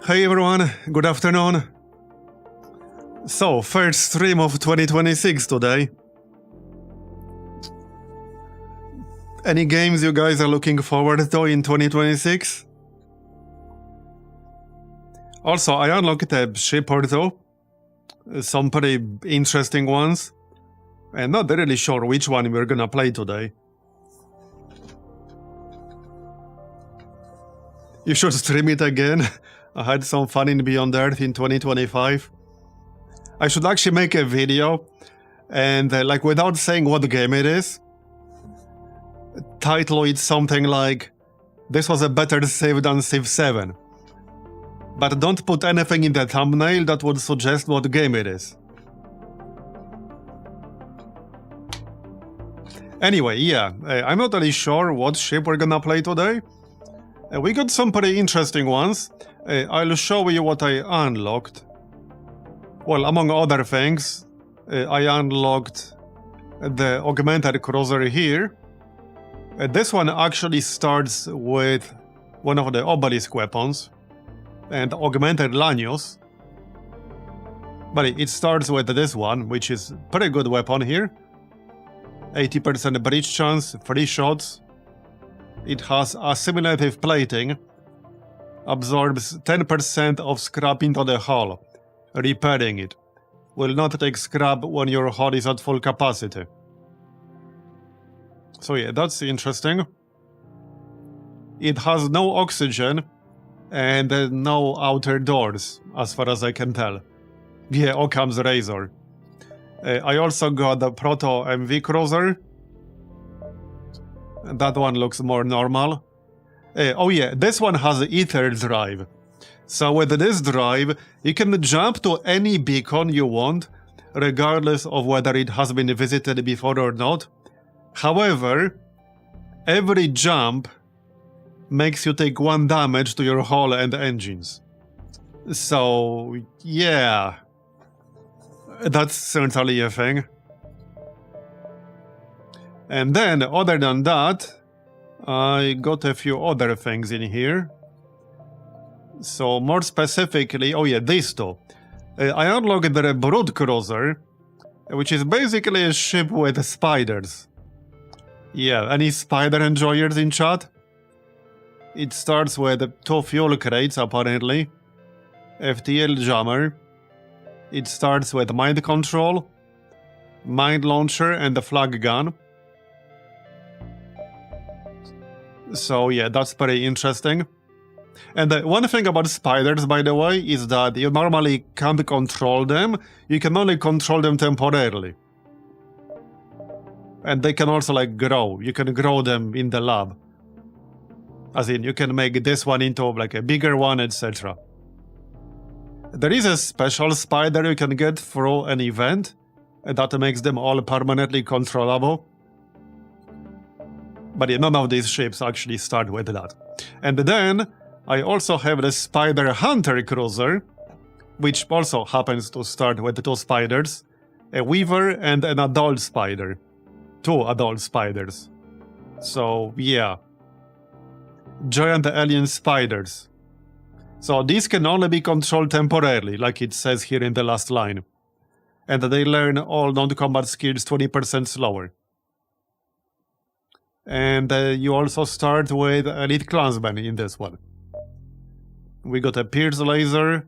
Hey everyone, good afternoon. So, first stream of 2026 today. Any games you guys are looking forward to in 2026? Also, I unlocked a ship or two. Some pretty interesting ones. And not really sure which one we're gonna play today. You should stream it again. I had some fun in Beyond Earth in 2025. I should actually make a video and like without saying what game it is, title it something like, this was a better save than Civ 7. But don't put anything in the thumbnail that would suggest what game it is. Anyway, yeah, I'm not really sure what ship we're gonna play today. We got some pretty interesting ones. I'll show you what I unlocked. Well, among other things, I unlocked the augmented cruiser here. This one actually starts with one of the obelisk weapons and augmented lanyos. But it starts with this one, which is pretty good weapon here. 80% breach chance, 3 shots. It has assimilative plating, absorbs 10% of scrap into the hull, repairing it. Will not take scrap when your hull is at full capacity. So yeah, that's interesting. It has no oxygen and no outer doors, as far as I can tell. Yeah, Occam's razor. I also got the Proto MV Cruiser. That one looks more normal. Oh yeah, this one has ether drive. So with this drive, you can jump to any beacon you want, regardless of whether it has been visited before or not. However, every jump makes you take 1 damage to your hull and engines. So, yeah. That's certainly a thing. And then, other than that, I got a few other things in here. So, more specifically, oh yeah, these two. I unlocked the Brood Cruiser, which is basically a ship with spiders. Yeah, any spider enjoyers in chat? It starts with 2 fuel crates, apparently. FTL jammer. It starts with mind control, mind launcher, and the flag gun. So yeah, that's pretty interesting. And one thing about spiders, by the way, is that you normally can't control them. You can only control them temporarily. And they can also like grow. You can grow them in the lab. As in, you can make this one into like a bigger one, etc. There is a special spider you can get through an event that makes them all permanently controllable. But yeah, none of these ships actually start with that. And then, I also have the Spider Hunter Cruiser, which also happens to start with 2 spiders, a Weaver and an adult spider. 2 adult spiders. So, yeah. Giant alien spiders. So these can only be controlled temporarily, like it says here in the last line. And they learn all non-combat skills 20% slower. And you also start with Elite Clansman in this one. We got a Pierce Laser,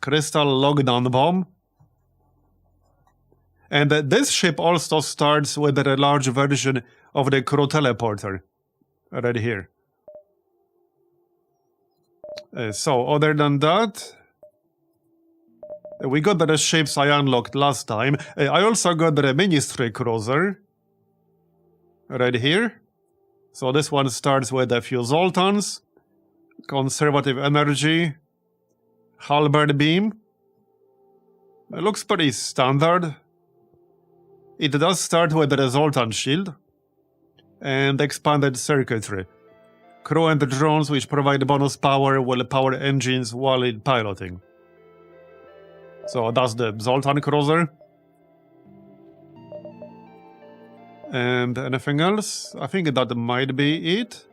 Crystal Lockdown Bomb. And this ship also starts with a large version of the crew teleporter. Right here. So, other than that, we got the ships I unlocked last time. I also got the Ministry Cruiser. Right here. So this one starts with a few Zoltans, Conservative Energy, Halberd Beam. It looks pretty standard. It does start with the Zoltan Shield and Expanded Circuitry. Crew and drones which provide bonus power will power engines while in piloting. So that's the Zoltan Cruiser. And anything else? I think that might be it.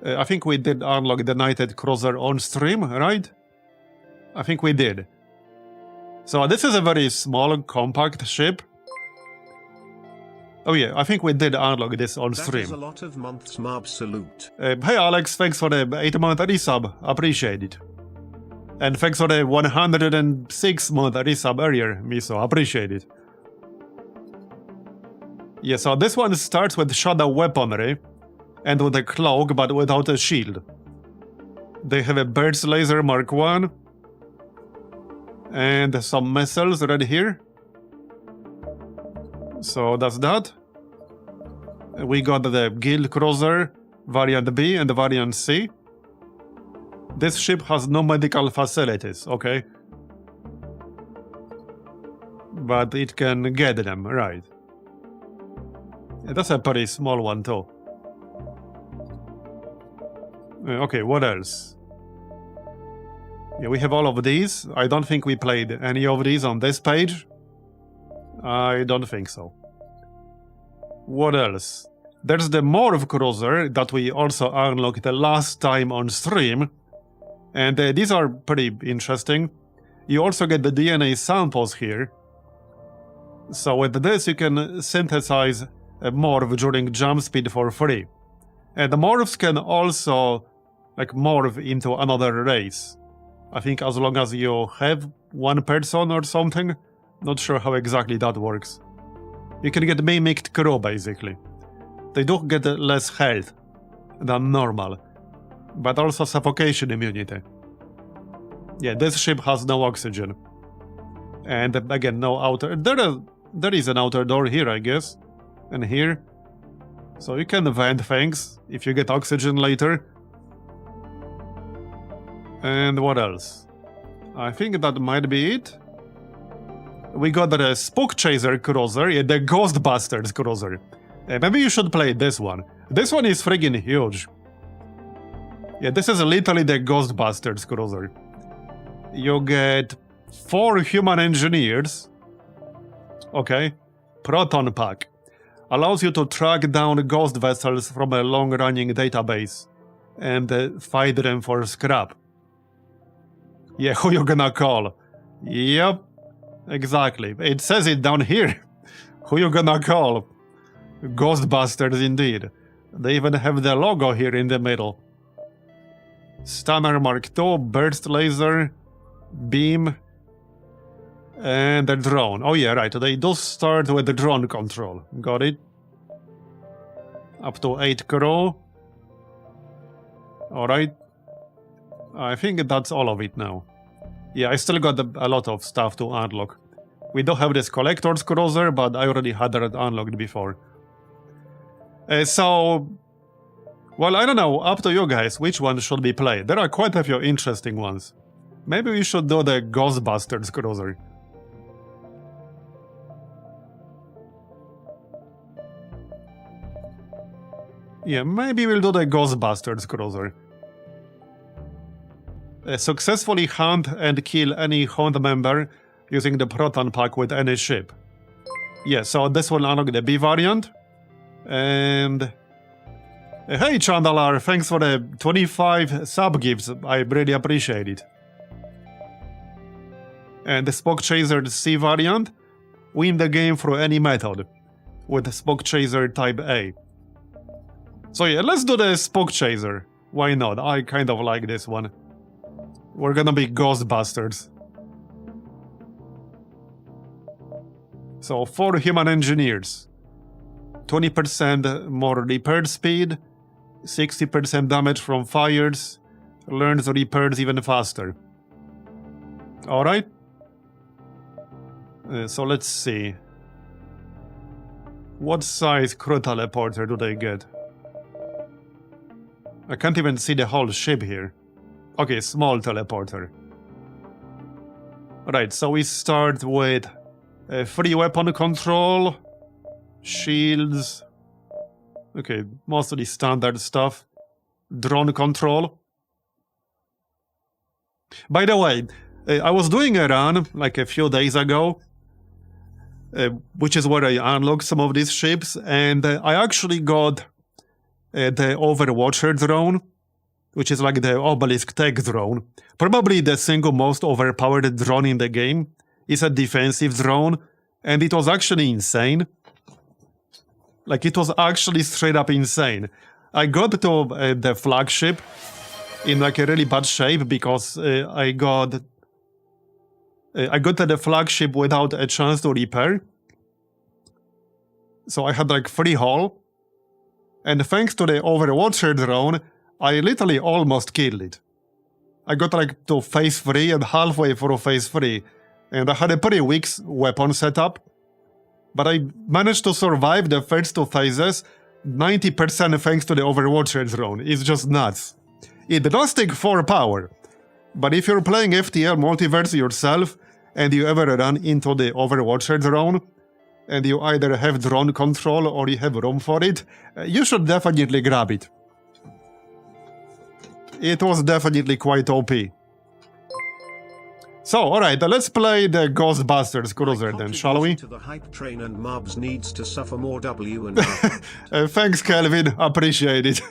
I think we did unlock the Knighted Cruiser on stream, right? I think we did. So this is a very small, compact ship. Oh yeah, I think we did unlock this on stream. That is a lot of months, Marb, salute. Hey Alex, thanks for the 8-month resub, appreciate it. And thanks for the 106-month resub earlier, Miso, appreciate it. Yeah, so this one starts with shadow weaponry, and with a cloak, but without a shield. They have a Bird's Laser Mark 1, and some missiles right here. So that's that. We got the Guild Cruiser, Variant B and Variant C. This ship has no medical facilities, okay? But it can get them, right. That's a pretty small one too. Okay, what else? Yeah, we have all of these. I don't think we played any of these on this page. I don't think so. What else? There's the Morph Cruiser that we also unlocked the last time on stream. And these are pretty interesting. You also get the DNA samples here. So with this you can synthesize a morph during jump speed for free. And the morphs can also like morph into another race. I think as long as you have one person or something. Not sure how exactly that works. You can get mimicked crew basically. They do get less health than normal, but also suffocation immunity. Yeah, this ship has no oxygen. And again, no outer... There is an outer door here, I guess. And here. So you can vent things if you get oxygen later. And what else? I think that might be it. We got the Spook Chaser Cruiser, yeah, the Ghostbusters Cruiser. Maybe you should play this one. This one is friggin' huge. Yeah, this is literally the Ghostbusters Cruiser. You get 4 human engineers. Okay. Proton Pack. Allows you to track down ghost vessels from a long-running database and fight them for scrap. Yeah, who you gonna call? Yep. Exactly. It says it down here. Who you gonna call? Ghostbusters indeed. They even have the logo here in the middle. Stunner Mark II, Burst Laser, Beam, and the drone. Oh yeah, right. They do start with the drone control. Got it? Up to 8 crew. Alright. I think that's all of it now. Yeah, I still got a lot of stuff to unlock. We do have this Collector's Cruiser, but I already had that unlocked before. Well, I don't know, up to you guys, which one should be played? There are quite a few interesting ones. Maybe we should do the Ghostbusters Cruiser. Yeah, maybe we'll do the Ghostbusters Cruiser. Successfully hunt and kill any hunt member using the Proton Pack with any ship. Yeah, so this will unlock the B variant. And... hey Chandalar, thanks for the 25 sub-gifts, I really appreciate it. And the Spook Chaser C variant. Win the game through any method. With the Spook Chaser Type A. So yeah, let's do the Spook Chaser. Why not? I kind of like this one. We're gonna be Ghostbusters. So 4 human engineers. 20% more repair speed. 60% damage from fires. Learns repairs even faster. Alright. So let's see. What size crew teleporter do they get? I can't even see the whole ship here. Okay, small teleporter. Right, so we start with free weapon control, shields, okay, mostly standard stuff, drone control. By the way, I was doing a run like a few days ago, which is where I unlocked some of these ships, and I actually got the Overwatcher drone, which is like the Obelisk Tech drone. Probably the single most overpowered drone in the game. It's a defensive drone, and it was actually insane. Like, it was actually straight up insane. I got to the flagship in like a really bad shape because I got to the flagship without a chance to repair. So I had like free haul. And thanks to the Overwatcher drone, I literally almost killed it. I got like to phase 3 and halfway through phase 3. And I had a pretty weak weapon setup. But I managed to survive the first 2 phases, 90% thanks to the Overwatcher drone. It's just nuts. It does take 4 power. But if you're playing FTL Multiverse yourself, and you ever run into the Overwatcher drone, and you either have drone control or you have room for it, you should definitely grab it. It was definitely quite OP. So, alright, let's play the Ghostbusters cruiser then, shall we? To the hype train and Marbs needs to suffer more W and Thanks, Kelvin, appreciate it.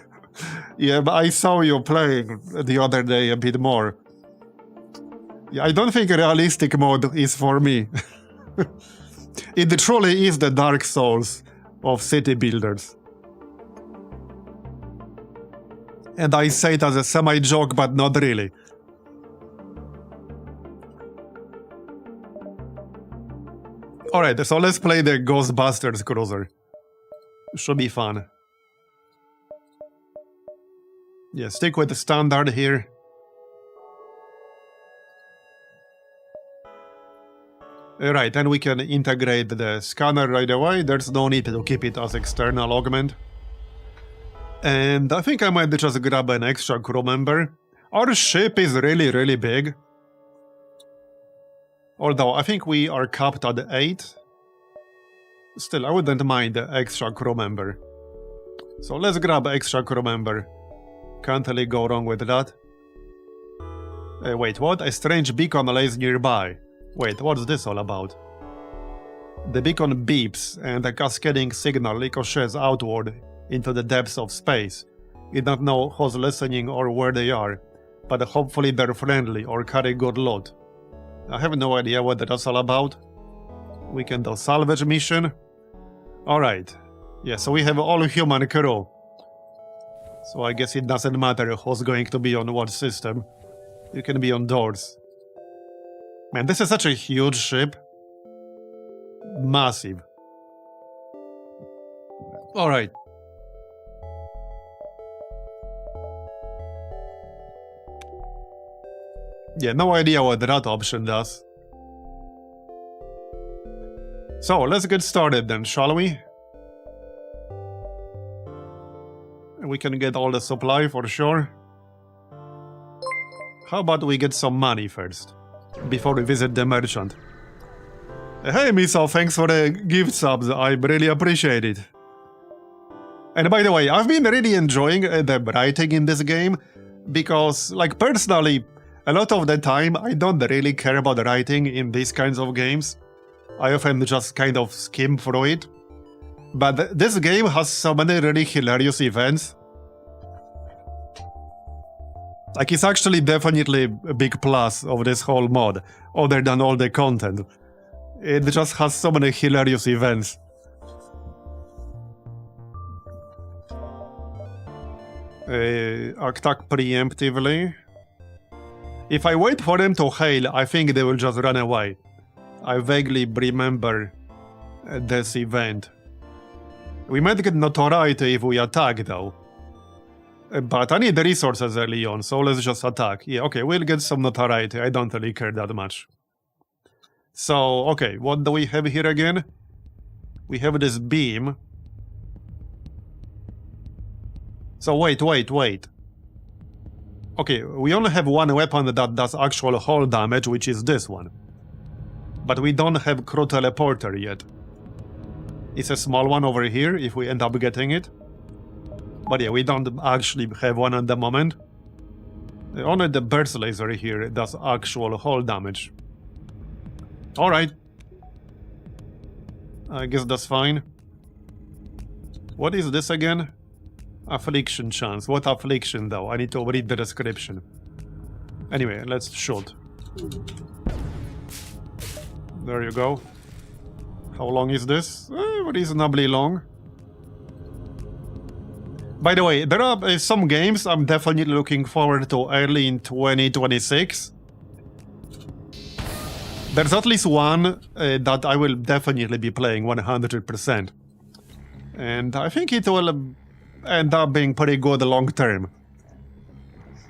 Yeah, but I saw you playing the other day a bit more. Yeah, I don't think realistic mode is for me. It truly is the Dark Souls of city builders. And I say it as a semi-joke, but not really. Alright, so let's play the Ghostbusters cruiser. Should be fun. Yeah, stick with the standard here. Right, and we can integrate the scanner right away. There's no need to keep it as external augment. And I think I might just grab an extra crew member. Our ship is really big. Although I think we are capped at 8. Still, I wouldn't mind the extra crew member. So let's grab extra crew member. Can't really go wrong with that. Wait, what? A strange beacon lays nearby. Wait, what's this all about? The beacon beeps and a cascading signal ricochets outward into the depths of space. We don't know who's listening or where they are, but hopefully they're friendly or carry good loot. I have no idea what that's all about. We can do salvage mission. Alright. Yeah, so we have all human crew. So I guess it doesn't matter who's going to be on what system. You can be on doors. Man, this is such a huge ship. Massive. Alright. Yeah, no idea what that option does. So, let's get started then, shall we? We can get all the supply for sure. How about we get some money first, before we visit the merchant? Hey Miso, thanks for the gift subs, I really appreciate it. And by the way, I've been really enjoying the writing in this game, because, like, personally, a lot of the time I don't really care about writing in these kinds of games. I often just kind of skim through it. But this game has so many really hilarious events. Like, it's actually definitely a big plus of this whole mod, other than all the content. It just has so many hilarious events. Attack preemptively. If I wait for them to hail, I think they will just run away. I vaguely remember this event. We might get notoriety if we attack though. But I need the resources early on, so let's just attack. Yeah, okay, we'll get some notoriety. I don't really care that much. So, okay, what do we have here again? We have this beam. So wait. Okay, we only have one weapon that does actual hull damage, which is this one. But we don't have crew teleporter yet. It's a small one over here, if we end up getting it. But yeah, we don't actually have one at the moment. Only the burst laser here does actual hull damage. Alright. I guess that's fine. What is this again? Affliction chance. What affliction though? I need to read the description. Anyway, let's shoot. There you go. How long is this? Reasonably long. By the way, there are some games I'm definitely looking forward to early in 2026. There's at least one that I will definitely be playing 100%. And I think it will end up being pretty good long term.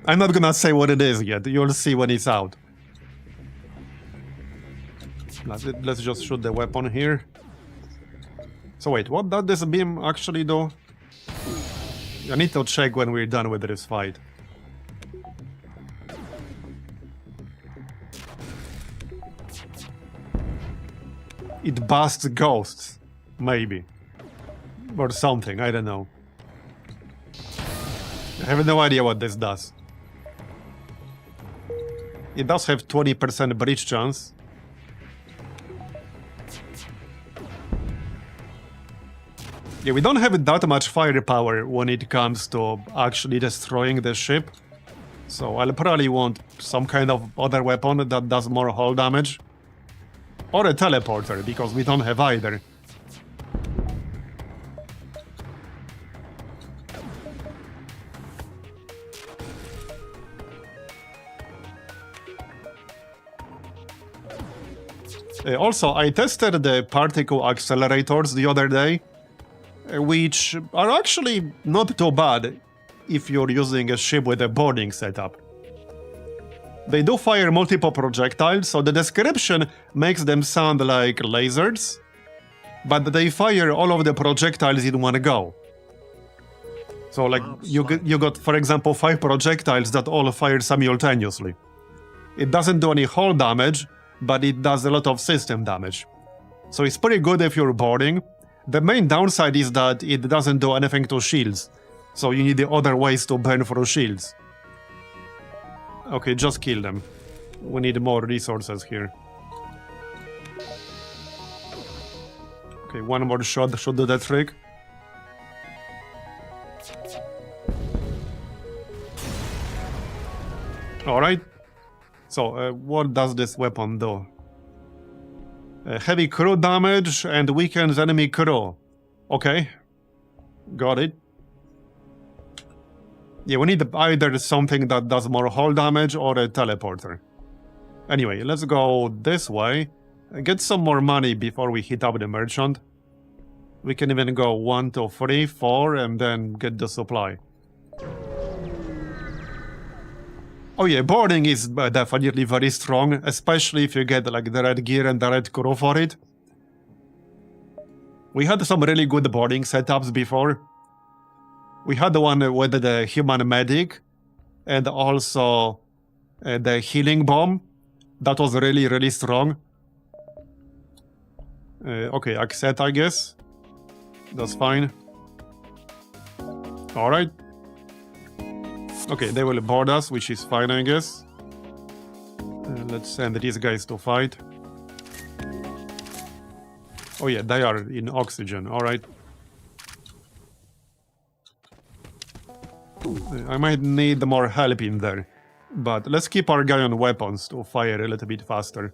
I'm not gonna say what it is yet, you'll see when it's out. Let's just shoot the weapon here. So wait, what does this beam actually do? I need to check when we're done with this fight. It busts ghosts, maybe. Or something, I don't know. I have no idea what this does. It does have 20% breach chance. Yeah, we don't have that much firepower when it comes to actually destroying the ship. So I'll probably want some kind of other weapon that does more hull damage. Or a teleporter, because we don't have either. Also, I tested the particle accelerators the other day, which are actually not too bad if you're using a ship with a boarding setup. They do fire multiple projectiles, so the description makes them sound like lasers, but they fire all of the projectiles in one go. So like you got, for example, 5 projectiles that all fire simultaneously. It doesn't do any hull damage, but it does a lot of system damage. So it's pretty good if you're boarding. The main downside is that it doesn't do anything to shields, so you need the other ways to burn through shields. Okay, just kill them. We need more resources here. Okay, one more shot should do the trick. Alright. So, what does this weapon do? Heavy crew damage and weakens enemy crew. Okay. Got it. Yeah, we need either something that does more hull damage or a teleporter. Anyway, let's go this way. Get some more money before we hit up the merchant. We can even go 1, 2, 3, 4 and then get the supply. Oh yeah, boarding is definitely very strong, especially if you get like the red gear and the red crew for it. We had some really good boarding setups before. We had the one with the human medic and also the healing bomb. That was really, really strong. Okay, accept, I guess. That's fine. Alright. Okay, they will board us, which is fine, I guess. Let's send these guys to fight. Oh yeah, they are in oxygen, alright. I might need more help in there. But let's keep our guy on weapons to fire a little bit faster.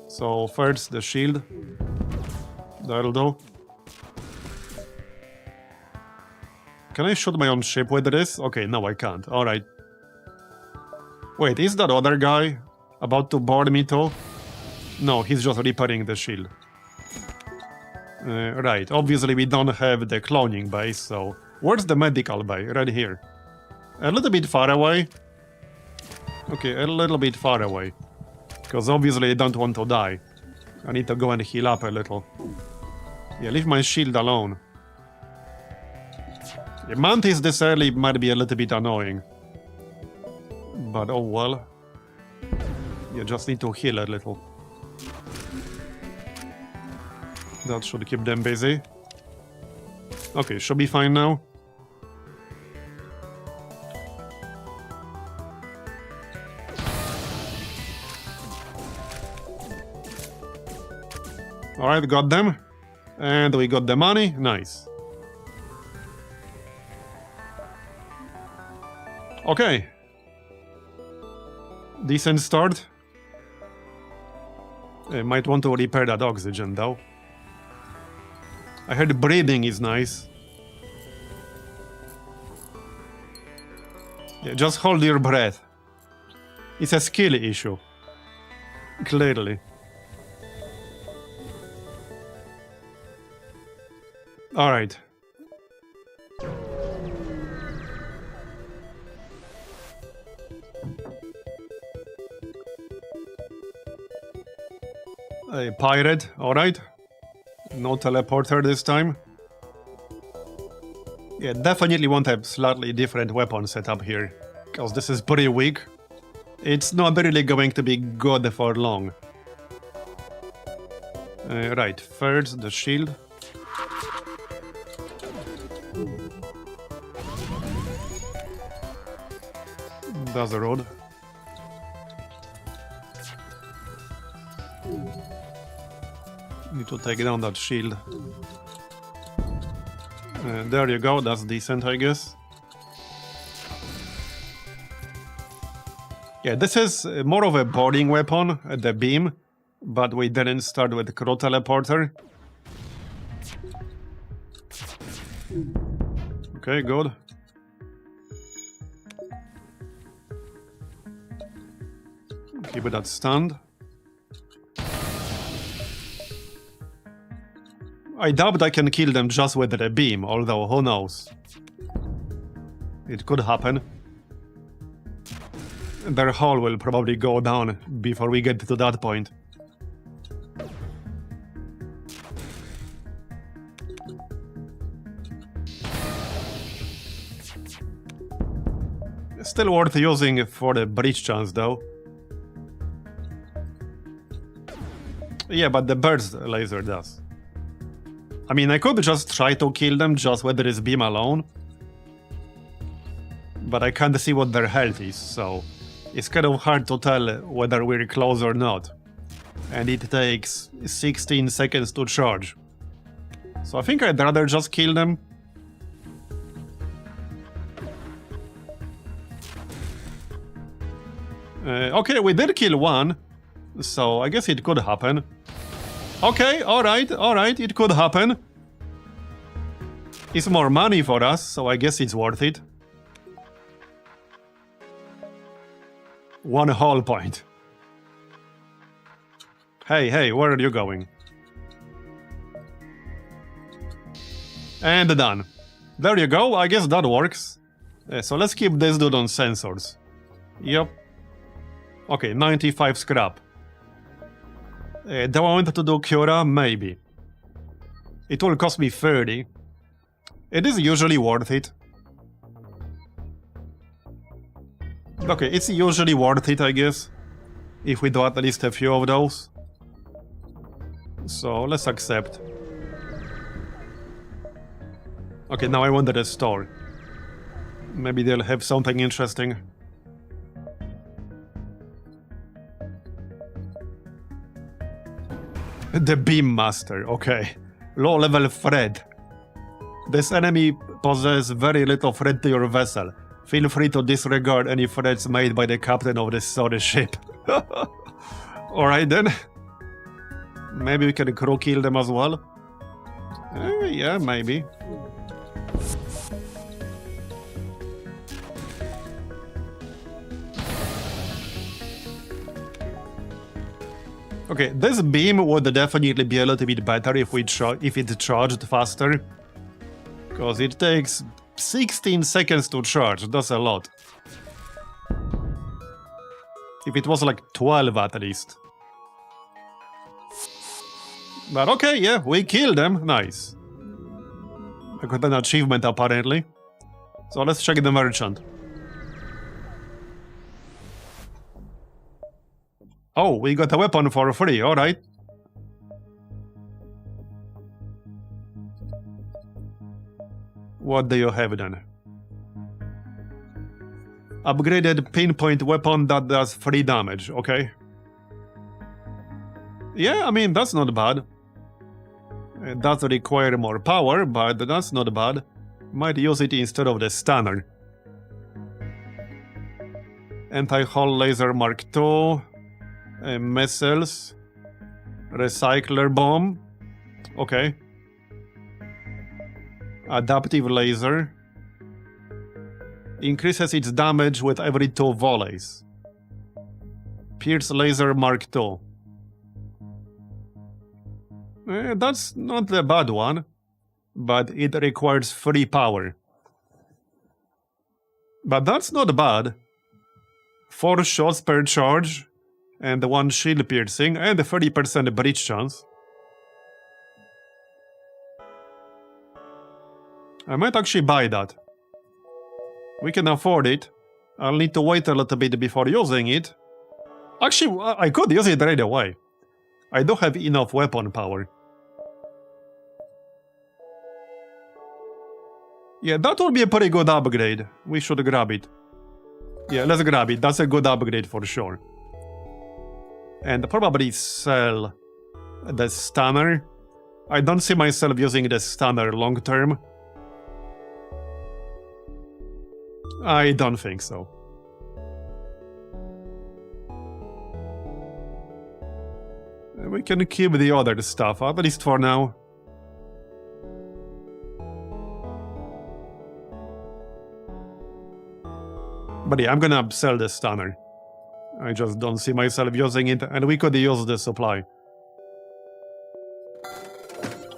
So first the shield. That'll do. Can I shoot my own ship with this? Okay, no I can't. Alright. Wait, is that other guy about to board me too? No, he's just repairing the shield. Right, obviously we don't have the cloning base, so... Where's the medical bay? Right here. A little bit far away. Okay, a little bit far away. Because obviously I don't want to die. I need to go and heal up a little. Yeah, leave my shield alone. The mantis this early might be a little bit annoying. But oh well. You just need to heal a little. That should keep them busy. Okay, should be fine now. Alright, got them. And we got the money. Nice. Okay. Decent start. Might want to repair that oxygen though. I heard breathing is nice. Yeah, just hold your breath. It's a skill issue. Clearly. Alright. A pirate, alright. No teleporter this time. Yeah, definitely want a slightly different weapon setup here, because this is pretty weak. It's not really going to be good for long. Right, first the shield. That's the road. Need to take down that shield. There you go, that's decent, I guess. Yeah, this is more of a boarding weapon, the beam, but we didn't start with Crow Teleporter. Okay, good. Keep it at stand. I doubt I can kill them just with the beam, although who knows. It could happen. Their hull will probably go down before we get to that point. Still worth using for the breach chance though. Yeah, but the burst laser does. I mean, I could just try to kill them just with this beam alone. But I can't see what their health is, so it's kind of hard to tell whether we're close or not. And it takes 16 seconds to charge. So I think I'd rather just kill them. Okay, we did kill one, so I guess it could happen. Okay, alright, it could happen. It's more money for us, so I guess it's worth it. 1 whole point. Hey, where are you going? And done. There you go, I guess that works. So let's keep this dude on sensors. Yep. Okay, 95 scrap. Do I want to do Cura? Maybe. It will cost me 30. It is usually worth it. Okay, it's usually worth it, I guess. If we do at least a few of those. So, let's accept. Okay, now I went to the store. Maybe they'll have something interesting. The Beam Master, okay. Low level threat. This enemy poses very little threat to your vessel. Feel free to disregard any threats made by the captain of this sorry ship. Alright then. Maybe we can crew kill them as well. Yeah, maybe. Okay, this beam would definitely be a little bit better if it charged faster. Because it takes 16 seconds to charge, that's a lot. If it was like 12 at least. But okay, yeah, we killed them, nice. I got an achievement apparently. So let's check the merchant. Oh, we got a weapon for free, alright. What do you have then? Upgraded pinpoint weapon that does 3 damage, okay. Yeah, I mean, that's not bad. It does require more power, but that's not bad. Might use it instead of the stunner. Anti-hull laser Mark II. Missiles. Recycler bomb. Okay. Adaptive laser. Increases its damage with every 2 volleys. Pierce laser Mark II. That's not the bad one, but it requires 3 power. But that's not bad. 4 shots per charge, and 1 shield piercing, and a 30% breach chance. I might actually buy that. We can afford it. I'll need to wait a little bit before using it. Actually, I could use it right away. I do have enough weapon power. Yeah, that would be a pretty good upgrade. We should grab it. Yeah, let's grab it. That's a good upgrade for sure. And probably sell the stunner. I don't see myself using the stunner long term. I don't think so. We can keep the other stuff, at least for now. But yeah, I'm gonna sell the stunner. I just don't see myself using it, and we could use the supply.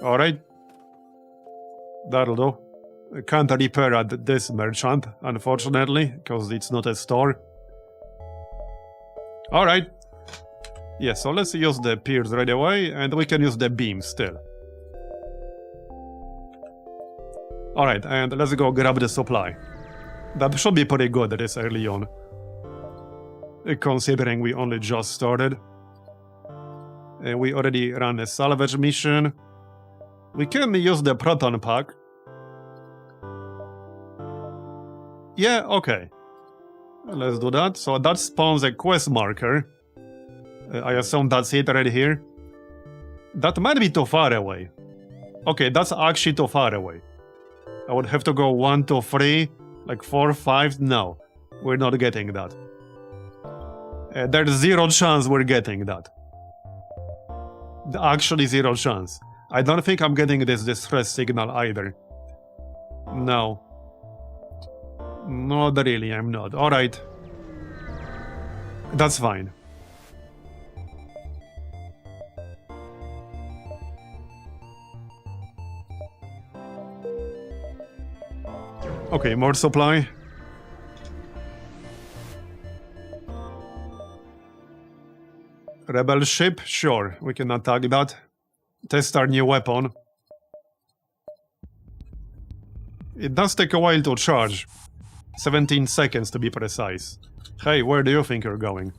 Alright. That'll do. I can't repair at this merchant, unfortunately, because it's not a store. Alright. Yeah, so let's use the pierce right away, and we can use the beam still. Alright, and let's go grab the supply. That should be pretty good this early on. Considering we only just started. And we already ran a salvage mission. We can use the proton pack. Yeah, okay. Let's do that. So that spawns a quest marker. I assume that's it right here. That might be too far away. Okay, that's actually too far away. I would have to go 1, 2, 3, like 4, 5. No, we're not getting that. There's 0 chance we're getting that. Actually 0 chance. I don't think I'm getting this distress signal either. No. Not really, I'm not. Alright. That's fine. Okay, more supply. Rebel ship? Sure, we can attack that. Test our new weapon. It does take a while to charge. 17 seconds to be precise. Hey, where do you think you're going?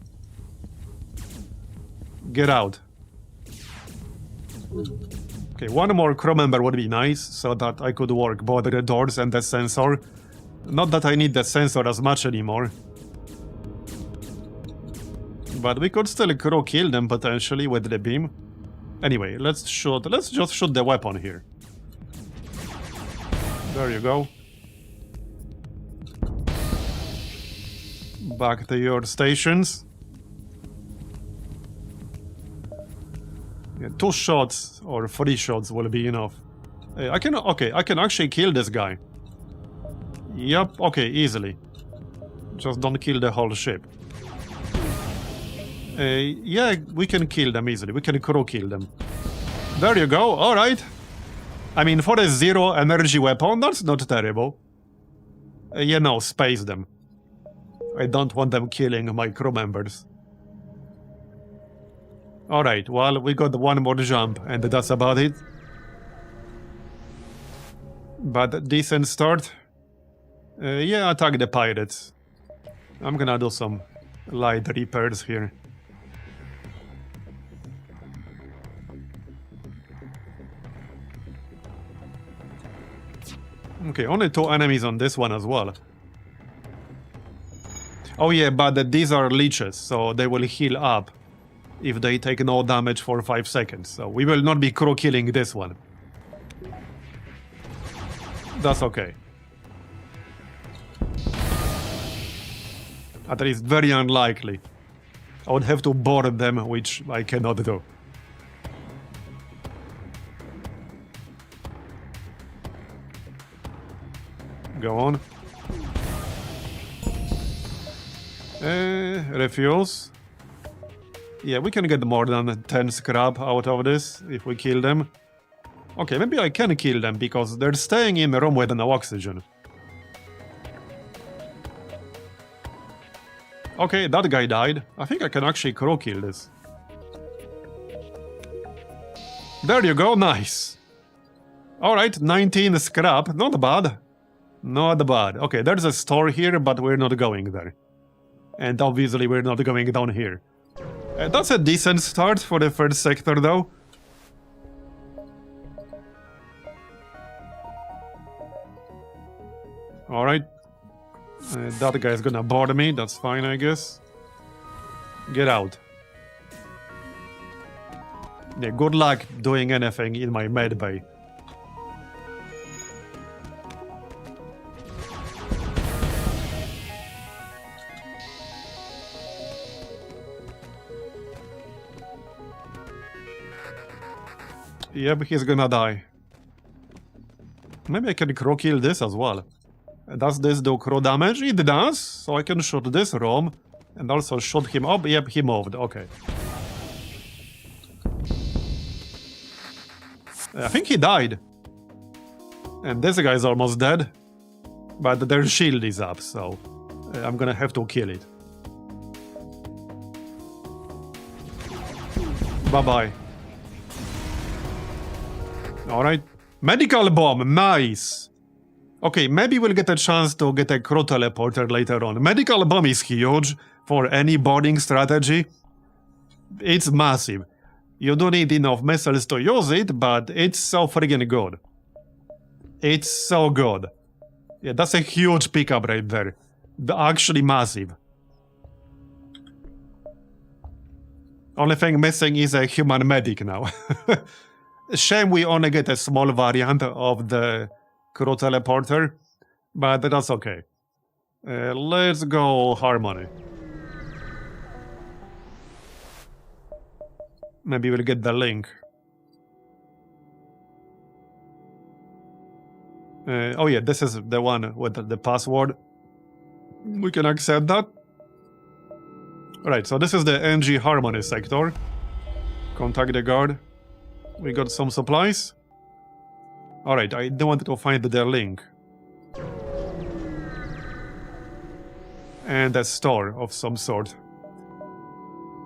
Get out. Okay, 1 more crew member would be nice, so that I could work both the doors and the sensor. Not that I need the sensor as much anymore. But we could still crew kill them potentially with the beam. Anyway, let's just shoot the weapon here. There you go. Back to your stations. Yeah, 2 shots or 3 shots will be enough. I can actually kill this guy. Yup, okay, easily. Just don't kill the whole ship. Yeah, we can kill them easily. We can crew kill them. There you go, alright. I mean, for a 0 energy weapon, that's not terrible. Yeah, no, space them. I don't want them killing my crew members. Alright, well, we got 1 more jump, and that's about it. But decent start. Yeah, attack the pirates. I'm gonna do some light repairs here. Okay, only 2 enemies on this one as well. Oh yeah, but these are leeches, so they will heal up if they take no damage for 5 seconds. So we will not be crew killing this one. That's okay. At least very unlikely. I would have to board them, which I cannot do. Go on. Refuse. Yeah, we can get more than 10 scrap out of this if we kill them. Okay, maybe I can kill them because they're staying in the room with no oxygen. Okay, that guy died. I think I can actually crow kill this. There you go, nice. Alright, 19 scrap, not bad. Not bad. Okay, there's a store here, but we're not going there. And obviously we're not going down here. That's a decent start for the first sector, though. Alright. That guy's gonna board me, that's fine, I guess. Get out. Yeah, good luck doing anything in my med bay. Yep, he's gonna die. Maybe I can crow kill this as well. Does this do crow damage? It does, so I can shoot this room and also shoot him up. Yep, he moved, okay. I think he died. And this guy's almost dead. But their shield is up, so I'm gonna have to kill it. Bye-bye. Alright. Medical bomb, nice! Okay, maybe we'll get a chance to get a crow teleporter later on. Medical bomb is huge for any boarding strategy. It's massive. You don't need enough missiles to use it, but it's so friggin' good. It's so good. Yeah, that's a huge pickup right there. Actually massive. Only thing missing is a human medic now. Shame we only get a small variant of the crow teleporter, but that's okay. Let's go Harmony. Maybe we'll get the link. Oh yeah, this is the one with the password. We can accept that. Alright, so this is the NG Harmony sector. Contact the guard. We got some supplies. Alright, I do want to find the link. And a store of some sort.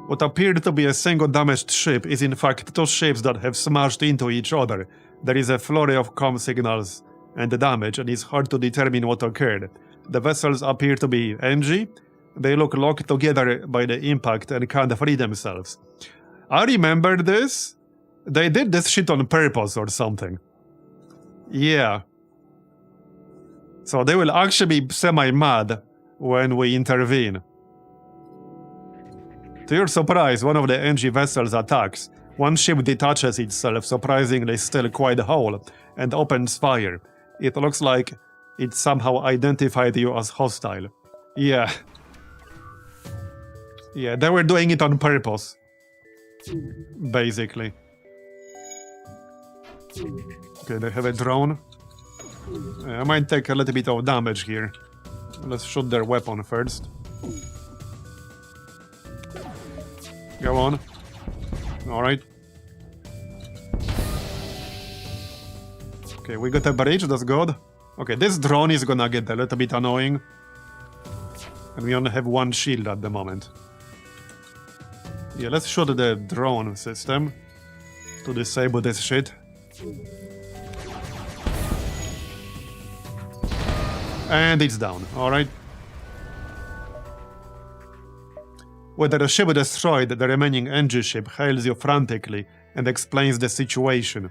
What appeared to be a single damaged ship is in fact two ships that have smashed into each other. There is a flurry of comm signals and the damage, and it's hard to determine what occurred. The vessels appear to be NG. They look locked together by the impact and can't free themselves. I remember this. They did this shit on purpose or something. Yeah. So they will actually be semi-mad when we intervene. To your surprise, one of the NG vessels attacks. One ship detaches itself, surprisingly still quite whole, and opens fire. It looks like it somehow identified you as hostile. Yeah. Yeah, they were doing it on purpose. Basically. Okay, they have a drone. I might take a little bit of damage here. Let's shoot their weapon first. Go on. Alright. Okay, we got a bridge, that's good. Okay, this drone is gonna get a little bit annoying. And we only have one shield at the moment. Yeah, let's shoot the drone system to disable this shit. And it's down, alright. With the ship destroyed, the remaining NG ship hails you frantically and explains the situation.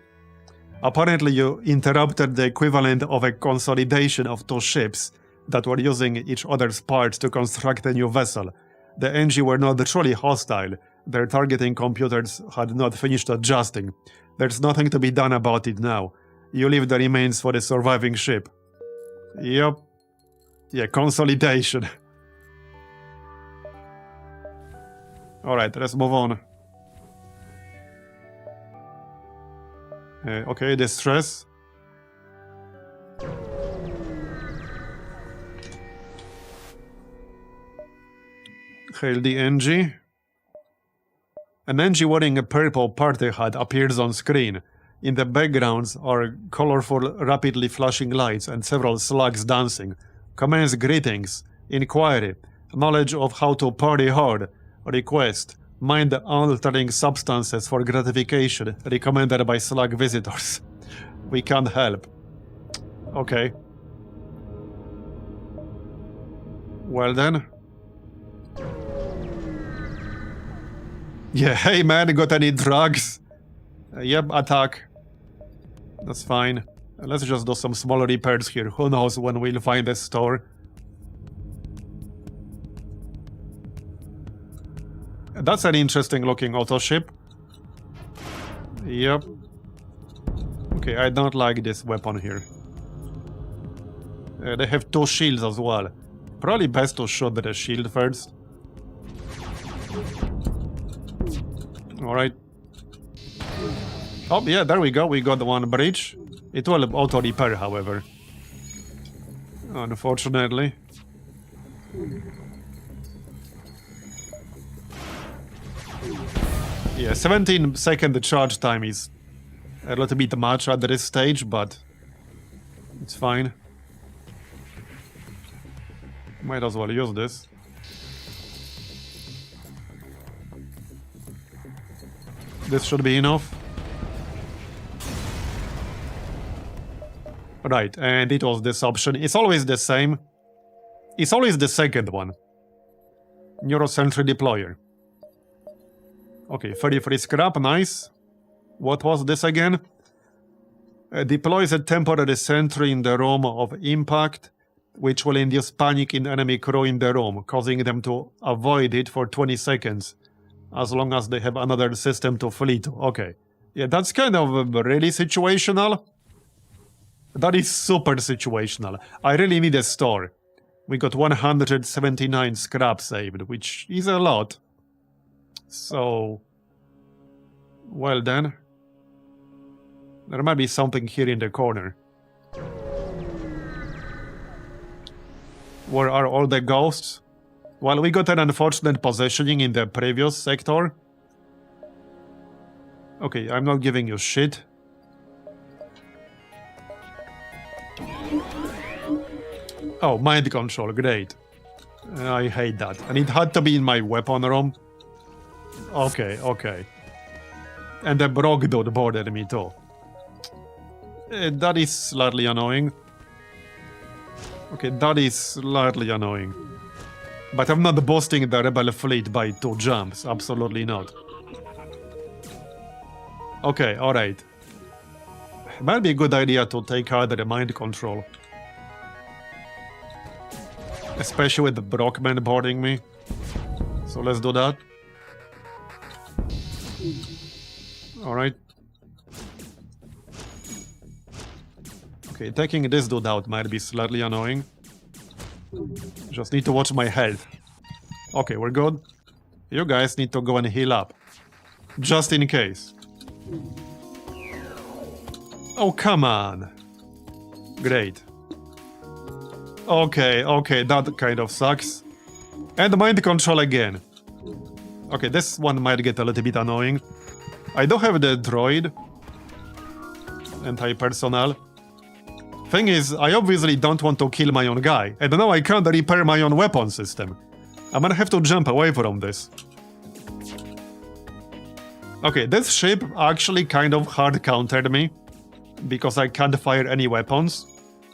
Apparently you interrupted the equivalent of a consolidation of two ships that were using each other's parts to construct a new vessel. The NG were not truly hostile. Their targeting computers had not finished adjusting. There's nothing to be done about it now. You leave the remains for the surviving ship. Yup. Yeah, consolidation. Alright, let's move on. Okay, distress. Hail the NG. An NG wearing a purple party hat appears on screen. In the backgrounds are colorful, rapidly flashing lights and several slugs dancing. Commands greetings, inquiry, knowledge of how to party hard, request, mind-altering substances for gratification, recommended by slug visitors. We can't help. Okay. Well then. Yeah, hey man, got any drugs? Yep, attack. That's fine. Let's just do some small repairs here. Who knows when we'll find a store. That's an interesting looking auto ship. Yep. Okay, I don't like this weapon here. They have 2 shields as well. Probably best to shoot the shield first. Alright. Oh, yeah, there we go. We got one breach. It will auto-repair, however. Unfortunately. Yeah, 17-second charge time is a little bit much at this stage, but it's fine. Might as well use this. This should be enough. Right, and it was this option. It's always the same. It's always the second one. Neurosentry deployer. Okay, 33 scrap, nice. What was this again? Deploys a temporary sentry in the room of impact, which will induce panic in enemy crew in the room, causing them to avoid it for 20 seconds, as long as they have another system to flee to. Okay. Yeah, that's kind of really situational. That is super situational. I really need a store. We got 179 scrap saved, which is a lot. So... well then. There might be something here in the corner. Where are all the ghosts? Well, we got an unfortunate positioning in the previous sector. Okay, I'm not giving you shit. Oh, mind control, great. I hate that. And it had to be in my weapon room. Okay, okay. And the Brock dude bothered me too. That is slightly annoying. Okay, that is slightly annoying. But I'm not boosting the rebel fleet by 2 jumps, absolutely not. Okay, alright. Might be a good idea to take out the mind control. Especially with the Brockman boarding me. So let's do that. Alright. Okay, taking this dude out might be slightly annoying. Just need to watch my health. Okay, we're good. You guys need to go and heal up. Just in case. Oh, come on. Great. Okay, okay, that kind of sucks. And mind control again. Okay, this one might get a little bit annoying. I don't have the droid. Anti-personnel. Thing is, I obviously don't want to kill my own guy, and now I can't repair my own weapon system. I'm gonna have to jump away from this. Okay, this ship actually kind of hard countered me, because I can't fire any weapons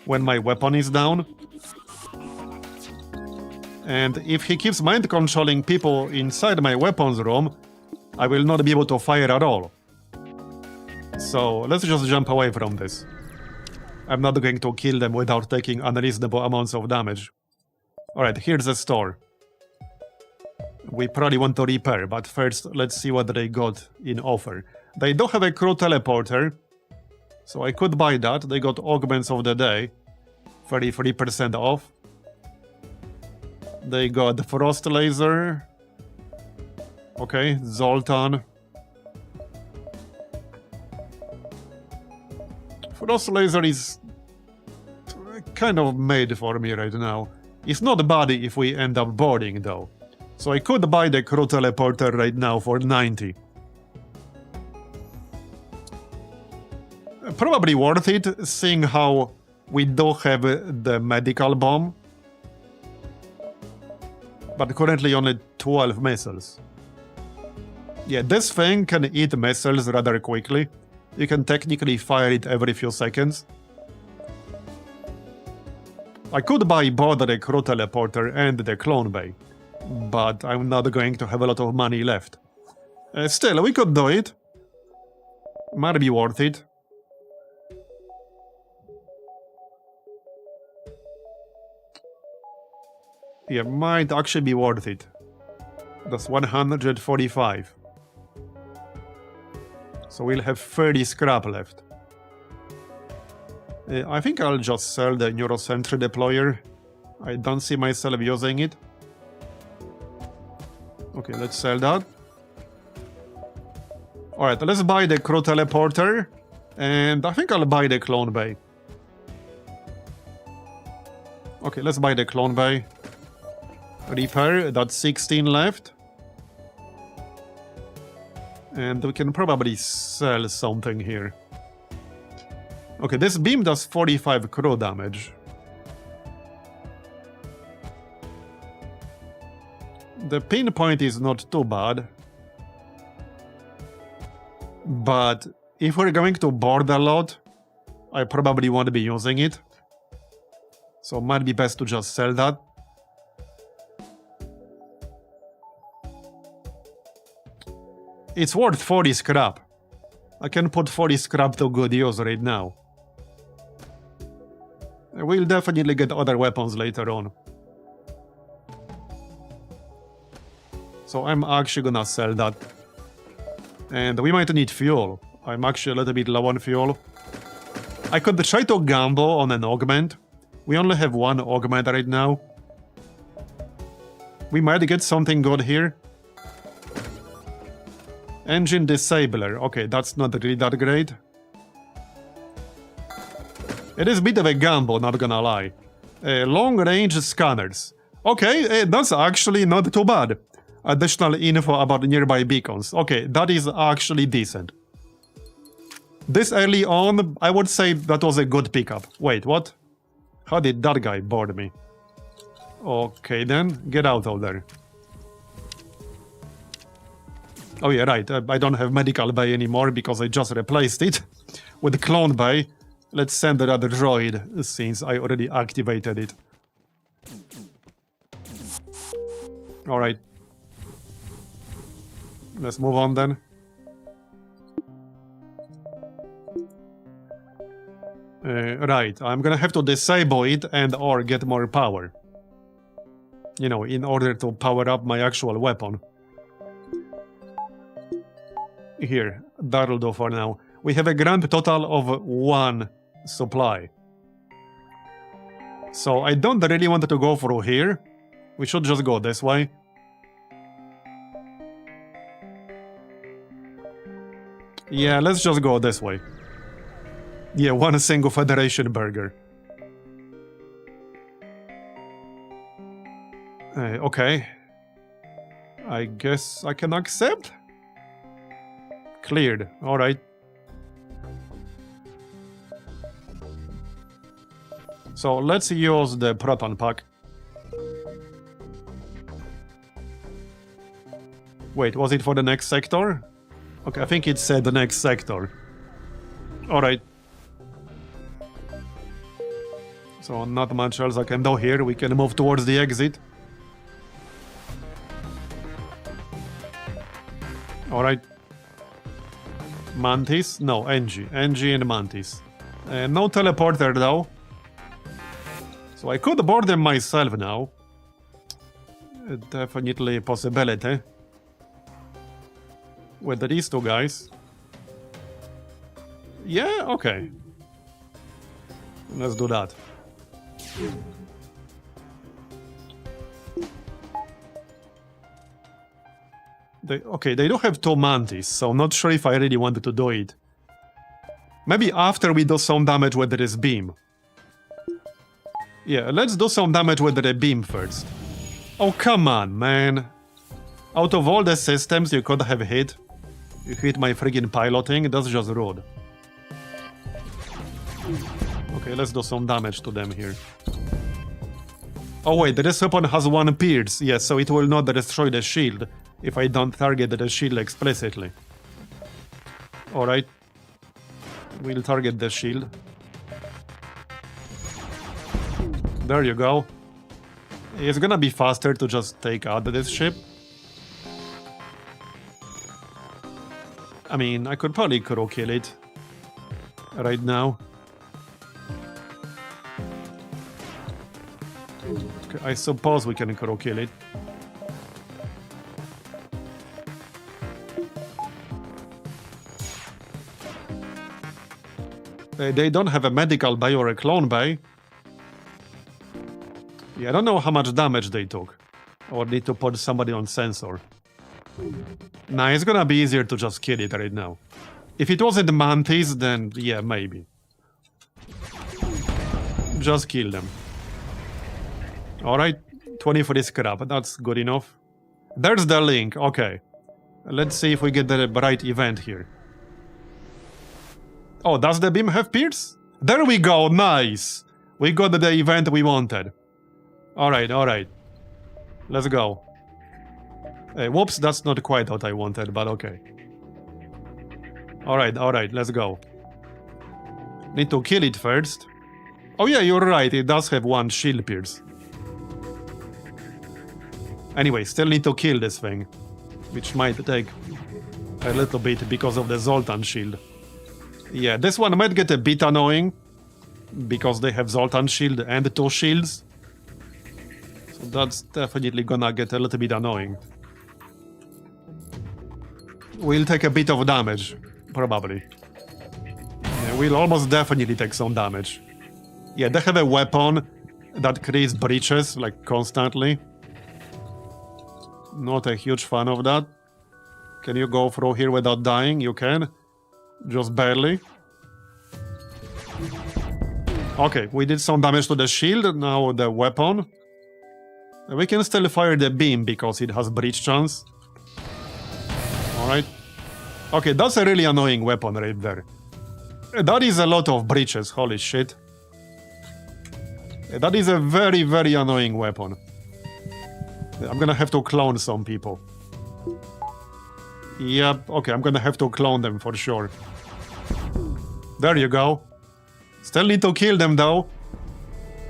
when my weapon is down. And if he keeps mind controlling people inside my weapons room, I will not be able to fire at all. So let's just jump away from this. I'm not going to kill them without taking unreasonable amounts of damage. Alright, here's the store. We probably want to repair, but first let's see what they got in offer. They don't have a crew teleporter, so I could buy that. They got augments of the day, 33% off. They got the frost laser. Okay, Zoltan. Frost Laser is kind of made for me right now. It's not bad if we end up boarding though. So I could buy the crew teleporter right now for 90. Probably worth it, seeing how we do have the medical bomb. But currently only 12 missiles. Yeah, this thing can eat missiles rather quickly. You can technically fire it every few seconds. I could buy both the crew teleporter and the clone bay, but I'm not going to have a lot of money left. Still, we could do it. Might be worth it. Yeah, might actually be worth it. That's 145. So we'll have 30 scrap left. I think I'll just sell the Neurosentry deployer. I don't see myself using it. Okay, let's sell that. Alright, let's buy the crew teleporter. And I think I'll buy the clone bay. Okay, let's buy the clone bay. Repair, that's 16 left. And we can probably sell something here. Okay, this beam does 45 crew damage. The pinpoint is not too bad. But if we're going to board a lot, I probably won't be using it. So it might be best to just sell that. It's worth 40 scrap. I can put 40 scrap to good use right now. We'll definitely get other weapons later on. So I'm actually gonna sell that. And we might need fuel. I'm actually a little bit low on fuel. I could try to gamble on an augment. We only have one augment right now. We might get something good here. Engine disabler. Okay, that's not really that great. It is a bit of a gamble, not gonna lie. Long-range scanners. Okay, that's actually not too bad. Additional info about nearby beacons. Okay, that is actually decent. This early on, I would say that was a good pickup. Wait, what? How did that guy board me? Okay then, get out of there. Oh yeah, right, I don't have medical bay anymore because I just replaced it with clone bay. Let's send that other droid since I already activated it. Alright. Let's move on then. Right, I'm gonna have to disable it and or get more power. You know, in order to power up my actual weapon. Here, that'll do for now. We have a grand total of 1 supply. So I don't really want to go through here. We should just go this way. Yeah, let's just go this way. Yeah, one single Federation burger. Okay. I guess I can accept? Cleared. Alright. So let's use the proton pack. Wait, was it for the next sector? Okay, I think it said the next sector. Alright. So not much else I can do here. We can move towards the exit. Alright. Mantis? No, NG. NG and Mantis. No teleporter though. So I could board them myself now. Definitely a possibility. With these two guys. Yeah, okay. Let's do that. Okay, they do have 2 mantis, so I'm not sure if I really wanted to do it. Maybe after we do some damage with this beam. Yeah, let's do some damage with the beam first. Oh, come on, man. Out of all the systems you could have hit, you hit my friggin' piloting, that's just rude. Okay, let's do some damage to them here. Oh wait, this weapon has 1 pierce, yes, so it will not destroy the shield if I don't target the shield explicitly. Alright. We'll target the shield. There you go. It's gonna be faster to just take out this ship. I mean, I could probably crow kill it right now. Okay, I suppose we can crow kill it. They don't have a medical bay or a clone bay. Yeah, I don't know how much damage they took. Or need to put somebody on sensor. Nah, it's gonna be easier to just kill it right now. If it wasn't mantis, then yeah, maybe. Just kill them. Alright, 20 scrap, that's good enough. There's the link, okay. Let's see if we get the right event here. Oh, does the beam have pierce? There we go, nice! We got the event we wanted. Alright, alright. Let's go. Whoops, that's not quite what I wanted, but okay. Alright, let's go. Need to kill it first. Oh yeah, you're right, it does have 1 shield pierce. Anyway, still need to kill this thing. Which might take a little bit because of the Zoltan shield. Yeah, this one might get a bit annoying. Because they have Zoltan shield and 2 shields. So that's definitely gonna get a little bit annoying. We'll take a bit of damage, probably. Yeah, we'll almost definitely take some damage. Yeah, they have a weapon that creates breaches, like, constantly. Not a huge fan of that. Can you go through here without dying? You can. Just barely. Okay, we did some damage to the shield, now the weapon. We can still fire the beam because it has breach chance. Alright. Okay, that's a really annoying weapon right there. That is a lot of breaches, holy shit. That is a very, very annoying weapon. I'm gonna have to clone some people. Yep, okay, I'm gonna have to clone them for sure. There you go. Still need to kill them though.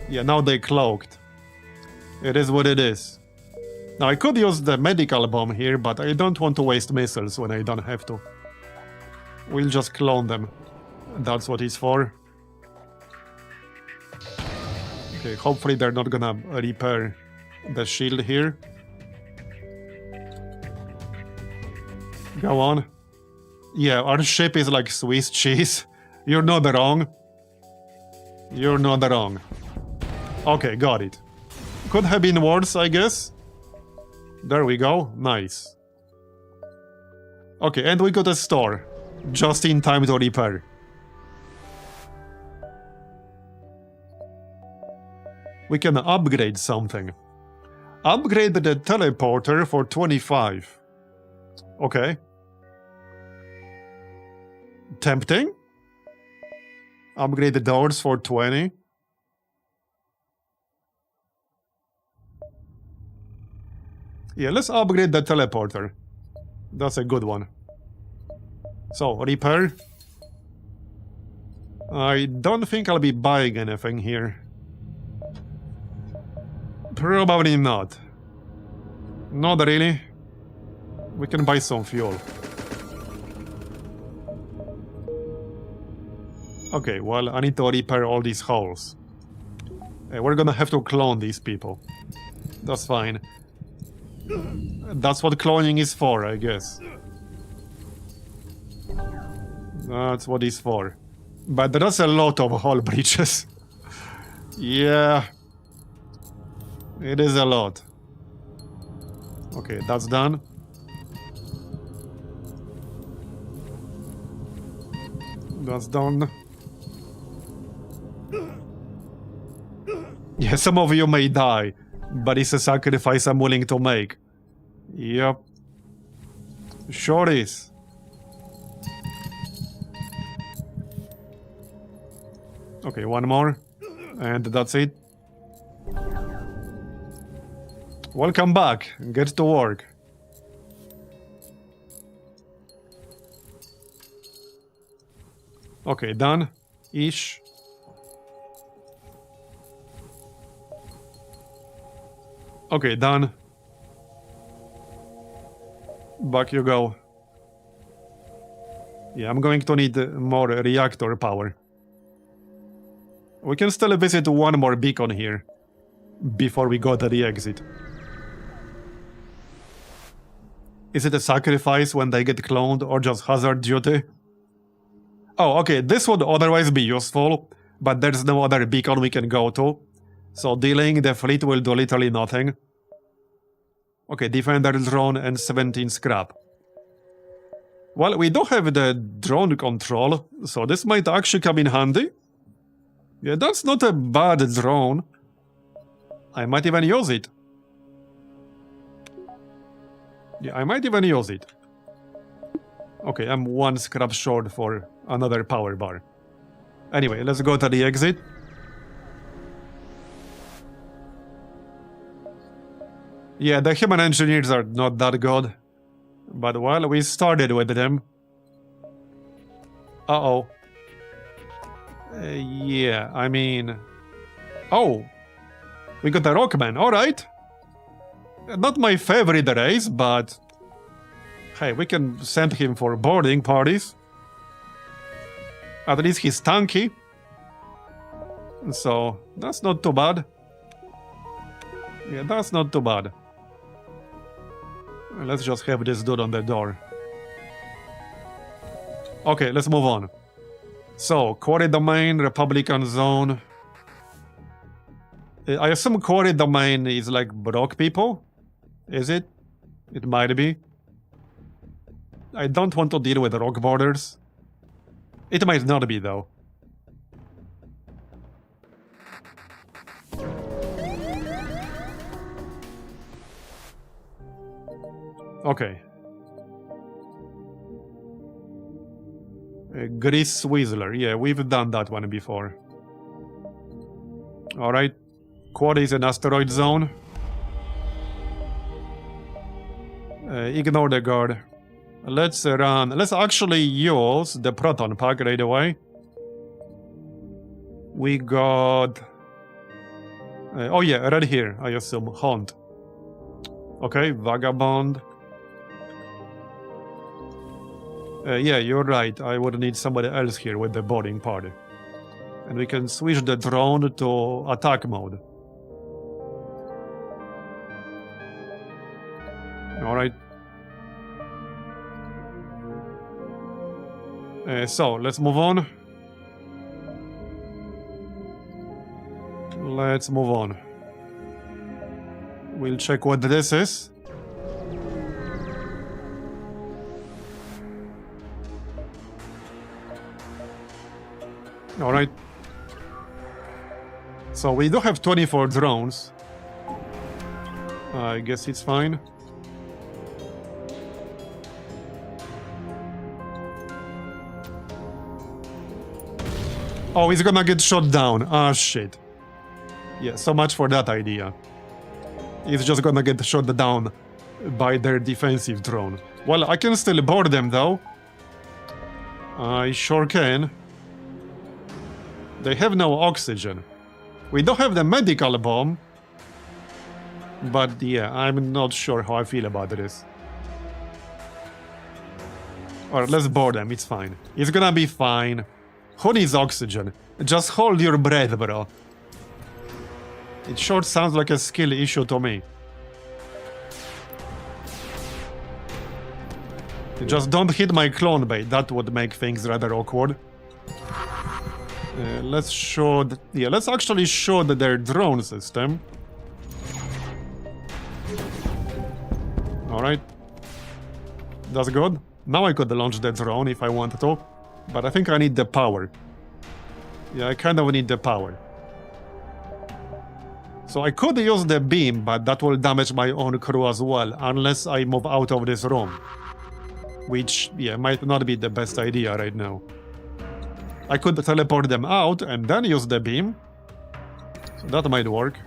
Yeah, now they cloaked. It is what it is. Now I could use the medical bomb here, but I don't want to waste missiles when I don't have to. We'll just clone them. That's what it's for. Okay, hopefully they're not gonna repair the shield here. Go on. Yeah, our ship is like Swiss cheese. You're not wrong. You're not wrong. Okay, got it. Could have been worse, I guess. There we go. Nice. Okay, and we got a store. Just in time to repair. We can upgrade something. Upgrade the teleporter for 25. Okay. Tempting? Upgrade the doors for 20. Yeah, let's upgrade the teleporter. That's a good one. So, repair. I don't think I'll be buying anything here. Probably not. Not really. We can buy some fuel. Okay, well, I need to repair all these holes. We're gonna have to clone these people. That's fine. That's what cloning is for, I guess. That's what it's for. But there's a lot of hull breaches. Yeah. It is a lot. Okay, that's done. That's done. Yeah, some of you may die, but it's a sacrifice I'm willing to make. Yep. Sure is. Okay, one more. And that's it. Welcome back. Get to work. Okay, done. Ish. Okay, done. Back you go. Yeah, I'm going to need more reactor power. We can still visit one more beacon here before we go to the exit. Is it a sacrifice when they get cloned or just hazard duty? Oh, okay, this would otherwise be useful, but there's no other beacon we can go to. So delaying the fleet will do literally nothing. Okay, Defender drone and 17 scrap. Well, we do have the drone control, so this might actually come in handy. Yeah, that's not a bad drone. I might even use it. Yeah, I might even use it. Okay, I'm one scrap short for another power bar. Anyway, let's go to the exit. Yeah, the human engineers are not that good. But well, we started with them. Uh-oh. Yeah, I mean... Oh! We got the Rockman, alright. Not my favorite race, but... Hey, we can send him for boarding parties. At least he's tanky. So, that's not too bad. Yeah, that's not too bad. Let's just have this dude on the door. Okay, let's move on. So, Quarry Domain, Republican Zone. I assume Quarry Domain is like Brock people? Is it? It might be. I don't want to deal with rock borders. It might not be, though. Okay. Grease Whistler. Yeah, we've done that one before. Alright. Quad is an asteroid zone. Ignore the guard. Let's run. Let's actually use the proton pack right away. We got... oh yeah, right here, I assume. Hunt. Okay, Vagabond. Yeah, you're right. I would need somebody else here with the boarding party. And we can switch the drone to attack mode. Alright. So, let's move on. Let's move on. We'll check what this is. Alright. So we do have 24 drones. I guess it's fine. Oh, he's gonna get shot down. Ah, shit. Yeah, so much for that idea. He's just gonna get shot down by their defensive drone. Well, I can still board them, though. I sure can. They have no oxygen. We don't have the medical bomb. But yeah, I'm not sure how I feel about this. Or let's board them, it's fine. It's gonna be fine. Who needs oxygen? Just hold your breath, bro. It sure sounds like a skill issue to me. Just don't hit my clone bait, that would make things rather awkward. Let's show... yeah, let's actually show their drone system. Alright. That's good. Now I could launch the drone if I wanted to. But I think I need the power. Yeah, I kind of need the power. So I could use the beam, but that will damage my own crew as well, unless I move out of this room. Which, yeah, might not be the best idea right now. I could teleport them out and then use the beam. So that might work.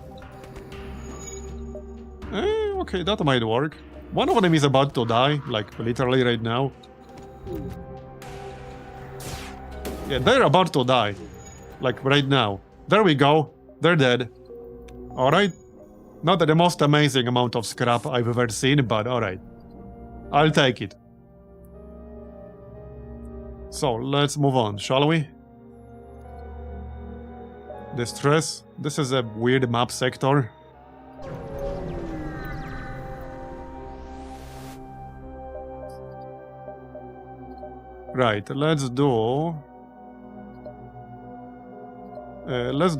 Okay, that might work. One of them is about to die, like literally right now. Yeah, they're about to die. Like right now. There we go. They're dead. Alright. Not the most amazing amount of scrap I've ever seen, but alright. I'll take it. So, let's move on, shall we? Distress. This is a weird map sector. Right, let's do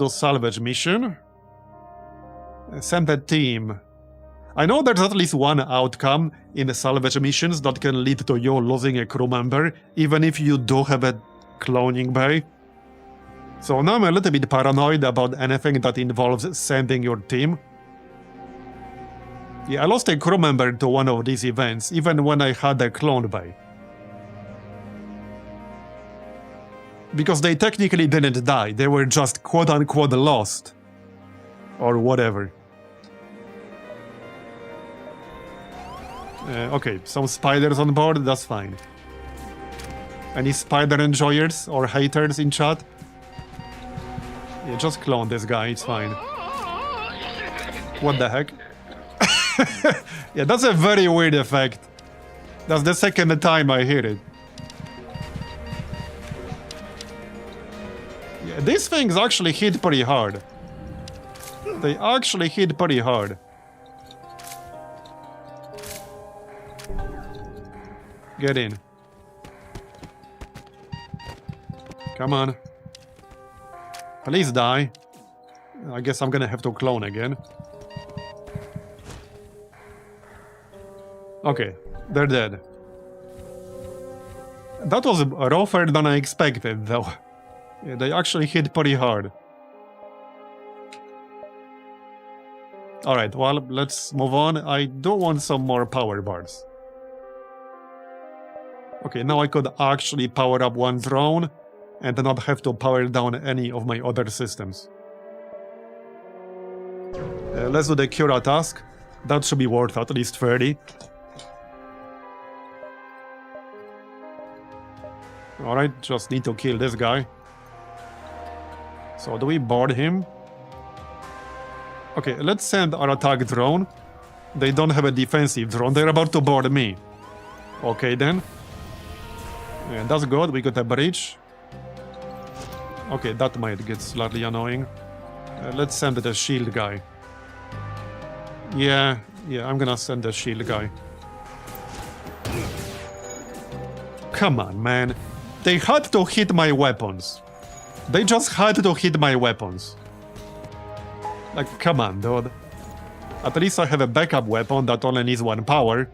salvage mission. Send a team. I know there's at least one outcome in the salvage missions that can lead to you losing a crew member, even if you do have a cloning bay. So now I'm a little bit paranoid about anything that involves sending your team. Yeah, I lost a crew member to one of these events, even when I had a clone bay. Because they technically didn't die, they were just quote-unquote lost. Or whatever. Okay, some spiders on board, that's fine. Any spider enjoyers or haters in chat? Yeah, just clone this guy, it's fine. What the heck? Yeah, that's a very weird effect. That's the second time I hear it. Yeah, these things actually hit pretty hard. They actually hit pretty hard. Get in. Come on. Please die. I guess I'm gonna have to clone again. Okay, they're dead. That was rougher than I expected, though. Yeah, they actually hit pretty hard. Alright, well, let's move on. I do want some more power bars. Okay, now I could actually power up one drone and not have to power down any of my other systems. Let's do the Cura task. That should be worth at least 30. Alright, just need to kill this guy. So do we board him? Okay, let's send our attack drone. They don't have a defensive drone. They're about to board me. Okay, then. Yeah, that's good. We got a bridge. Okay, that might get slightly annoying. Let's send the shield guy. Yeah, I'm gonna send the shield guy. Come on, man. They had to hit my weapons. They just had to hit my weapons. Like, come on, dude. At least I have a backup weapon that only needs one power.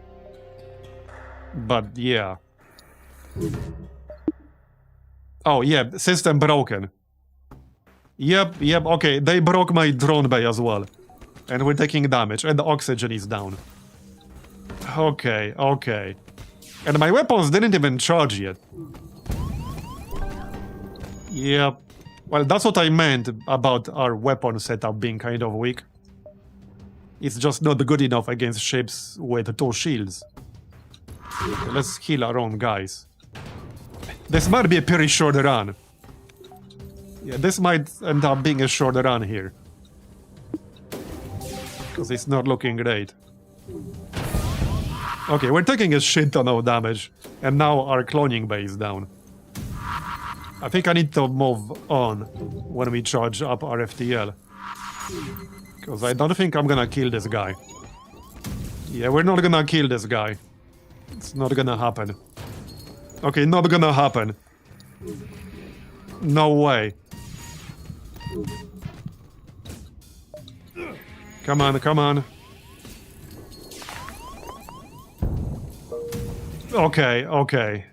But, yeah. Oh, yeah, system broken. Yep, okay, they broke my drone bay as well. And we're taking damage, and the oxygen is down. Okay. And my weapons didn't even charge yet. Yep. Well, that's what I meant about our weapon setup being kind of weak. It's just not good enough against ships with 2 shields. Okay, let's heal our own guys. This might be a pretty short run. Yeah, this might end up being a short run here. Because it's not looking great. Okay, we're taking a shit ton of damage. And now our cloning bay is down. I think I need to move on when we charge up our FTL. Because I don't think I'm gonna kill this guy. Yeah, we're not gonna kill this guy. It's not gonna happen. Okay, not gonna happen. No way. Come on. Okay.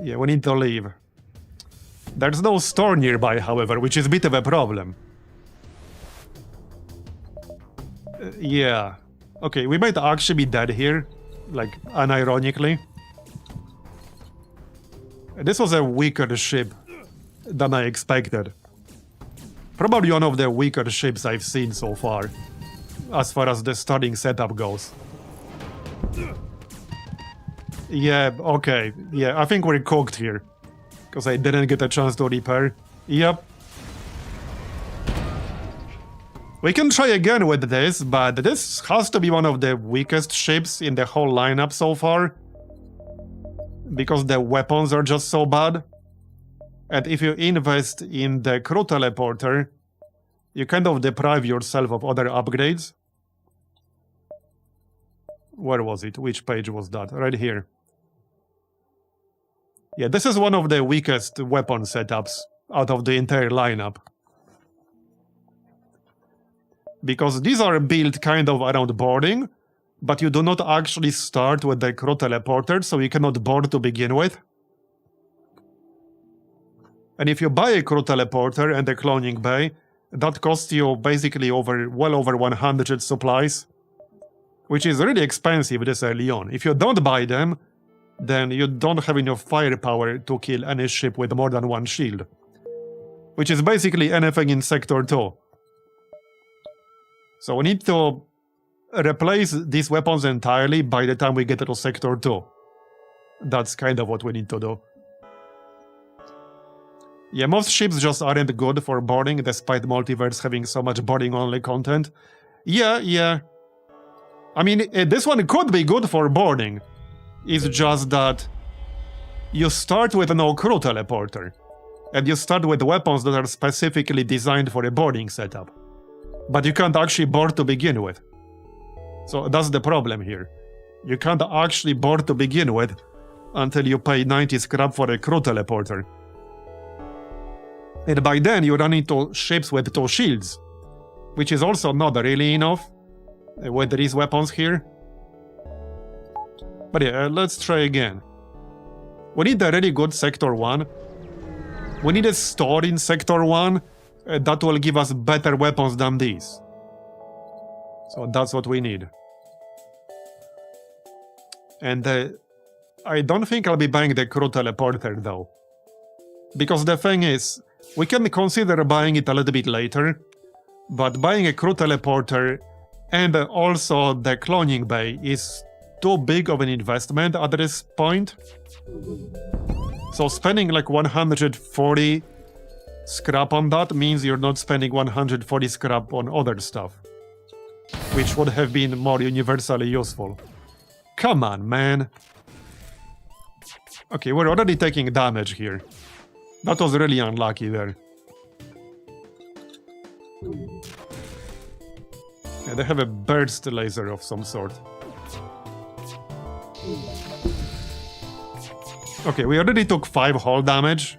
Yeah, we need to leave. There's no store nearby, however, which is a bit of a problem. Yeah. Okay, we might actually be dead here. Like, unironically. This was a weaker ship than I expected. Probably one of the weaker ships I've seen so far, as the starting setup goes. Yeah, okay. Yeah, I think we're cooked here. Because I didn't get a chance to repair. Yep. We can try again with this, but this has to be one of the weakest ships in the whole lineup so far. Because the weapons are just so bad. And if you invest in the crew teleporter, you kind of deprive yourself of other upgrades. Where was it? Which page was that? Right here. Yeah, this is one of the weakest weapon setups out of the entire lineup. Because these are built kind of around boarding, but you do not actually start with the crew teleporter, so you cannot board to begin with. And if you buy a crew teleporter and a cloning bay, that costs you basically well over 100 supplies, which is really expensive this early on. If you don't buy them, then you don't have enough firepower to kill any ship with more than one shield. Which is basically anything in Sector 2. So we need to replace these weapons entirely by the time we get to Sector 2. That's kind of what we need to do. Yeah, most ships just aren't good for boarding, despite Multiverse having so much boarding-only content. Yeah. I mean, this one could be good for boarding. It's just that you start with no crew teleporter, and you start with weapons that are specifically designed for a boarding setup. But you can't actually board to begin with. So that's the problem here. You can't actually board to begin with until you pay 90 scrap for a crew teleporter. And by then you run into ships with 2 shields, which is also not really enough with these weapons here. But yeah, let's try again. We need a really good Sector 1. We need a store in Sector 1 that will give us better weapons than these. So that's what we need. And I don't think I'll be buying the crew teleporter though. Because the thing is, we can consider buying it a little bit later, but buying a crew teleporter and also the cloning bay is too big of an investment at this point. So spending like 140 scrap on that means you're not spending 140 scrap on other stuff, which would have been more universally useful. Come on, man. Okay, we're already taking damage here. That was really unlucky there. Yeah, they have a burst laser of some sort. Okay, we already took 5 hull damage.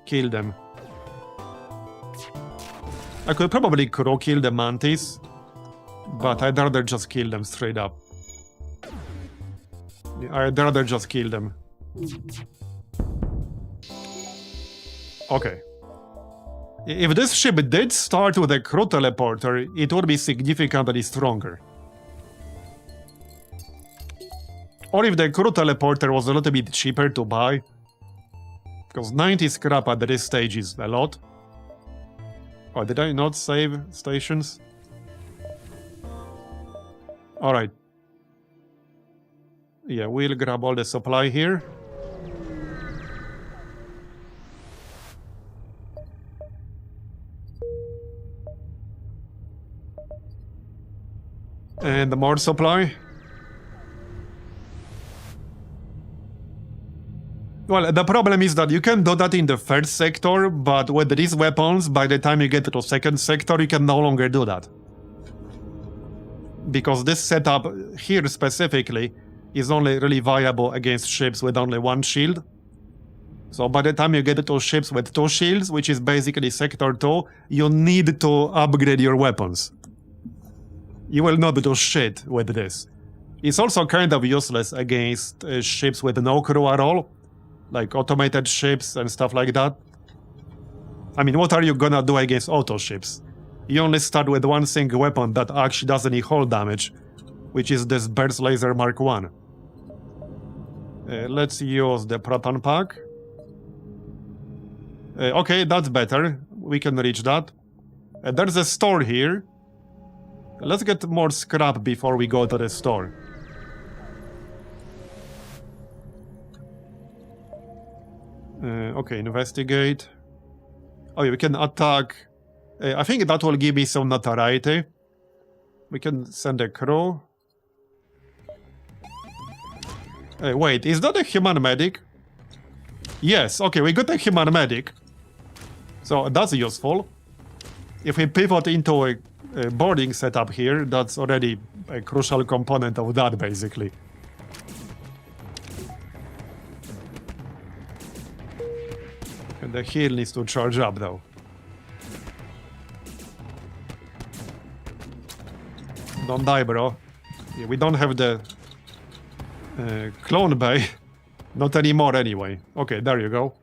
Kill them. I could probably crow kill the mantis, but I'd rather just kill them straight up. I'd rather just kill them. Okay. If this ship did start with a crew teleporter, it would be significantly stronger. Or if the crew teleporter was a little bit cheaper to buy. Because 90 scrap at this stage is a lot. Oh, did I not save stations? Alright. Yeah, we'll grab all the supply here. And more supply. Well, the problem is that you can do that in the first sector, but with these weapons, by the time you get to the second sector, you can no longer do that. Because this setup here specifically is only really viable against ships with only 1 shield. So by the time you get to ships with 2 shields, which is basically sector 2, you need to upgrade your weapons. You will not do shit with this. It's also kind of useless against ships with no crew at all, like automated ships and stuff like that. I mean, what are you gonna do against auto ships? You only start with one single weapon that actually does any hull damage, which is this Burst Laser Mark 1. Let's use the proton pack. Okay, that's better. We can reach that. There's a store here. Let's get more scrap before we go to the store. Okay, investigate. Oh, yeah, we can attack. I think that will give me some notoriety. We can send a crew. Wait, is that a human medic? Yes, okay, we got a human medic. So that's useful. If we pivot into a boarding setup here, that's already a crucial component of that, basically. And the heal needs to charge up, though. Don't die, bro. Yeah, we don't have the clone bay. Not anymore, anyway. Okay, there you go.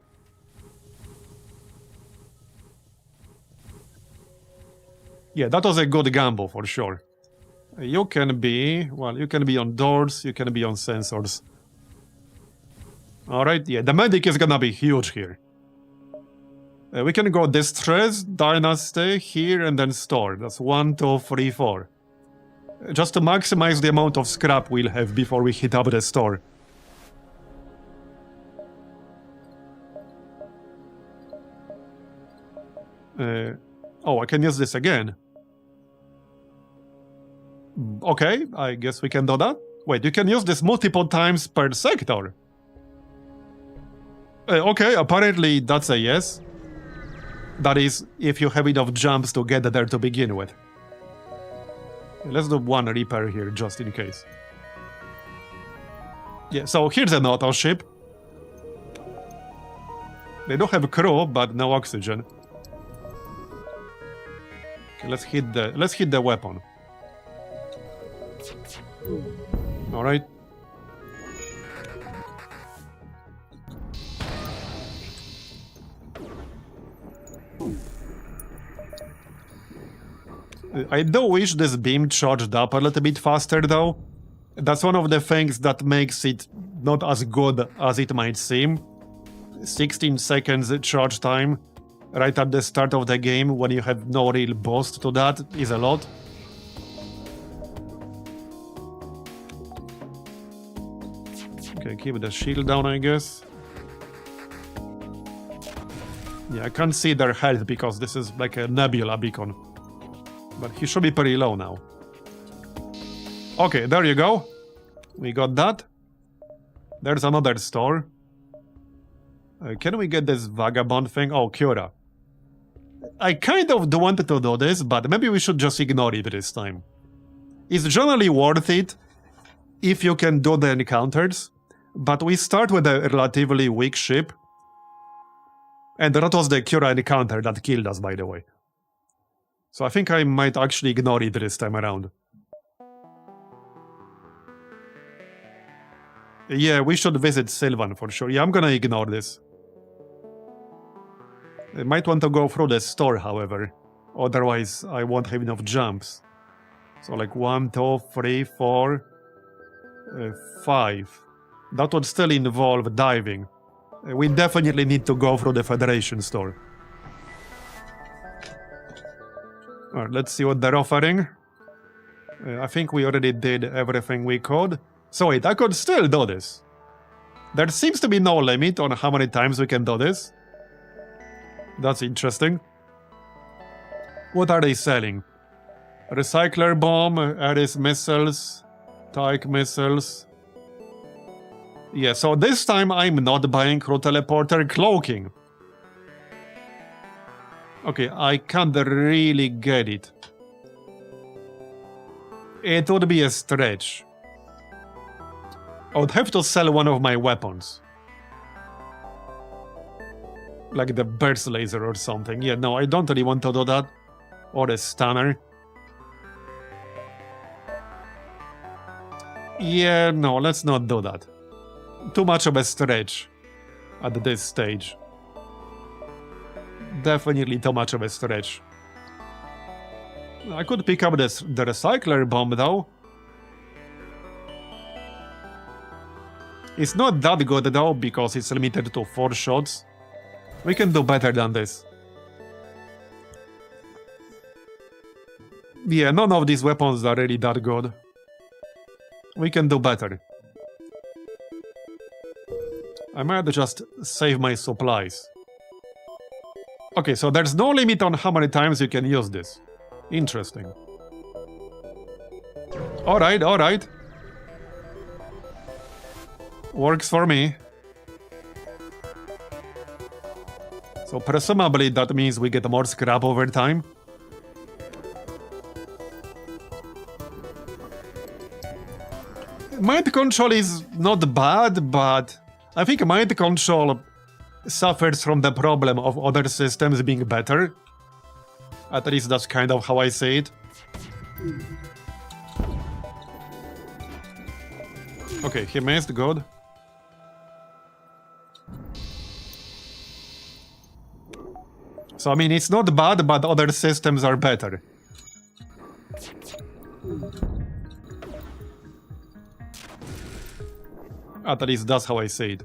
Yeah, that was a good gamble, for sure. You can be... Well, you can be on doors, you can be on sensors. Alright, yeah, the medic is gonna be huge here. We can go Distress, Dynasty, here, and then Store. That's 1, 2, 3, 4. Just to maximize the amount of scrap we'll have before we hit up the store. Oh, I can use this again. Okay, I guess we can do that. Wait, you can use this multiple times per sector. Okay, apparently that's a yes. That is, if you have enough jumps to get there to begin with. Let's do one repair here, just in case. Yeah, so here's an auto ship. They don't have a crew, but no oxygen. Okay, let's hit the weapon. All right. I do wish this beam charged up a little bit faster, though. That's one of the things that makes it not as good as it might seem. 16 seconds charge time right at the start of the game when you have no real boost to that is a lot. Okay, keep the shield down, I guess. Yeah, I can't see their health because this is like a nebula beacon. But he should be pretty low now. Okay, there you go. We got that. There's another store. Can we get this vagabond thing? Oh, Cura. I kind of wanted to do this, but maybe we should just ignore it this time. It's generally worth it if you can do the encounters, but we start with a relatively weak ship. And that was the Cura encounter that killed us, by the way. So I think I might actually ignore it this time around. Yeah, we should visit Sylvan for sure. Yeah, I'm gonna ignore this. I might want to go through the store, however. Otherwise, I won't have enough jumps. So like 1, 2, 3, 4, 5. That would still involve diving. We definitely need to go through the Federation store. Alright, let's see what they're offering. I think we already did everything we could. So wait, I could still do this. There seems to be no limit on how many times we can do this. That's interesting. What are they selling? Recycler bomb, Ares missiles, Tyke missiles. Yeah, so this time I'm not buying crew teleporter cloaking. Okay, I can't really get it. It would be a stretch. I would have to sell one of my weapons. Like the burst laser or something. Yeah, no, I don't really want to do that. Or a stunner. Yeah, no, let's not do that. Too much of a stretch. at this stage. Definitely too much of a stretch. I could pick up the recycler bomb though. It's not that good though because it's limited to 4 shots. We can do better than this. Yeah, none of these weapons are really that good. We can do better. I might just save my supplies. Okay, so there's no limit on how many times you can use this. Interesting. Alright, alright. Works for me. So presumably that means we get more scrap over time. Mind control is not bad, but I think mind control suffers from the problem of other systems being better. At least that's kind of how I see it. Okay, he missed, good. So I mean, it's not bad, but other systems are better. At least that's how I see it.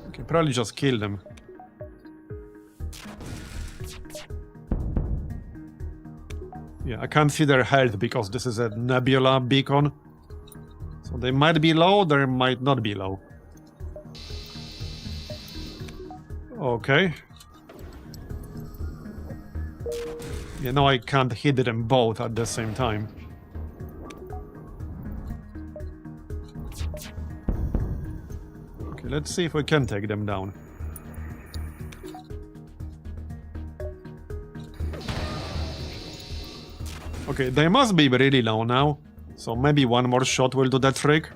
Okay, probably just kill them. Yeah, I can't see their health because this is a nebula beacon. So they might be low, they might not be low. Okay. You know, I can't hit them both at the same time. Okay, let's see if we can take them down. Okay, they must be really low now, so maybe one more shot will do the trick.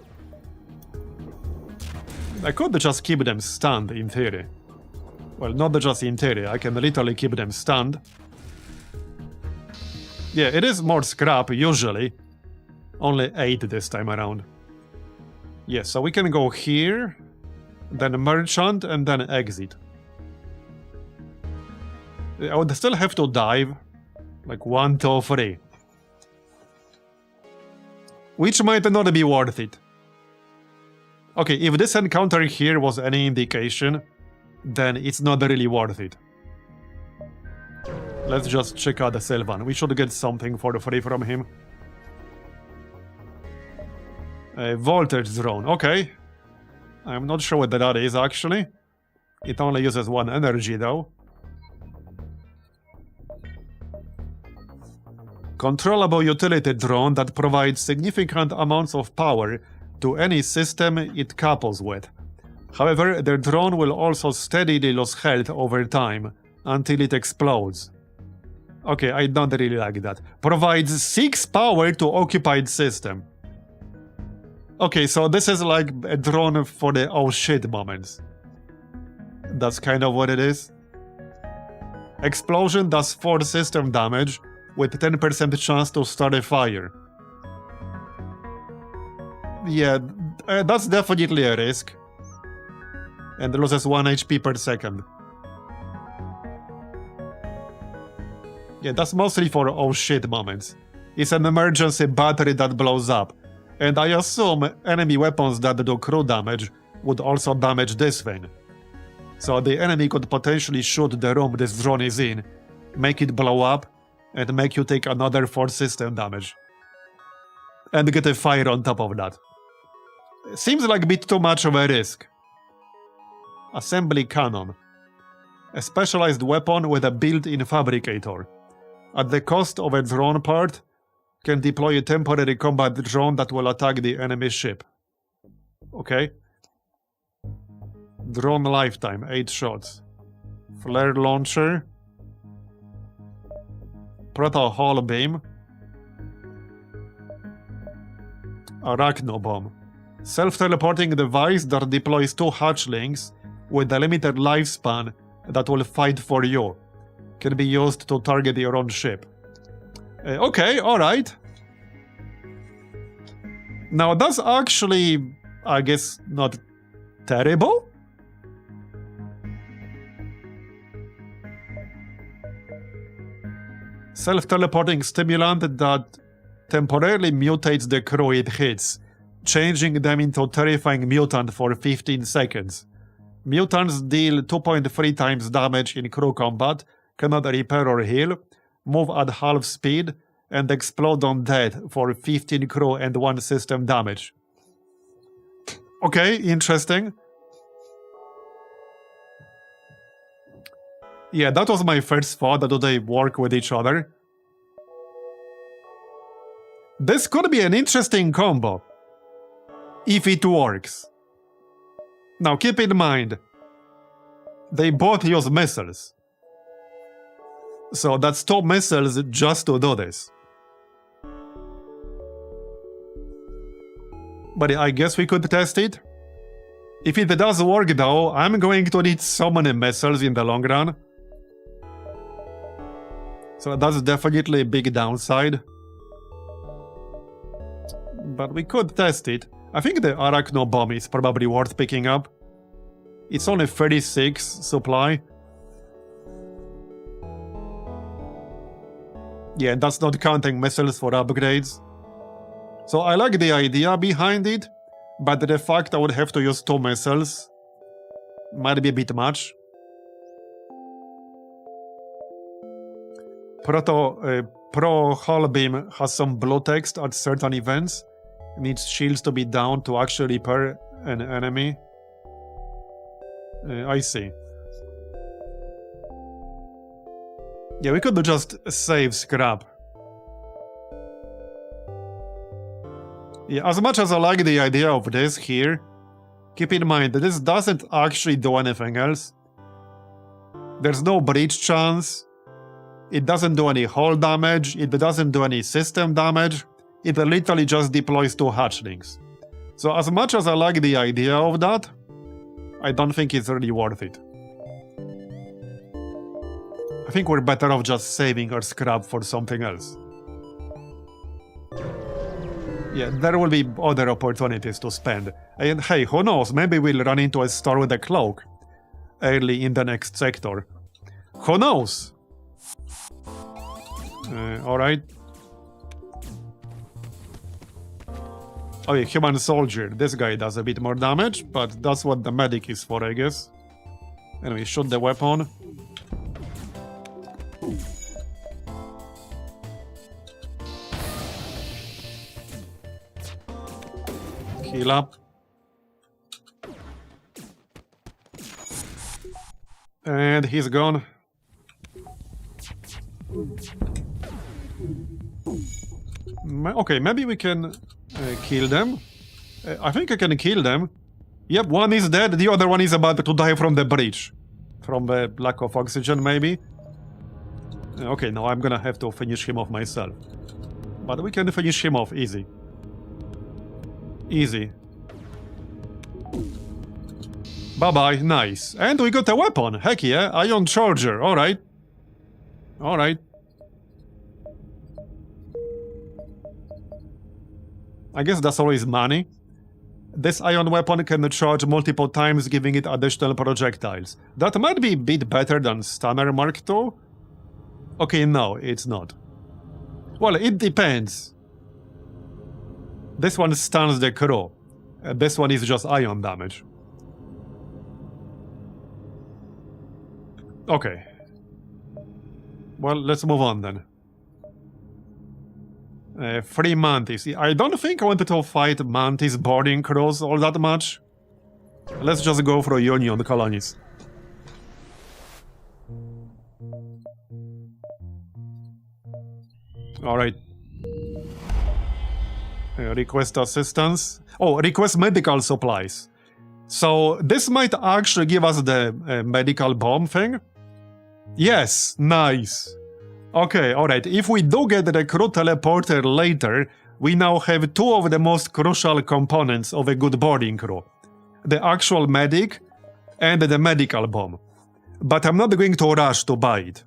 I could just keep them stunned, in theory. Well, not just in theory, I can literally keep them stunned. Yeah, it is more scrap, usually. Only 8 this time around. Yeah, so we can go here, then merchant, and then exit. I would still have to dive. Like 1, 2, 3. Which might not be worth it. Okay, if this encounter here was any indication, then it's not really worth it. Let's just check out the Sylvan. We should get something for free from him. A voltage drone, okay. I'm not sure what that is actually. It only uses 1 energy though. Controllable utility drone that provides significant amounts of power to any system it couples with. However, the drone will also steadily lose health over time until it explodes. Okay, I don't really like that. Provides 6 power to occupied system. Okay, so this is like a drone for the oh shit moments. That's kind of what it is. Explosion does 4 system damage with 10% chance to start a fire. Yeah, that's definitely a risk. And loses 1 HP per second. Yeah, that's mostly for oh shit moments. It's an emergency battery that blows up. And I assume enemy weapons that do crew damage would also damage this thing. So the enemy could potentially shoot the room this drone is in, make it blow up, and make you take another 4 system damage. And get a fire on top of that. Seems like a bit too much of a risk. Assembly cannon. A specialized weapon with a built-in fabricator. At the cost of a drone part, can deploy a temporary combat drone that will attack the enemy ship. Okay. Drone lifetime, 8 shots. Flare launcher. Proto hull beam. Arachno bomb. Self-teleporting device that deploys 2 hatchlings with a limited lifespan that will fight for you. Can be used to target your own ship. Okay, alright. Now that's actually I guess not terrible? Self-teleporting stimulant that temporarily mutates the crew it hits, changing them into terrifying mutant for 15 seconds. Mutants deal 2.3 times damage in crew combat, cannot repair or heal, move at half speed, and explode on death for 15 crew and 1 system damage. Okay, interesting. Yeah, that was my first thought, that do they work with each other? This could be an interesting combo, if it works. Now keep in mind, they both use missiles. So that's 2 missiles just to do this. But I guess we could test it. If it does work though, I'm going to need so many missiles in the long run. So that's definitely a big downside. But we could test it. I think the Arachno bomb is probably worth picking up. It's only 36 supply. Yeah, that's not counting missiles for upgrades. So I like the idea behind it, but the fact I would have to use 2 missiles might be a bit much. Pro Hull Beam has some blue text at certain events. Needs shields to be down to actually repair an enemy. I see. Yeah, we could just save scrap. Yeah, as much as I like the idea of this here, keep in mind that this doesn't actually do anything else. There's no breach chance. It doesn't do any hull damage. It doesn't do any system damage. It literally just deploys 2 hatchlings. So as much as I like the idea of that, I don't think it's really worth it. I think we're better off just saving our scrap for something else. Yeah, there will be other opportunities to spend. And hey, who knows, maybe we'll run into a store with a cloak early in the next sector. Who knows? Alright. Oh yeah, human soldier. This guy does a bit more damage, but that's what the medic is for, I guess. Anyway, shoot the weapon. Heal up. And he's gone. Okay, maybe we can kill them. I think I can kill them. Yep, one is dead, the other one is about to die from the breach. From the lack of oxygen, maybe. Okay, now I'm gonna have to finish him off myself. But we can finish him off easy. Easy. Bye-bye, nice. And we got a weapon, heck yeah, ion charger, alright. Alright. I guess that's always money. This ion weapon can charge multiple times, giving it additional projectiles. That might be a bit better than Stunner Mark II. Okay, no, it's not. Well, it depends. This one stuns the crew. This one is just ion damage. Okay. Well, let's move on then. 3 Mantis. I don't think I wanted to fight Mantis boarding crews all that much. Let's just go for Union colonies. Alright. Request assistance. Oh, request medical supplies. So this might actually give us the medical bomb thing. Yes, nice. Okay, alright, if we do get the crew teleporter later, we now have 2 of the most crucial components of a good boarding crew. The actual medic and the medical bomb. But I'm not going to rush to buy it.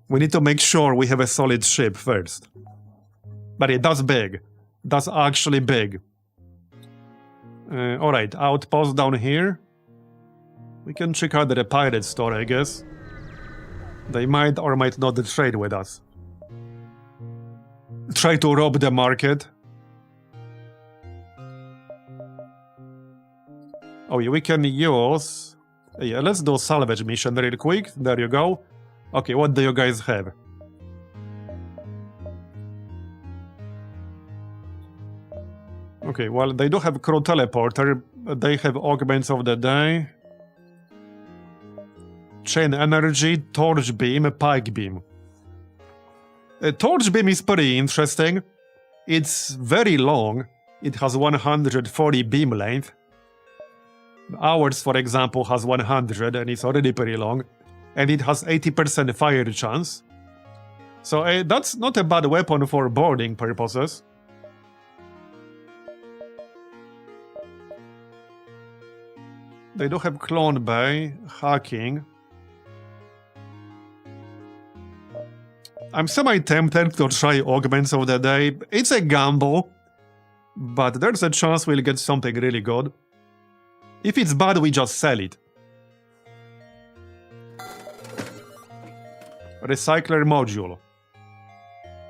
We need to make sure we have a solid ship first. But yeah, that's big. That's actually big. Alright, outpost down here. We can check out the pirate store, I guess. They might or might not trade with us. Try to rob the market. Oh yeah, we can use... Yeah, let's do salvage mission real quick. There you go. Okay, what do you guys have? Okay, well, they do have crew teleporter. They have augments of the day. Chain energy, torch beam, pike beam. Torch beam is pretty interesting. It's very long. It has 140 beam length. Ours, for example, has 100 and it's already pretty long. And it has 80% fire chance. So that's not a bad weapon for boarding purposes. They do have clone bay, hacking. I'm semi-tempted to try augments of the day. It's a gamble, but there's a chance we'll get something really good. If it's bad, we just sell it. Recycler module.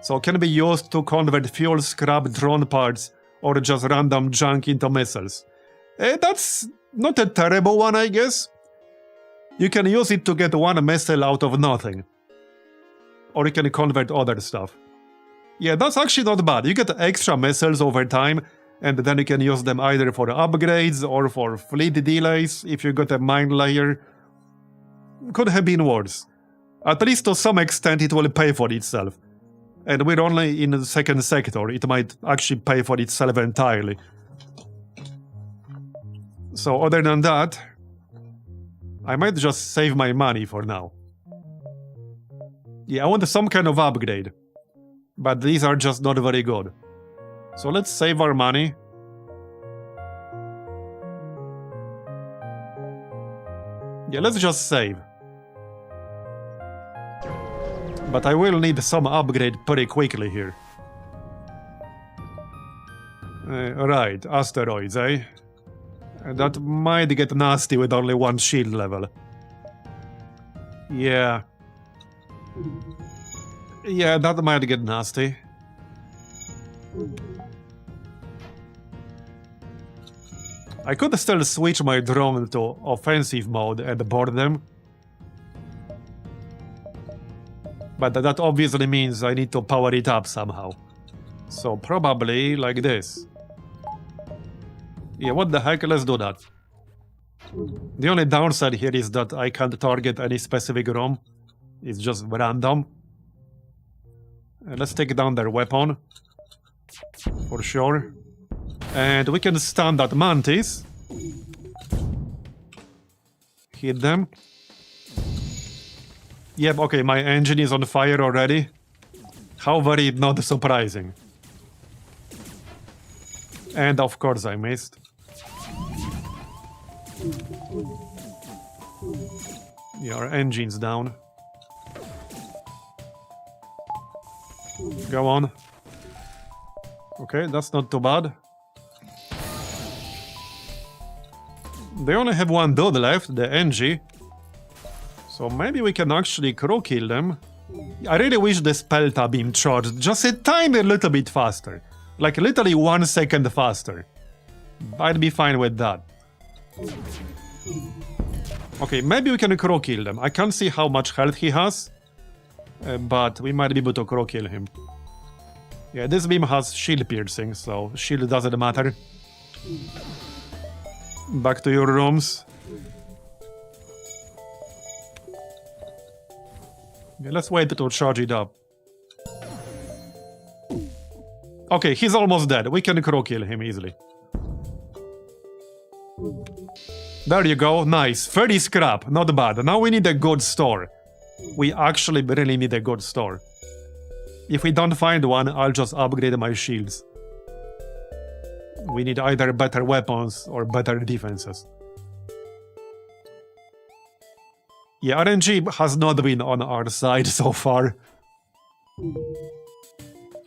So can be used to convert fuel, scrap, drone parts, or just random junk into missiles. That's not a terrible one, I guess. You can use it to get one missile out of nothing. Or you can convert other stuff. Yeah, that's actually not bad. You get extra missiles over time, and then you can use them either for upgrades or for fleet delays if you got a mine layer. Could have been worse. At least to some extent it will pay for itself. And we're only in the second sector, it might actually pay for itself entirely. So other than that, I might just save my money for now. Yeah, I want some kind of upgrade. But these are just not very good. So let's save our money. Yeah, let's just save. But I will need some upgrade pretty quickly here. Right, asteroids, eh? That might get nasty with only one shield level. Yeah. Yeah, that might get nasty. I could still switch my drone to offensive mode and board them. But that obviously means I need to power it up somehow. So probably like this. Yeah, what the heck, let's do that. The only downside here is that I can't target any specific room. It's just random. Let's take down their weapon. For sure. And we can stun that mantis. Hit them. Yep, okay, my engine is on fire already. How very not surprising. And of course I missed. Yeah, our engine's down. Go on. Okay, that's not too bad. They only have one dude left, the NG. So maybe we can actually crew kill them. I really wish the spell tab beam charged just a tiny little bit faster. Like literally 1 second faster. I'd be fine with that. Okay, maybe we can crew kill them. I can't see how much health he has. But we might be able to crow kill him. Yeah, this beam has shield piercing, so shield doesn't matter. Back to your rooms. Yeah, let's wait to charge it up. Okay, he's almost dead. We can crow kill him easily. There you go, nice. 30 scrap, not bad. Now we need a good store. We actually really need a good store. If we don't find one, I'll just upgrade my shields. We need either better weapons or better defenses. Yeah, RNG has not been on our side so far.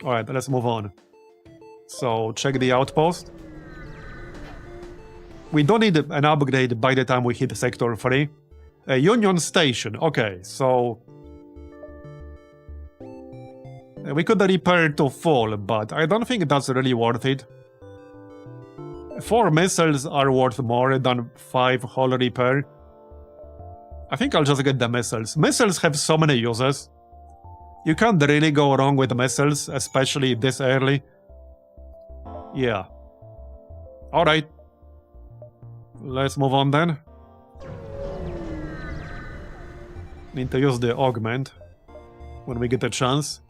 Alright, let's move on. So, check the outpost. We don't need an upgrade by the time we hit Sector 3. Union Station, okay, so... we could repair to full, but I don't think that's really worth it. 4 missiles are worth more than 5 hull repair. I think I'll just get the missiles. Missiles have so many uses. You can't really go wrong with missiles, especially this early. Yeah. Alright. Let's move on then. Need to use the augment when we get a chance.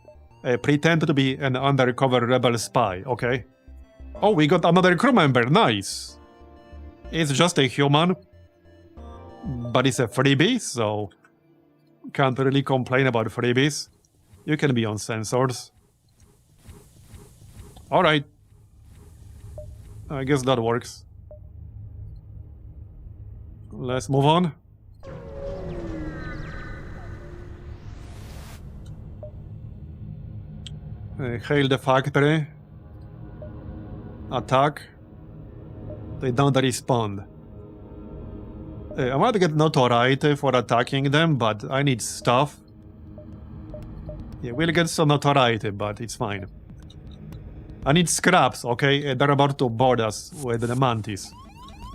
Pretend to be an undercover rebel spy, okay? Oh, we got another crew member, nice! It's just a human, but it's a freebie, so can't really complain about freebies. You can be on sensors. Alright. I guess that works. Let's move on. Hail the factory. Attack. They don't respond. I might get notoriety for attacking them, but I need stuff. Yeah, we'll get some notoriety, but it's fine. I need scraps, okay? They're about to board us with the mantis.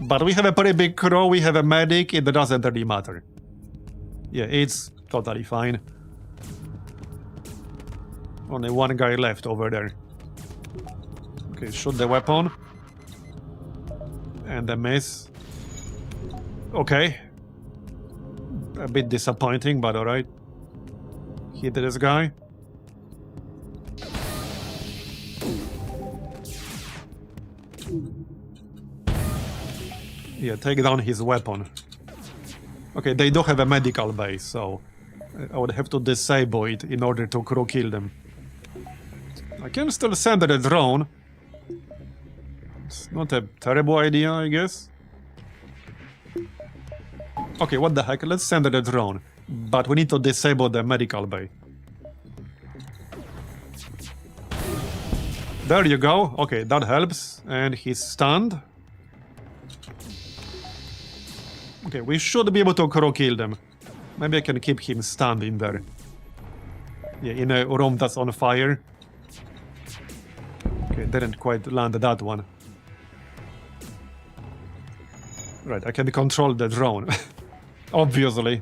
But we have a pretty big crew, we have a medic, it doesn't really matter. Yeah, it's totally fine. Only one guy left over there. Okay, shoot the weapon. And a miss. Okay. A bit disappointing, but alright. Hit this guy. Yeah, take down his weapon. Okay, they do have a medical base, so I would have to disable it in order to crew kill them. I can still send a drone. It's not a terrible idea, I guess. Okay, what the heck, let's send a drone. But we need to disable the medical bay. There you go. Okay, that helps. And he's stunned. Okay, we should be able to crew kill them. Maybe I can keep him stunned in there. Yeah, in a room that's on fire. Okay, didn't quite land that one. Right, I can control the drone. Obviously.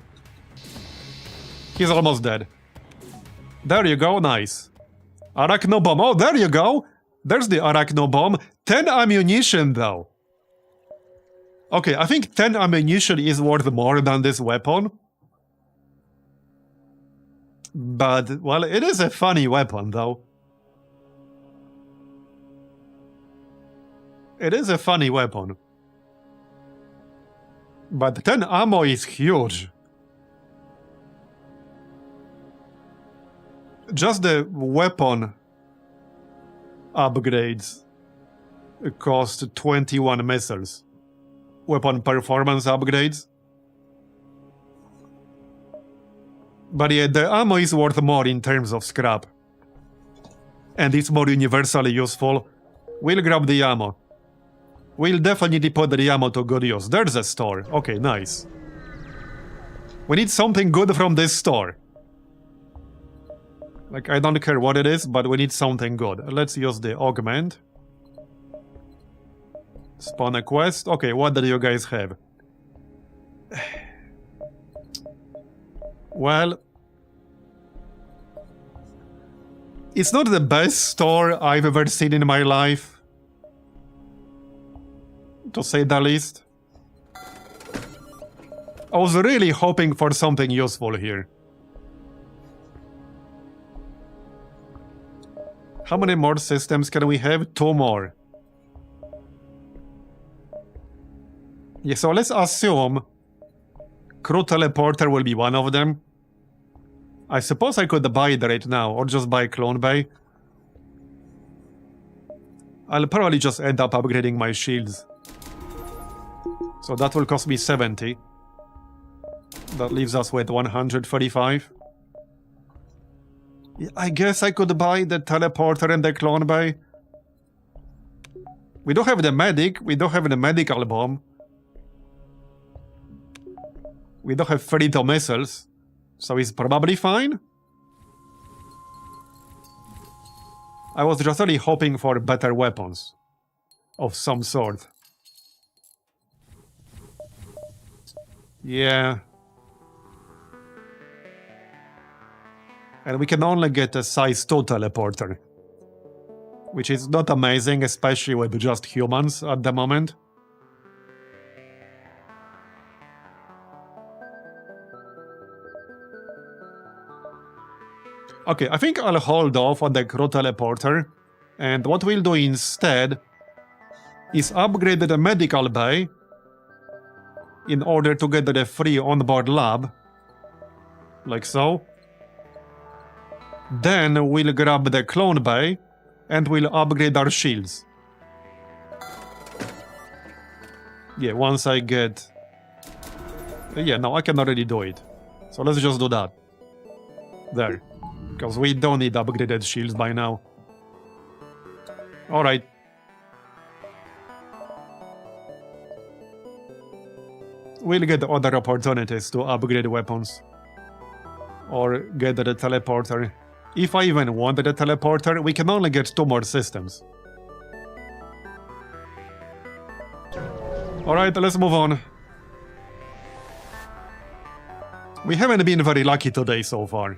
He's almost dead. There you go, nice. Arachno bomb. Oh, there you go! There's the arachno bomb. 10 ammunition, though. Okay, I think 10 ammunition is worth more than this weapon. But, well, it is a funny weapon, though. It is a funny weapon. But 10 ammo is huge. Just the weapon upgrades cost 21 missiles. Weapon performance upgrades. But yeah, the ammo is worth more in terms of scrap. And it's more universally useful. We'll grab the ammo. We'll definitely put the ammo to good use. There's a store. Okay, nice. We need something good from this store. Like, I don't care what it is, but we need something good. Let's use the augment. Spawn a quest. Okay, what do you guys have? Well, it's not the best store I've ever seen in my life, to say the least. I was really hoping for something useful here. How many more systems can we have? 2 more. Yeah, so let's assume crew teleporter will be one of them. I suppose I could buy it right now, or just buy clone bay. I'll probably just end up upgrading my shields. So that will cost me 70. That leaves us with 135. Yeah, I guess I could buy the teleporter and the clone bay. We don't have the medic, we don't have the medical bomb. We don't have Ferrito missiles, so it's probably fine. I was just really hoping for better weapons of some sort. Yeah. And we can only get a size 2 teleporter, which is not amazing, especially with just humans at the moment. Okay, I think I'll hold off on the crew teleporter, and what we'll do instead is upgrade the medical bay in order to get the free onboard lab, like so. Then we'll grab the clone bay and we'll upgrade our shields. Yeah, once I get... Yeah, no, I can already do it. So let's just do that. There. Because we don't need upgraded shields by now. Alright. We'll get other opportunities to upgrade weapons. Or get the teleporter. If I even wanted a teleporter, we can only get 2 more systems. Alright, let's move on. We haven't been very lucky today so far.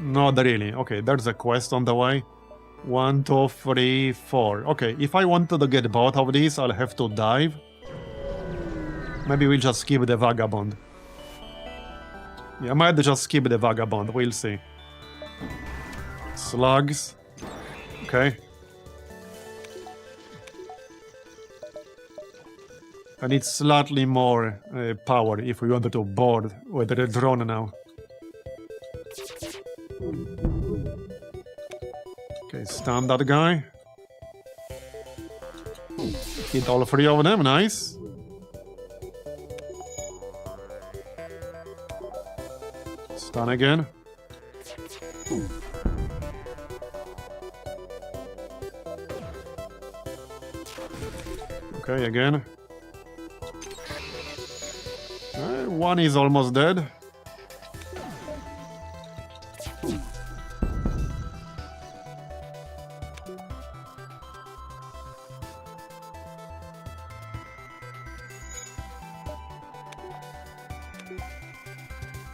Not really. Okay, there's a quest on the way. 1, 2, 3, 4. Okay, if I wanted to get both of these, I'll have to dive. Maybe we'll just skip the Vagabond. Yeah, I might just skip the Vagabond, we'll see. Slugs. Okay. I need slightly more power if we wanted to board with the drone now. Okay, stun that guy. Hit all 3 of them, nice. Stun again. Okay, again. One is almost dead.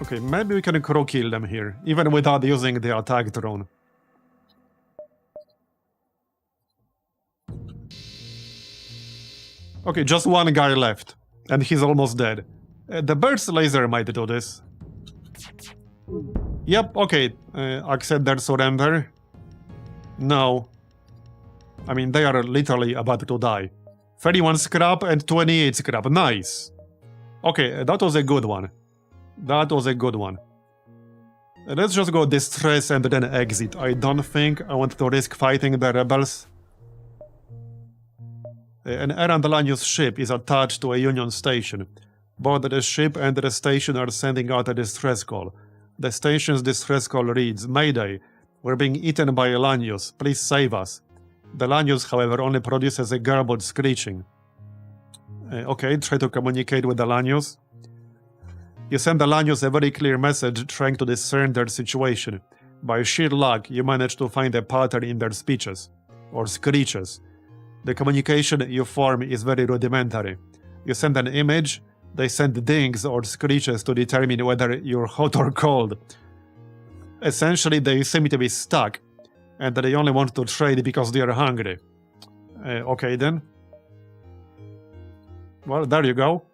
Okay, maybe we can crow kill them here, even without using the attack drone. Okay, just one guy left, and he's almost dead. The bird's laser might do this. Yep, okay, accept their surrender. No. I mean, they are literally about to die. 31 scrap and 28 scrap, nice. Okay, that was a good one. That was a good one. Let's just go distress and then exit. I don't think I want to risk fighting the rebels. An errand Lanius ship is attached to a Union station. Both the ship and the station are sending out a distress call. The station's distress call reads, Mayday, we're being eaten by a Lanius, please save us. The Lanius, however, only produces a garbled screeching. Okay, try to communicate with the Lanius. You send the Lanius a very clear message trying to discern their situation. By sheer luck, you manage to find a pattern in their speeches, or screeches. The communication you form is very rudimentary. You send an image, they send dings or screeches to determine whether you're hot or cold. Essentially, they seem to be stuck, and they only want to trade because they are hungry. Okay then. Well, there you go.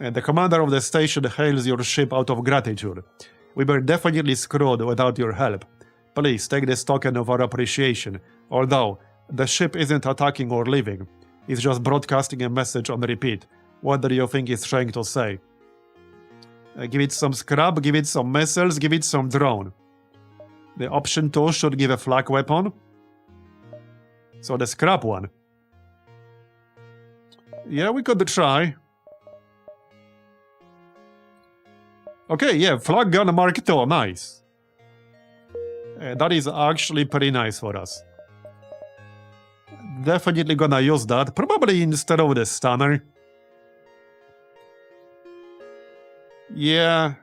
The commander of the station hails your ship out of gratitude. We were definitely screwed without your help. Please take this token of our appreciation, although the ship isn't attacking or leaving. It's just broadcasting a message on repeat. What do you think it's trying to say? Give it some scrap, give it some missiles, give it some drone. The option 2 should give a flak weapon. So the scrap one. Yeah, we could try. Okay, yeah, flak gun Mark II, nice. That is actually pretty nice for us. definitely gonna use that, probably instead of the stunner. Yeah.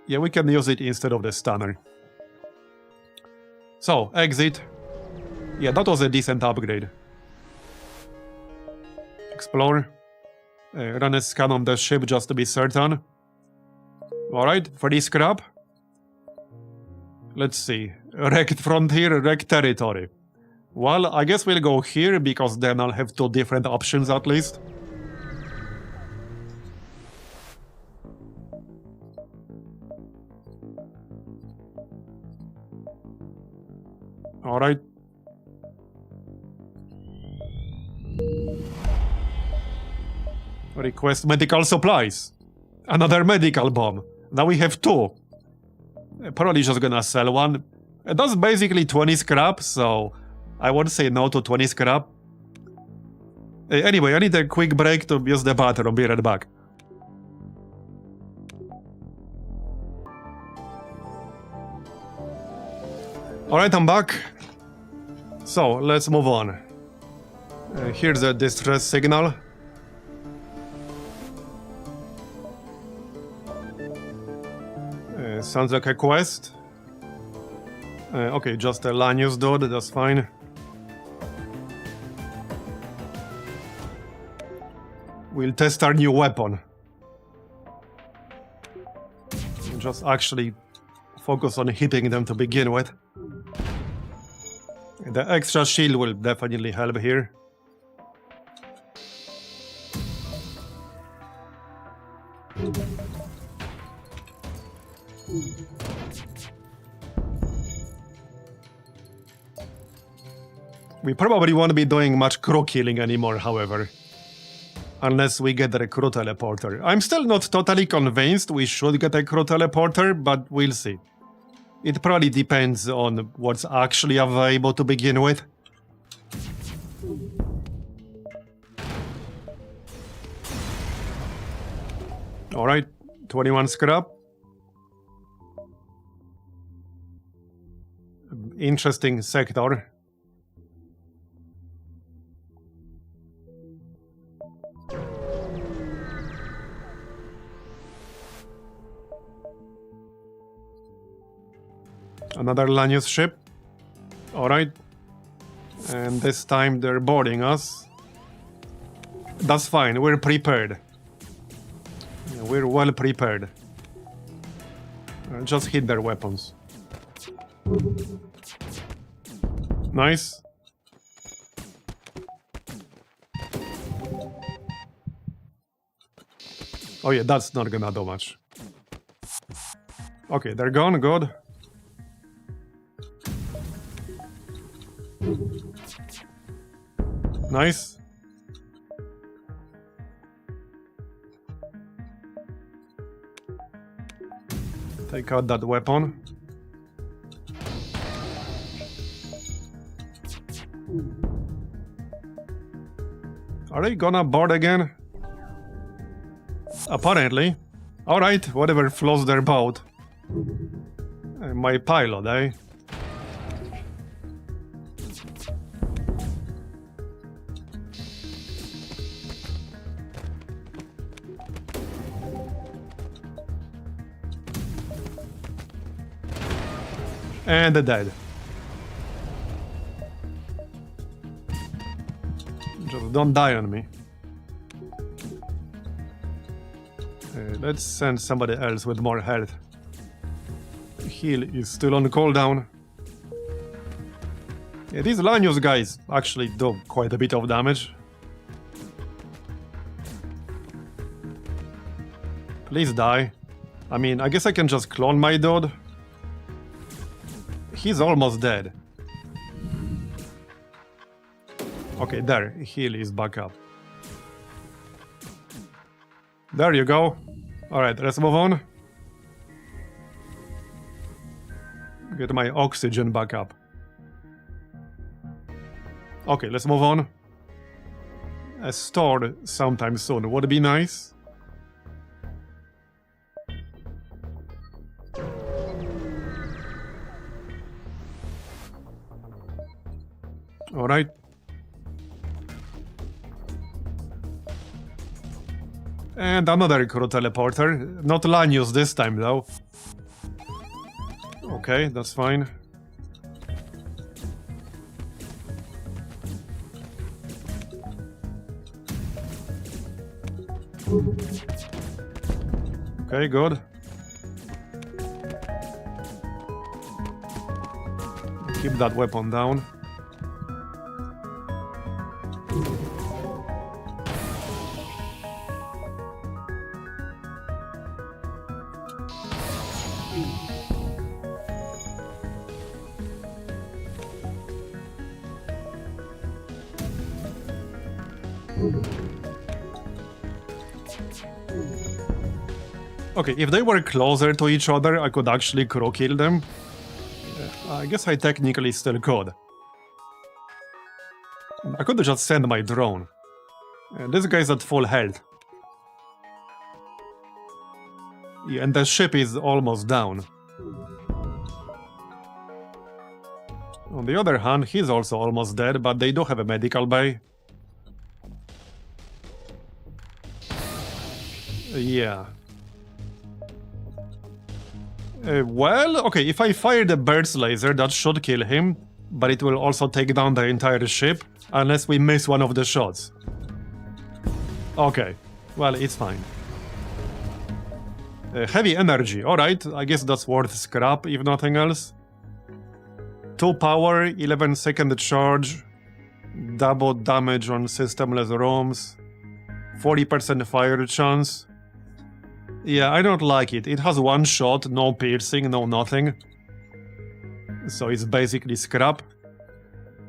Yeah, we can use it instead of the stunner. So, exit. Yeah, that was a decent upgrade. Explore. Run a scan on the ship just to be certain. Alright, free scrap. Let's see. Wrecked frontier, wrecked territory. Well, I guess we'll go here because then I'll have two different options at least. Alright. Request medical supplies. Another medical bomb. Now we have two. Probably just gonna sell one. That's basically 20 scrap, so I won't say no to 20 scrap. Anyway, I need a quick break to use the bathroom. Be right back. Alright, I'm back. So, let's move on. Here's a distress signal. Sounds like a quest. Okay, just a Lanius dude, that's fine. We'll test our new weapon. Just actually focus on hitting them to begin with. The extra shield will definitely help here. We probably won't be doing much crew killing anymore, however. Unless we get the crew teleporter. I'm still not totally convinced we should get a crew teleporter, but we'll see. It probably depends on what's actually available to begin with. Alright, 21 scrap. Interesting sector. Another Lanius ship. Alright. And this time they're boarding us. That's fine, we're prepared. We're well prepared. Just hit their weapons. Nice. Oh yeah, that's not gonna do much. Okay, they're gone, good. Nice. Take out that weapon. Are they gonna board again? Apparently. Alright, whatever floats their boat. My pilot, eh? And they're dead. Just don't die on me. Let's send somebody else with more health. Heal is still on cooldown. Yeah, these Lanius guys actually do quite a bit of damage. Please die. I mean, I guess I can just clone my dude. He's almost dead. Okay, there. Heal is back up. There you go. Alright, let's move on. Get my oxygen back up. Okay, let's move on. A store sometime soon would be nice. Alright. And another crew teleporter. Not Lanius this time, though. Okay, that's fine. Okay, good. Keep that weapon down. Okay, if they were closer to each other, I could actually crow kill them. I guess I technically still could. I could just send my drone. This guy's at full health. Yeah, and the ship is almost down. On the other hand, he's also almost dead, but they do have a medical bay. Yeah. Well, okay, if I fire the bird's laser, that should kill him, but it will also take down the entire ship, unless we miss one of the shots. Okay, well, it's fine. Heavy energy, alright, I guess that's worth scrap, if nothing else. 2 power, 11-second charge, double damage on systemless rooms, 40% fire chance. Yeah, I don't like it. It has 1 shot, no piercing, no nothing. So it's basically scrap,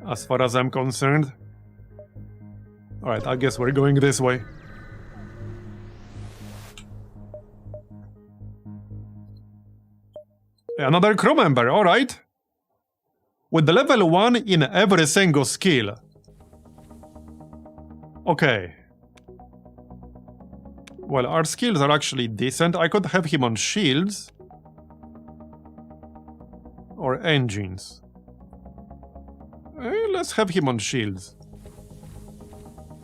as far as I'm concerned. Alright, I guess we're going this way. Another crew member, alright. With the level 1 in every single skill. Okay. Well, our skills are actually decent. I could have him on shields. Or engines. Let's have him on shields.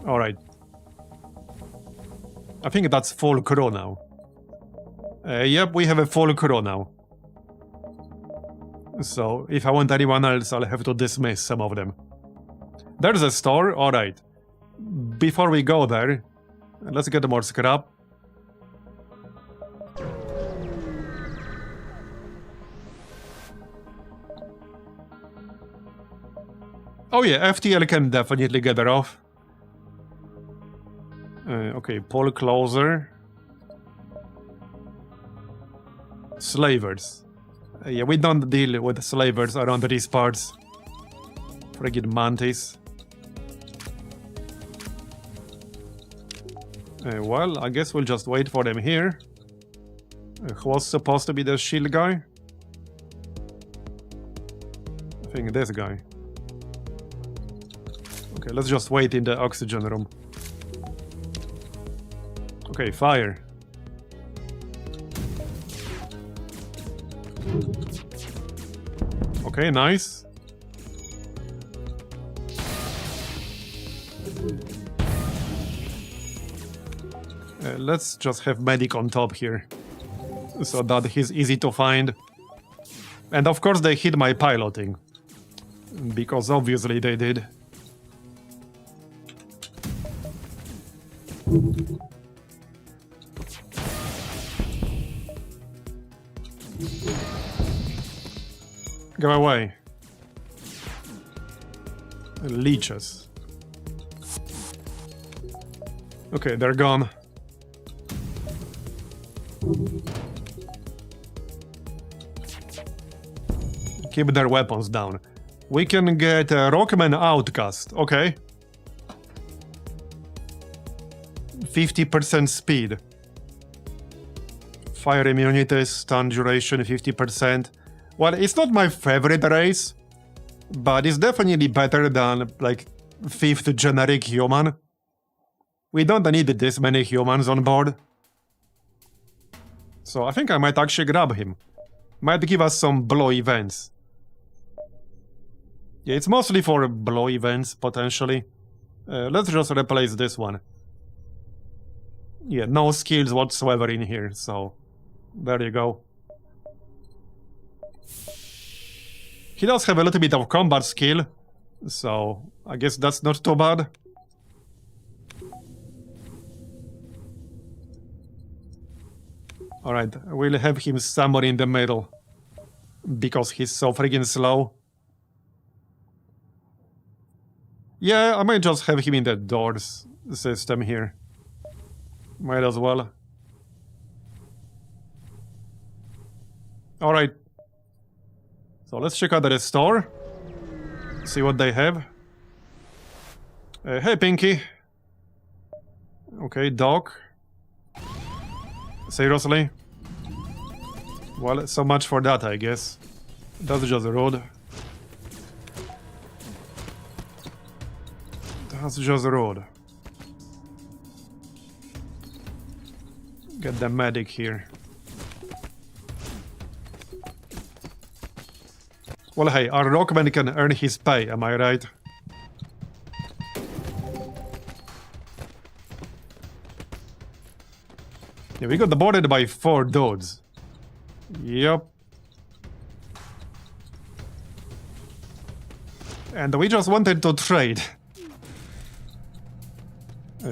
Alright. I think that's full crew now. Yep, we have a full crew now. So, if I want anyone else, I'll have to dismiss some of them. There's a store, alright. Before we go there, let's get more scrap. Oh yeah, FTL can definitely get her off. Okay, pull closer. Slavers. Yeah, we don't deal with slavers around these parts. Friggin' mantis. Well, I guess we'll just wait for them here. Who was supposed to be the shield guy? I think this guy. Okay, let's just wait in the oxygen room. Okay, fire. Okay, nice. Let's just have medic on top here, so that he's easy to find. And of course they hit my piloting, because obviously they did. Go away. Leeches. Okay, they're gone. Keep their weapons down. We can get a Rockman Outcast, okay. 50% speed. Fire immunity, stun duration 50%. Well, it's not my favorite race, but it's definitely better than, like, 5th generic human. We don't need this many humans on board. So I think I might actually grab him. Might give us some blow events. Yeah, it's mostly for blow events, potentially. Let's just replace this one. Yeah, no skills whatsoever in here, so... There you go. He does have a little bit of combat skill, so I guess that's not too bad. Alright, we'll have him somewhere in the middle, because he's so freaking slow. Yeah, I might just have him in the doors system here. Might as well. Alright. So let's check out the store. See what they have. Hey, Pinky. Okay, dog. Seriously? Well, so much for that, I guess. That's just rude. That's just rude. Get the medic here. Well, hey, our rockman can earn his pay, am I right? Yeah, we got boarded by 4 dudes. Yep. And we just wanted to trade.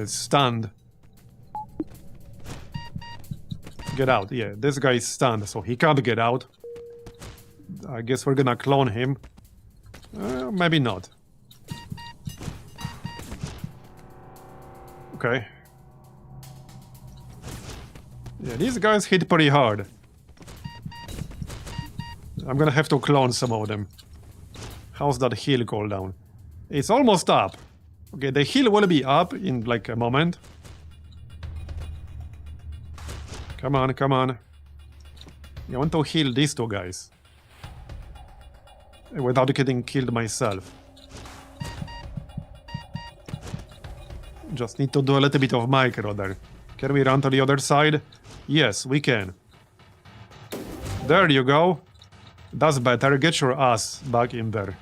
Stunned. Get out. Yeah, this guy's stunned, so he can't get out. I guess we're gonna clone him. Maybe not. Okay. Yeah, these guys hit pretty hard. I'm gonna have to clone some of them. How's that heal cooldown? It's almost up. Okay, the heal will be up in like a moment. Come on, come on. I want to heal these 2 guys. Without getting killed myself. Just need to do a little bit of micro there. Can we run to the other side? Yes, we can. There you go. That's better. Get your ass back in there.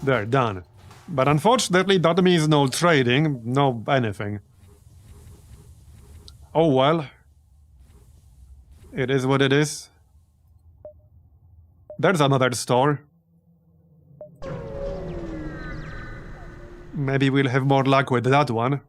There, done. But unfortunately, that means no trading, no anything. Oh well. It is what it is. There's another store. Maybe we'll have more luck with that one.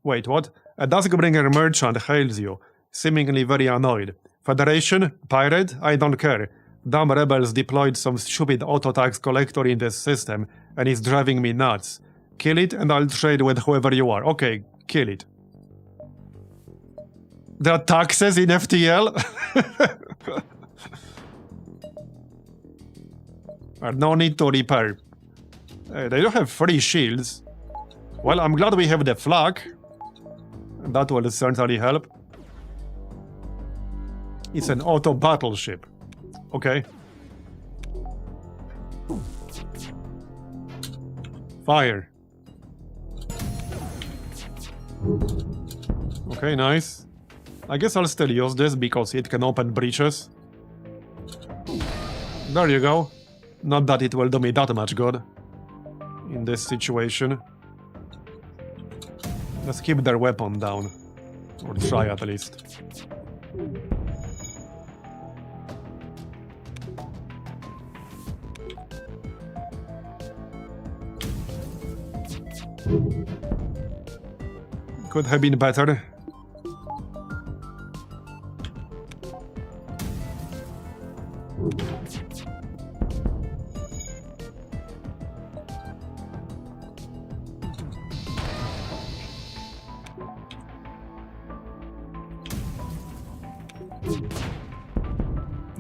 Wait, what? A Duskbringer merchant hails you, seemingly very annoyed. Federation? Pirate? I don't care. Dumb rebels deployed some stupid auto-tax collector in this system, and it's driving me nuts. Kill it, and I'll trade with whoever you are. Okay, kill it. There are taxes in FTL? No need to repair. They don't have 3 shields. Well, I'm glad we have the flag. That will certainly help. It's an auto battleship. Okay. Fire. Okay, nice. I guess I'll still use this because it can open breaches. There you go. Not that it will do me that much good in this situation. Let's keep their weapon down. Or try at least. Could have been better.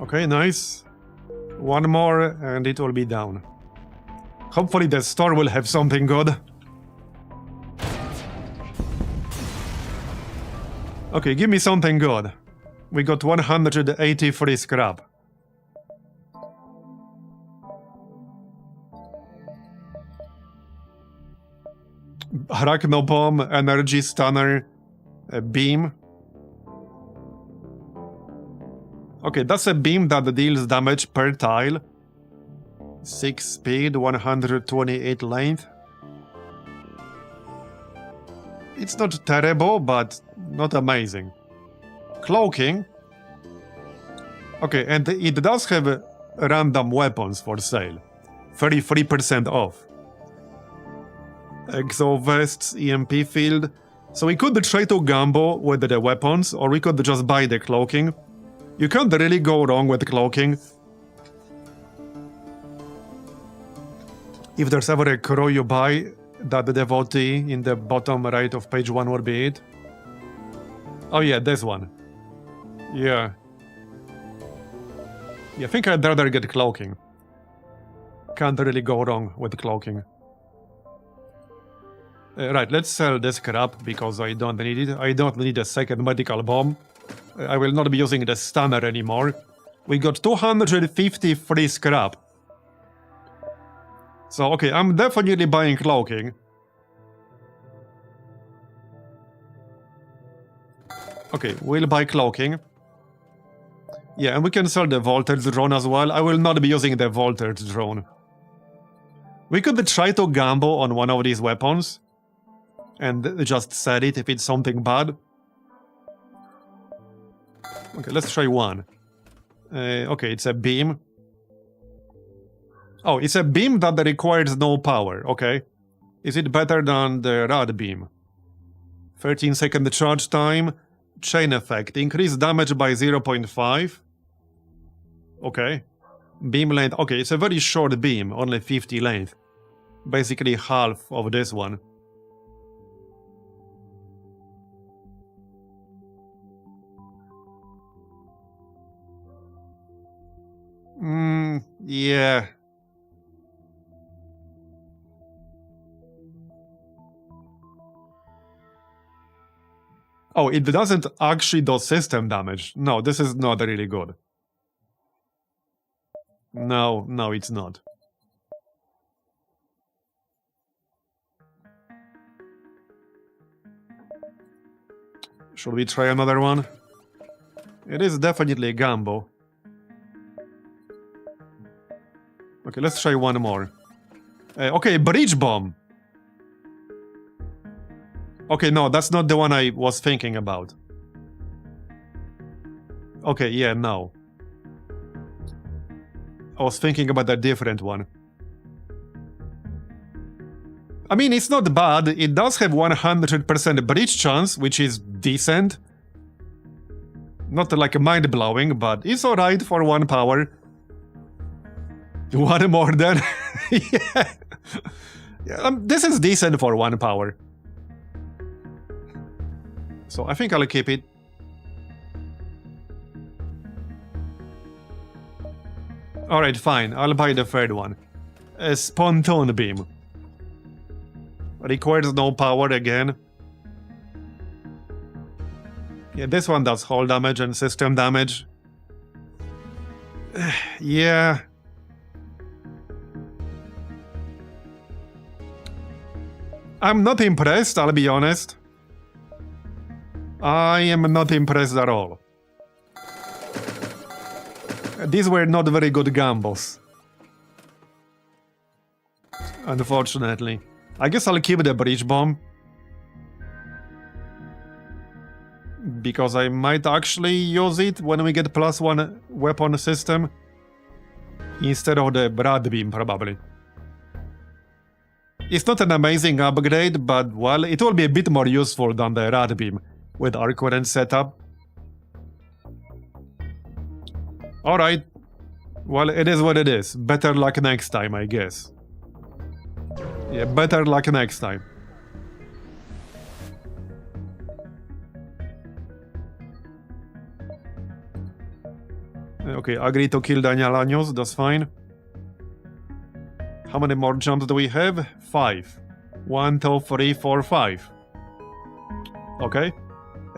Okay, nice. One more and it will be down. Hopefully the store will have something good. Okay, give me something good. We got 183 scrap. Arachnobomb, energy stunner, a beam. Okay, that's a beam that deals damage per tile. 6 speed, 128 length. It's not terrible, but not amazing. Cloaking. Okay, and it does have random weapons for sale. 33% off. Exo vests, EMP field. So we could try to gamble with the weapons, or we could just buy the cloaking. You can't really go wrong with cloaking. If there's ever a crow you buy, that the devotee in the bottom right of page 1 would be it. Oh yeah, this one. Yeah. I think I'd rather get cloaking. Can't really go wrong with cloaking. Right, let's sell this crap because I don't need it. I don't need a second medical bomb. I will not be using the stunner anymore. We got 250 free scrap. So, okay, I'm definitely buying cloaking. Okay, we'll buy cloaking. Yeah, and we can sell the voltage drone as well. I will not be using the voltage drone. We could try to gamble on one of these weapons. And just sell it if it's something bad. Okay, let's try one. Okay, it's a beam. Oh, it's a beam that requires no power. Okay. Is it better than the rad beam? 13-second charge time. Chain effect. Increase damage by 0.5. Okay. Beam length. Okay, it's a very short beam. Only 50 length. Basically half of this one. Yeah. Oh, it doesn't actually do system damage. No, this is not really good. No, it's not. Should we try another one? It is definitely a gamble. Okay, let's try one more. Okay, breach bomb. Okay, no, that's not the one I was thinking about. Okay, yeah, no. I was thinking about a different one. I mean, it's not bad. It does have 100% breach chance, which is decent. Not like mind-blowing, but it's alright for 1 power. One more than... yeah. This is decent for 1 power. So I think I'll keep it. Alright, fine. I'll buy the third one. A Spontoon beam. Requires no power again. Yeah, this one does hull damage and system damage. Yeah. I'm not impressed, I'll be honest. I am not impressed at all. These were not very good gambles. Unfortunately. I guess I'll keep the breach bomb. Because I might actually use it when we get +1 weapon system. Instead of the Brad beam, probably. It's not an amazing upgrade, but, well, it will be a bit more useful than the rad beam with our current setup. Alright. Well, it is what it is. Better luck next time, I guess. Yeah, better luck next time. Okay, agree to kill Daniel Años, that's fine. How many more jumps do we have? 5. 1, 2, 3, 4, 5. Okay.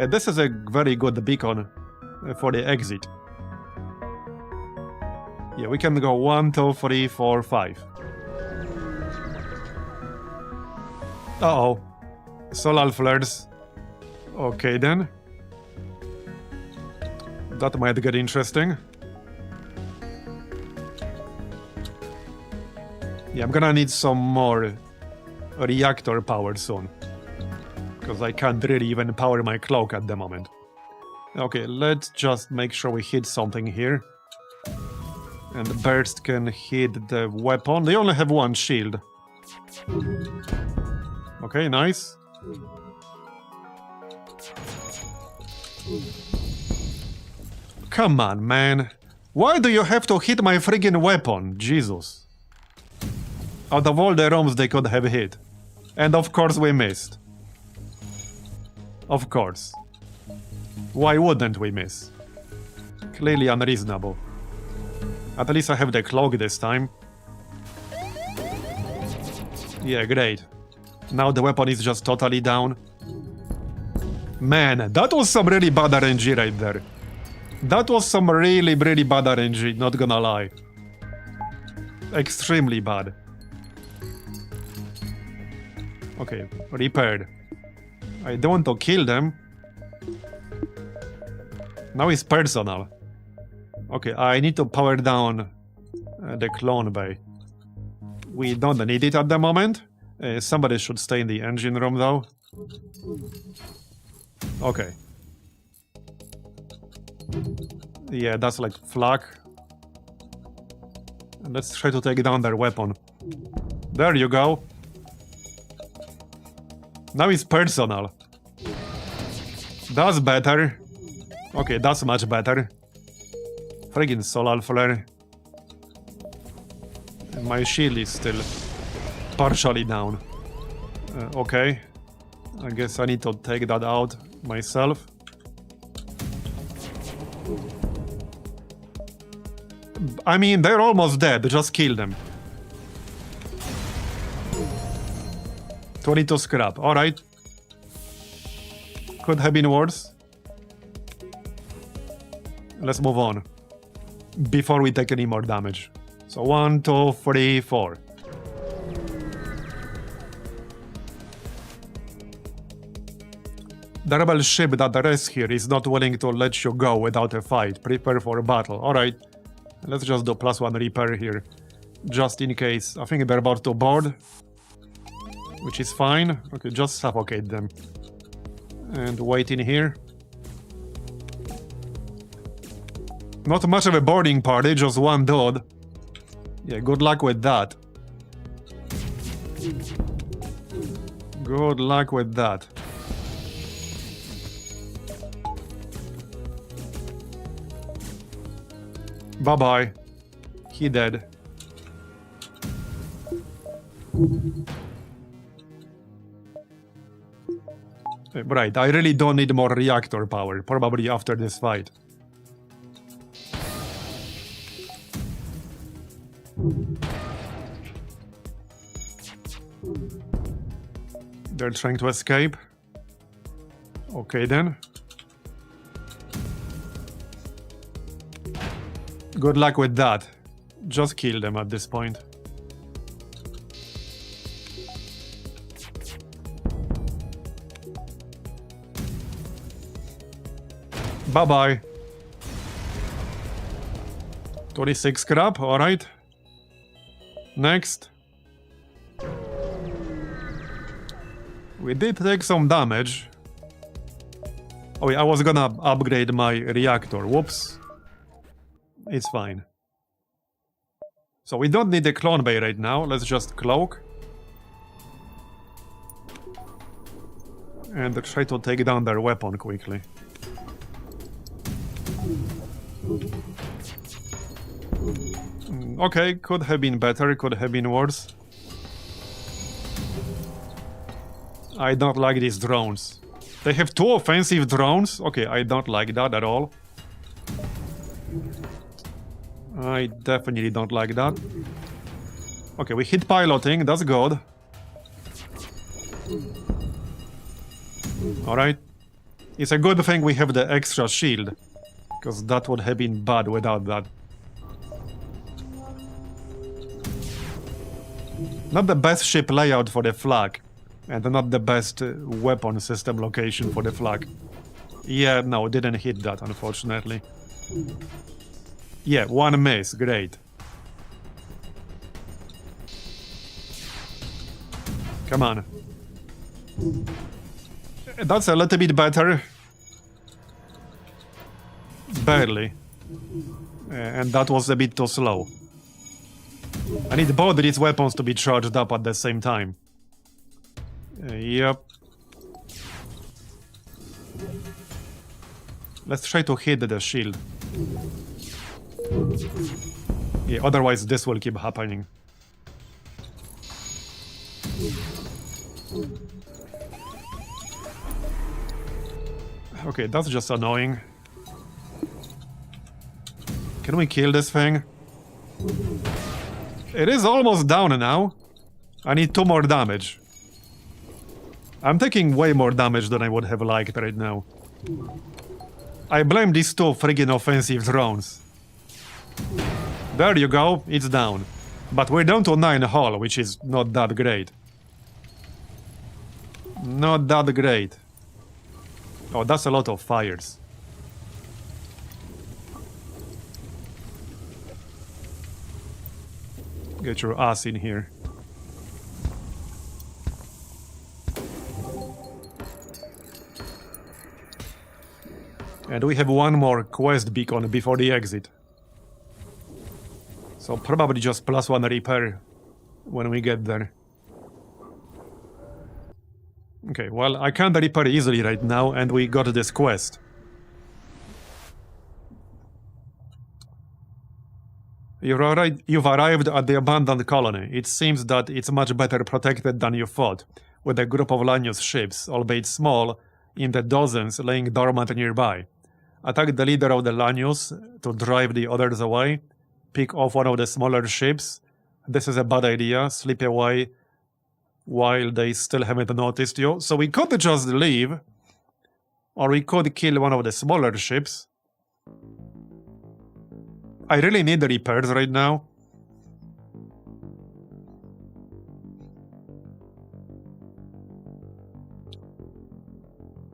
This is a very good beacon for the exit. Yeah, we can go 1, 2, 3, 4, 5. Uh-oh. Solar flares. Okay then. That might get interesting. Yeah, I'm gonna need some more reactor power soon. Because I can't really even power my cloak at the moment. Okay, let's just make sure we hit something here. And the burst can hit the weapon. They only have one shield. Okay, nice. Come on, man. Why do you have to hit my friggin' weapon? Jesus. Out of all the rooms they could have hit. And of course we missed. Of course. Why wouldn't we miss? Clearly unreasonable. At least I have the cloak this time. Yeah, great. Now the weapon is just totally down. Man, that was some really bad RNG right there. That was some really bad RNG, not gonna lie. Extremely bad. Okay, repaired. I don't want to kill them. Now it's personal. Okay, I need to power down the clone bay. We don't need it at the moment. Somebody should stay in the engine room though. Okay. Yeah, that's like flak. Let's try to take down their weapon. There you go. Now it's personal. That's better. Okay, that's much better. Friggin' solar flare. And my shield is still partially down. Okay. I guess I need to take that out myself. I mean, they're almost dead. Just kill them. 22 scrap. Alright. Could have been worse. Let's move on. Before we take any more damage. So 1, 2, 3, 4. The rebel ship that rests here is not willing to let you go without a fight. Prepare for battle. Alright. Let's just do +1 repair here. Just in case. I think they're about to board. Which is fine. Okay, just suffocate them. And wait in here. Not much of a boarding party, just one dude. Yeah, good luck with that. Good luck with that. Bye-bye. He dead. Right, I really don't need more reactor power, probably after this fight. They're trying to escape. Okay then. Good luck with that. Just kill them at this point. Bye-bye. 26 scrap, alright. Next. We did take some damage. Oh yeah, I was gonna upgrade my reactor. Whoops. It's fine. So we don't need the clone bay right now. Let's just cloak. And try to take down their weapon quickly. Okay, could have been better, could have been worse. I don't like these drones. They have 2 offensive drones? Okay, I don't like that at all. I definitely don't like that. Okay, we hit piloting, that's good. Alright. It's a good thing we have the extra shield. Because that would have been bad without that. Not the best ship layout for the flag. And not the best weapon system location for the flag. Yeah, no, didn't hit that, unfortunately. Yeah, one miss, great. Come on. That's a little bit better. Barely. And that was a bit too slow. I need both these weapons to be charged up at the same time. Yep. Let's try to hit the shield. Yeah, otherwise this will keep happening. Okay, that's just annoying. Can we kill this thing? It is almost down now. I need 2 more damage. I'm taking way more damage than I would have liked right now. I blame these 2 friggin' offensive drones. There you go, it's down. But we're down to 9 hull, which is not that great. Not that great. Oh, that's a lot of fires. Get your ass in here. And we have one more quest beacon before the exit. So probably just +1 repair when we get there. Okay, well, I can't repair easily right now, and we got this quest. You've arrived at the abandoned colony. It seems that it's much better protected than you thought, with a group of Lanius ships, albeit small, in the dozens laying dormant nearby. Attack the leader of the Lanius to drive the others away. Pick off one of the smaller ships. This is a bad idea. Slip away while they still haven't noticed you. So we could just leave, or we could kill one of the smaller ships. I really need the repairs right now.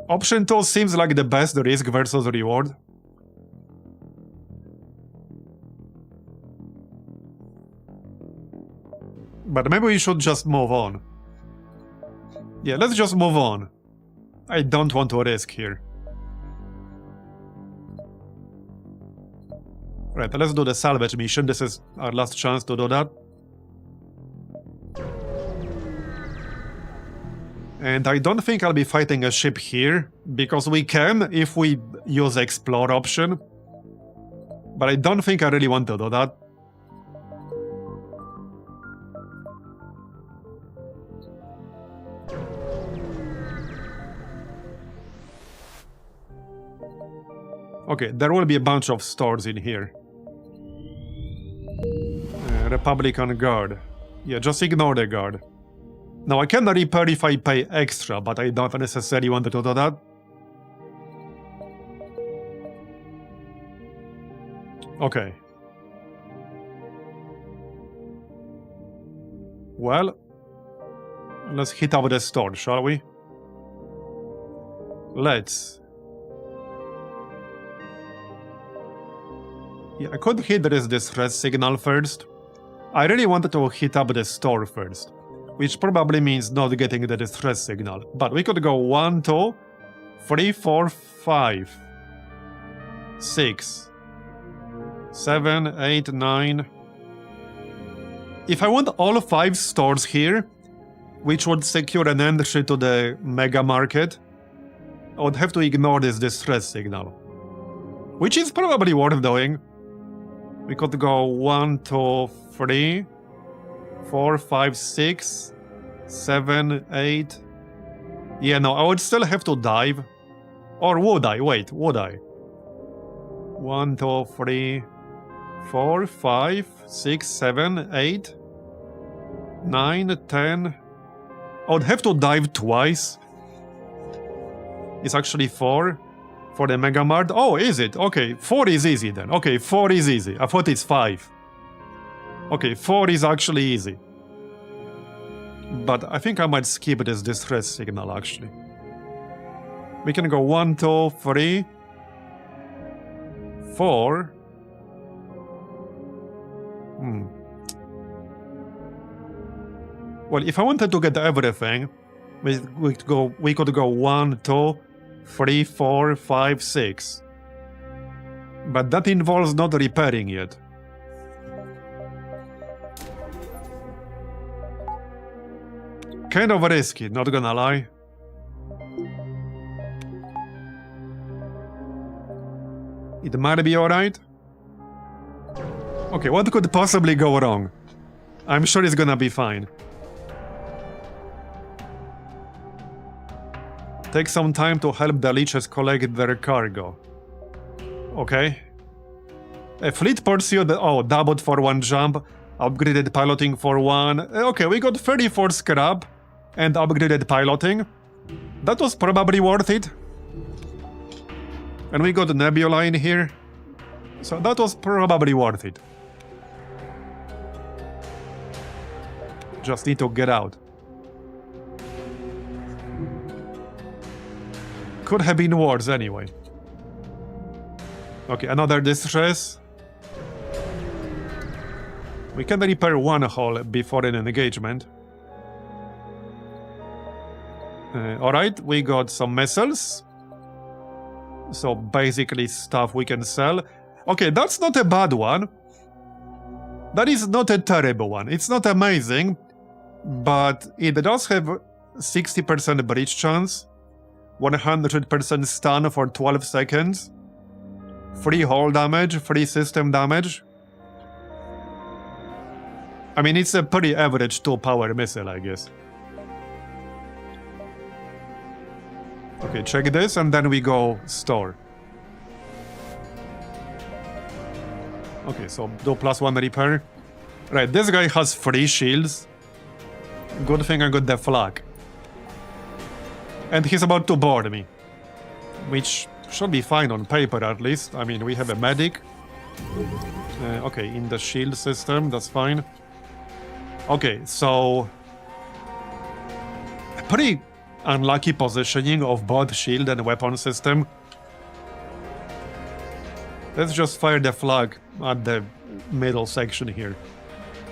Option 2 seems like the best risk versus reward. But maybe we should just move on. Yeah, let's just move on. I don't want to risk here. Right, let's do the salvage mission. This is our last chance to do that. And I don't think I'll be fighting a ship here, because we can if we use explore option. But I don't think I really want to do that. Okay, there will be a bunch of stores in here. Republican Guard. Yeah, just ignore the guard. Now, I can repair if I pay extra, but I don't necessarily want to do that. Okay. Well, let's hit up the store, shall we? Let's. Yeah, I could hit this distress signal first. I really wanted to hit up the store first, which probably means not getting the distress signal. But we could go 1, 2, 3, 4, 5, 6, 7, 8, 9. If I want all 5 stores here, which would secure an entry to the mega market, I would have to ignore this distress signal, which is probably worth doing. We could go 1, 2, 3, 4, 5, 6, 7, 8. Yeah, no, I would still have to dive. Or would I? Wait, would I? 1, 2, 3, 4, 5, 6, 7, 8, 9, 10. I would have to dive twice. It's actually 4 for the Mega Mart. Oh, is it? Okay, 4 is easy then. Okay, 4 is easy. I thought it's 5. Okay, 4 is actually easy. But I think I might skip this distress signal, actually. We can go 1, 2, 3, 4. Well, if I wanted to get everything, we could go 1, 2, 3, 4, 5, 6. But that involves not repairing it. Kind of risky, not gonna lie. It might be alright. Okay, what could possibly go wrong? I'm sure it's gonna be fine. Take some time to help the leeches collect their cargo. Okay. A fleet pursuit, oh, doubled for 1 jump, upgraded piloting for 1. Okay, we got 34 scrap and upgraded piloting. That was probably worth it. And we got a nebula in here. So that was probably worth it. Just need to get out. Could have been worse anyway. Okay, another distress. We can repair 1 hull before an engagement. Alright, we got some missiles. So basically stuff we can sell. Okay, that's not a bad one. That is not a terrible one. It's not amazing, but it does have 60% breach chance, 100% stun for 12 seconds, 3 hull damage, 3 system damage. I mean, it's a pretty average 2-power missile, I guess. Okay, check this, and then we go store. Okay, so do +1 repair. Right, this guy has 3 shields. Good thing I got the flag. And he's about to board me. Which should be fine on paper, at least. I mean, we have a medic. Okay, in the shield system, that's fine. Okay, so... pretty unlucky positioning of both shield and weapon system. Let's just fire the flag at the middle section here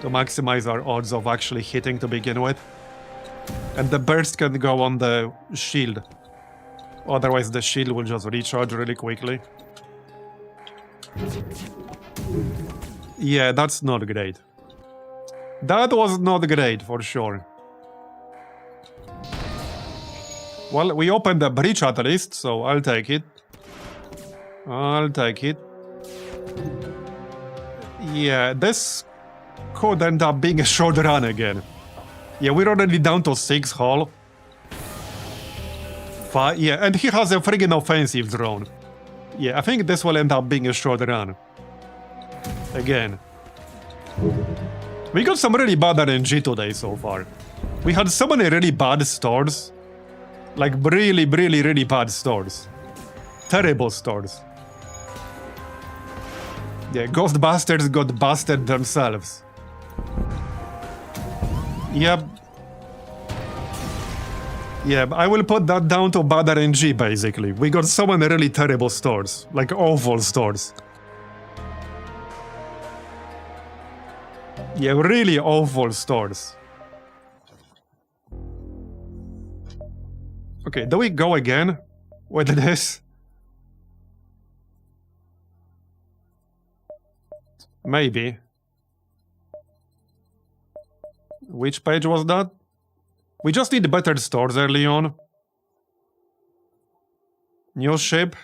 to maximize our odds of actually hitting to begin with. And the burst can go on the shield. Otherwise the shield will just recharge really quickly. Yeah, that's not great. That was not great, for sure. Well, we opened the breach at least, so I'll take it. I'll take it. Yeah, this could end up being a short run again. Yeah, we're already down to 6 hull. 5, yeah, and he has a friggin' offensive drone. Yeah, I think this will end up being a short run. Again. We got some really bad RNG today so far. We had so many really bad stores. Like really bad stores. Terrible stores. Yeah, Ghostbusters got busted themselves. Yep. Yeah, I will put that down to bad RNG, basically. We got so many really terrible stores. Like, awful stores. Yeah, really awful stores. Okay, do we go again with this? Maybe. Which page was that? We just need better stores early on. New ship.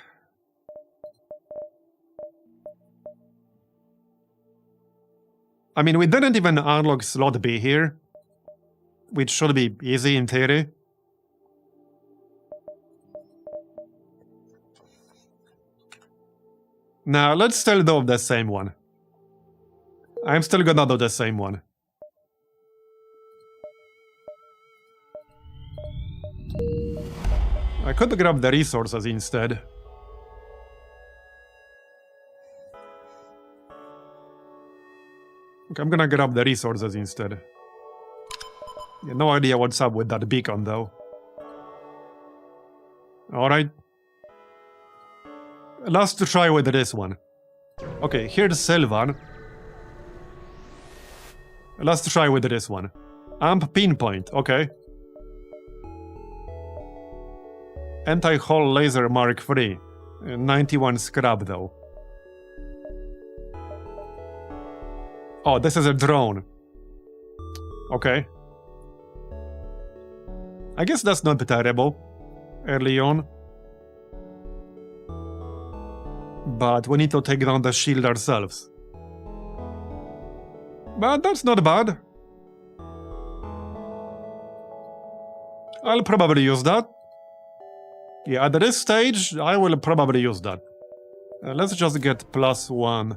I mean, we didn't even unlock slot B here, which should be easy in theory. Now, let's still do the same one. I'm still gonna do the same one. I could grab the resources instead. Okay, I'm gonna grab the resources instead. Yeah, no idea what's up with that beacon, though. Alright. Last try with this one. Okay, here's Sylvan. Let's try with this one. Amp Pinpoint, okay. Anti-Hull Laser Mark III. 91 scrap though. Oh, this is a drone. Okay. I guess that's not terrible. Early on. But we need to take down the shield ourselves. But that's not bad. I'll probably use that. Yeah, at this stage, I will probably use that. Let's just get +1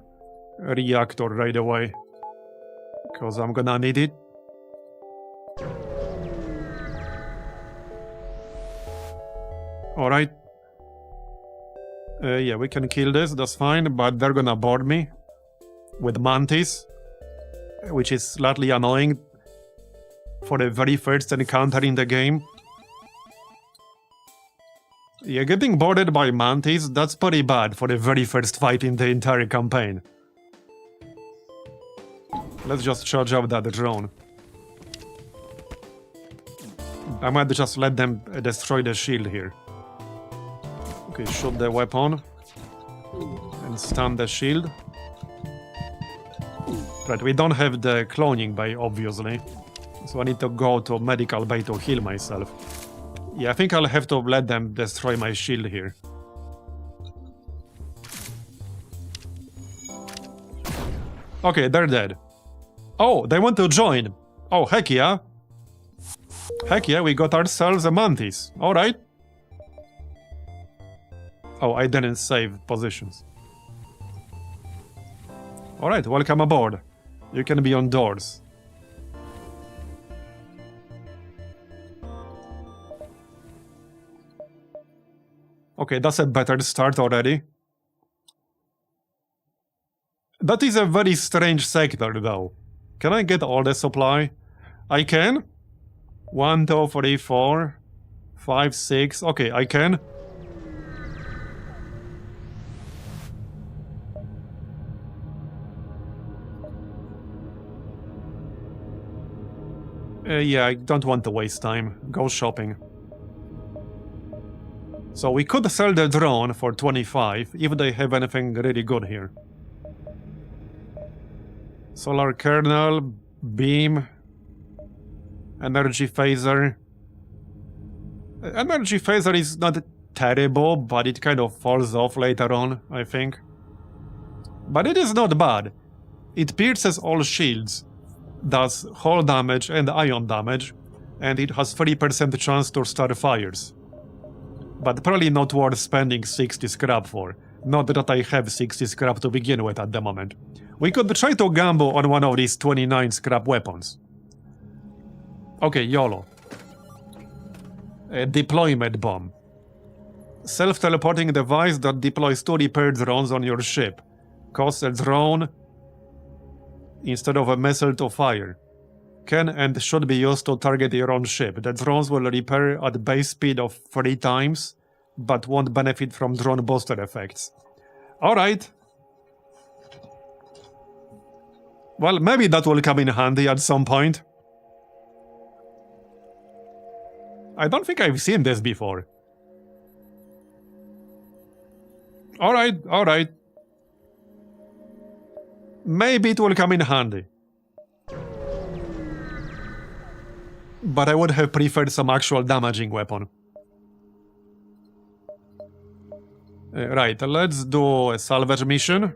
reactor right away. Because I'm gonna need it. Alright. Yeah, we can kill this, that's fine, but they're gonna board me with Mantis, which is slightly annoying for the very first encounter in the game. Yeah, getting boarded by Mantis, that's pretty bad for the very first fight in the entire campaign. Let's just charge up that drone. I might just let them destroy the shield here. Okay, shoot the weapon. And stun the shield. Right, we don't have the cloning bay, obviously. So I need to go to medical bay to heal myself. Yeah, I think I'll have to let them destroy my shield here. Okay, they're dead. Oh, they want to join. Oh, heck yeah. Heck yeah, we got ourselves a Mantis. Alright. Oh, I didn't save positions. Alright, welcome aboard. You can be on doors. Okay, that's a better start already. That is a very strange sector, though. Can I get all the supply? I can? 1, 2, 3, 4, 5, 6. Okay, I can. Yeah, I don't want to waste time. Go shopping. So we could sell the drone for 25 if they have anything really good here. Solar kernel, beam, energy phaser. Energy phaser is not terrible, but it kind of falls off later on, I think. But it is not bad. It pierces all shields, does hull damage and ion damage, and it has 3% chance to start fires. But probably not worth spending 60 scrap for. Not that I have 60 scrap to begin with at the moment. We could try to gamble on one of these 29 scrap weapons. Okay, YOLO. A deployment bomb. Self-teleporting device that deploys 2 repair drones on your ship. Costs a drone instead of a missile to fire. Can and should be used to target your own ship. The drones will repair at base speed of 3 times, but won't benefit from drone booster effects. Alright. Well, maybe that will come in handy at some point. I don't think I've seen this before. Alright, alright. Maybe it will come in handy. But I would have preferred some actual damaging weapon. Right, let's do a salvage mission.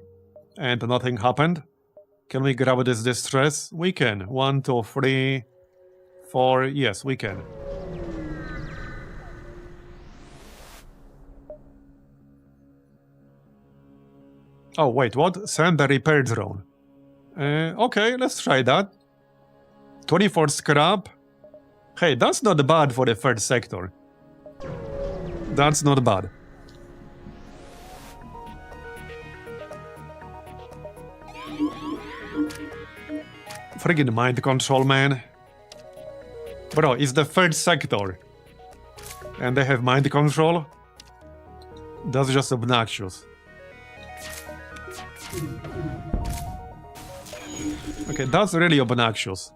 And nothing happened. Can we grab this distress? We can. 1, 2, 3, 4. Yes, we can. Oh, wait, what? Send a repair drone. Okay, let's try that. 24 scrap. Hey, that's not bad for the third sector. That's not bad. Friggin' mind control, man. Bro, it's the third sector. And they have mind control? That's just obnoxious. Okay, that's really obnoxious.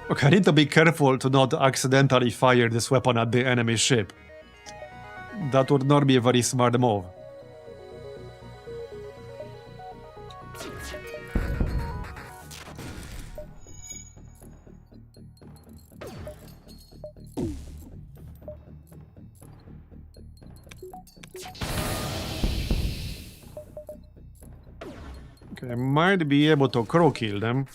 Okay, I need to be careful to not accidentally fire this weapon at the enemy ship. That would not be a very smart move. Okay, I might be able to crow kill them.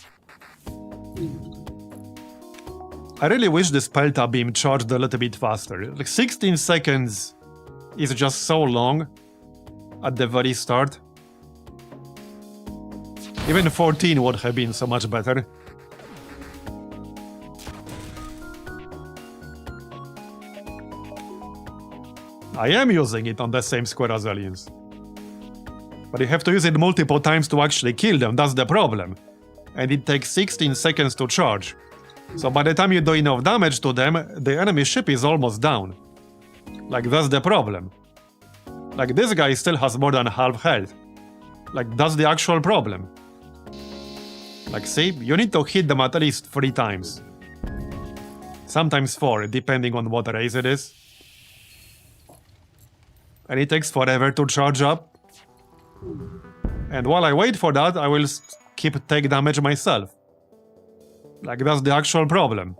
I really wish this Pelta beam charged a little bit faster. Like 16 seconds is just so long at the very start. Even 14 would have been so much better. I am using it on the same square as aliens. But you have to use it multiple times to actually kill them, that's the problem. And it takes 16 seconds to charge. So by the time you do enough damage to them, the enemy ship is almost down. Like, that's the problem. Like, this guy still has more than half health. Like, that's the actual problem. Like, see, you need to hit them at least 3 times. Sometimes 4, depending on what race it is. And it takes forever to charge up. And while I wait for that, I will take damage myself. Like, that's the actual problem.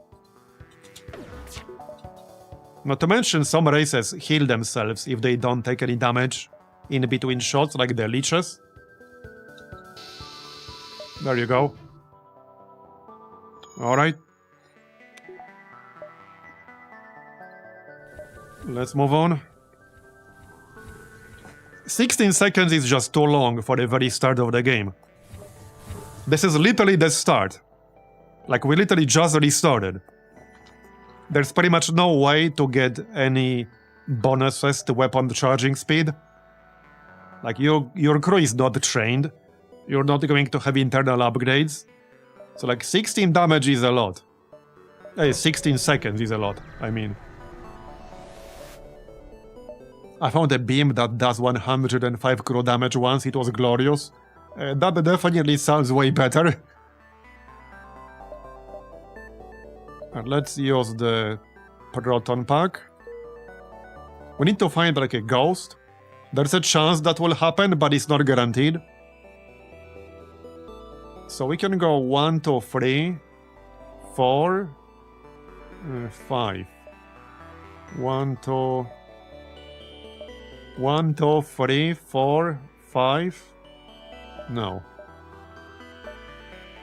Not to mention, some races heal themselves if they don't take any damage in between shots, like the leeches. There you go. Alright. Let's move on. 16 seconds is just too long for the very start of the game. This is literally the start. Like, we literally just restarted. There's pretty much no way to get any bonuses to weapon charging speed. Like, your crew is not trained. You're not going to have internal upgrades. So, like, 16 damage is a lot. 16 seconds is a lot, I mean. I found a beam that does 105 crew damage once, it was glorious. That definitely sounds way better. And let's use the proton pack. We need to find like a ghost. There's a chance that will happen, but it's not guaranteed. So we can go 1, 2, 3, 4, 5. 1, 2... 1, 2, 3, 4, 5. No.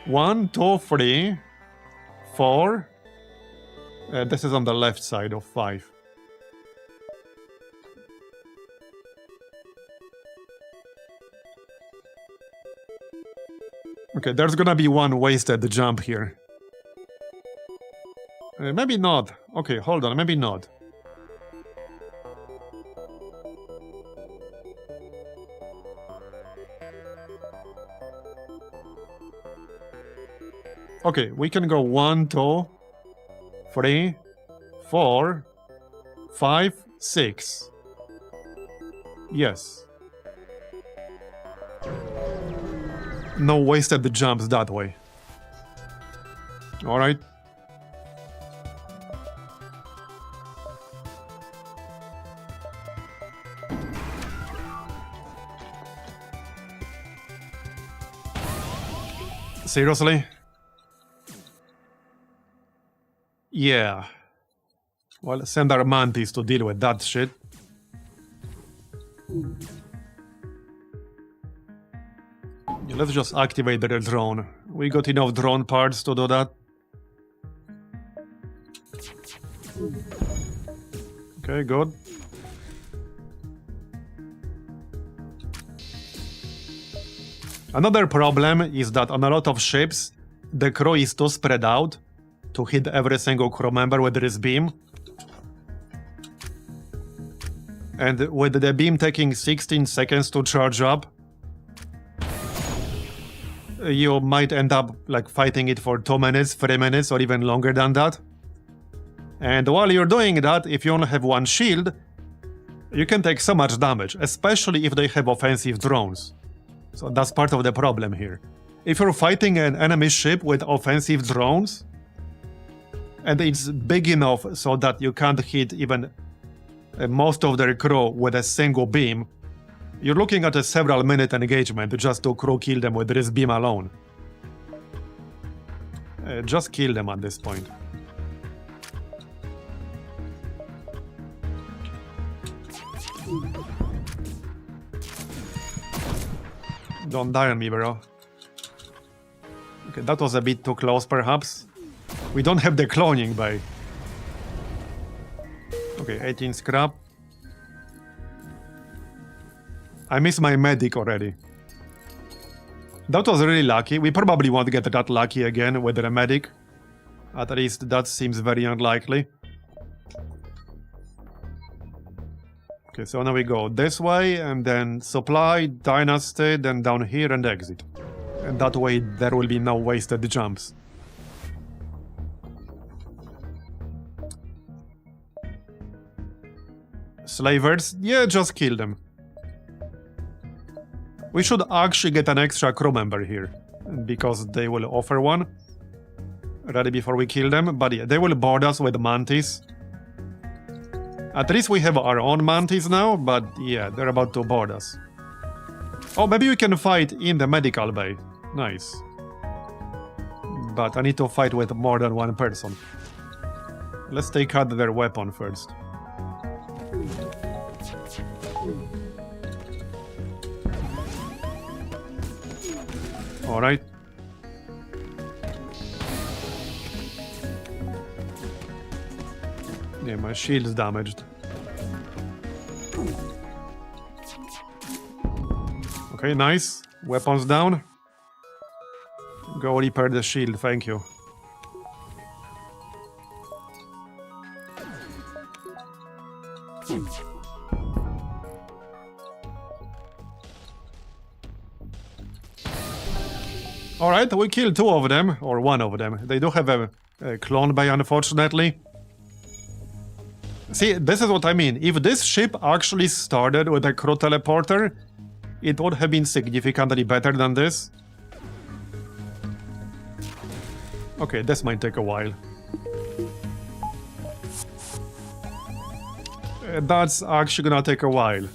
1, 2, 3, 4. This is on the left side of 5. Okay, there's gonna be one wasted jump here. Maybe not. Okay, hold on, maybe not. Okay, we can go 1, 2, 3, 4, 5, 6. Yes. No wasted jumps that way. Alright. Seriously? Yeah. Well, send our mantis to deal with that shit. Yeah, let's just activate the drone. We got enough drone parts to do that. Okay, good. Another problem is that on a lot of ships, the crew is too spread out to hit every single crew member with this beam. And with the beam taking 16 seconds to charge up, you might end up like fighting it for 2 minutes, 3 minutes, or even longer than that. And while you're doing that, if you only have one shield, you can take so much damage, especially if they have offensive drones. So that's part of the problem here. If you're fighting an enemy ship with offensive drones, and it's big enough so that you can't hit even most of their crew with a single beam, you're looking at a several minute engagement just to crew kill them with this beam alone. Just kill them at this point. Don't die on me, bro. Okay, that was a bit too close, perhaps. We don't have the cloning bay. Okay, 18 scrap. I miss my medic already. That was really lucky. We probably won't get that lucky again with the medic. At least that seems very unlikely. Okay, so now we go this way, and then supply, dynasty, then down here and exit. And that way there will be no wasted jumps. Slavers? Yeah, just kill them. We should actually get an extra crew member here, because they will offer one ready before we kill them. But yeah, they will board us with mantis. At least we have our own mantis now, but yeah, they're about to board us. Oh, maybe we can fight in the medical bay. Nice. But I need to fight with more than one person. Let's take out their weapon first. Alright. Yeah, my shield's damaged. Okay, nice. Weapons down. Go repair the shield, thank you. Alright, we killed 2 of them, or 1 of them. They do have a clone bay, unfortunately. See, this is what I mean. If this ship actually started with a crew teleporter, it would have been significantly better than this. Okay, this might take a while. That's actually gonna take a while.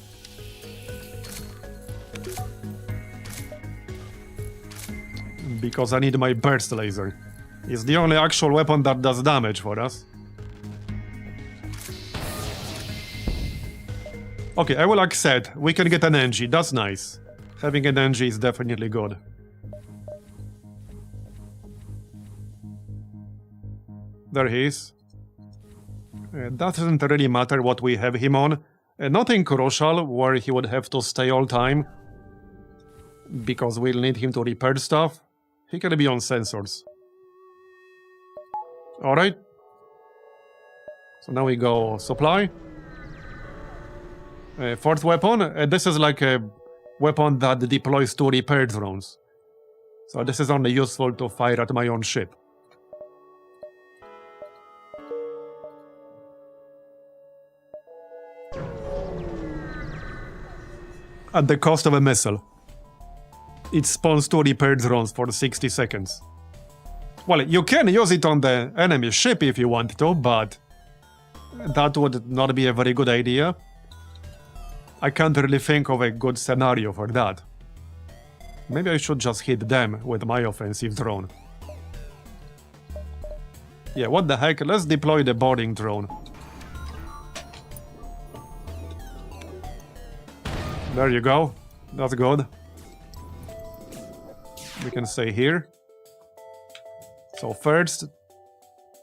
Because I need my burst laser. It's the only actual weapon that does damage for us. Okay, I will accept. We can get an NG, that's nice. Having an NG is definitely good. There he is. Doesn't really matter what we have him on. Nothing crucial where he would have to stay all time. Because we'll need him to repair stuff. He can be on sensors. Alright. So now we go supply. Fourth weapon. This is like a weapon that deploys 2 repair drones. So this is only useful to fire at my own ship. At the cost of a missile. It spawns 2 repair drones for 60 seconds. Well, you can use it on the enemy ship if you want to, but that would not be a very good idea. I can't really think of a good scenario for that. Maybe I should just hit them with my offensive drone. Yeah, what the heck, let's deploy the boarding drone. There you go, that's good. We can stay here. So first,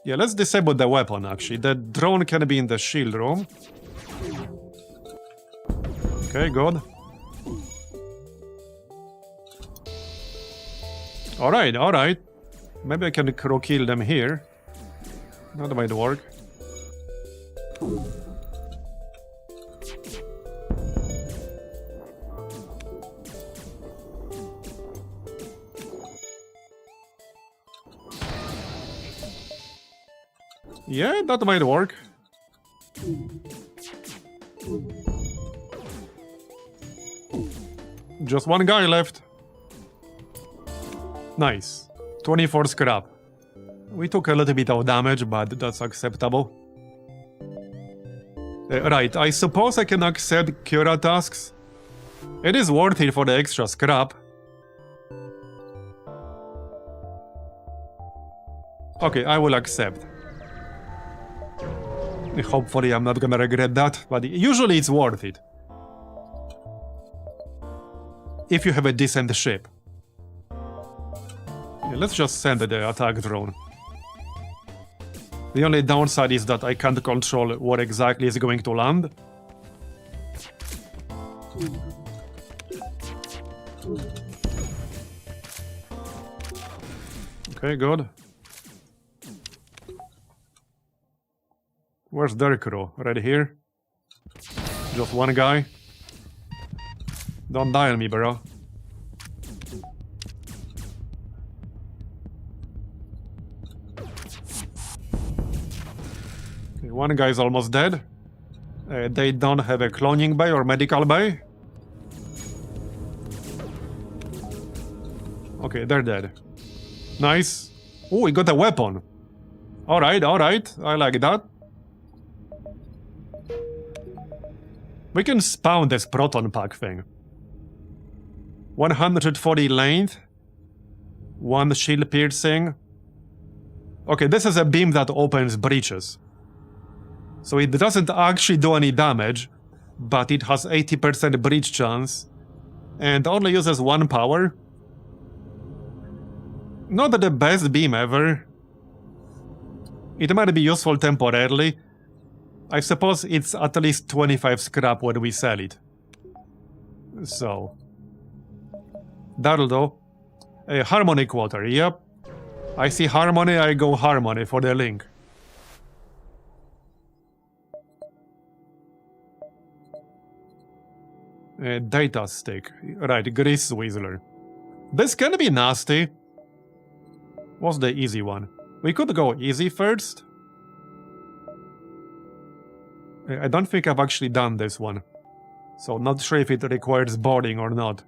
yeah, let's disable the weapon actually. The drone can be in the shield room. Okay, good. Alright, alright. Maybe I can crew kill them here. That might work. Yeah, that might work. Just one guy left. Nice. 24 scrap. We took a little bit of damage, but that's acceptable. Right, I suppose I can accept Cura tasks. It is worth it for the extra scrap. Okay, I will accept. Hopefully I'm not gonna regret that, but usually it's worth it. If you have a decent ship. Yeah, let's just send the attack drone. The only downside is that I can't control what exactly is going to land. Okay, good. Where's their crew? Right here? Just one guy? Don't die on me, bro. Okay, one guy's almost dead. They don't have a cloning bay or medical bay. Okay, they're dead. Nice. Oh, we got a weapon. Alright, alright. I like that. We can spawn this proton pack thing. 140 length. 1 shield piercing. Okay, this is a beam that opens breaches. So it doesn't actually do any damage, but it has 80% breach chance. And only uses 1 power. Not the best beam ever. It might be useful temporarily. I suppose it's at least 25 scrap when we sell it. So. That'll do. A Harmony Quarter, yep. I see Harmony, I go Harmony for the link. A data stick. Right, Grease Whistler. This can be nasty. What's the easy one? We could go easy first. I don't think I've actually done this one. So not sure if it requires boarding or not.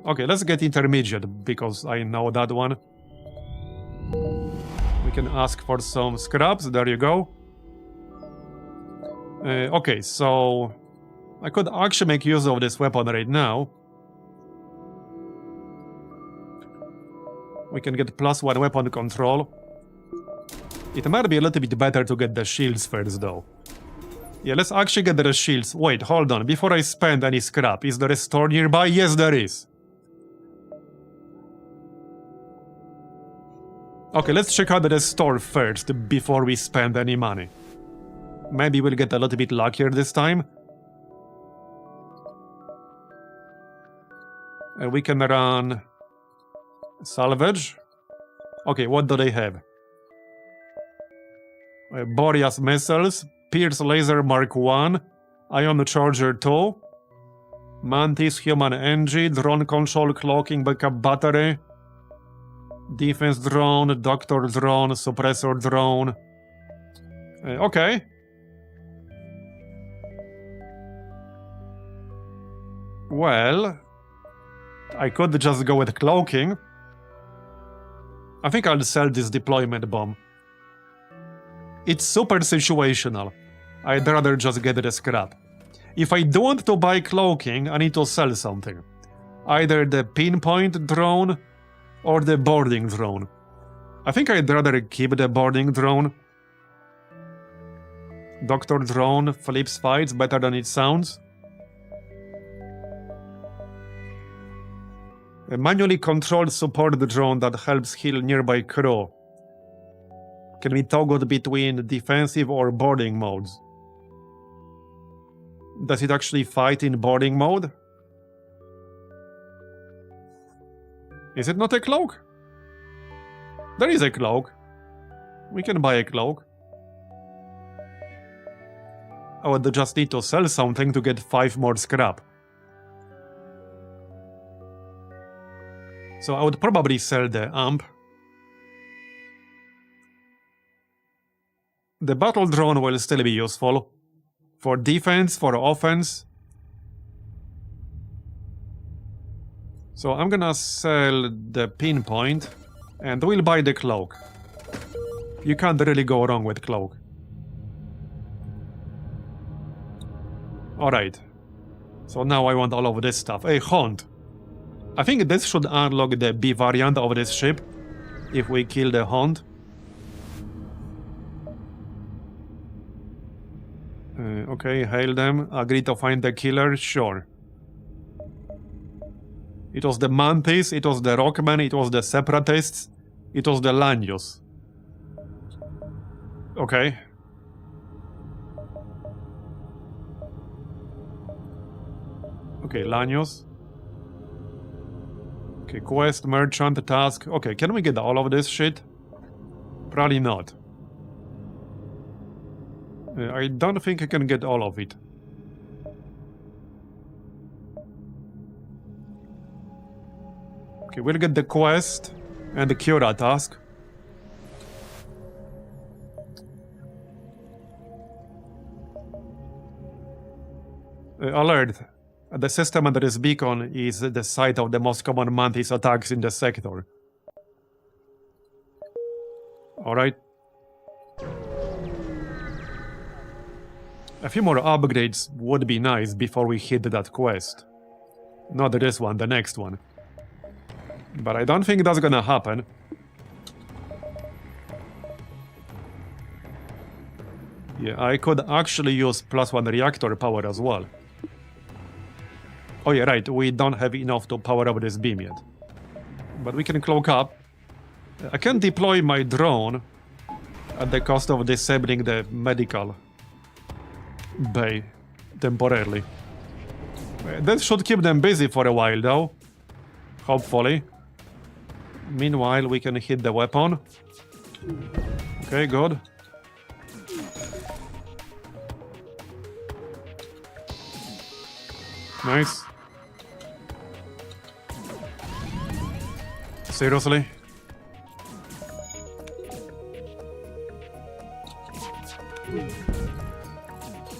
Okay, let's get intermediate, because I know that one. We can ask for some scraps, there you go. Okay, so... I could actually make use of this weapon right now. We can get +1 weapon control. It might be a little bit better to get the shields first, though. Yeah, let's actually get the shields. Wait, hold on. Before I spend any scrap, is there a store nearby? Yes, there is. Okay, let's check out the store first before we spend any money. Maybe we'll get a little bit luckier this time. We can run... salvage. Okay, what do they have? Boreas missiles, Pierce Laser Mark 1, Ion Charger 2, Mantis Human Engine, Drone Control Clocking Backup Battery, Defense Drone, Doctor Drone, Suppressor Drone. Okay. Well, I could just go with cloaking. I think I'll sell this deployment bomb. It's super situational. I'd rather just get the scrap. If I don't want to buy cloaking, I need to sell something. Either the pinpoint drone or the boarding drone. I think I'd rather keep the boarding drone. Doctor Drone flips fights better than it sounds. A manually controlled support drone that helps heal nearby crew. Can be toggled between defensive or boarding modes. Does it actually fight in boarding mode? Is it not a cloak? There is a cloak. We can buy a cloak. I would just need to sell something to get 5 more scrap. So I would probably sell the amp. The battle drone will still be useful. For defense, for offense. So I'm gonna sell the pinpoint, and we'll buy the cloak. You can't really go wrong with cloak. Alright. So now I want all of this stuff. Hey, Hunt. I think this should unlock the B variant of this ship. If we kill the Hunt. Okay, hail them. Agree to find the killer? Sure. It was the Mantis, it was the Rockmen, it was the Separatists, it was the Lanyos. Okay. Okay, Lanyos. Okay, quest, merchant, task. Okay, can we get all of this shit? Probably not. I don't think I can get all of it. Okay, we'll get the quest and the Cura task. Alert. The system under this beacon is the site of the most common Mantis attacks in the sector. Alright. A few more upgrades would be nice before we hit that quest. Not this one, the next one. But I don't think that's gonna happen. Yeah, I could actually use +1 reactor power as well. Oh yeah, right, we don't have enough to power up this beam yet. But we can cloak up. I can deploy my drone at the cost of disabling the medical bay temporarily. That should keep them busy for a while though. Hopefully. Meanwhile, we can hit the weapon. Okay, good. Nice. Seriously?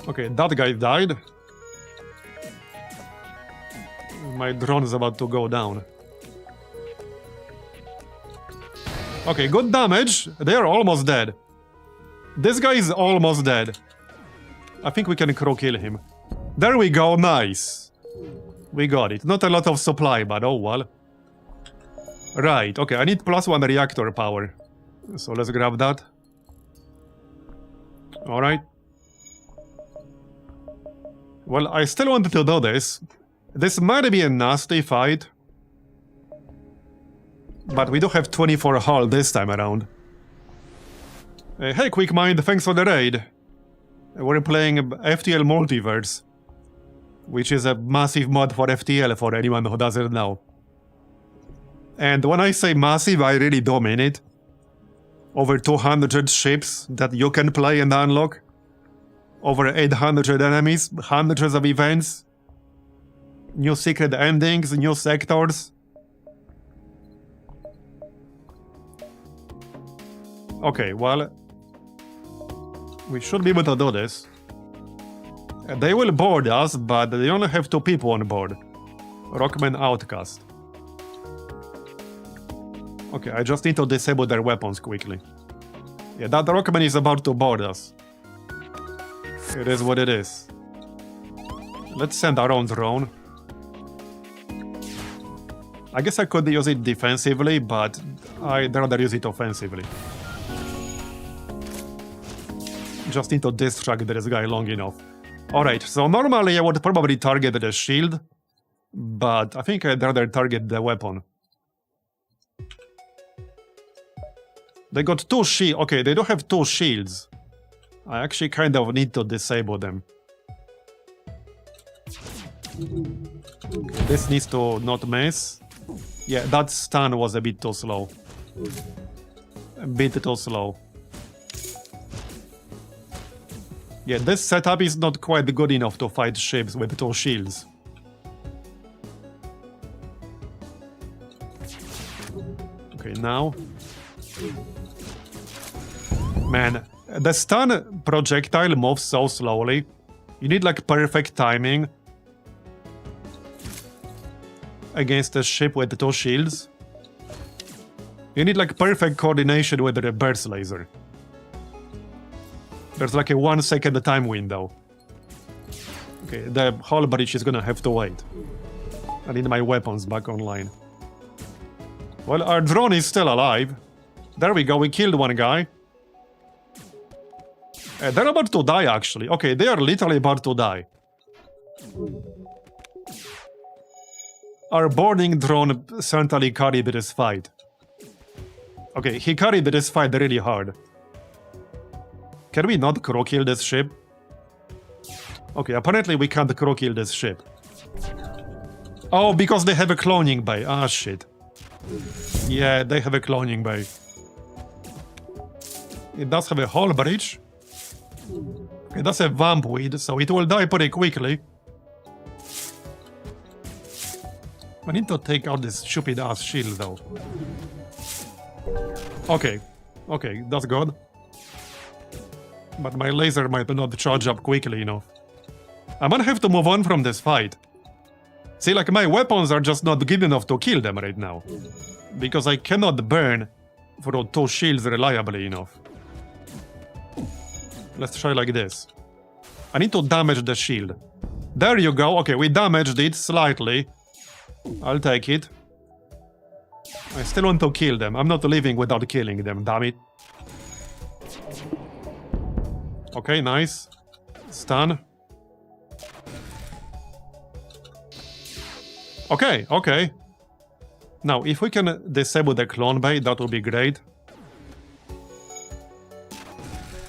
Okay, that guy died. My drone is about to go down. Okay, good damage. They are almost dead. This guy is almost dead. I think we can crow kill him. There we go, nice. We got it. Not a lot of supply, but oh well. Right, okay, I need +1 reactor power. So let's grab that. Alright. Well, I still wanted to do this. This might be a nasty fight. But we do have 24 hull this time around. Hey, Quick Mind, thanks for the raid. We're playing FTL Multiverse, which is a massive mod for FTL for anyone who doesn't know. And when I say massive, I really do mean it. Over 200 ships that you can play and unlock. Over 800 enemies, hundreds of events. New secret endings, new sectors. Okay, well, we should be able to do this. They will board us, but they only have 2 people on board. Rockman Outcast. Okay, I just need to disable their weapons quickly. Yeah, that Rockman is about to board us. It is what it is. Let's send our own drone. I guess I could use it defensively, but I'd rather use it offensively. Just need to distract this guy long enough. Alright, so normally I would probably target the shield, but I think I'd rather target the weapon. They got 2 shields. Okay, they do have 2 shields. I actually kind of need to disable them. Okay, this needs to not miss. Yeah, that stun was a bit too slow. A bit too slow. Yeah, this setup is not quite good enough to fight ships with 2 shields. Okay, now... Man, The stun projectile moves so slowly. You need like perfect timing against a ship with 2 shields. You need like perfect coordination with the burst laser. There's like a 1 second time window. Okay, the whole bridge is gonna have to wait. I need my weapons back online. Well, our drone is still alive. There we go, we killed one guy. They're about to die, actually. Okay, they are literally about to die. Our boarding drone certainly carried this fight. Okay, he carried this fight really hard. Can we not crew kill this ship? Okay, apparently we can't crew kill this ship. Oh, because they have a cloning bay. Ah, shit. Yeah, they have a cloning bay. It does have a hull bridge. Okay, that's a vamp weed, so it will die pretty quickly. I need to take out this stupid ass shield though. Okay, okay, that's good. But my laser might not charge up quickly enough. I'm gonna have to move on from this fight. See, like my weapons are just not good enough to kill them right now. Because I cannot burn through 2 shields reliably enough. Let's try like this. I need to damage the shield. There you go. Okay, we damaged it slightly. I'll take it. I still want to kill them. I'm not leaving without killing them, damn it. Okay, nice. Stun. Okay, okay. Now, if we can disable the clone bay, that would be great.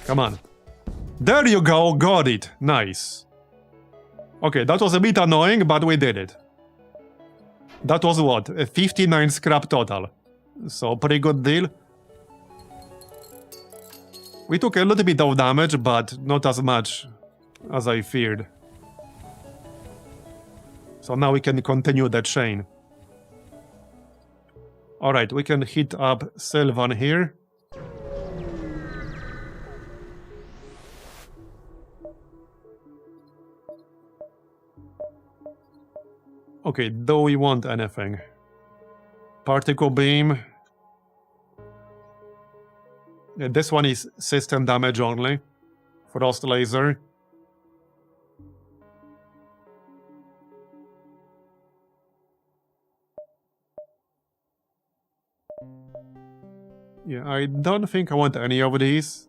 Come on. There you go, got it. Nice. Okay, that was a bit annoying, but we did it. That was what? A 59 scrap total. So, pretty good deal. We took a little bit of damage, but not as much as I feared. So now we can continue the chain. Alright, we can hit up Sylvan here. Okay, do we want anything? Particle beam. Yeah, this one is system damage only. Frost laser. Yeah, I don't think I want any of these.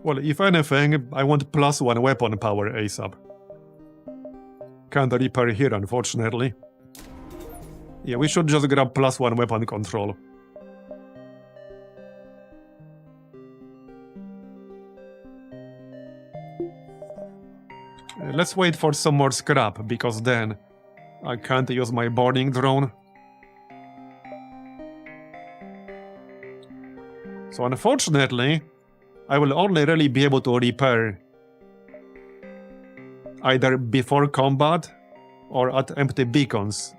Well, if anything, I want +1 weapon power ASAP. Can't repair here, unfortunately. Yeah, we should just grab +1 weapon control. Let's wait for some more scrap, because then I can't use my boarding drone. So unfortunately, I will only really be able to repair either before combat or at empty beacons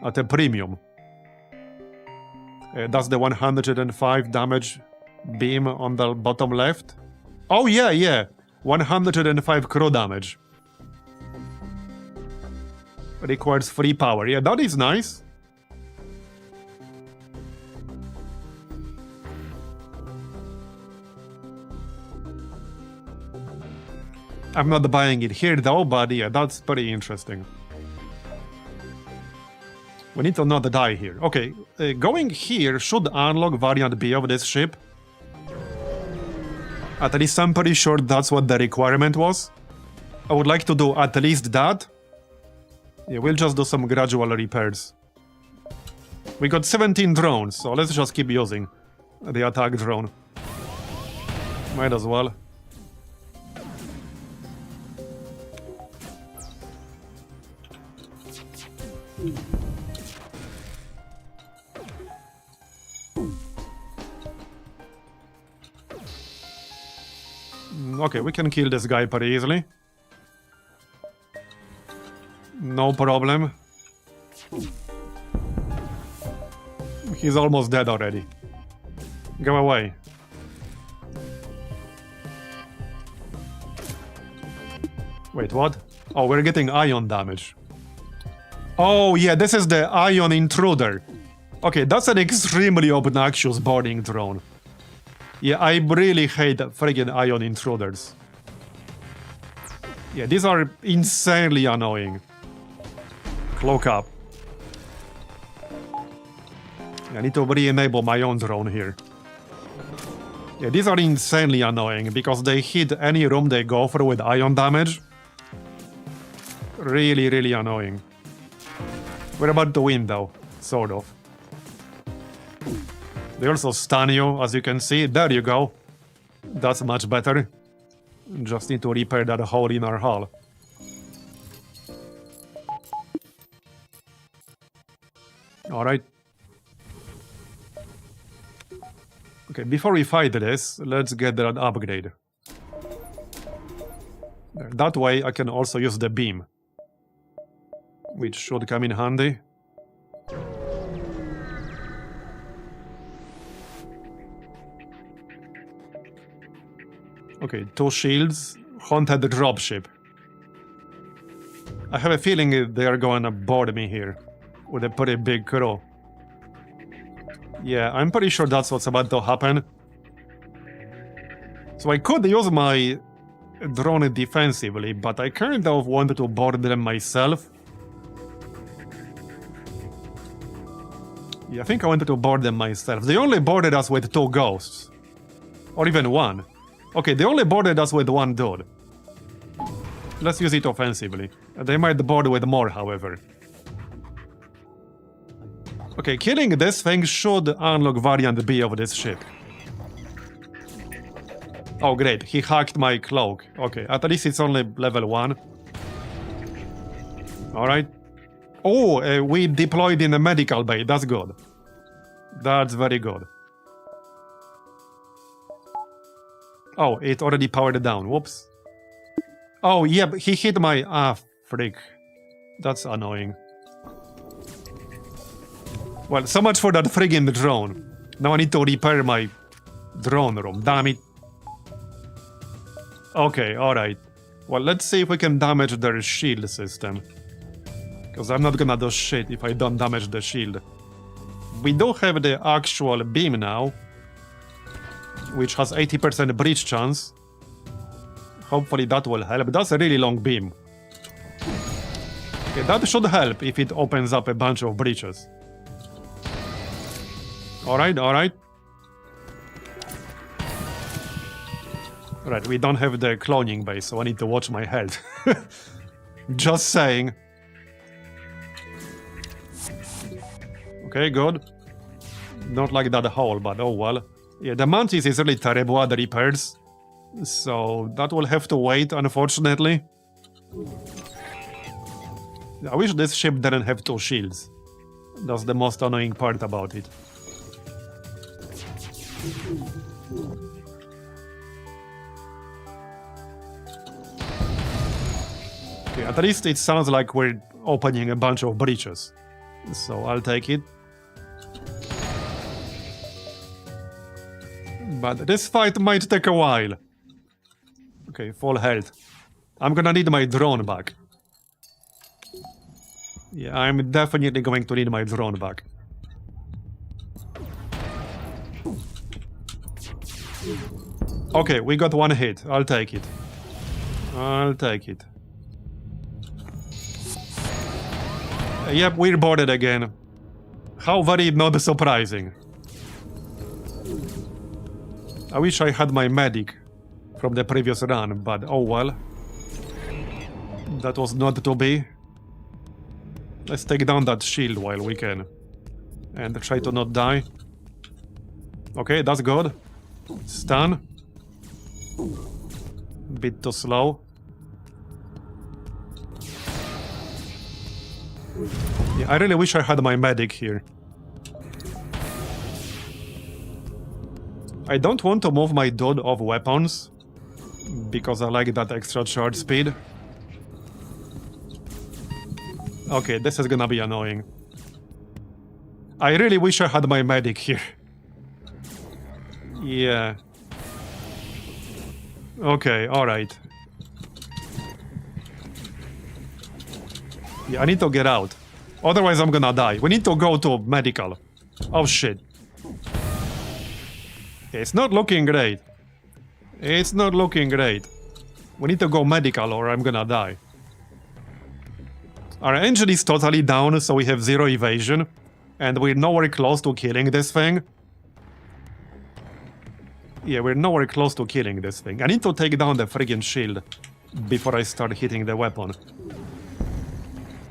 at a premium. That's the 105 damage beam on the bottom left. Oh yeah, yeah, 105 crew damage. Requires free power. Yeah, that is nice. I'm not buying it here though, but yeah, that's pretty interesting. We need to not die here. Okay, going here should unlock variant B of this ship. At least I'm pretty sure that's what the requirement was. I would like to do at least that. Yeah, we'll just do some gradual repairs. We got 17 drones, so let's just keep using the attack drone. Might as well. Okay, we can kill this guy pretty easily. No problem. He's almost dead already. Go away. Wait, what? Oh, we're getting ion damage. Oh, yeah, this is the ion intruder. Okay, that's an extremely obnoxious boarding drone. Yeah, I really hate friggin' ion intruders. Yeah, these are insanely annoying. Cloak up. I need to re-enable my own drone here. Yeah, these are insanely annoying because they hit any room they go through with ion damage. Really, really annoying. We're about to win though, sort of. They also stun you, as you can see. There you go. That's much better. Just need to repair that hole in our hull. Alright. Okay, before we fight this, let's get that upgrade. That way I can also use the beam, which should come in handy. Okay, 2 shields, haunted dropship. I have a feeling they are gonna board me here with a pretty big crew. Yeah, I'm pretty sure that's what's about to happen. So I could use my drone defensively, but I kind of wanted to board them myself. Yeah, I think I wanted to board them myself. They only boarded us with 2 ghosts. Or even 1. Okay, they only boarded us with 1 dude. Let's use it offensively. They might board with more, however. Okay, killing this thing should unlock variant B of this ship. Oh great, he hacked my cloak. Okay, at least it's only level 1. Alright. Oh, we deployed in a medical bay, that's good. That's very good. Oh, it already powered down, whoops. Oh, yeah, he hit my... Ah, freak. That's annoying. Well, so much for that friggin' drone. Now I need to repair my drone room, damn it. Okay, alright. Well, let's see if we can damage their shield system. Because I'm not gonna do shit if I don't damage the shield. We do have the actual beam now, which has 80% breach chance. Hopefully that will help. That's a really long beam. Okay, that should help if it opens up a bunch of breaches. Alright, alright. Right, we don't have the cloning base, so I need to watch my health. Just saying. Okay, good. Don't like that hole, but oh well. Yeah, the Mantis is really terrible at the repairs, so that will have to wait, unfortunately. I wish this ship didn't have 2 shields. That's the most annoying part about it. Okay, at least it sounds like we're opening a bunch of breaches, so I'll take it. But this fight might take a while. Okay, full health. I'm gonna need my drone back. Yeah, I'm definitely going to need my drone back. Okay, we got 1 hit. I'll take it. I'll take it. Yep, we're boarded again. How very not surprising. I wish I had my medic from the previous run, but oh well. That was not to be. Let's take down that shield while we can. And try to not die. Okay, that's good. Stun. Bit too slow. Yeah, I really wish I had my medic here. I don't want to move my dude off weapons, because I like that extra charge speed. Okay, this is gonna be annoying. I really wish I had my medic here. Yeah. Okay, alright. Yeah, I need to get out. Otherwise I'm gonna die. We need to go to medical. Oh shit. It's not looking great. It's not looking great. We need to go medical or I'm gonna die. Our engine is totally down, so we have 0 evasion. And we're nowhere close to killing this thing. Yeah, we're nowhere close to killing this thing. I need to take down the friggin' shield before I start hitting the weapon.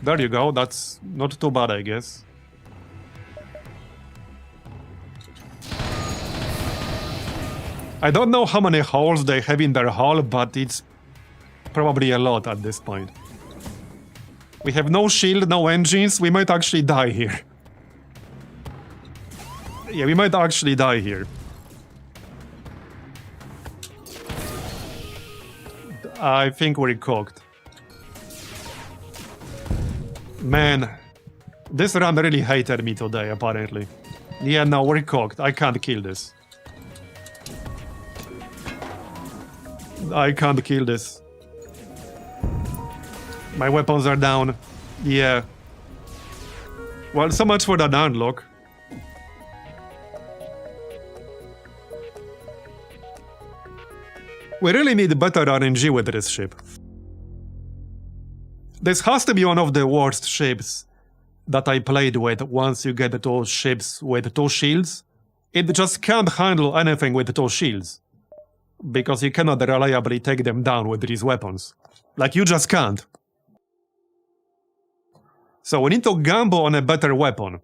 There you go, that's not too bad, I guess. I don't know how many holes they have in their hull, but it's probably a lot at this point. We have no shield, no engines, we might actually die here. Yeah, we might actually die here. I think we're cooked. Man, this run really hated me today, apparently. Yeah, no, we're cooked. I can't kill this. I can't kill this. My weapons are down. Yeah. Well, so much for that unlock. We really need better RNG with this ship. This has to be one of the worst ships that I played with once you get 2 ships with 2 shields. It just can't handle anything with 2 shields. Because you cannot reliably take them down with these weapons. Like, you just can't. So we need to gamble on a better weapon.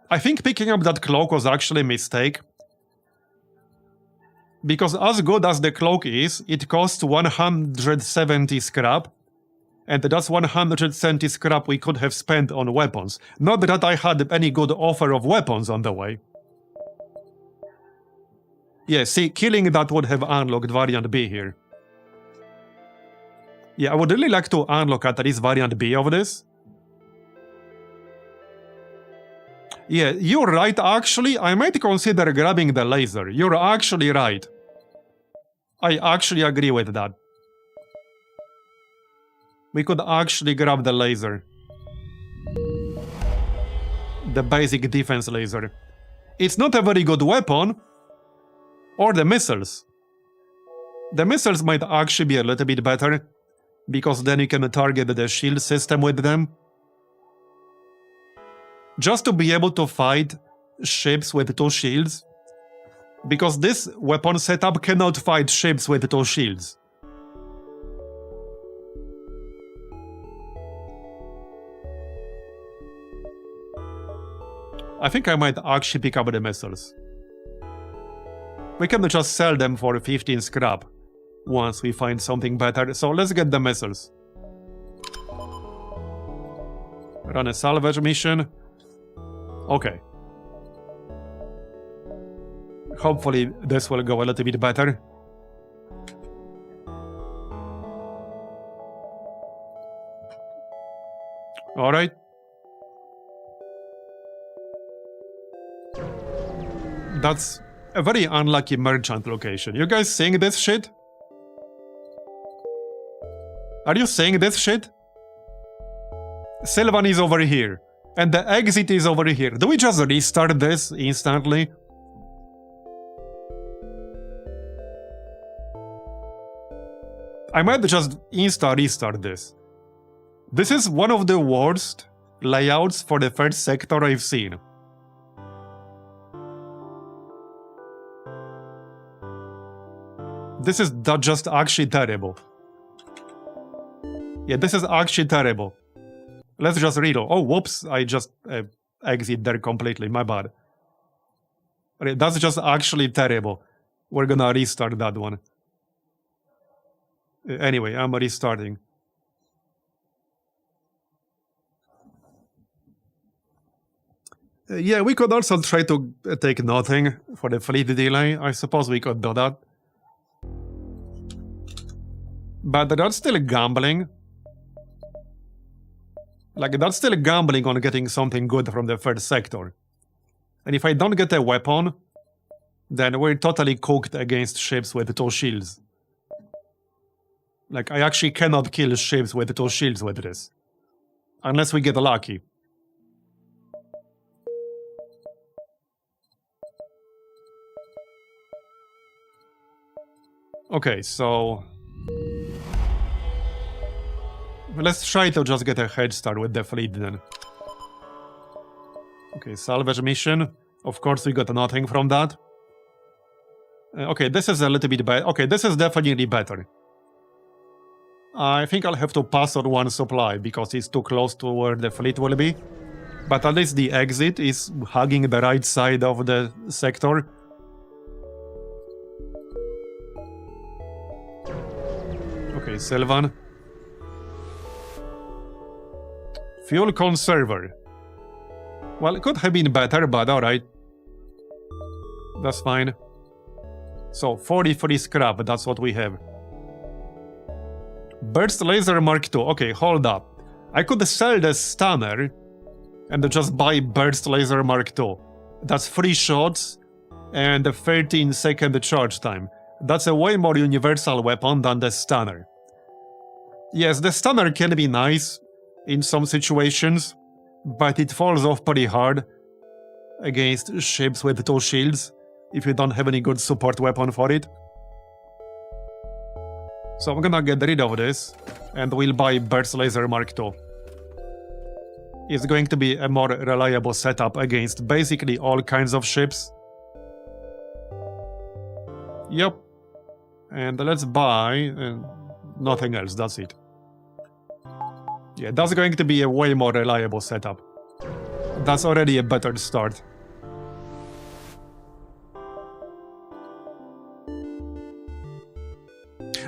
I think picking up that cloak was actually a mistake. Because as good as the cloak is, it costs 170 scrap. And that's 170 scrap we could have spent on weapons. Not that I had any good offer of weapons on the way. Yeah, see, killing that would have unlocked variant B here. Yeah, I would really like to unlock at least variant B of this. Yeah, you're right, actually. I might consider grabbing the laser. You're actually right. I actually agree with that. We could actually grab the laser. The basic defense laser. It's not a very good weapon. Or the missiles. The missiles might actually be a little bit better. Because then you can target the shield system with them. Just to be able to fight ships with 2 shields. Because this weapon setup cannot fight ships with 2 shields. I think I might actually pick up the missiles. We can just sell them for 15 scrap. Once we find something better. So let's get the missiles. Run a salvage mission. Okay. Hopefully this will go a little bit better. Alright. That's a very unlucky merchant location. You guys seeing this shit? Are you seeing this shit? Sylvan is over here. And the exit is over here. Do we just restart this instantly? I might just insta-restart this. This is one of the worst layouts for the first sector I've seen. This is just actually terrible. Yeah, this is actually terrible. Let's just reload. Oh, whoops, I just exit there completely, my bad. Okay, that's just actually terrible. We're gonna restart that one. Anyway, I'm restarting. Yeah, we could also try to take nothing for the fleet delay. I suppose we could do that. But that's still gambling. Like, that's still gambling on getting something good from the third sector. And if I don't get a weapon, then we're totally cooked against ships with 2 shields. Like, I actually cannot kill ships with 2 shields with this. Unless we get lucky. Okay, so... let's try to just get a head start with the fleet then. Okay, salvage mission. Of course we got nothing from that. Okay, this is a little bit better. Okay, this is definitely better. I think I'll have to pass on 1 supply because it's too close to where the fleet will be. But at least the exit is hugging the right side of the sector. Okay, Sylvan. Fuel conserver. Well, it could have been better, but alright. That's fine. So, 43 scrap, that's what we have. Burst Laser Mark II. Okay, hold up. I could sell the stunner and just buy Burst Laser Mark II. That's 3 shots and a 13-second charge time. That's a way more universal weapon than the stunner. Yes, the stunner can be nice in some situations, but it falls off pretty hard against ships with 2 shields if you don't have any good support weapon for it. So I'm gonna get rid of this, and we'll buy Burst Laser Mark II. It's going to be a more reliable setup against basically all kinds of ships. Yep. And let's buy nothing else, that's it. Yeah, that's going to be a way more reliable setup. That's already a better start.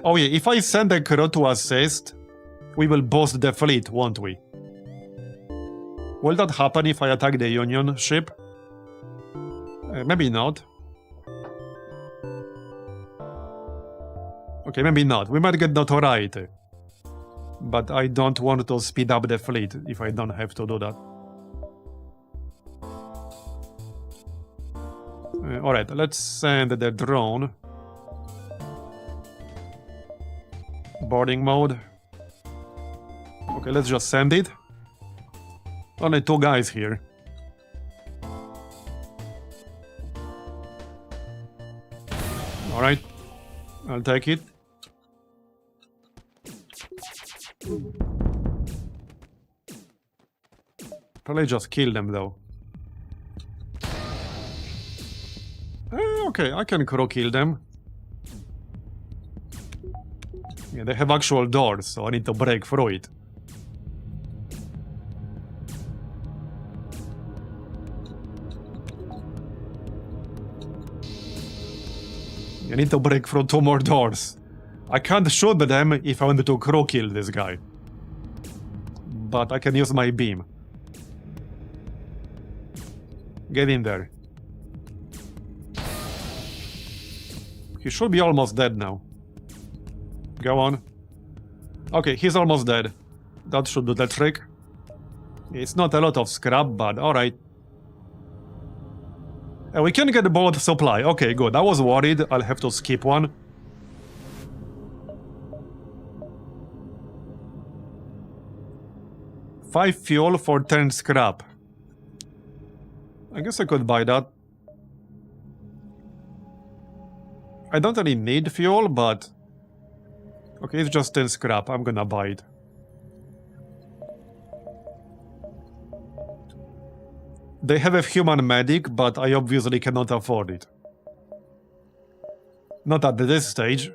Oh yeah, if I send a crew to assist, we will boost the fleet, won't we? Will that happen if I attack the Union ship? Maybe not. Okay, maybe not. We might get notoriety. But I don't want to speed up the fleet if I don't have to do that. Alright, let's send the drone. Boarding mode. Okay, let's just send it. Only 2 guys here. Alright, I'll take it. Probably just kill them though. Okay, I can crew kill them. Yeah, they have actual doors, so I need to break through it. I need to break through 2 more doors. I can't shoot them if I want to crew kill this guy. But I can use my beam. Get in there. He should be almost dead now. Go on. Okay, he's almost dead. That should do the trick. It's not a lot of scrap, but alright. We can get both supply. Okay, good. I was worried I'll have to skip one. $5 fuel for 10 scrap. I guess I could buy that. I don't really need fuel, but... okay, it's just 10 scrap. I'm gonna buy it. They have a human medic, but I obviously cannot afford it. Not at this stage.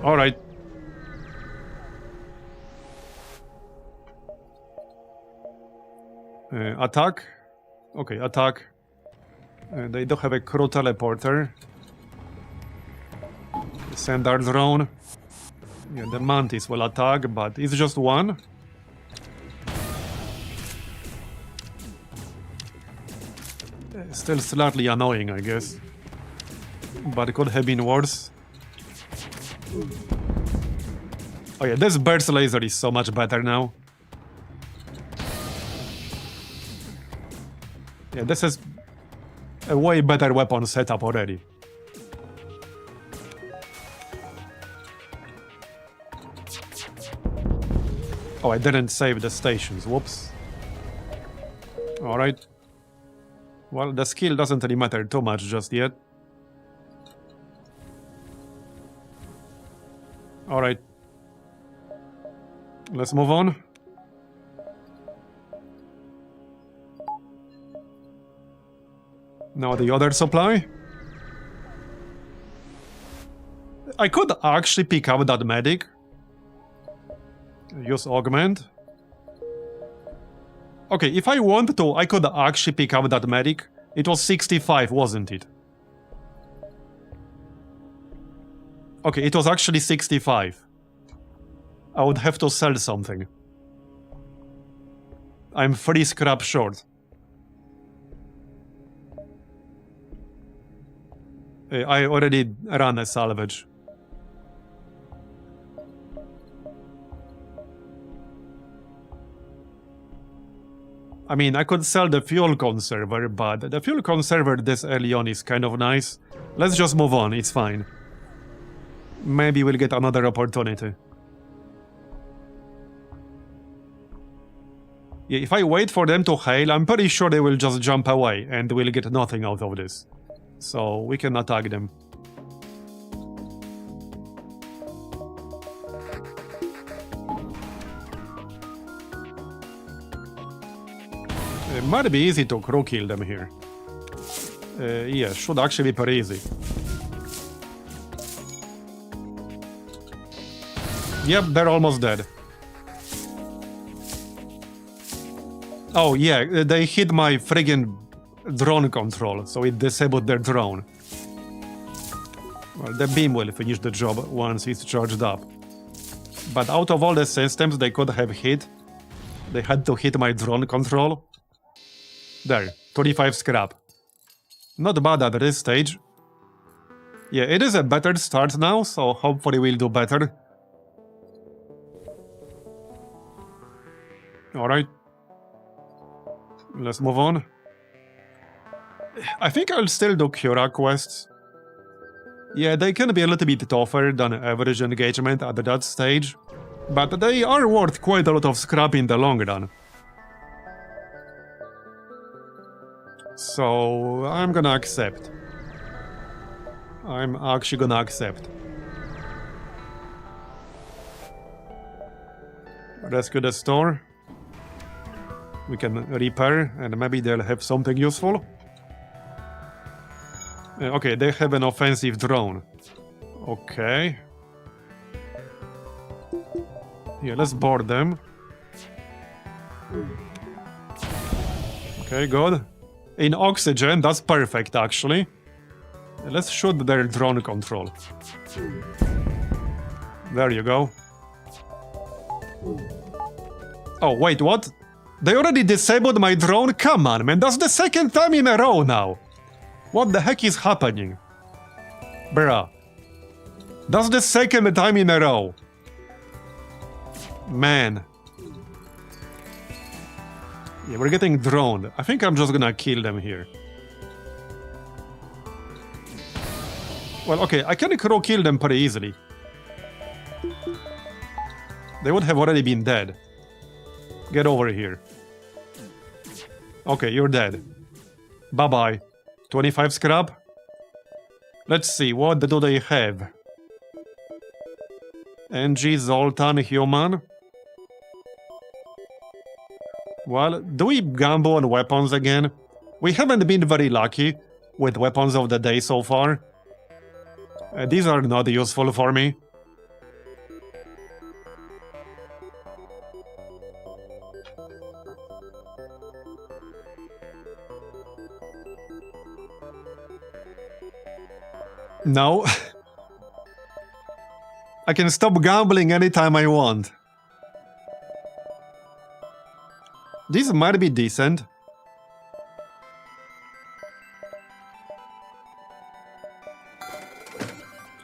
Alright. Attack. Okay, attack. They do have a crew teleporter. Send our drone. Yeah, the Mantis will attack, but it's just one. Still slightly annoying, I guess. But it could have been worse. Oh yeah, this burst laser is so much better now. Yeah, this is a way better weapon setup already. Oh, I didn't save the stations. Whoops. Alright. Well, the skill doesn't really matter too much just yet. Alright. Let's move on. Now the other supply. I could actually pick up that medic. Use augment. Okay, if I want to, I could actually pick up that medic. It was 65, wasn't it? Okay, it was actually 65. I would have to sell something. I'm 3 scrap short. I already ran a salvage. I mean, I could sell the fuel conserver, but the fuel conserver this early on is kind of nice. Let's just move on, it's fine. Maybe we'll get another opportunity. Yeah, if I wait for them to hail, I'm pretty sure they will just jump away and we'll get nothing out of this. So we can attack them. It might be easy to crew kill them here. Yeah, should actually be pretty easy. Yep, they're almost dead. Oh yeah, they hit my friggin' drone control, so it disabled their drone. Well, the beam will finish the job once it's charged up. But out of all the systems they could have hit, they had to hit my drone control. There, 25 scrap. Not bad at this stage. Yeah, it is a better start now, so hopefully we'll do better. Alright. Let's move on. I think I'll still do Cura quests. Yeah, they can be a little bit tougher than average engagement at that stage, but they are worth quite a lot of scrap in the long run. So, I'm gonna accept. I'm actually gonna accept. Rescue the store. We can repair, and maybe they'll have something useful. Okay, they have an offensive drone. Okay. Yeah, let's board them. Okay, good. In oxygen, that's perfect, actually. Let's shoot their drone control. There you go. Oh, wait, what? They already disabled my drone? Come on, man, that's the second time in a row now. What the heck is happening? Bruh. That's the second time in a row. Man. Yeah, we're getting droned. I think I'm just gonna kill them here. Well, okay, I can kill them pretty easily. They would have already been dead. Get over here. Okay, you're dead. Bye-bye. 25 scrap? Let's see, what do they have? NG, Zoltan, Human? Well, do we gamble on weapons again? We haven't been very lucky with weapons of the day so far. These are not useful for me. No. I can stop gambling anytime I want. These might be decent.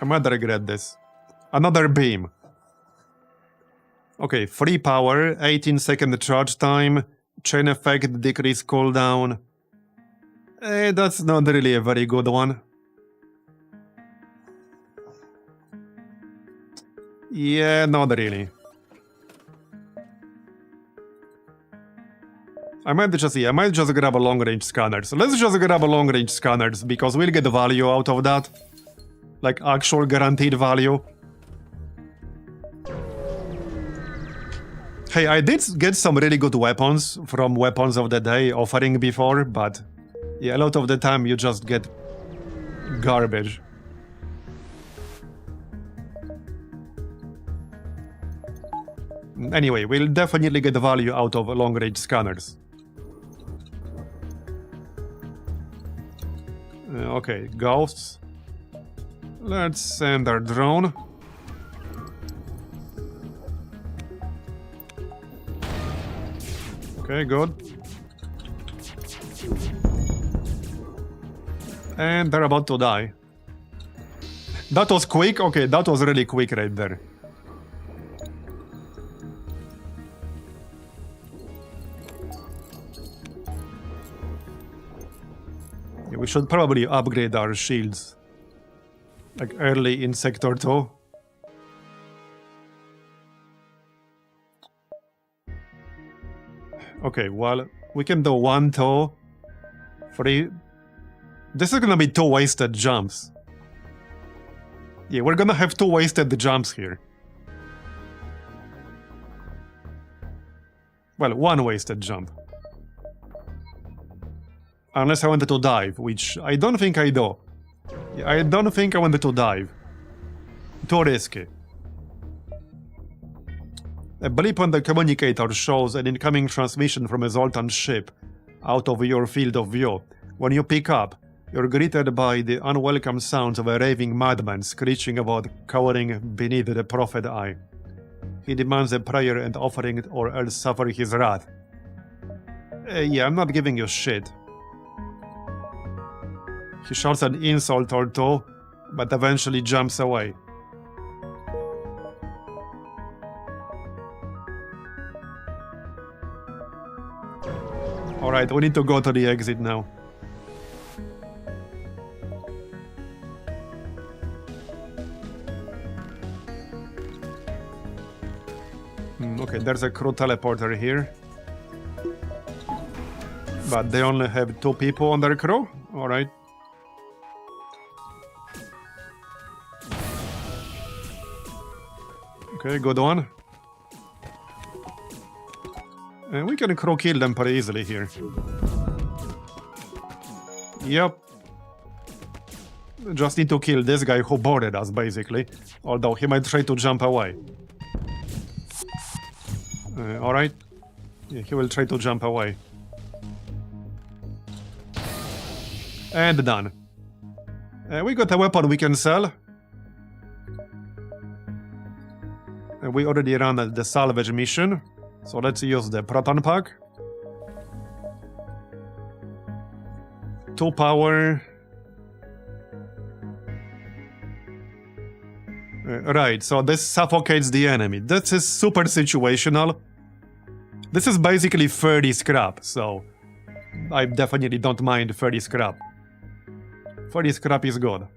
I might regret this. Another beam. Okay, free power, 18-second charge time, chain effect, decrease cooldown. That's not really a very good one. Yeah, not really. I might just grab a long-range scanners. Let's just grab a long-range scanners, because we'll get value out of that. Like, actual guaranteed value. Hey, I did get some really good weapons from Weapons of the Day offering before, but yeah, a lot of the time you just get garbage. Anyway, we'll definitely get value out of long-range scanners. Okay, ghosts. Let's send our drone. Okay, good. And they're about to die. That was quick? Okay, that was really quick right there. Yeah, we should probably upgrade our shields. Like early in Sector 2. Okay, well, we can do 1, 2, 3. This is gonna be 2 wasted jumps. Yeah, we're gonna have 2 wasted jumps here. Well, 1 wasted jump. Unless I wanted to dive, which I don't think I do. Yeah, I don't think I wanted to dive. Too risky. A blip on the communicator shows an incoming transmission from a Zoltan ship out of your field of view. When you pick up, you're greeted by the unwelcome sounds of a raving madman screeching about cowering beneath the prophet eye. He demands a prayer and offering or else suffer his wrath. Yeah, I'm not giving you shit. He shouts an insult or two, but eventually jumps away. Alright, we need to go to the exit now. Okay, there's a crew teleporter here. But they only have 2 people on their crew? Alright. Okay, good one. And we can crew kill them pretty easily here. Yep. Just need to kill this guy who boarded us, basically. Although he might try to jump away. Alright. Yeah, he will try to jump away. And done. We got a weapon we can sell. We already ran the salvage mission. So let's use the proton pack. 2 power. Right, so this suffocates the enemy. This is super situational. This is basically 30 scrap, so I definitely don't mind 30 scrap. 30 scrap is good.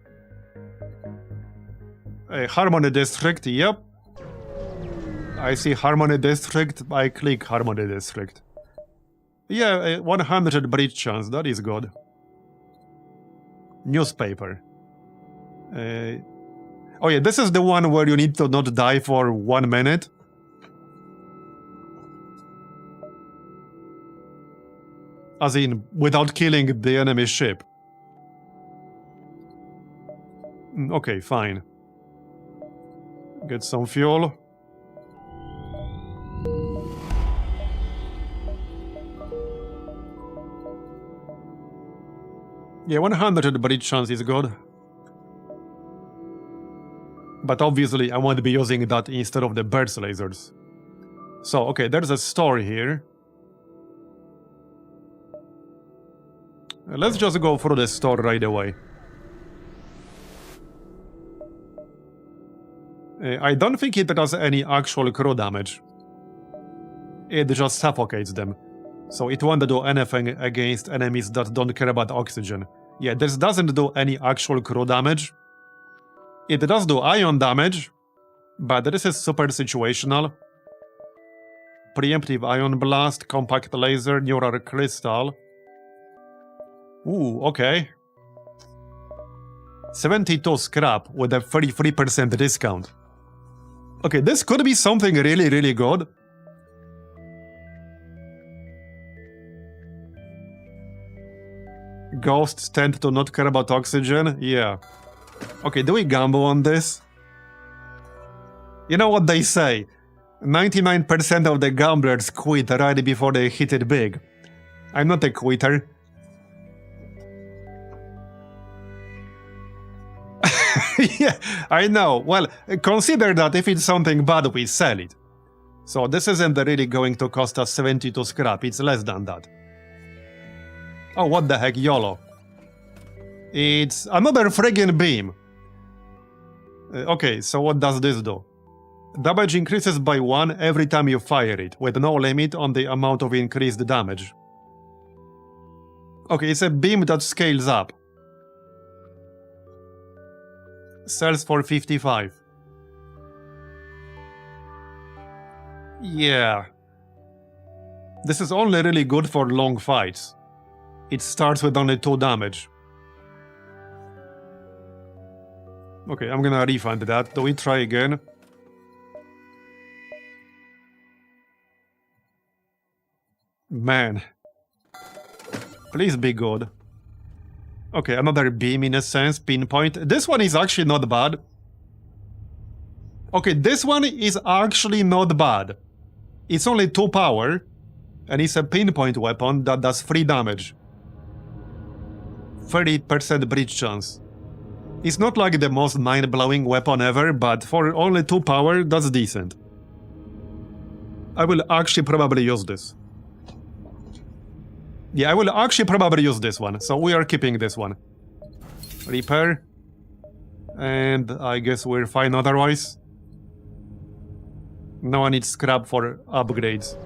Harmony District, yep. I see Harmony District, I click Harmony District. Yeah, 100 breach chance, that is good. Newspaper. Oh yeah, this is the one where you need to not die for 1 minute. As in, without killing the enemy ship. Okay, fine. Get some fuel. Yeah, 100 breach chance is good. But obviously I want to be using that instead of the burst lasers. So, okay, there's a store here. Let's just go through the store right away. I don't think it does any actual crew damage. it just suffocates them. So it won't do anything against enemies that don't care about oxygen. Yeah, this doesn't do any actual crew damage. It does do ion damage, but this is super situational. Preemptive Ion Blast, Compact Laser, Neural Crystal. Ooh, okay. 72 scrap with a 33% discount. Okay, this could be something really, really good. Ghosts tend to not care about oxygen, yeah. Okay, do we gamble on this? You know what they say? 99% of the gamblers quit right before they hit it big. I'm not a quitter. Yeah, I know. Well, consider that if it's something bad, we sell it. So this isn't really going to cost us 72 scrap, it's less than that. Oh, what the heck, YOLO. It's another friggin' beam. Okay, so what does this do? Damage increases by 1 every time you fire it, with no limit on the amount of increased damage. Okay, it's a beam that scales up. Sells for 55. Yeah. This is only really good for long fights. It starts with only 2 damage. Okay, I'm gonna refund that. Do we try again? Man. Please be good. Okay, another beam in a sense, pinpoint. This one is actually not bad. Okay, this one is actually not bad. It's only 2 power, and it's a pinpoint weapon that does 3 damage. 30% breach chance. It's not like the most mind-blowing weapon ever, but for only 2 power, that's decent. I will actually probably use this. Yeah, I will actually probably use this one, so we are keeping this one. Repair. And I guess we're fine otherwise. No one needs scrap for upgrades.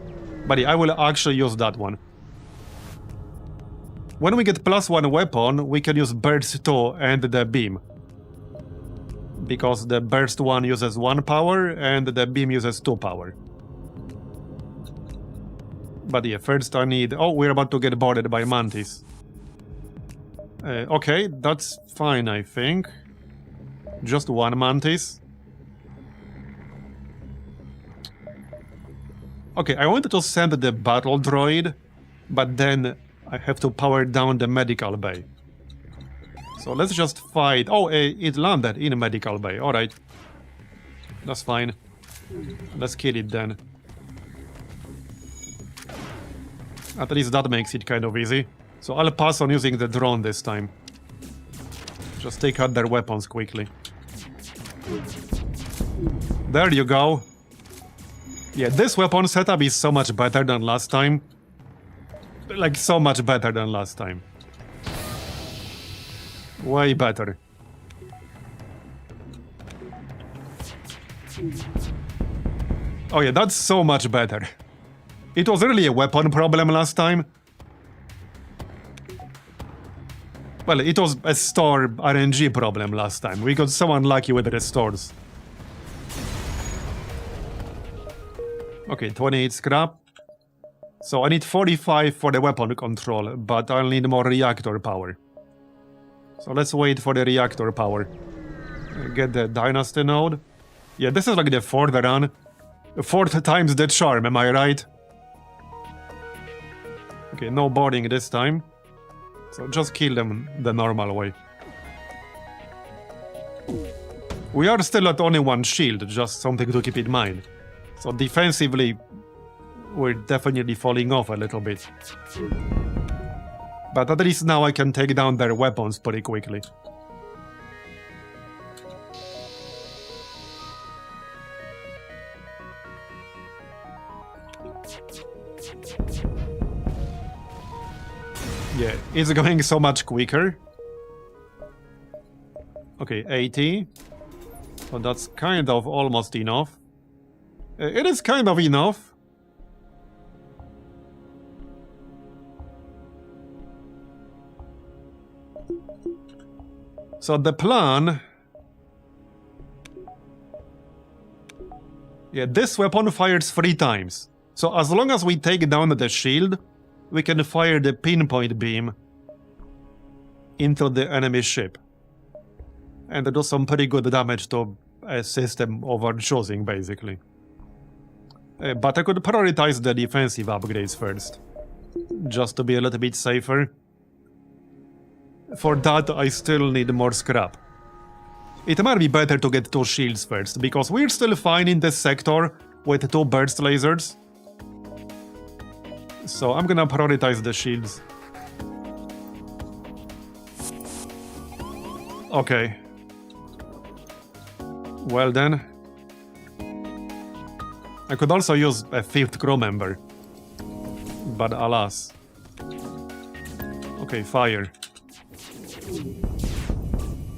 But yeah, I will actually use that one. When we get +1 weapon, we can use Burst 2 and the beam. Because the Burst 1 uses 1 power and the beam uses 2 power. But yeah, first I need... Oh, we're about to get boarded by Mantis. Okay, that's fine, I think. Just 1 Mantis. Okay, I wanted to send the battle droid, but then I have to power down the medical bay. So let's just fight... Oh, it landed in a medical bay, alright. That's fine. Let's kill it then. At least that makes it kind of easy. So I'll pass on using the drone this time. Just take out their weapons quickly. There you go. Yeah, this weapon setup is so much better than last time. Like, so much better than last time. Way better. Oh yeah, that's so much better. It was really a weapon problem last time. Well, it was a store RNG problem last time. We got so unlucky with the restores. Okay, 28 scrap. So I need 45 for the weapon control, but I'll need more reactor power. So let's wait for the reactor power. Get the dynasty node. Yeah, this is like the 4th run. 4th time's the charm, am I right? Okay, no boarding this time. So just kill them the normal way. We are still at only 1 shield, just something to keep in mind. So defensively, we're definitely falling off a little bit. But at least now I can take down their weapons pretty quickly. Yeah, it's going so much quicker. Okay, 80. So that's kind of almost enough. It is kind of enough. So the plan... Yeah, this weapon fires 3 times. So as long as we take down the shield, we can fire the pinpoint beam into the enemy ship. And do some pretty good damage to a system overchoosing, basically. But I could prioritize the defensive upgrades first, just to be a little bit safer. For that, I still need more scrap. It might be better to get 2 shields first, because we're still fine in this sector with 2 burst lasers. So I'm gonna prioritize the shields. Okay. Well then. I could also use a 5th crew member. But alas. Okay, fire.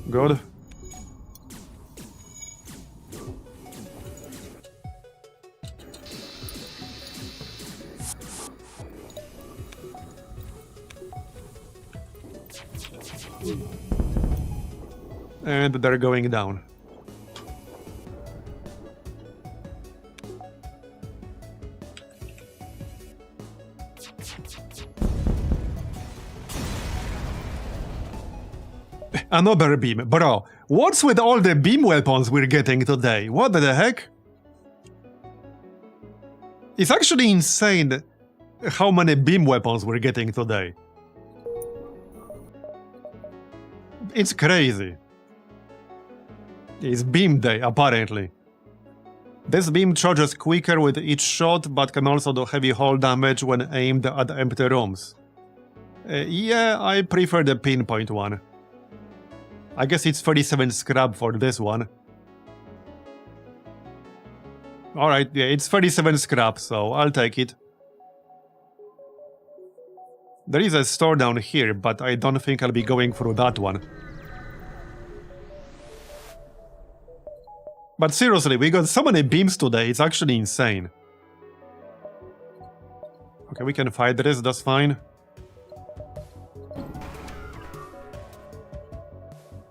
Good. And they're going down. Another beam. Bro, what's with all the beam weapons we're getting today? What the heck? It's actually insane how many beam weapons we're getting today. It's crazy. It's beam day, apparently. This beam charges quicker with each shot, but can also do heavy hull damage when aimed at empty rooms. Yeah, I prefer the pinpoint one. I guess it's 37 scrap for this one. Alright, yeah, it's 37 scrap, so I'll take it. There is a store down here, but I don't think I'll be going through that one. But seriously, we got so many beams today, it's actually insane. Okay, we can fight this, that's fine.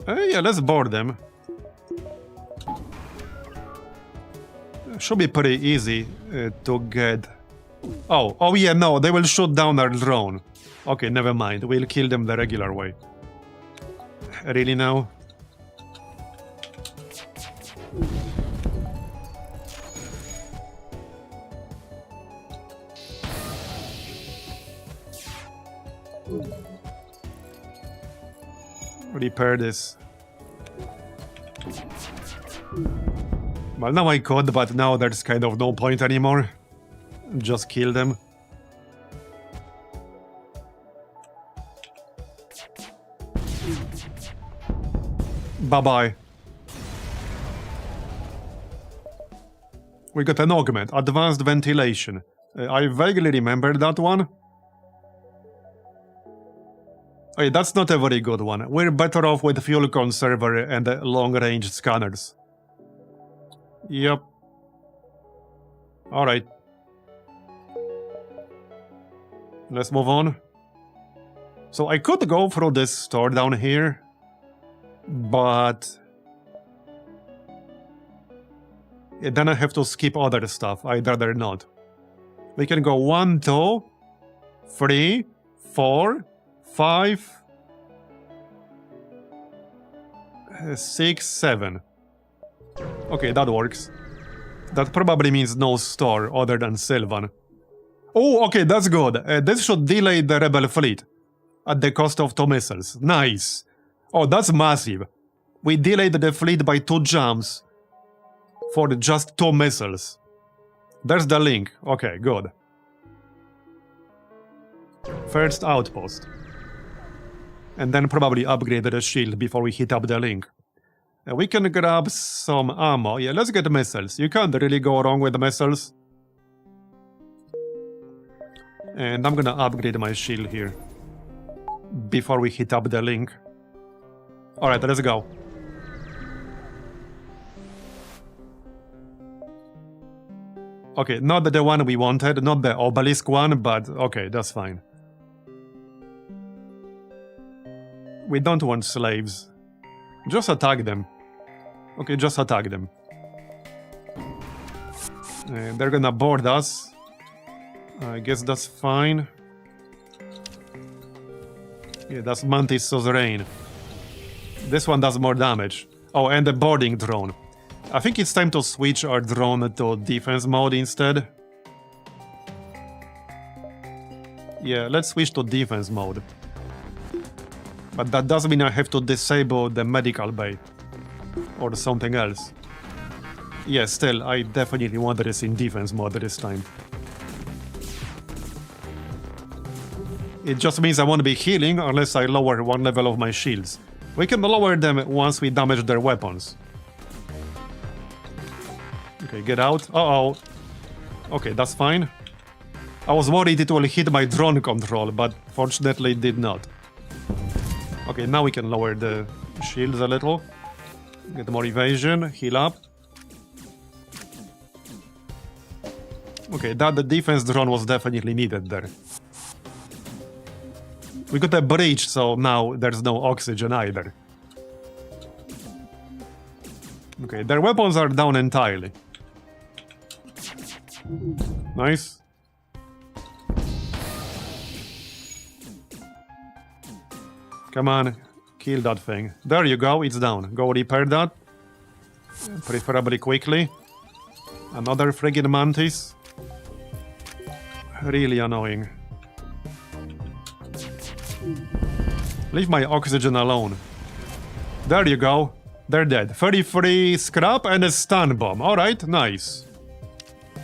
Yeah, let's board them. Should be pretty easy to get... Oh yeah, no, they will shoot down our drone. Okay, never mind, we'll kill them the regular way. Really now? Repair this. Well, now I could, but now there's kind of no point anymore. Just kill them. Bye-bye. We got an augment, advanced ventilation. I vaguely remember that one. Hey, that's not a very good one. We're better off with fuel conserver and long-range scanners. Yep. Alright. Let's move on. So I could go through this store down here, but... then I have to skip other stuff. I'd rather not. We can go 1, 2, 3, 4... 5, 6, 7. Okay, that works. That probably means no store other than Sylvan. Oh, okay, that's good. This should delay the rebel fleet at the cost of 2 missiles. Nice. Oh, that's massive. We delayed the fleet by 2 jumps for just 2 missiles. There's the link. Okay, good. First outpost. And then probably upgrade the shield before we hit up the link. We can grab some ammo. Yeah, let's get missiles. You can't really go wrong with the missiles. And I'm gonna upgrade my shield here before we hit up the link. Alright, let's go. Okay, not the one we wanted, not the obelisk one, but okay, that's fine. We don't want slaves. Just attack them. Okay, just attack them. They're gonna board us. I guess that's fine. Yeah, that's Mantis Suzerain. This one does more damage. Oh, and the boarding drone. I think it's time to switch our drone to defense mode instead. Yeah, let's switch to defense mode. But that does mean I have to disable the medical bay. Or something else. Yeah, still, I definitely want this in defense mode this time. It just means I won't be healing unless I lower one level of my shields. We can lower them once we damage their weapons. Okay, get out. Uh-oh. Okay, that's fine. I was worried it will hit my drone control, but fortunately it did not. Okay, now we can lower the shields a little. Get more evasion, heal up. Okay, that defense drone was definitely needed there. We got a breach, so now there's no oxygen either. Okay, their weapons are down entirely. Nice. Come on, kill that thing. There you go, it's down. Go repair that. Preferably quickly. Another friggin' mantis. Really annoying. Leave my oxygen alone. There you go. They're dead. 33 scrap and a stun bomb. Alright, nice.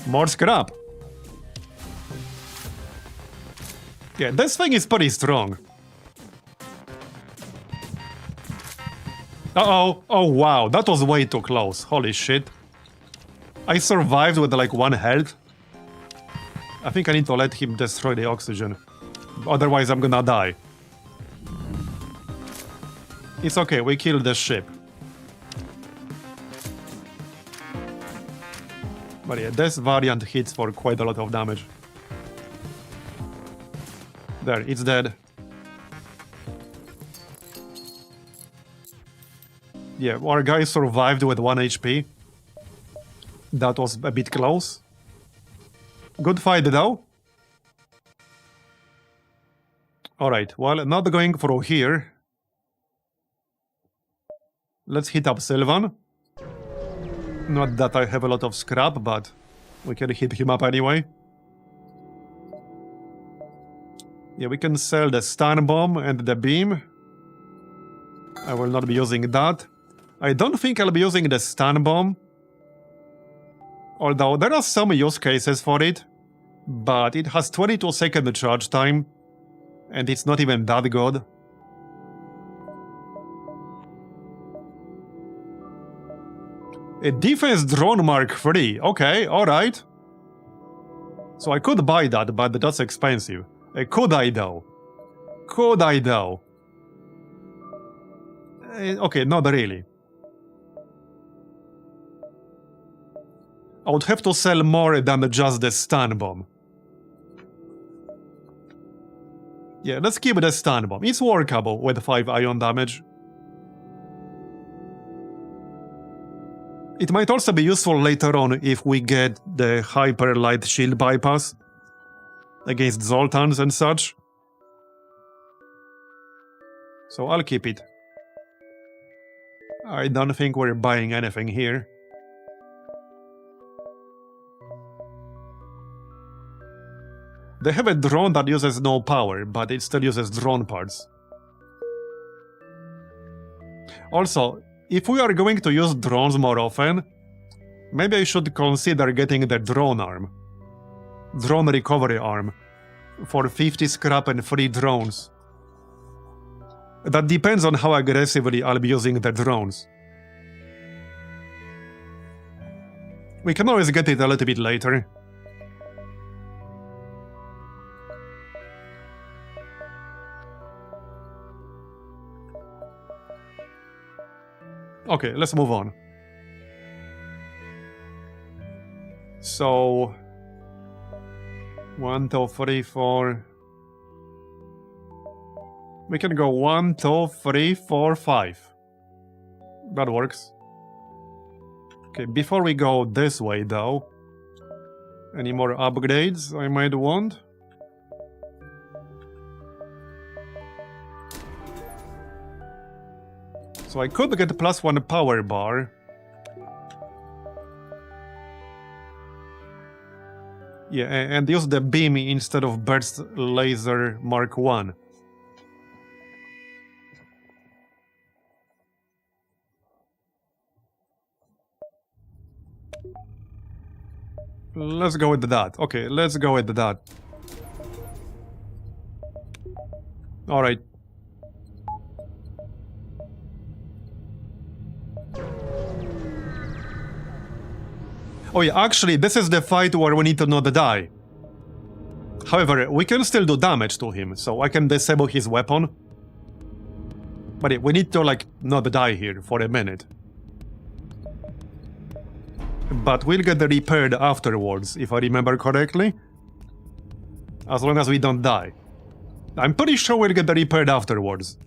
More scrap. Yeah, this thing is pretty strong. Uh-oh. Oh, wow. That was way too close. Holy shit. I survived with like 1 health. I think I need to let him destroy the oxygen. Otherwise, I'm gonna die. It's okay, we killed the ship. But yeah, this variant hits for quite a lot of damage. There, it's dead. Yeah, our guy survived with 1 HP. That was a bit close. Good fight though. Alright, well, not going through here. Let's hit up Sylvan. Not that I have a lot of scrap, but we can hit him up anyway. Yeah, we can sell the stun bomb and the beam. I will not be using that. I don't think I'll be using the stun bomb. Although there are some use cases for it. But it has 22-second charge time. And it's not even that good. A defense drone Mark III. Okay, alright. So I could buy that, but that's expensive. Could I though? Could I though? Okay, not really. I would have to sell more than just the stun bomb. Yeah, let's keep the stun bomb. It's workable with 5 ion damage. It might also be useful later on if we get the hyper light shield bypass against Zoltans and such. So I'll keep it. I don't think we're buying anything here. They have a drone that uses no power, but it still uses drone parts. Also, if we are going to use drones more often, maybe I should consider getting the drone arm. Drone recovery arm. For 50 scrap and 3 drones. That depends on how aggressively I'll be using the drones. We can always get it a little bit later. Okay, let's move on. So 1, 2, 3, 4. We can go 1, 2, 3, 4, 5. That works. Okay, before we go this way though, any more upgrades I might want? So I could get +1 power bar. Yeah, and use the beam instead of burst laser Mark 1. Let's go with that. Okay, let's go with that. Alright. Oh yeah, actually, this is the fight where we need to not die. However, we can still do damage to him, so I can disable his weapon. But yeah, we need to, like, not die here for a minute. But we'll get repaired afterwards, if I remember correctly. As long as we don't die. I'm pretty sure we'll get repaired afterwards.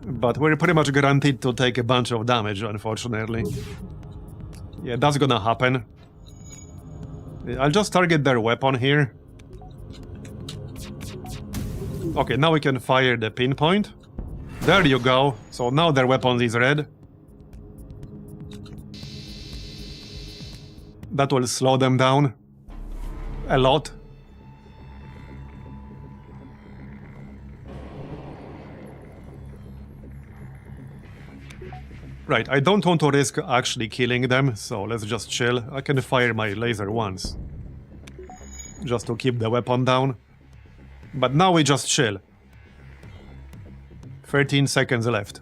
But we're pretty much guaranteed to take a bunch of damage, unfortunately. Yeah, that's gonna happen. I'll just target their weapon here. Okay, now we can fire the pinpoint. There you go. So now their weapon is red. That will slow them down a lot. Right, I don't want to risk actually killing them, so let's just chill. I can fire my laser once. Just to keep the weapon down. But now we just chill. 13 seconds left.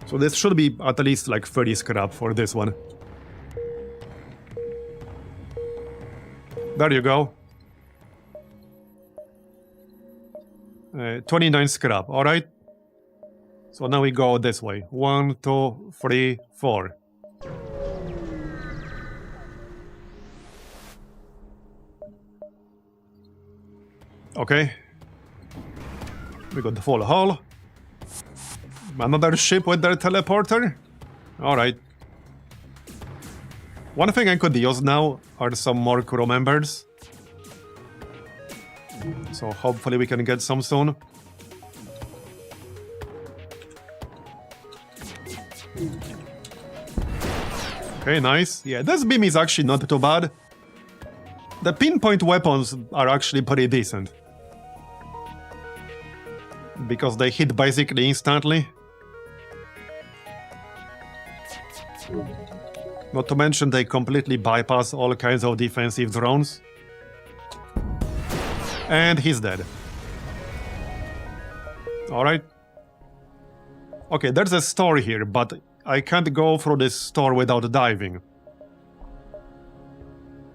So this should be at least like 30 scrap for this one. There you go. 29 scrap, alright? So now we go this way. 1, 2, 3, 4. Okay. We got the full hull. Another ship with their teleporter? Alright. One thing I could use now are some more crew members. So hopefully we can get some soon. Okay, nice. Yeah, this beam is actually not too bad. The pinpoint weapons are actually pretty decent. Because they hit basically instantly. Not to mention they completely bypass all kinds of defensive drones. And he's dead. Alright. Okay, there's a store here, but I can't go through this store without diving.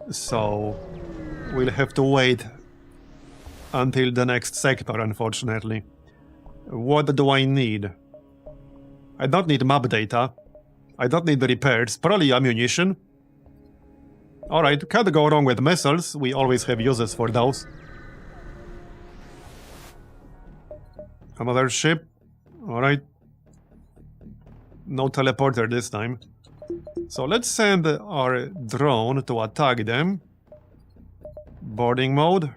So we'll have to wait until the next sector, unfortunately. What do I need? I don't need map data. I don't need repairs, probably ammunition. Alright, can't go wrong with missiles, we always have uses for those. Another ship. Alright. No teleporter this time. So let's send our drone to attack them. Boarding mode.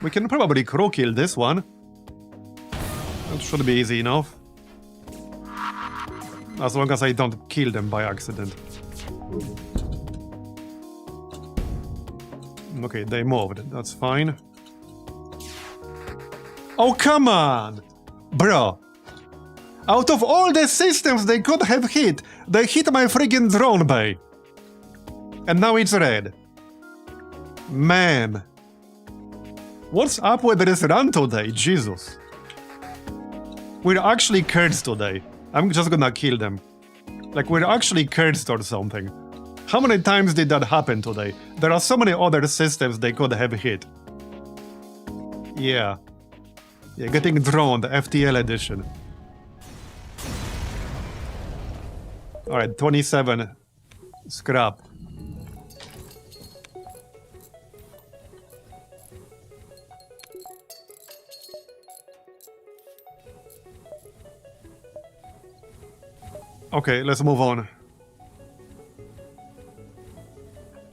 We can probably crew kill this one. That should be easy enough. As long as I don't kill them by accident. Okay, they moved. That's fine. Oh, come on! Bro. Out of all the systems they could have hit, they hit my friggin' drone bay. And now it's red. Man. What's up with this run today? Jesus. We're actually cursed today. I'm just gonna kill them. Like, we're actually cursed or something. How many times did that happen today? There are so many other systems they could have hit. Yeah. Yeah, getting droned, FTL edition. Alright, 27 scrap. Okay, let's move on.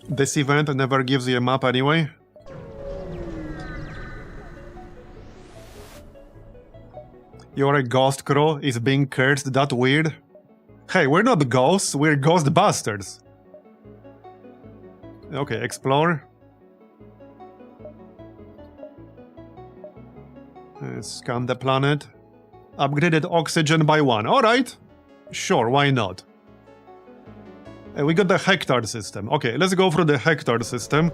This event never gives you a map anyway. You're a ghost crow is being cursed, that weird? Hey, we're not ghosts, we're ghost bastards. Okay, explore. Scan the planet. Upgraded oxygen by 1. Alright. Sure, why not? We got the hectare system. Okay, let's go through the hectare system.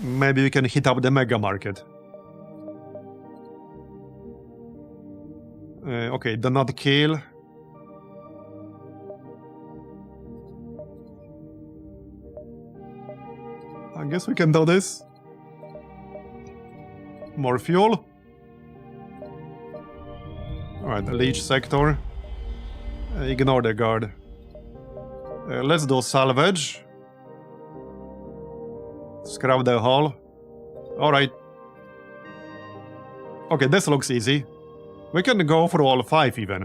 Maybe we can hit up the mega market. Okay, do not kill. I guess we can do this. More fuel. Alright, leech sector. Ignore the guard. Let's do salvage. Scrap the hull. Alright. Okay, this looks easy. We can go for all 5 even.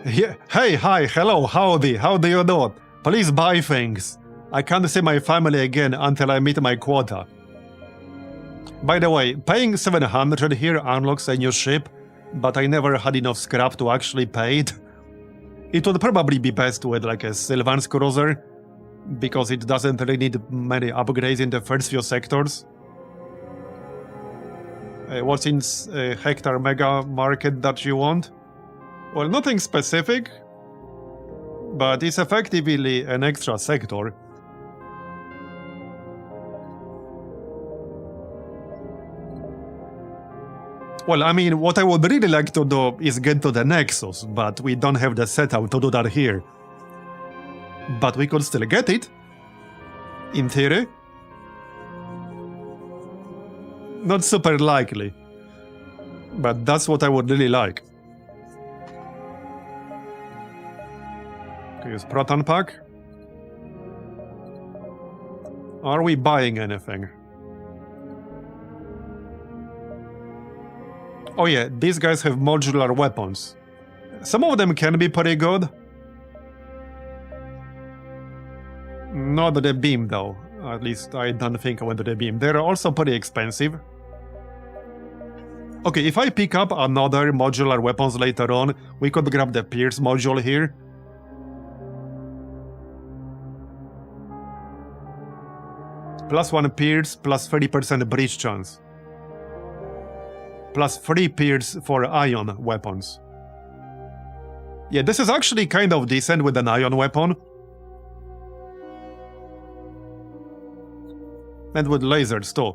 Yeah. Hey, hi, hello, howdy, how do you do? Please buy things. I can't see my family again until I meet my quota. By the way, paying 700 here unlocks a new ship, but I never had enough scrap to actually pay it. It would probably be best with like a Sylvan's cruiser, because it doesn't really need many upgrades in the first few sectors. What's in hectare mega market that you want? Well, nothing specific, but it's effectively an extra sector. Well, I mean, what I would really like to do is get to the Nexus, but we don't have the setup to do that here. But we could still get it. In theory. Not super likely. But that's what I would really like. Okay, use Proton Pack. Are we buying anything? Oh yeah, these guys have modular weapons. Some of them can be pretty good. Not the beam though. At least I don't think I went to the beam. They're also pretty expensive. Okay, if I pick up another modular weapons later on, we could grab the Pierce module here. +1 Pierce, plus 30% breach chance. Plus 3 Pierce for ion weapons. Yeah, this is actually kind of decent with an ion weapon. And with lasers too.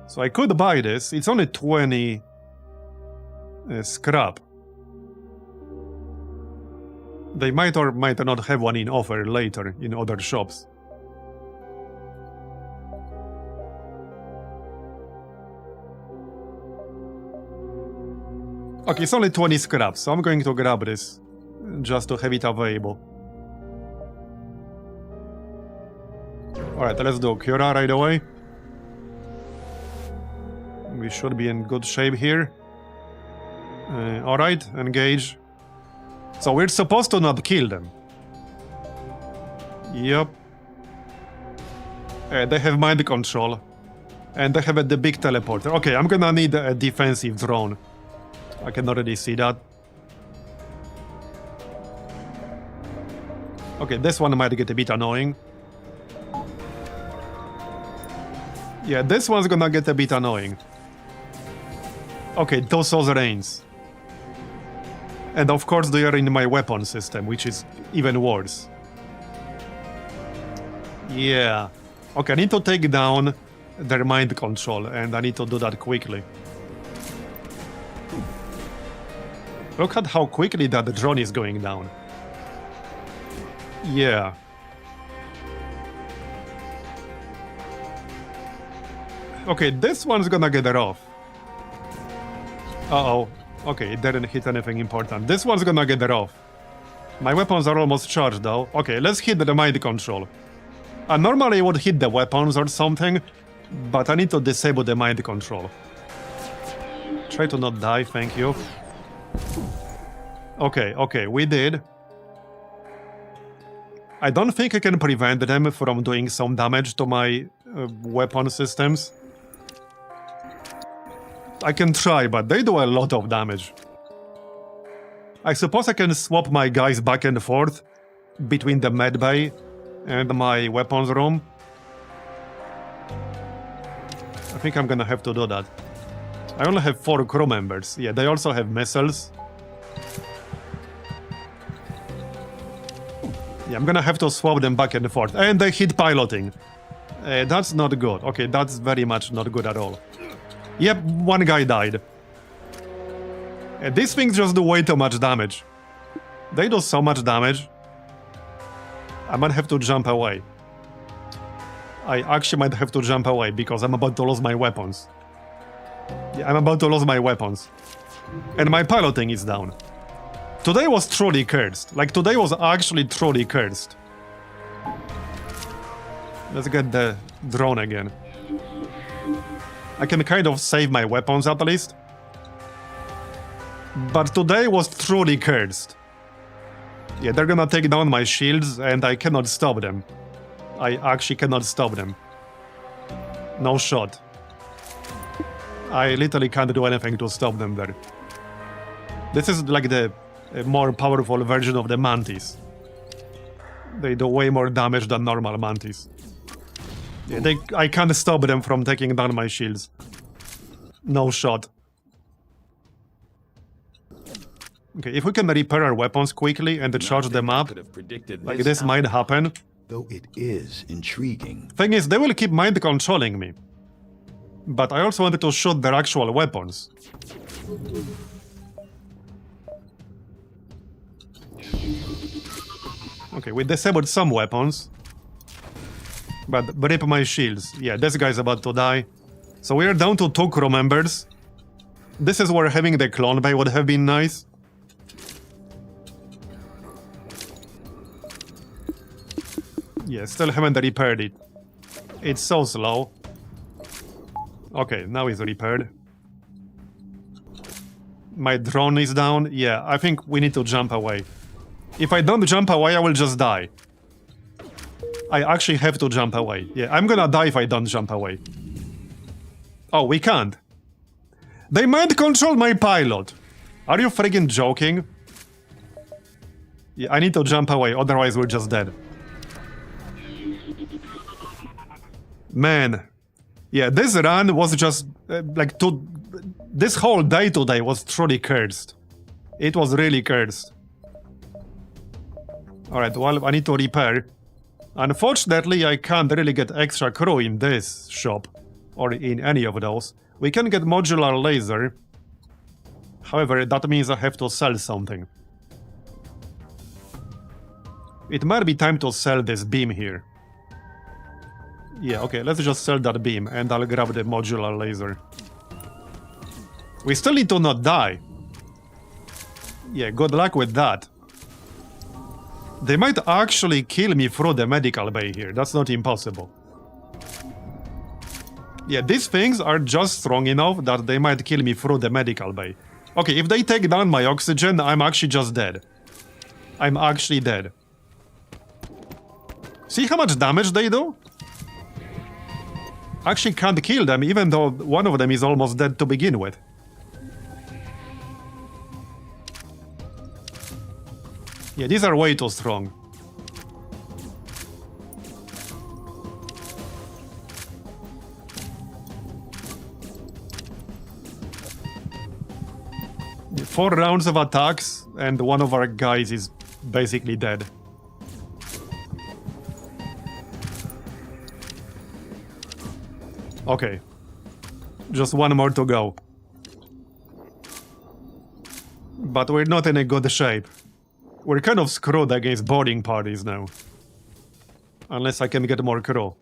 So I could buy this. It's only 20 scrap. They might or might not have one in offer later in other shops. Okay, it's only 20 scraps, so I'm going to grab this just to have it available. Alright, let's do Cura right away. We should be in good shape here. Alright, engage. So we're supposed to not kill them. Yep. They have mind control. And they have the big teleporter. Okay, I'm gonna need a defensive drone. I can already see that. Okay, this one might get a bit annoying. Yeah, this one's gonna get a bit annoying. Okay, those are the reins. And of course they are in my weapon system, which is even worse. Yeah. Okay, I need to take down their mind control, and I need to do that quickly. Look at how quickly that drone is going down. Yeah. Okay, this one's gonna get it off. Uh-oh. Okay, it didn't hit anything important. This one's gonna get it off. My weapons are almost charged though. Okay, let's hit the mind control. I normally would hit the weapons or something, but I need to disable the mind control. Try to not die, thank you. Okay, we did. I don't think I can prevent them from doing some damage to my weapon systems. I can try, but they do a lot of damage. I suppose I can swap my guys back and forth between the medbay and my weapons room. I think I'm gonna have to do that. I only have 4 crew members. Yeah, they also have missiles. Yeah, I'm gonna have to swap them back and forth. And they hit piloting. That's not good. Okay, that's very much not good at all. Yep, one guy died. These things just do way too much damage. They do so much damage. I might have to jump away. I actually might have to jump away because I'm about to lose my weapons. Yeah, I'm about to lose my weapons. And my piloting is down. Today was truly cursed. Like, today was actually truly cursed. Let's get the drone again. I can kind of save my weapons at least. But today was truly cursed. Yeah, they're gonna take down my shields and I cannot stop them. I actually cannot stop them. No shot. I literally can't do anything to stop them there. This is like the more powerful version of the mantis. They do way more damage than normal mantis. Yeah, I can't stop them from taking down my shields. No shot. Okay, if we can repair our weapons quickly and charge them up, like this might happen. Though it is intriguing. Thing is, they will keep mind controlling me. But I also wanted to shoot their actual weapons. Okay, we disabled some weapons. But rip my shields. Yeah, this guy's about to die. So we are down to 2 crew members. This is where having the clone bay would have been nice. Yeah, still haven't repaired it. It's so slow. Okay, now it's repaired. My drone is down. Yeah, I think we need to jump away. If I don't jump away, I will just die. I actually have to jump away. Yeah, I'm gonna die if I don't jump away. Oh, we can't. They mind control my pilot. Are you friggin' joking? Yeah, I need to jump away, otherwise we're just dead. Man. Yeah, this run was just, this whole day today was truly cursed. It was really cursed. Alright, well, I need to repair. Unfortunately, I can't really get extra crew in this shop, or in any of those. We can get modular laser. However, that means I have to sell something. It might be time to sell this beam here. Yeah, okay, let's just sell that beam, and I'll grab the modular laser. We still need to not die. Yeah, good luck with that. They might actually kill me through the medical bay here. That's not impossible. Yeah, these things are just strong enough that they might kill me through the medical bay. Okay, if they take down my oxygen, I'm actually just dead. I'm actually dead. See how much damage they do? Actually can't kill them, even though one of them is almost dead to begin with. Yeah, these are way too strong. Yeah, 4 rounds of attacks, and one of our guys is basically dead. Okay. Just one more to go. But we're not in a good shape. We're kind of screwed against boarding parties now. Unless I can get more crew.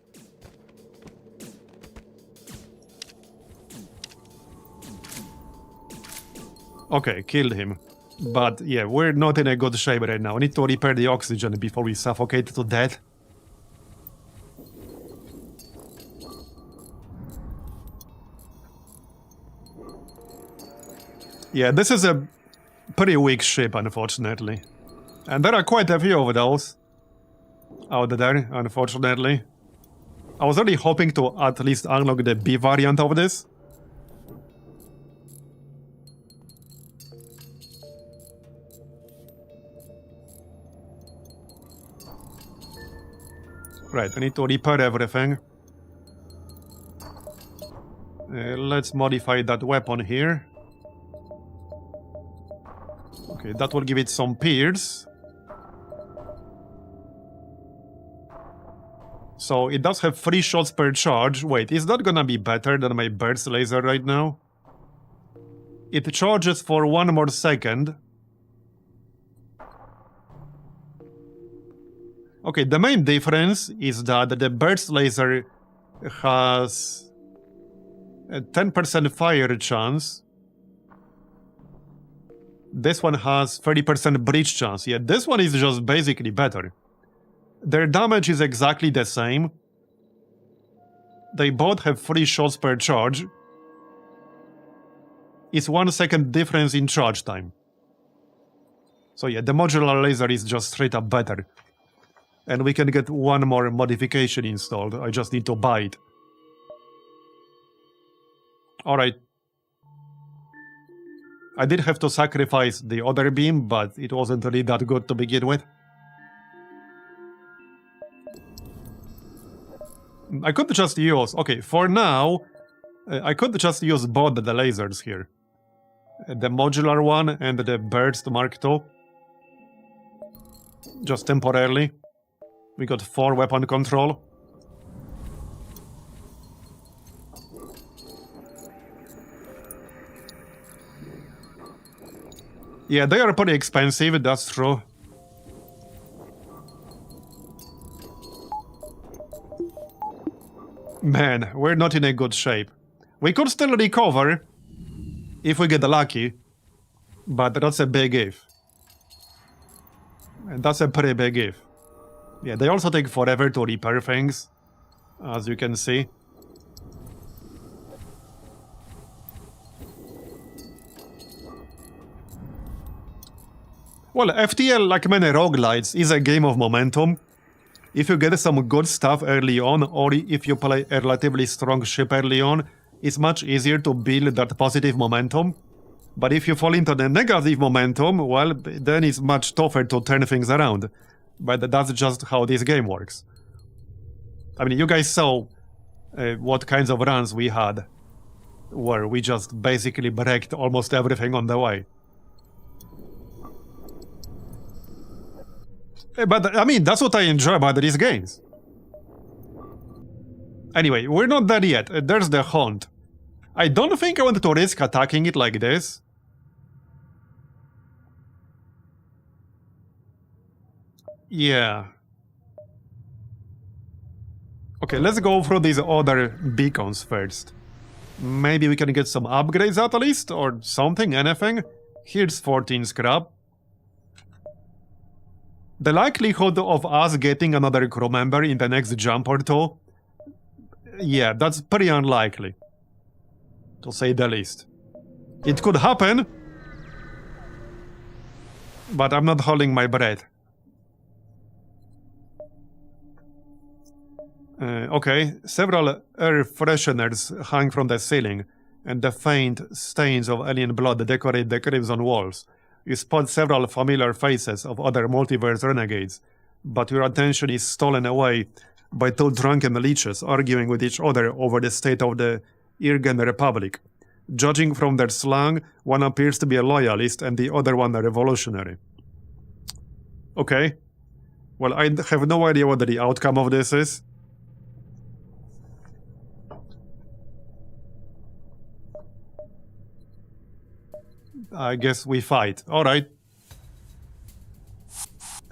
Okay, killed him. But yeah, we're not in a good shape right now. I need to repair the oxygen before we suffocate to death. Yeah, this is a pretty weak ship, unfortunately. And there are quite a few of those out there, unfortunately. I was really hoping to at least unlock the B variant of this. Right, I need to repair everything. Let's modify that weapon here. Okay, that will give it some pierce. So it does have 3 shots per charge. Wait, is that gonna be better than my burst laser right now? It charges for 1 more second. Okay, the main difference is that the burst laser has a 10% fire chance. This one has 30% breach chance. Yeah, this one is just basically better. Their damage is exactly the same. They both have 3 shots per charge. It's 1 second difference in charge time. So yeah, the modular laser is just straight up better. And we can get 1 more modification installed. I just need to buy it. Alright. I did have to sacrifice the other beam, but it wasn't really that good to begin with. I could just use... Okay, for now, I could just use both the lasers here. The modular one and the burst Mark II. Just temporarily. We got 4 weapon control. Yeah, they are pretty expensive, that's true. Man, we're not in a good shape. We could still recover if we get lucky, but that's a big if. And that's a pretty big if. Yeah, they also take forever to repair things, as you can see. Well, FTL, like many roguelites, is a game of momentum. If you get some good stuff early on, or if you play a relatively strong ship early on, it's much easier to build that positive momentum. But if you fall into the negative momentum, well, then it's much tougher to turn things around. But that's just how this game works. I mean, you guys saw what kinds of runs we had, where we just basically wrecked almost everything on the way. But, I mean, that's what I enjoy about these games. Anyway, we're not there yet. There's the hunt. I don't think I want to risk attacking it like this. Yeah. Okay, let's go through these other beacons first. Maybe we can get some upgrades at least, or something, anything. Here's 14 scrap. The likelihood of us getting another crew member in the next jump or two, yeah, that's pretty unlikely, to say the least. It could happen, but I'm not holding my breath. Okay, several air fresheners hang from the ceiling, and the faint stains of alien blood decorate the crimson walls. You spot several familiar faces of other multiverse renegades, but your attention is stolen away by 2 drunken leeches arguing with each other over the state of the Irgen Republic. Judging from their slang, one appears to be a loyalist and the other one a revolutionary. Okay. Well, I have no idea what the outcome of this is. I guess we fight. Alright.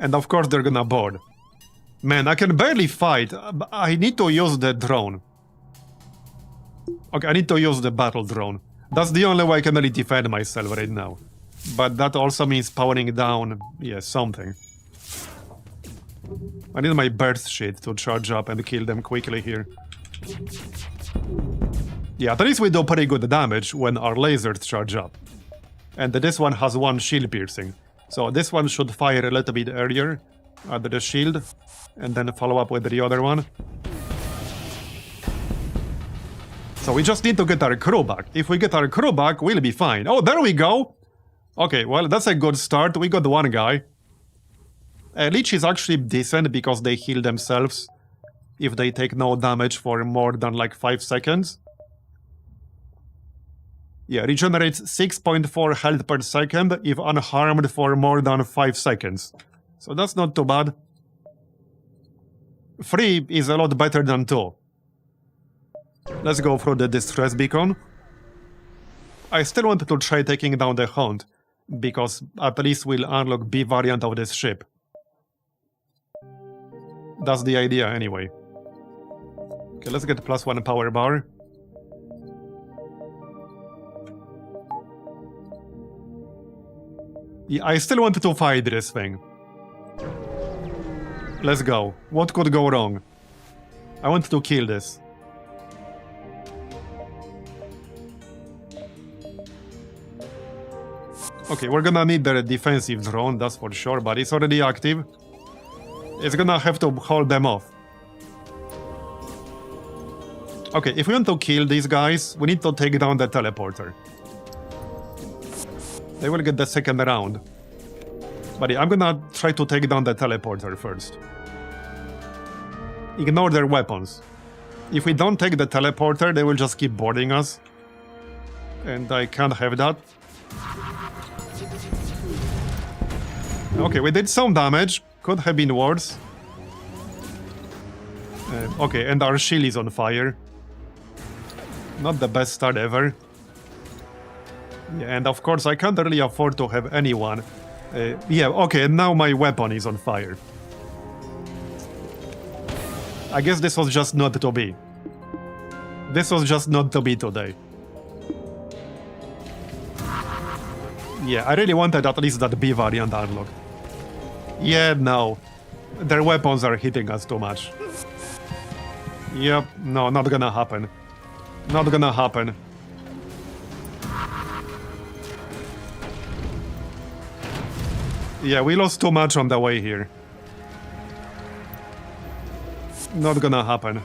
And of course they're gonna board. Man, I can barely fight. I need to use the drone. Okay, I need to use the battle drone. That's the only way I can really defend myself right now. But that also means powering down, yeah, something. I need my burst shit to charge up and kill them quickly here. Yeah, at least we do pretty good damage when our lasers charge up. And this one has 1 shield piercing. So this one should fire a little bit earlier at the shield, and then follow up with the other one. So we just need to get our crew back. If we get our crew back, we'll be fine. Oh, there we go! Okay, well, that's a good start. We got one guy. Leech is actually decent because they heal themselves if they take no damage for more than like 5 seconds. Yeah, regenerates 6.4 health per second if unharmed for more than 5 seconds. So that's not too bad. 3 is a lot better than 2. Let's go through the distress beacon. I still want to try taking down the Hound, because at least we'll unlock B variant of this ship. That's the idea anyway. Okay, let's get +1 power bar. Yeah, I still want to fight this thing. Let's go. What could go wrong? I want to kill this. Okay, we're gonna need the defensive drone, that's for sure, but it's already active. It's gonna have to hold them off. Okay, if we want to kill these guys, we need to take down the teleporter. They will get the second round. But yeah, I'm gonna try to take down the teleporter first. Ignore their weapons. If we don't take the teleporter, they will just keep boarding us. And I can't have that. Okay, we did some damage. Could have been worse. Okay, and our shield is on fire. Not the best start ever. Yeah, and of course I can't really afford to have anyone. Yeah, okay, and now my weapon is on fire. I guess this was just not to be. This was just not to be today. Yeah, I really wanted at least that B variant unlocked. Yeah, no. Their weapons are hitting us too much. Yep, no, not gonna happen. Not gonna happen. Yeah, we lost too much on the way here. Not gonna happen.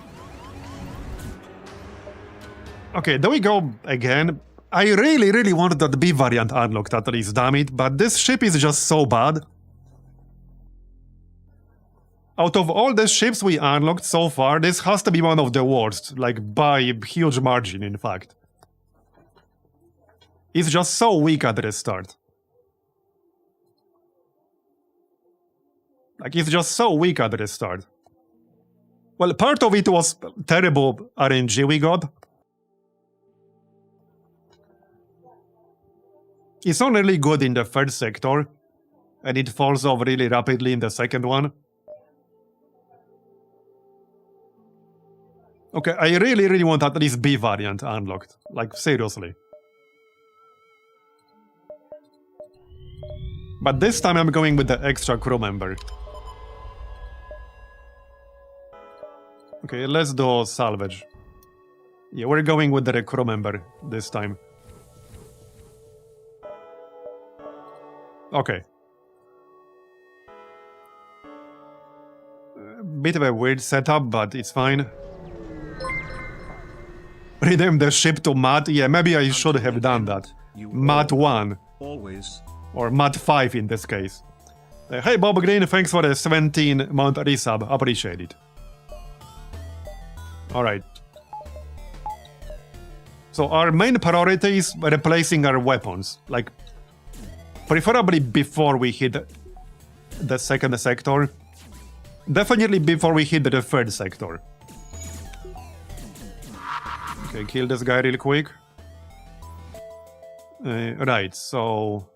Okay, there we go again. I really wanted that B variant unlocked at least, damn it, but this ship is just so bad. Out of all the ships we unlocked so far, this has to be one of the worst, like by a huge margin, in fact. It's just so weak at the start. Like, it's just so weak at the start. Well, part of it was terrible RNG we got. It's not really good in the third sector, and it falls off really rapidly in the second one. Okay, I really want at least B variant unlocked. Like, seriously. But this time I'm going with the extra crew member. Okay, let's do salvage. Yeah, we're going with the crew member this time. Okay. Bit of a weird setup, but it's fine. Rename the ship to Matt? Yeah, maybe I should have done that. Matt 1. Always. Or Matt 5 in this case. Hey Bob Green, thanks for the 17-month resub. Appreciate it. Alright. So our main priority is replacing our weapons. Like, preferably before we hit the second sector. Definitely before we hit the third sector. Okay, kill this guy real quick. Right, so...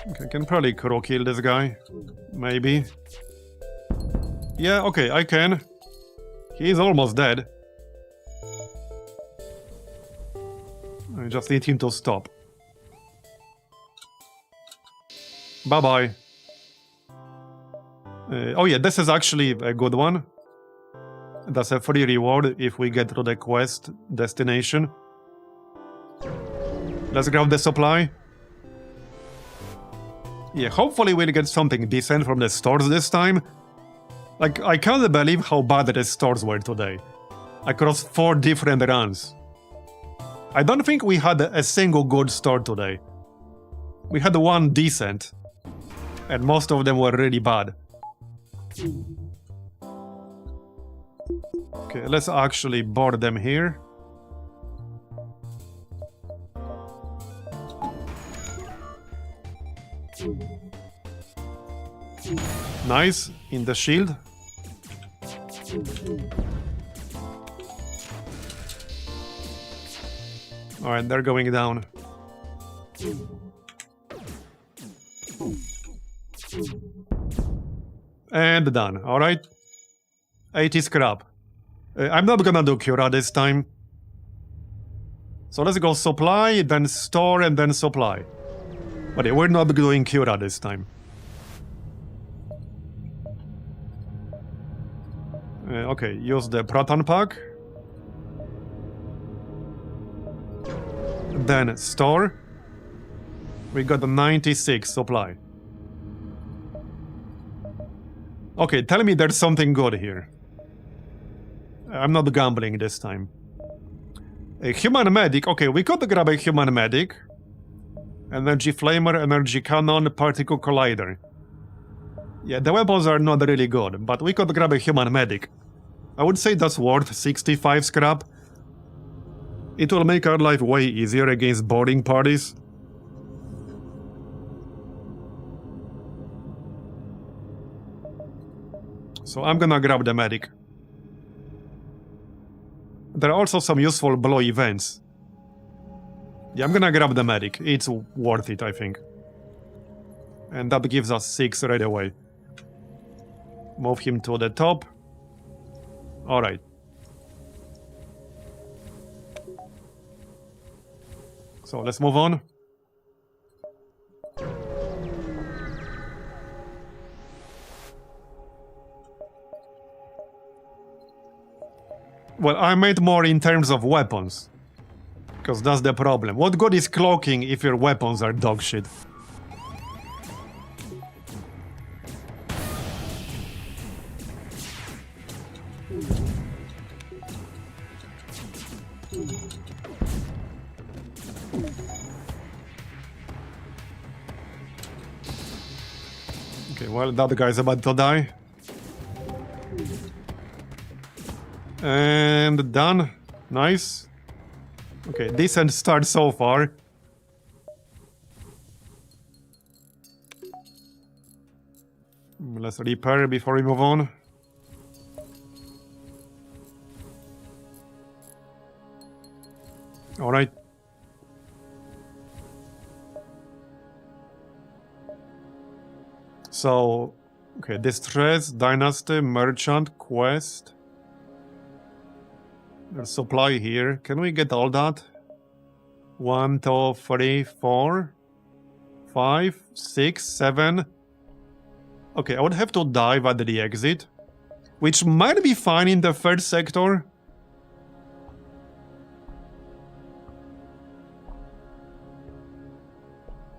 Okay, I can probably crow kill this guy. Maybe. Yeah, okay, I can. He's almost dead. I just need him to stop. Bye-bye. Oh yeah, this is actually a good one. That's a free reward if we get to the quest destination. Let's grab the supply. Yeah, hopefully we'll get something decent from the stores this time. Like, I can't believe how bad the stores were today. Across 4 different runs. I don't think we had a single good store today. We had one decent. And most of them were really bad. Okay, let's actually board them here. Nice, in the shield. Alright, they're going down. And done, alright. 80 scrap. I'm not gonna do Cura this time. So let's go supply, then store, and then supply. But we're not doing Cura this time. Okay, use the Proton Pack. Then store. We got a 96 supply. Okay, tell me there's something good here. I'm not gambling this time. A human medic. Okay, we could grab a human medic. Energy flamer, energy cannon, particle collider. Yeah, the weapons are not really good, but we could grab a human medic. I would say that's worth 65 scrap. It will make our life way easier against boarding parties. So I'm gonna grab the medic. There are also some useful blow events. Yeah, I'm gonna grab the medic. It's worth it, I think. And that gives us 6 right away. Move him to the top. Alright. So let's move on. Well, I made more in terms of weapons. Because that's the problem. What good is cloaking if your weapons are dog shit? Okay, well, that guy's about to die. And done. Nice. Okay, decent start so far. Let's repair before we move on. Alright. So, okay, Distress, Dynasty, Merchant, Quest. There's supply here. Can we get all that? 1, 2, 3, 4, 5, 6, 7. Okay, I would have to dive at the exit, which might be fine in the third sector.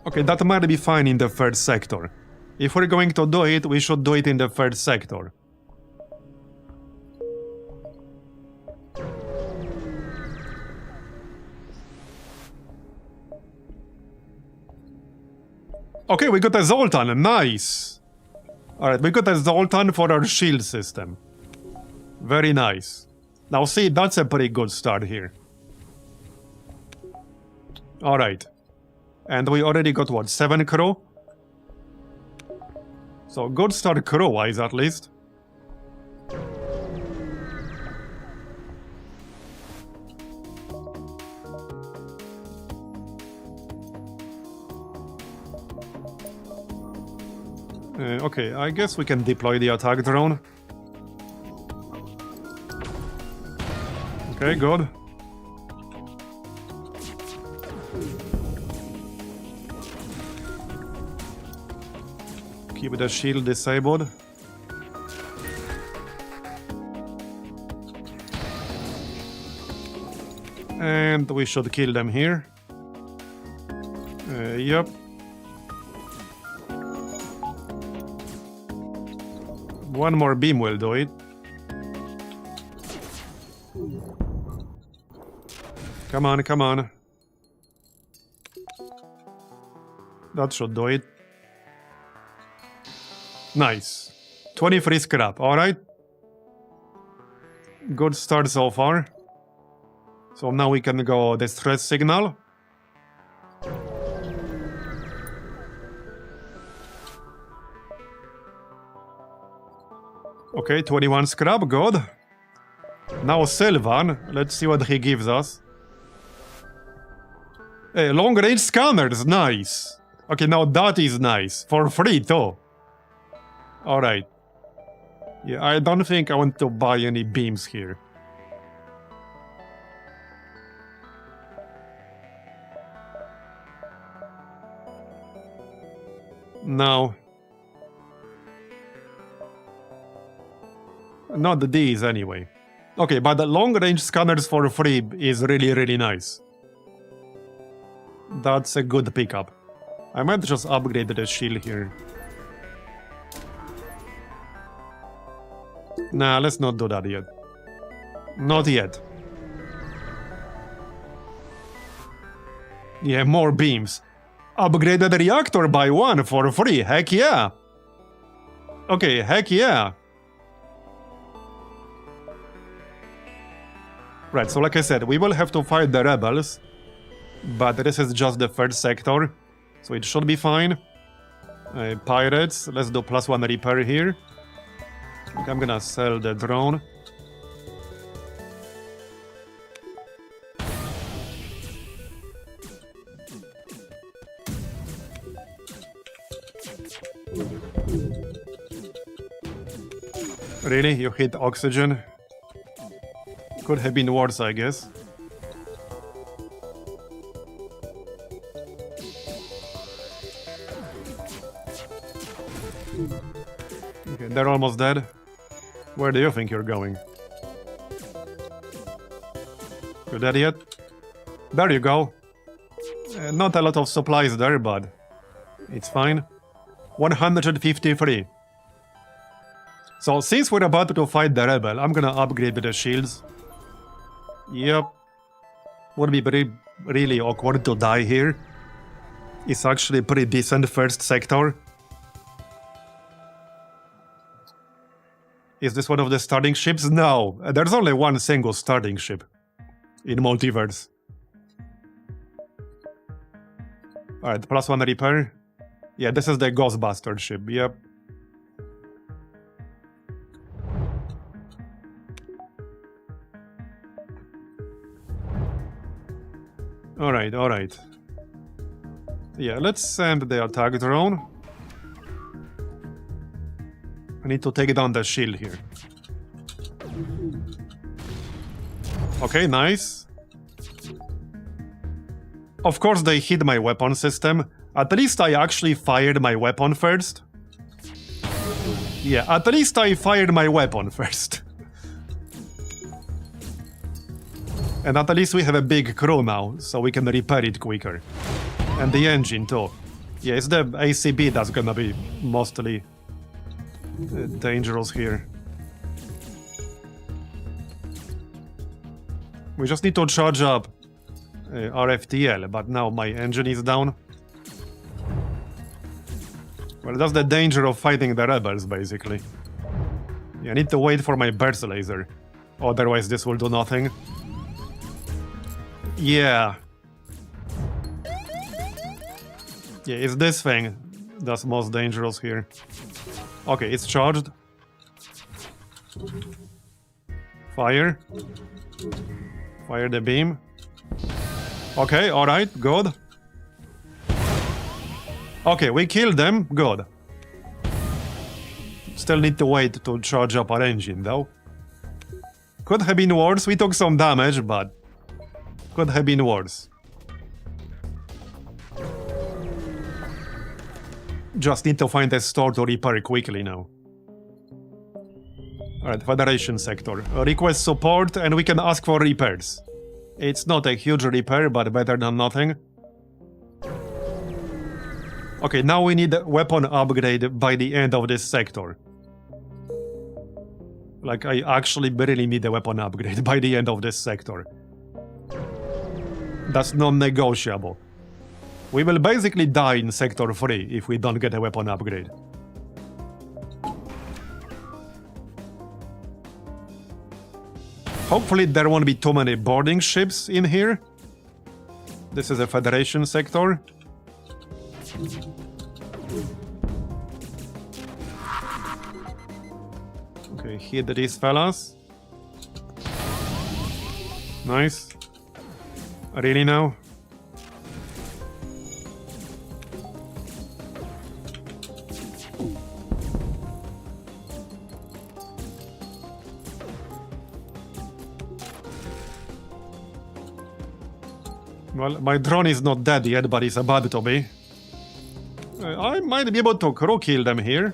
Okay, that might be fine in the third sector. If we're going to do it, we should do it in the third sector. Okay, we got a Zoltan, nice! Alright, we got a Zoltan for our shield system. Very nice. Now see, that's a pretty good start here. Alright. And we already got, what, 7 crew? So, good start crew-wise, at least. Okay, I guess we can deploy the attack drone. Okay, good. Keep the shield disabled. And we should kill them here. Yep. One more beam will do it. Come on, come on. That should do it. Nice. 23 scrap, alright. Good start so far. So now we can go distress signal. Okay, 21 scrap, good. Now Sylvan, let's see what he gives us. Hey, long range scanners, nice. Okay, now that is nice. For free too. Alright. Yeah, I don't think I want to buy any beams here. No. Not these anyway. Okay, but the long range scanners for free is really nice. That's a good pickup. I might just upgrade the shield here. Nah, let's not do that yet. Not yet. Yeah, more beams. Upgrade the reactor by 1 for free, heck yeah! Okay, heck yeah! Right, so like I said, we will have to fight the rebels. But this is just the first sector, so it should be fine. Pirates, let's do +1 repair here. Okay, I'm gonna sell the drone. Really? You hit oxygen? Could have been worse, I guess. Okay, they're almost dead. Where do you think you're going? You dead yet? There you go. Not a lot of supplies there, but it's fine. 153. So since we're about to fight the rebel, I'm gonna upgrade the shields. Yep. Would be really awkward to die here. It's actually a pretty decent first sector. Is this one of the starting ships? No, there's only one single starting ship in Multiverse. Alright, +1 repair. Yeah, this is the Ghostbuster ship, yep. Alright. Yeah, let's send the attack drone. I need to take down the shield here. Okay, nice. Of course they hit my weapon system. At least I actually fired my weapon first. Yeah, at least I fired my weapon first. And at least we have a big crew now, so we can repair it quicker. And the engine too. Yeah, it's the ACB that's gonna be mostly dangerous here. We just need to charge up our FTL, but now my engine is down. Well, that's the danger of fighting the rebels, basically. Yeah, I need to wait for my burst laser. Otherwise this will do nothing. Yeah. Yeah, it's this thing that's most dangerous here. Okay, it's charged. Fire. Fire the beam. Okay, alright, good. Okay, we killed them, good. Still need to wait to charge up our engine, though. Could have been worse, we took some damage, but could have been worse. Just need to find a store to repair quickly now. Alright, Federation sector. Request support and we can ask for repairs. It's not a huge repair, but better than nothing. Okay, now we need a weapon upgrade by the end of this sector. Like, I actually really need a weapon upgrade by the end of this sector. That's non-negotiable. We will basically die in Sector 3 if we don't get a weapon upgrade. Hopefully there won't be too many boarding ships in here. This is a Federation sector. Okay, hit these fellas. Nice. Really now? Well, my drone is not dead yet, but it's about to be. I might be able to crew kill them here.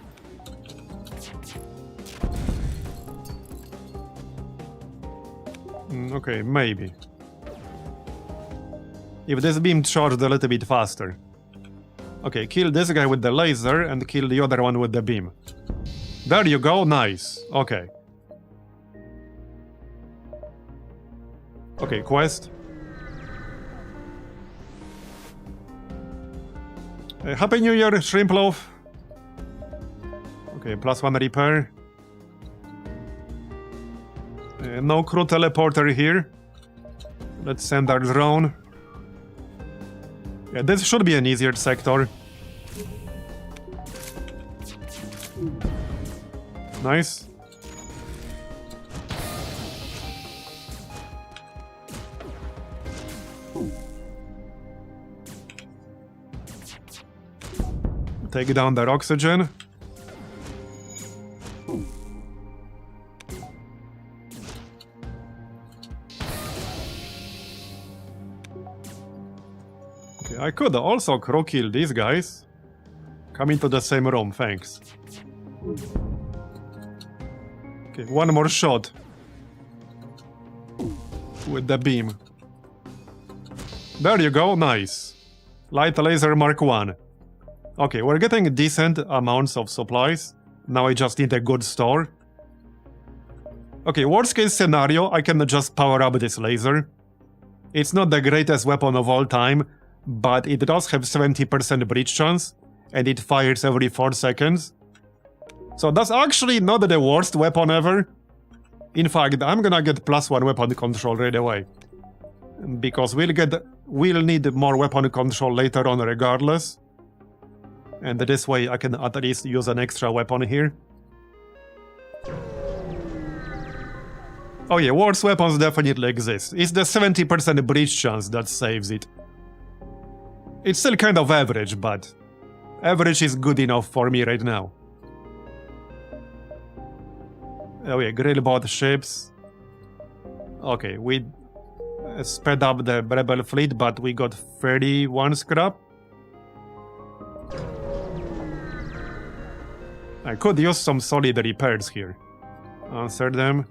Okay, maybe. If this beam charged a little bit faster. Okay, kill this guy with the laser and kill the other one with the beam. There you go, nice. Okay. Okay, quest. Happy New Year, Shrimp Loaf. Okay, +1 repair. No crew teleporter here. Let's send our drone. Yeah, this should be an easier sector. Nice. Take down their oxygen. Okay, I could also crew kill these guys. Come into the same room, thanks. Okay, one more shot. With the beam. There you go, nice. Light laser Mark 1. Okay, we're getting decent amounts of supplies. Now I just need a good store. Okay, worst case scenario, I can just power up this laser. It's not the greatest weapon of all time, but it does have 70% breach chance, and it fires every 4 seconds. So that's actually not the worst weapon ever. In fact, I'm gonna get +1 weapon control right away. Because we'll need more weapon control later on regardless. And this way I can at least use an extra weapon here. Oh yeah, worse weapons definitely exist. It's the 70% breach chance that saves it. It's still kind of average, but average is good enough for me right now. Oh yeah, grillbot ships. Okay, we sped up the rebel fleet, but we got 31 scrap. I could use some solid repairs here. Answer them.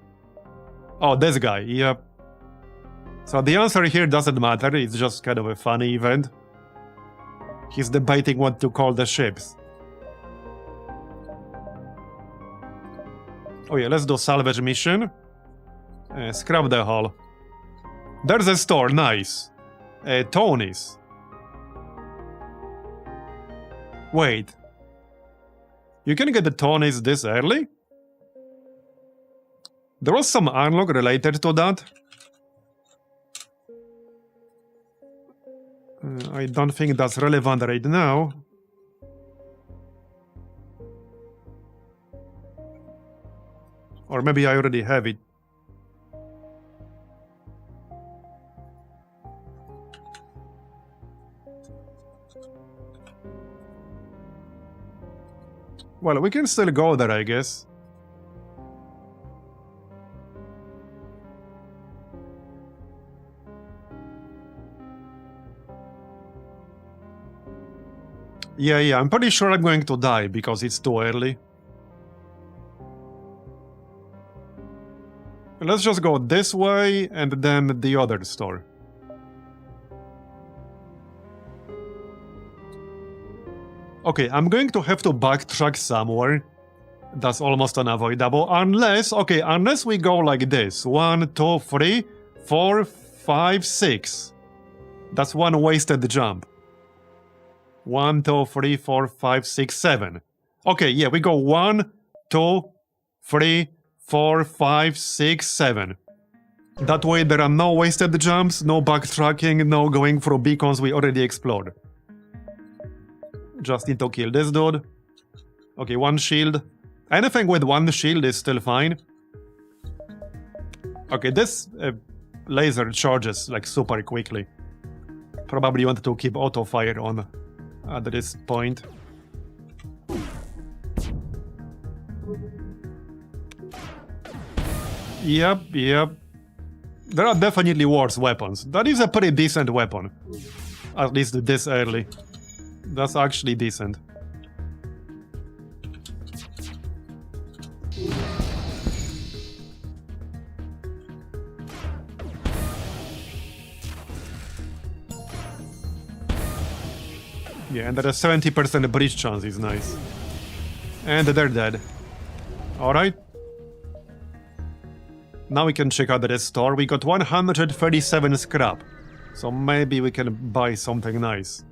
Oh, this guy, yep. So the answer here doesn't matter, it's just kind of a funny event. He's debating what to call the ships. Oh yeah, let's do salvage mission. Scrap the hull. There's a store, nice. Tony's. Wait. You can get the Tony's this early? There was some unlock related to that. I don't think that's relevant right now. Or maybe I already have it. Well, we can still go there, I guess. Yeah, I'm pretty sure I'm going to die because it's too early. Let's just go this way and then the other store. Okay, I'm going to have to backtrack somewhere. That's almost unavoidable. Unless we go like this. 1, 2, 3, 4, 5, 6. That's one wasted jump. 1, 2, 3, 4, 5, 6, 7. Okay, yeah, we go 1, 2, 3, 4, 5, 6, 7. That way there are no wasted jumps, no backtracking, no going through beacons we already explored. Just need to kill this dude. Okay, one shield. Anything with one shield is still fine. Okay, this laser charges like super quickly. Probably want to keep auto fire on at this point. Yep. There are definitely worse weapons. That is a pretty decent weapon. At least this early. That's actually decent. Yeah, and there is 70% breach chance is nice. And they're dead. Alright. Now we can check out the store. We got 137 scrap. So maybe we can buy something nice.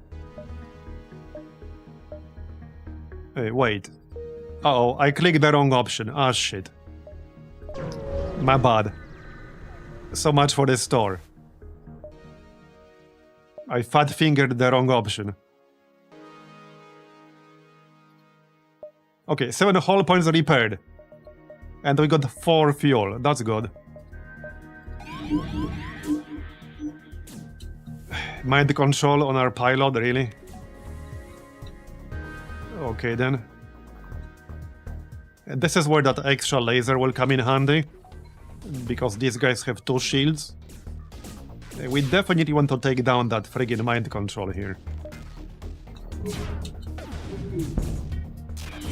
Hey, wait. Uh-oh, I clicked the wrong option. Ah, shit. My bad. So much for the store. I fat-fingered the wrong option. Okay, 7 hull points repaired. And we got 4 fuel. That's good. Mind control on our pilot, really? Okay, then. This is where that extra laser will come in handy. Because these guys have 2 shields. We definitely want to take down that friggin' mind control here.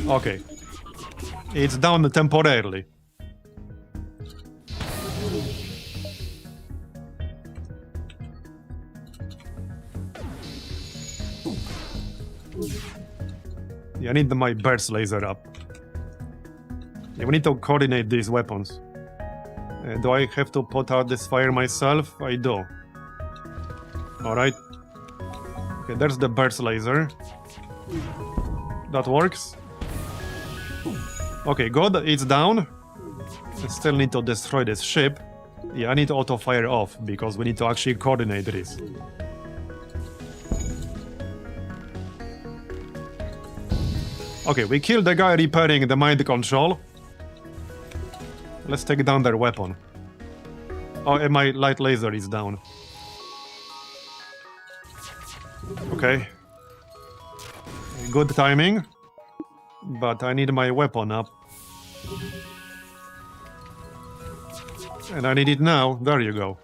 Okay. It's down temporarily. Yeah, I need my burst laser up. Yeah, we need to coordinate these weapons. Do I have to put out this fire myself? I do. Alright. Okay, there's the burst laser. That works. Okay, good. It's down. I still need to destroy this ship. Yeah, I need auto fire off because we need to actually coordinate this. Okay, we killed the guy repairing the mind control. Let's take down their weapon. Oh, and my light laser is down. Okay. Good timing. But I need my weapon up. And I need it now. There you go.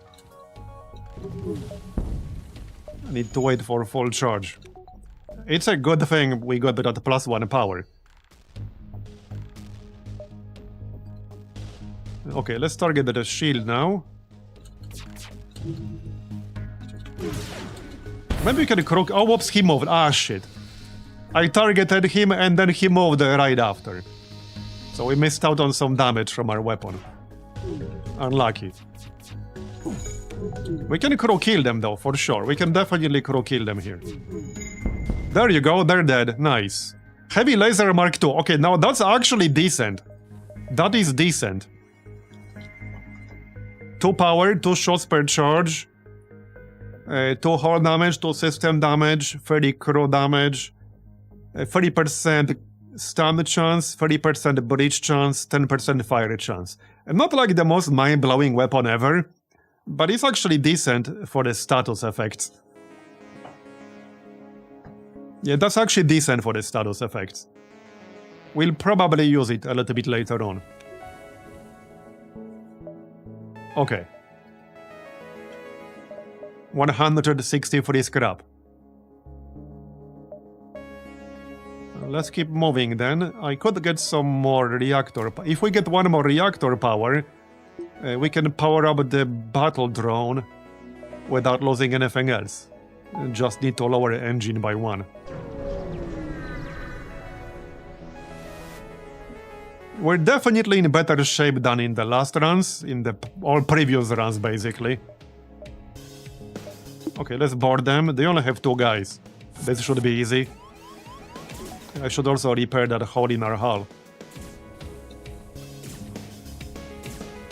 I need to wait for full charge. It's a good thing we got that +1 power. Okay, let's target the shield now. Maybe we can croak. Oh, whoops, he moved. Ah, shit. I targeted him and then he moved right after. So we missed out on some damage from our weapon. Unlucky. We can crow kill them though, for sure. We can definitely crow kill them here. There you go, they're dead. Nice. Heavy laser Mark II. Okay, now that's actually decent. That is decent. 2 power, 2 shots per charge. 2 hull damage, 2 system damage, 30 crew damage. 30% stun chance, 30% breach chance, 10% fire chance. And not like the most mind-blowing weapon ever, but it's actually decent for the status effects. Yeah, that's actually decent for the status effects. We'll probably use it a little bit later on. Okay. 163 scrap. let's keep moving then. I could get some more reactor. If we get one more reactor power, we can power up the battle drone without losing anything else. Just need to lower the engine by 1. We're definitely in better shape than in the last runs, in the all previous runs basically. Okay, let's board them. They only have 2 guys. This should be easy. I should also repair that hole in our hull.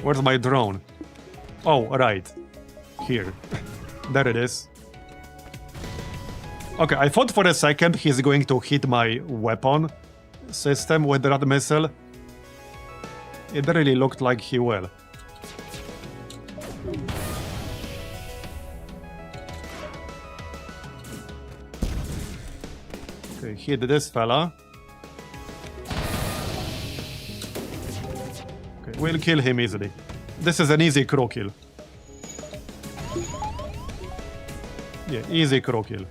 Where's my drone? Oh, right. Here. There it is. Okay, I thought for a second he's going to hit my weapon system with that missile. It really looked like he will. Okay, hit this fella. Okay, we'll kill him easily. This is an easy crow kill. Yeah, easy crow kill.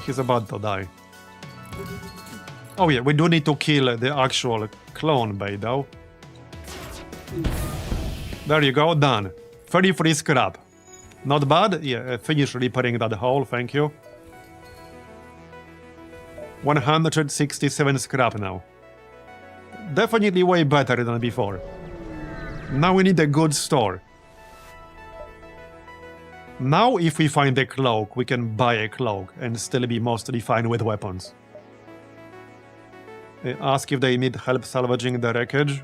He's about to die. Oh yeah, we do need to kill the actual clone bay though. There you go, done. 33 scrap. Not bad. Yeah, finish repairing that hole, thank you. 167 scrap now. Definitely way better than before. Now we need a good store. Now if we find a cloak, we can buy a cloak and still be mostly fine with weapons. Ask if they need help salvaging the wreckage.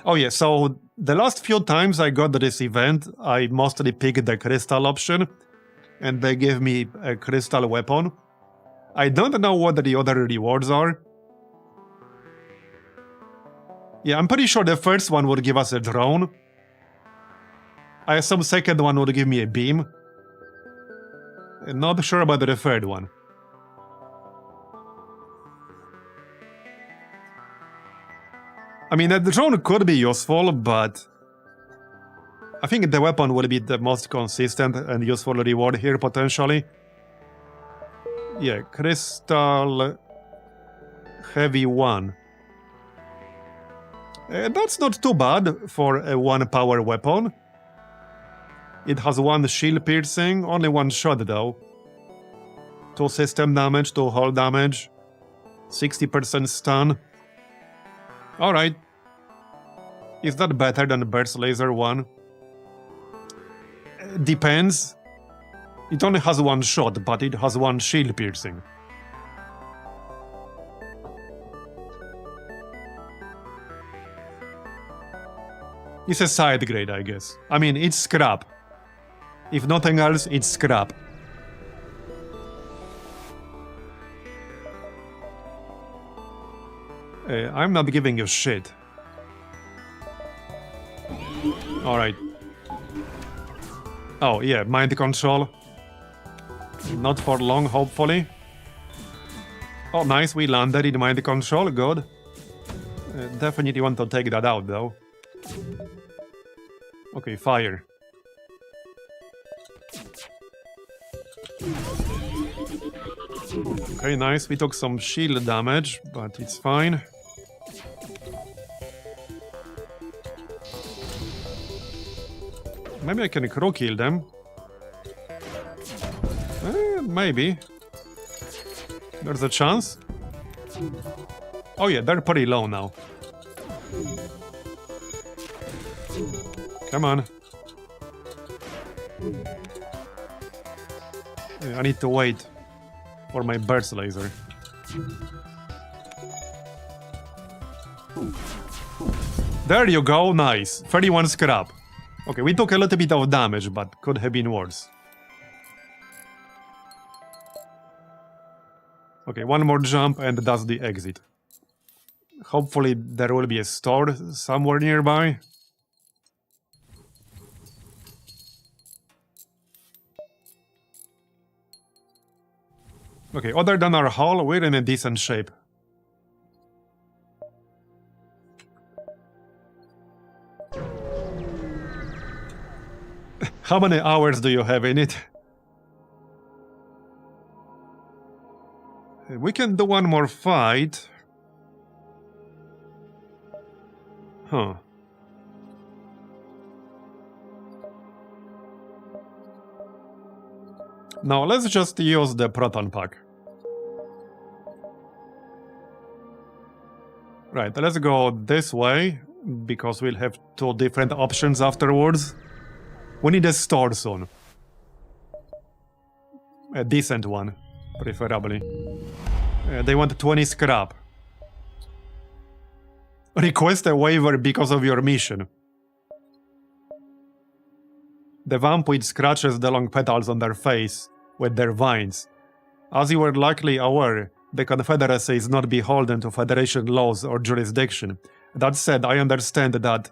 Oh yeah, so the last few times I got this event, I mostly picked the crystal option, and they gave me a crystal weapon. I don't know what the other rewards are. Yeah, I'm pretty sure the first one would give us a drone. I assume second one would give me a beam. Not sure about the third one. I mean, the drone could be useful, but I think the weapon will be the most consistent and useful reward here, potentially. Yeah, Crystal Heavy 1. That's not too bad for a 1-power weapon. It has 1 shield piercing, only 1 shot though. 2 system damage, 2 hull damage, 60% stun. Alright. Is that better than Burst Laser 1? Depends. It only has 1 shot, but it has 1 shield piercing. It's a side grade, I guess. I mean, it's scrap. If nothing else, it's scrap. I'm not giving you shit. Alright. Oh, yeah, mind control. Not for long, hopefully. Oh, nice, we landed in mind control, good. Definitely want to take that out, though. Okay, fire. Okay, nice, we took some shield damage, but it's fine. Maybe I can crow kill them. Maybe. There's a chance. Oh yeah, they're pretty low now. Come on. I need to wait for my burst laser. There you go, nice. 31 scrap. Okay, we took a little bit of damage, but could have been worse. Okay, one more jump and that's the exit. Hopefully there will be a store somewhere nearby. Okay, other than our hull, we're in a decent shape. How many hours do you have in it? We can do one more fight. Huh. Now let's just use the proton pack. Right, let's go this way, because we'll have two different options afterwards. We need a store soon. A decent one, preferably. They want 20 scrap. Request a waiver because of your mission. The vampire scratches the long petals on their face with their vines. As you are likely aware, the Confederacy is not beholden to Federation laws or jurisdiction. That said, I understand that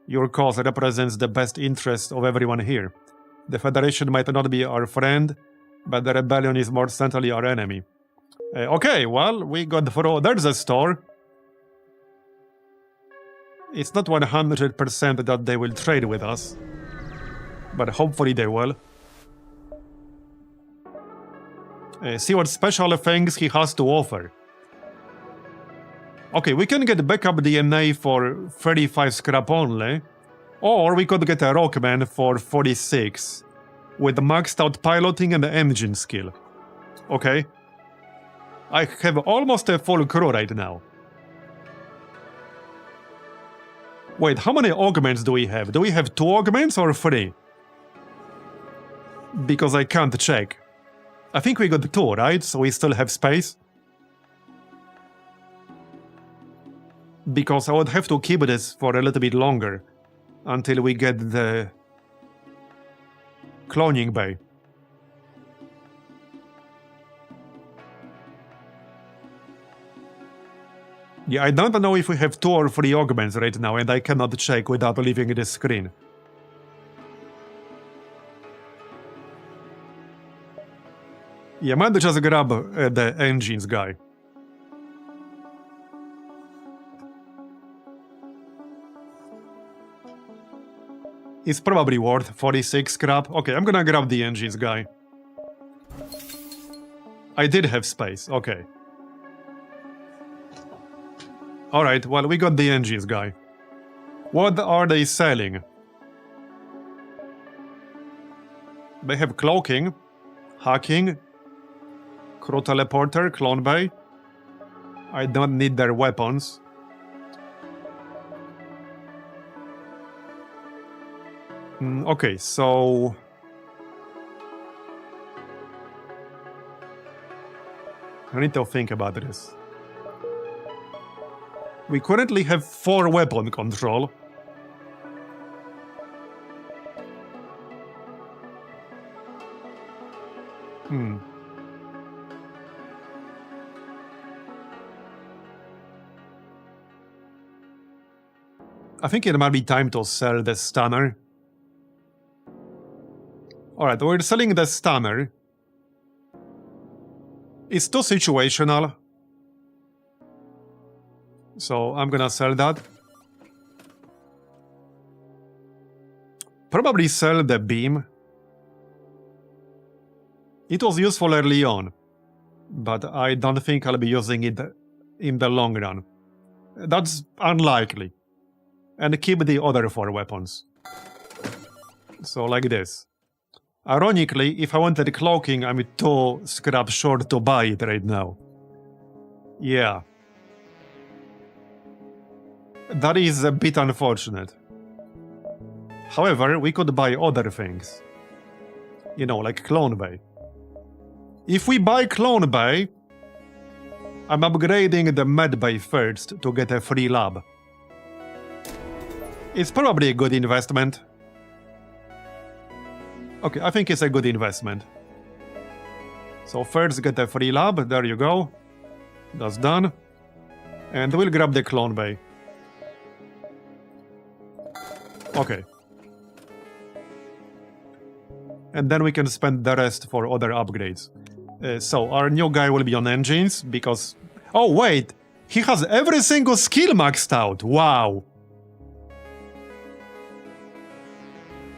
your cause represents the best interest of everyone here. The Federation might not be our friend, but the rebellion is more certainly our enemy. Okay, well, we got through. There's a store. It's not 100% that they will trade with us, but hopefully they will. See what special things he has to offer. Okay, we can get backup DNA for 35 scrap only, or we could get a Rockman for 46, with maxed out piloting and engine skill. Okay. I have almost a full crew right now. Wait, how many augments do we have? Do we have 2 augments or 3? Because I can't check. I think we got 2, right? So we still have space. Because I would have to keep this for a little bit longer until we get the cloning bay. Yeah, I don't know if we have 2 or 3 augments right now, and I cannot check without leaving the screen. Yeah, I might just grab the engines guy. It's probably worth 46 scrap. Okay, I'm gonna grab the engines guy. I did have space, okay. Alright, well, we got the engines guy. What are they selling? They have cloaking, hacking, crew teleporter, clone bay. I don't need their weapons. Okay, so... I need to think about this. We currently have 4 weapon control. I think it might be time to sell the stunner. Alright, we're selling the stunner. It's too situational. So I'm gonna sell that. Probably sell the beam. It was useful early on, but I don't think I'll be using it in the long run. That's unlikely. And keep the other 4 weapons. So like this. Ironically, if I wanted cloaking, I'm 2 scrap short to buy it right now. Yeah. That is a bit unfortunate. However, we could buy other things. You know, like Clone Bay. If we buy Clone Bay, I'm upgrading the Med Bay first to get a free lab. It's probably a good investment. Okay, I think it's a good investment. So first get a free lab, there you go. That's done. And we'll grab the Clone Bay. Okay. And then we can spend the rest for other upgrades. So our new guy will be on engines because... Oh wait! He has every single skill maxed out! Wow!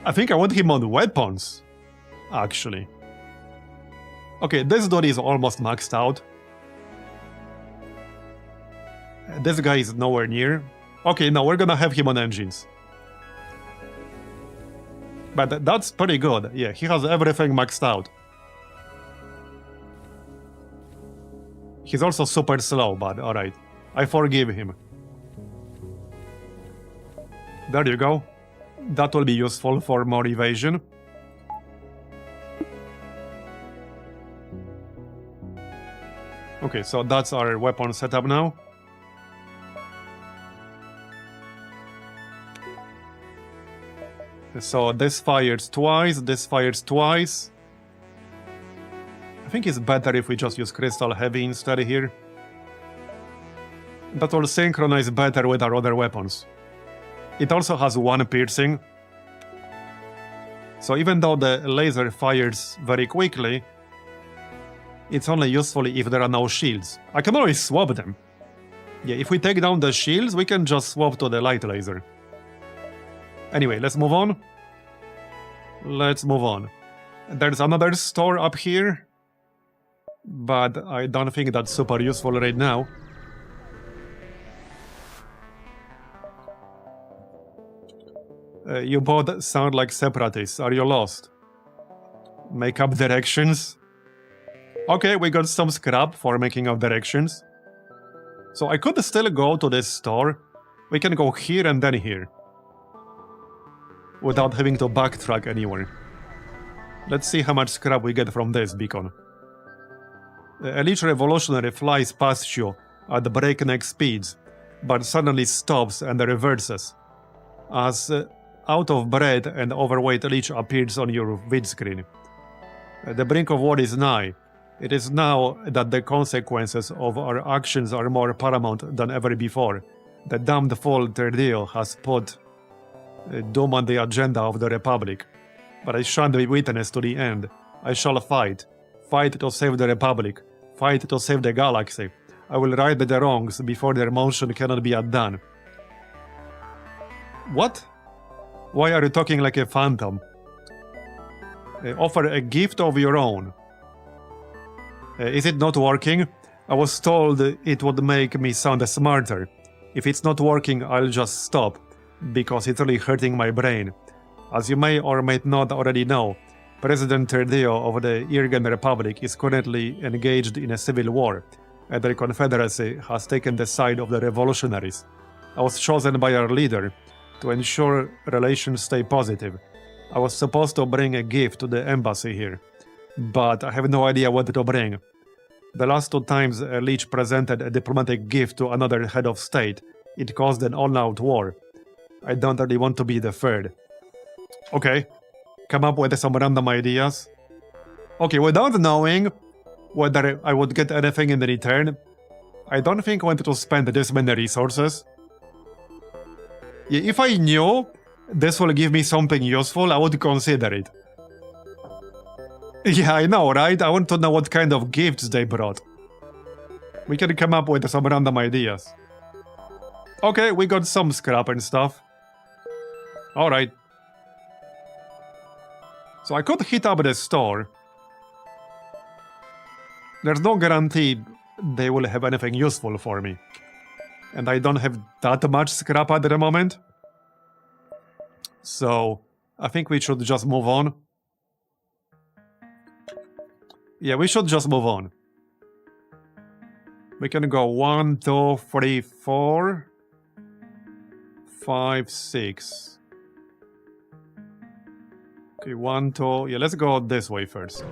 I think I want him on weapons, actually. Okay, this dude is almost maxed out. This guy is nowhere near. Okay, now we're gonna have him on engines. But that's pretty good. Yeah, he has everything maxed out. He's also super slow, but alright. I forgive him. There you go. That will be useful for more evasion. Okay, so that's our weapon setup now. So this fires twice, this fires twice. I think it's better if we just use Crystal Heavy instead here. That will synchronize better with our other weapons. It also has one piercing. So even though the laser fires very quickly, it's only useful if there are no shields. I can always swap them. Yeah, if we take down the shields, we can just swap to the light laser. Anyway, let's move on. Let's move on. There's another store up here, but I don't think that's super useful right now. You both sound like separatists. Are you lost? Make up directions? Okay, we got some scrap for making up directions. So I could still go to this store. We can go here and then here, without having to backtrack anywhere. Let's see how much scrap we get from this beacon. Elite Revolutionary flies past you at breakneck speeds, but suddenly stops and reverses, as out of breath and overweight Elite appears on your vidscreen. The brink of war is nigh. It is now that the consequences of our actions are more paramount than ever before. The damned fool Terdeo has put doom on the agenda of the Republic. But I shan't be witness to the end. I shall fight. Fight to save the Republic. Fight to save the galaxy. I will right the wrongs before their motion cannot be undone. What? Why are you talking like a phantom? Offer a gift of your own. Is it not working? I was told it would make me sound smarter. If it's not working, I'll just stop, because it's really hurting my brain. As you may or may not already know, President Terdeo of the Irgan Republic is currently engaged in a civil war, and the Confederacy has taken the side of the revolutionaries. I was chosen by our leader to ensure relations stay positive. I was supposed to bring a gift to the embassy here, but I have no idea what to bring. The last two times a leech presented a diplomatic gift to another head of state, it caused an all-out war. I don't really want to be the third. Okay, come up with some random ideas. Okay, without knowing whether I would get anything in return, I don't think I wanted to spend this many resources. Yeah, if I knew this will give me something useful, I would consider it. Yeah, I know, right? I want to know what kind of gifts they brought. We can come up with some random ideas. Okay, we got some scrap and stuff. Alright. So I could hit up the store. There's no guarantee they will have anything useful for me. And I don't have that much scrap at the moment. So I think we should just move on. Yeah, we should just move on. We can go 1, 2, 3, 4, 5, 6. Okay, 1, 2. Yeah, let's go this way first.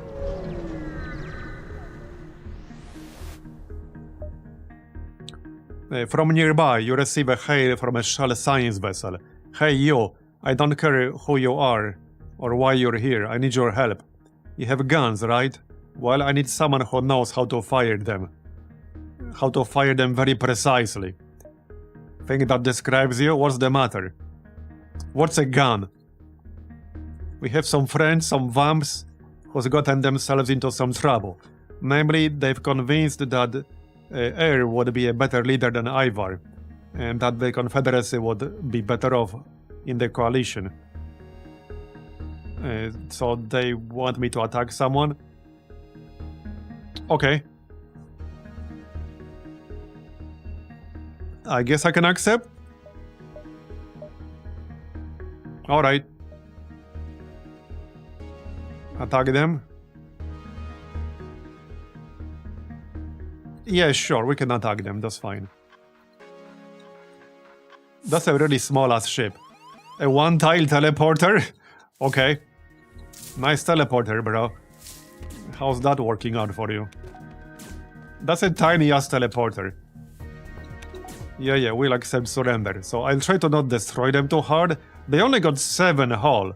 From nearby, you receive a hail from a shell science vessel. Hey you, I don't care who you are or why you're here, I need your help. You have guns, right? Well, I need someone who knows how to fire them. How to fire them very precisely. Think that describes you? What's the matter? What's a gun? We have some friends, some vamps, who's gotten themselves into some trouble. Namely, they've convinced that Air would be a better leader than Ivar, and that the Confederacy would be better off in the coalition. So they want me to attack someone. Okay. I guess I can accept. Alright. Attack them. Yeah, sure, we can attack them, that's fine. That's a really small-ass ship. A one-tile teleporter? Okay. Nice teleporter, bro. How's that working out for you? That's a tiny-ass teleporter. Yeah, we'll accept surrender. So I'll try to not destroy them too hard. They only got 7 hull.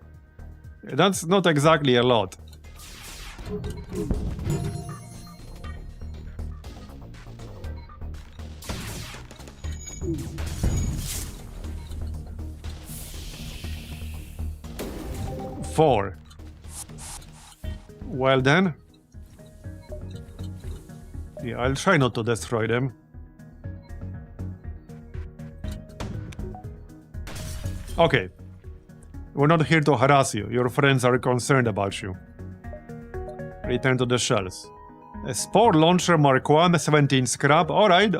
That's not exactly a lot. Four. Well then. Yeah, I'll try not to destroy them. Okay. We're not here to harass you. Your friends are concerned about you. Return to the shells. A Spore Launcher Mark 1, 17 scrap. Alright.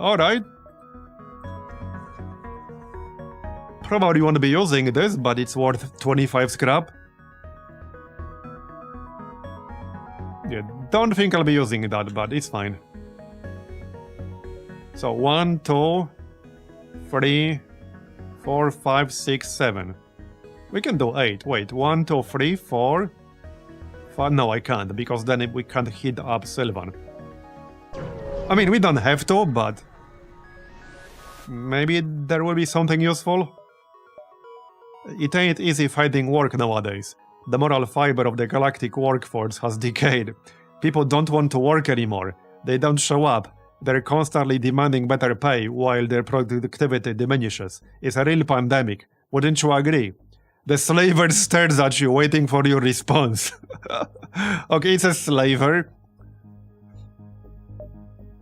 Probably won't be using this, but it's worth 25 scrap. Yeah, don't think I'll be using that, but it's fine. So 1, 2, 3, 4, 5, 6, 7. We can do 8. Wait, 1, 2, 3, 4, 5. No, I can't, because then we can't hit up Sylvan. I mean, we don't have to, but maybe there will be something useful. It ain't easy finding work nowadays. The moral fiber of the galactic workforce has decayed. People don't want to work anymore. They don't show up. They're constantly demanding better pay while their productivity diminishes. It's a real pandemic. Wouldn't you agree? The slaver stares at you, waiting for your response. Okay, it's a slaver.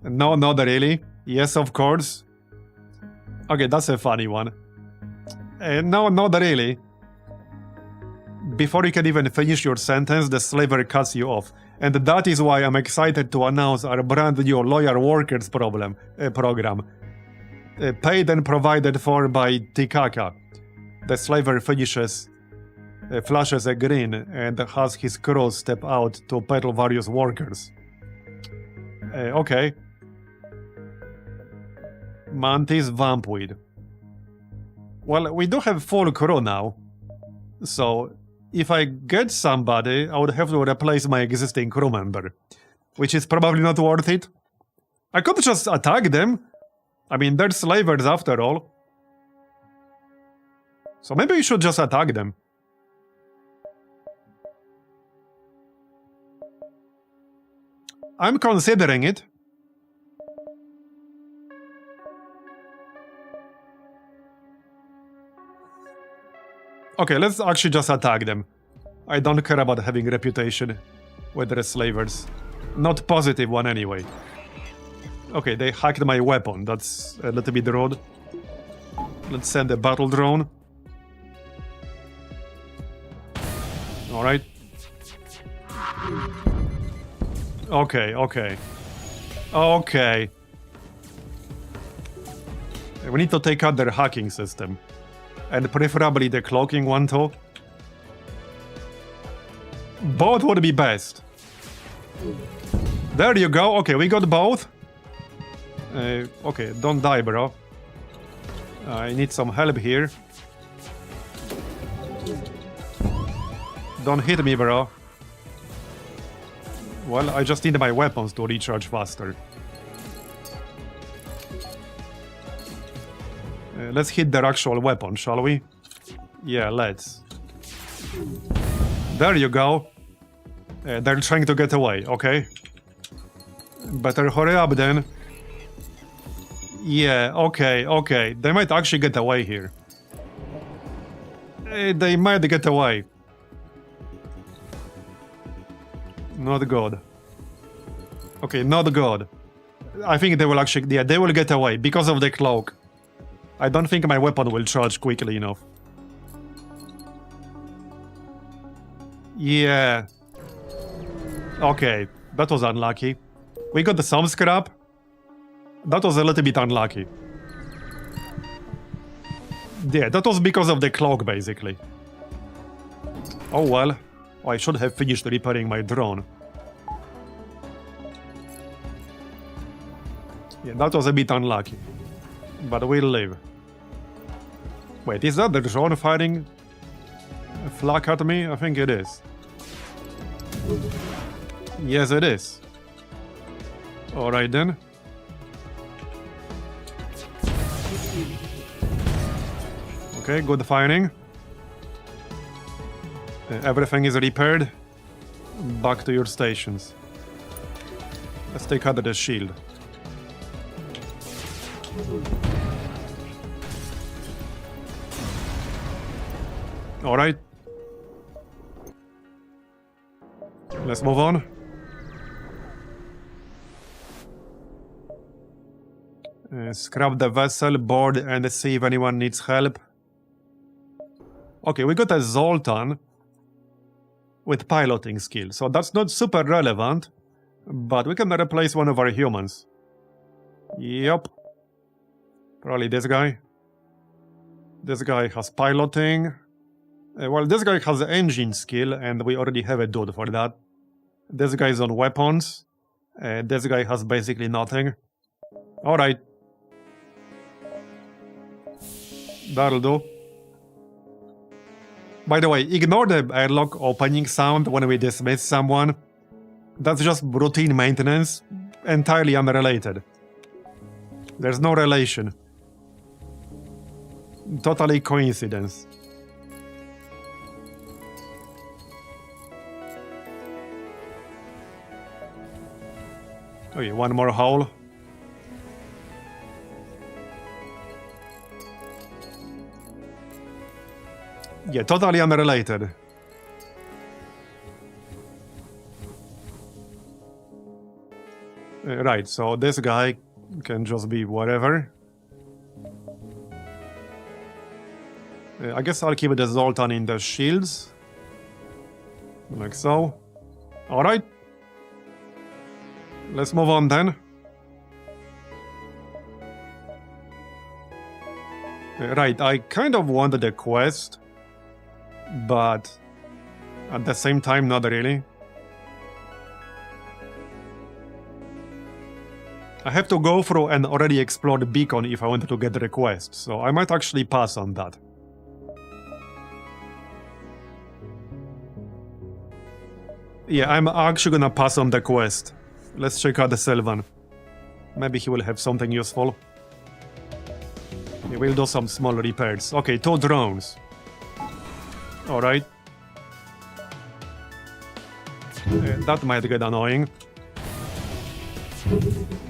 No, not really. Yes, of course. Okay, that's a funny one. No, not really. Before you can even finish your sentence, the slaver cuts you off. And that is why I'm excited to announce our brand new Loyal Workers program. Paid and provided for by Tikaka. The slaver flashes a grin and has his crew step out to peddle various workers. Okay. Mantis Vampweed. Well, we do have full crew now. So, if I get somebody, I would have to replace my existing crew member. Which is probably not worth it. I could just attack them. I mean, they're slavers after all. So maybe we should just attack them. I'm considering it. Okay, let's actually just attack them. I don't care about having reputation with the slavers. Not positive one anyway. Okay, they hacked my weapon. That's a little bit rude. Let's send a battle drone. Alright. Okay. We need to take out their hacking system. And preferably the cloaking one too. Both would be best. There you go. Okay, we got both. Okay, don't die, bro. I need some help here. Don't hit me, bro. Well, I just need my weapons to recharge faster. Let's hit their actual weapon, shall we? Yeah, let's. There you go. They're trying to get away, okay? Better hurry up then. Yeah, okay. They might actually get away here. They might get away. Not good. Okay, not good. I think they will actually... Yeah, they will get away because of the cloak. I don't think my weapon will charge quickly enough. Yeah. Okay, that was unlucky. We got some scrap. That was a little bit unlucky. Yeah, that was because of the clock, basically. Oh well. I should have finished repairing my drone. Yeah, that was a bit unlucky. But we'll live. Wait, is that the drone firing a flak at me? I think it is. Yes, it is. Alright then. Okay, good firing. Everything is repaired. Back to your stations. Let's take out the shield. Alright. Let's move on. Scrap the vessel, board, and see if anyone needs help. Okay, we got a Zoltan with piloting skill, so that's not super relevant, but we can replace one of our humans. Yep. Probably this guy. This guy has piloting. Well, this guy has engine skill, and we already have a dude for that. This guy's on weapons. This guy has basically nothing. Alright. That'll do. By the way, ignore the airlock opening sound when we dismiss someone. That's just routine maintenance, entirely unrelated. There's no relation. Totally coincidence. Okay, one more hole. Yeah, totally unrelated. Right, so this guy can just be whatever. I guess I'll keep the Zoltan in the shields. Like so. Alright. Let's move on then. Right, I kind of wanted a quest, but at the same time, not really. I have to go through an already explored beacon if I wanted to get the request, so I might actually pass on that. Yeah, I'm actually gonna pass on the quest. Let's check out the Sylvan. Maybe he will have something useful. He will do some small repairs. Okay, 2 drones. Alright. That might get annoying.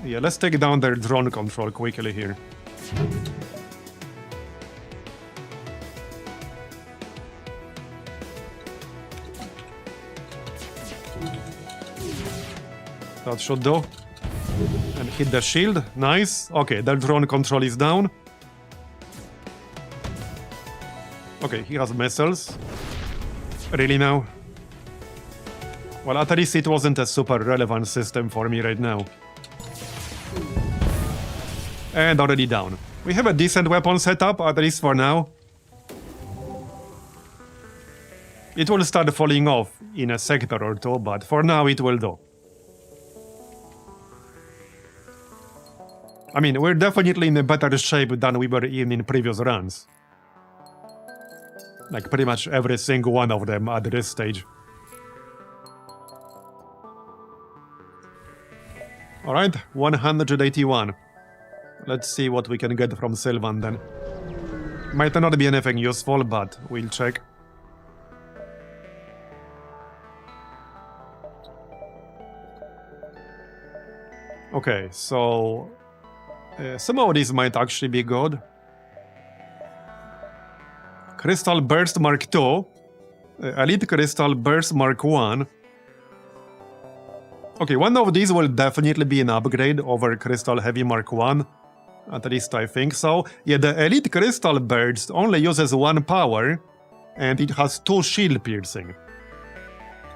Yeah, let's take down their drone control quickly here. That should do. And hit the shield. Nice. Okay, their drone control is down. Okay, he has missiles. Really now? Well, at least it wasn't a super relevant system for me right now. And already down. We have a decent weapon setup, at least for now. It will start falling off in a sector or two, but for now it will do. I mean, we're definitely in a better shape than we were in previous runs. Like pretty much every single one of them at this stage. Alright, 181. Let's see what we can get from Sylvan then. Might not be anything useful, but we'll check. Okay, so... some of these might actually be good. Crystal Burst Mark II. Elite Crystal Burst Mark I. Okay, one of these will definitely be an upgrade over Crystal Heavy Mark I. At least I think so. Yeah, the Elite Crystal Burst only uses 1 power, and it has 2 shield piercing.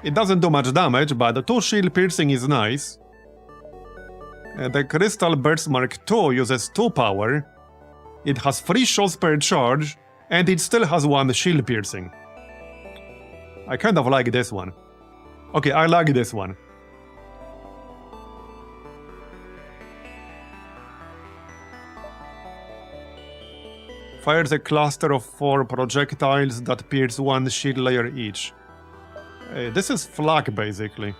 It doesn't do much damage, but the 2 shield piercing is nice. The Crystal Burst Mark II uses 2 power. It has 3 shots per charge, and it still has 1 shield piercing. I kind of like this one. Okay, I like this one. Fires a cluster of 4 projectiles that pierce 1 shield layer each. This is flak, basically.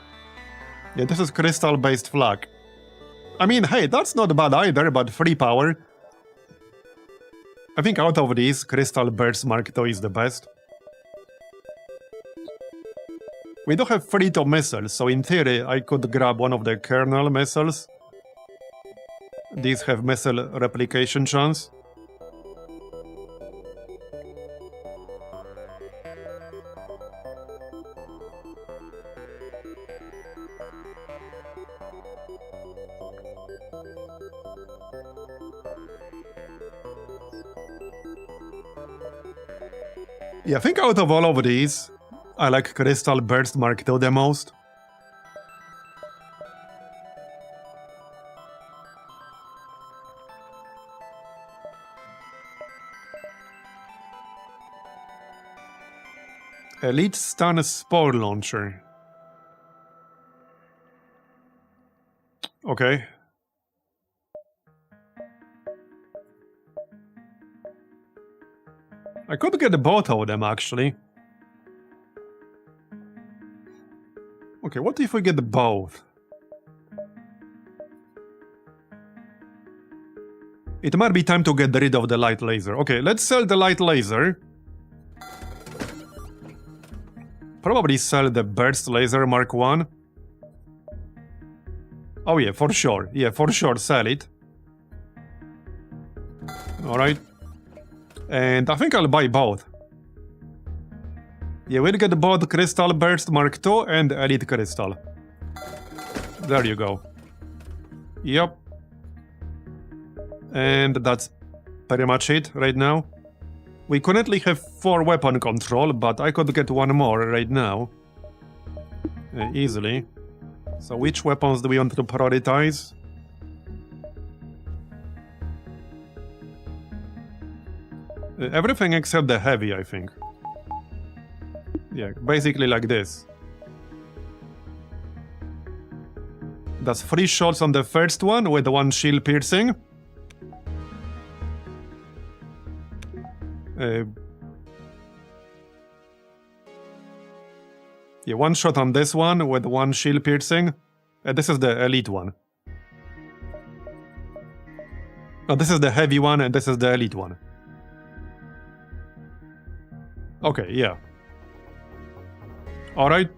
Yeah, this is crystal-based flak. I mean, hey, that's not bad either, but 3 power. I think out of these, Crystal Burst Mark II is the best. We do have 3 top missiles, so in theory I could grab one of the kernel missiles. These have missile replication chance. Yeah, I think out of all of these, I like Crystal Burst Mark II the most. Elite Stun Spore Launcher. Okay. I could get both of them, actually. Okay, what if we get both? It might be time to get rid of the light laser. Okay, let's sell the light laser. Probably sell the burst laser Mark I. Oh yeah, for sure. Yeah, for sure, sell it. Alright. And I think I'll buy both. Yeah, we'll get both Crystal Burst Mark II and Elite Crystal. There you go. Yep. And that's pretty much it right now. We currently have 4 weapon control, but I could get 1 more right now. Easily. So which weapons do we want to prioritize? Everything except the heavy, I think. Yeah, basically like this. That's 3 shots on the first one with 1 shield piercing. Yeah, 1 shot on this one with 1 shield piercing. This is the elite one. Oh, this is the heavy one and this is the elite one. Okay, yeah. Alright.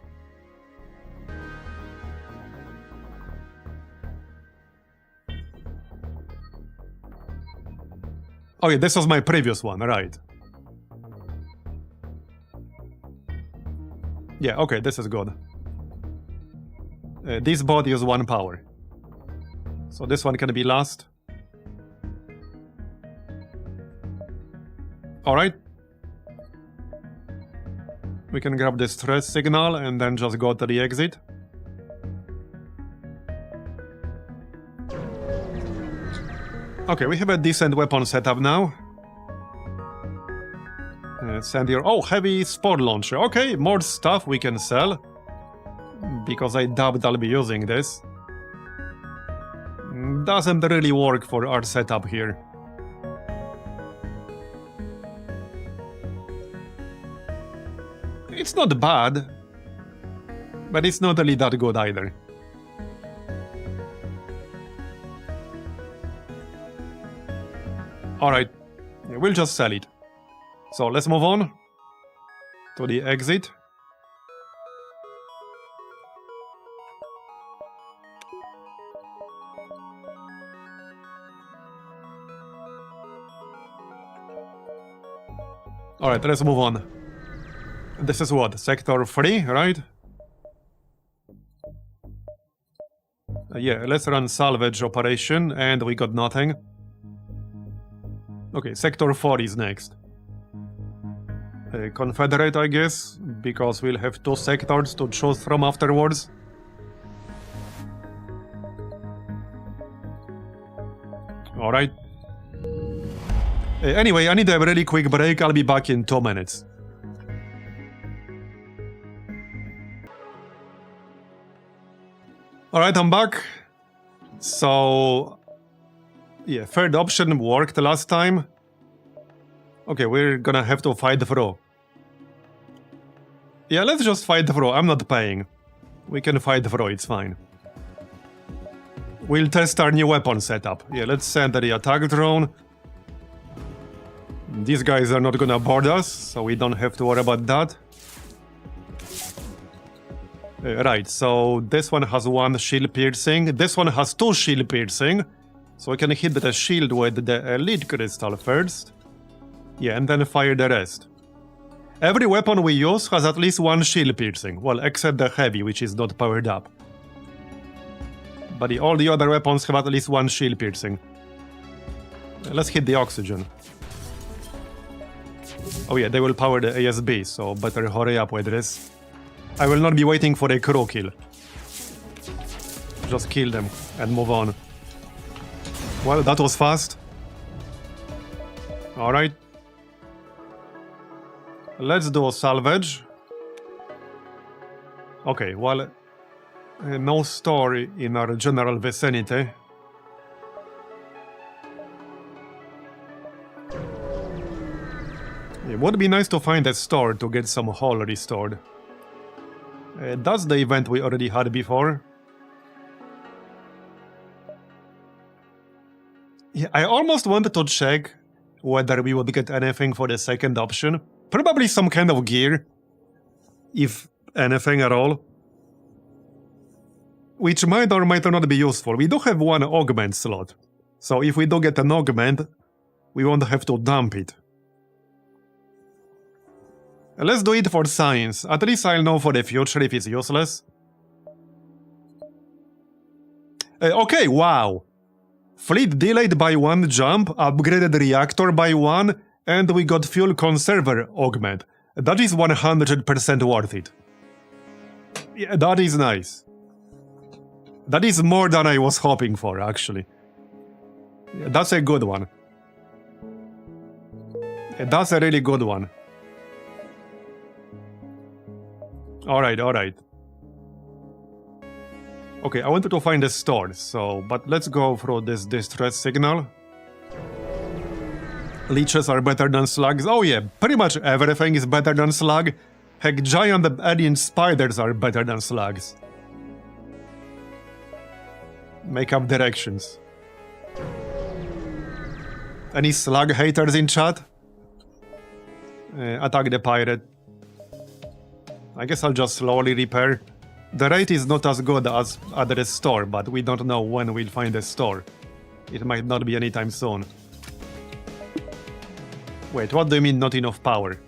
Okay, this was my previous one, right. Yeah, okay, this is good. This body is 1 power. So this one can be last. Alright. We can grab the stress signal and then just go to the exit. Okay, we have a decent weapon setup now. Send your... Oh, heavy spore launcher. Okay, more stuff we can sell. Because I doubt I'll be using this. Doesn't really work for our setup here. It's not bad, but it's not really that good either. Alright, we'll just sell it. So let's move on to the exit. Alright, let's move on. This is what? Sector 3, right? Yeah, let's run salvage operation, and we got nothing. Okay, Sector 4 is next. Confederate, I guess, because we'll have 2 sectors to choose from afterwards. Alright. Anyway, I need a really quick break. I'll be back in 2 minutes. Alright, I'm back. So... yeah, third option worked last time. Okay, we're gonna have to fight through. Yeah, let's just fight through. I'm not paying. We can fight through, it's fine. We'll test our new weapon setup. Yeah, let's send the attack drone. These guys are not gonna board us, so we don't have to worry about that. Right, so this one has 1 shield piercing. This one has 2 shield piercing. So we can hit the shield with the elite crystal first. Yeah, and then fire the rest. Every weapon we use has at least 1 shield piercing. Well, except the heavy, which is not powered up. But all the other weapons have at least 1 shield piercing. Let's hit the oxygen. Oh yeah, they will power the ASB, so better hurry up with this. I will not be waiting for a crew kill. Just kill them and move on. Well, that was fast. Alright. Let's do a salvage. Okay, well... no store in our general vicinity. It would be nice to find a store to get some hull restored. That's the event we already had before. Yeah, I almost wanted to check whether we would get anything for the second option. Probably some kind of gear, if anything at all. Which might or might not be useful. We do have 1 augment slot, so if we do get an augment, we won't have to dump it. Let's do it for science. At least I'll know for the future if it's useless. Okay, wow. Fleet delayed by 1 jump, upgraded reactor by 1, and we got fuel conserver augment. That is 100% worth it. Yeah, that is nice. That is more than I was hoping for, actually. Yeah, that's a good one. Yeah, that's a really good one. Alright, alright. Okay, I wanted to find a store, so... but let's go through this distress signal. Leeches are better than slugs. Oh yeah, pretty much everything is better than slug. Heck, giant alien spiders are better than slugs. Make up directions. Any slug haters in chat? Attack the pirate. I guess I'll just slowly repair. The rate is not as good as at the store, but we don't know when we'll find a store. It might not be anytime soon. Wait, what do you mean not enough power?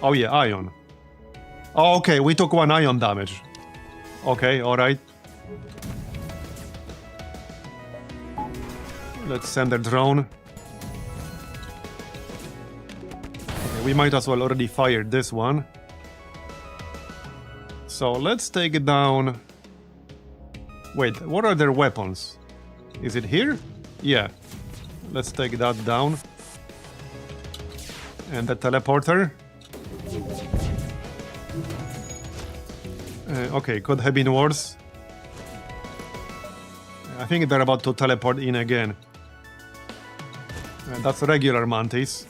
Oh yeah, ion. Oh, okay, we took 1 ion damage. Okay, alright. Let's send a drone. Okay, we might as well already fire this one. So let's take it down. Wait, what are their weapons? Is it here? Yeah. Let's take that down. And the teleporter. Okay, could have been worse. I think they're about to teleport in again. That's regular mantis.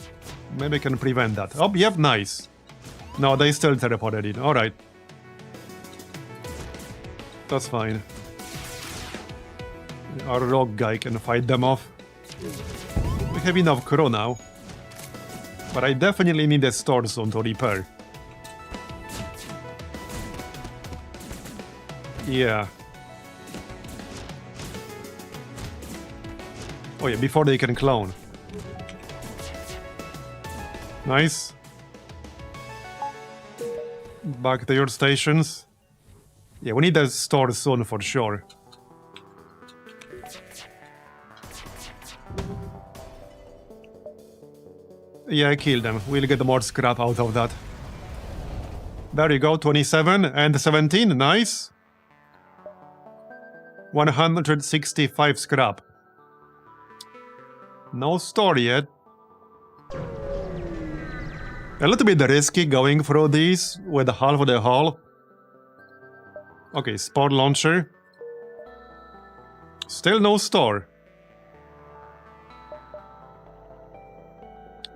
Maybe I can prevent that. Oh, yep, nice. No, they still teleported in. Alright. That's fine. Our rogue guy can fight them off. We have enough crew now. But I definitely need a store soon to repair. Yeah. Oh yeah, before they can clone. Nice. Back to your stations. Yeah, we need a store soon for sure. Yeah, kill them. We'll get more scrap out of that. There you go, 27 and 17, nice. 165 scrap. No store yet. A little bit risky going through these with half of the hull. Okay, sport launcher. Still no store.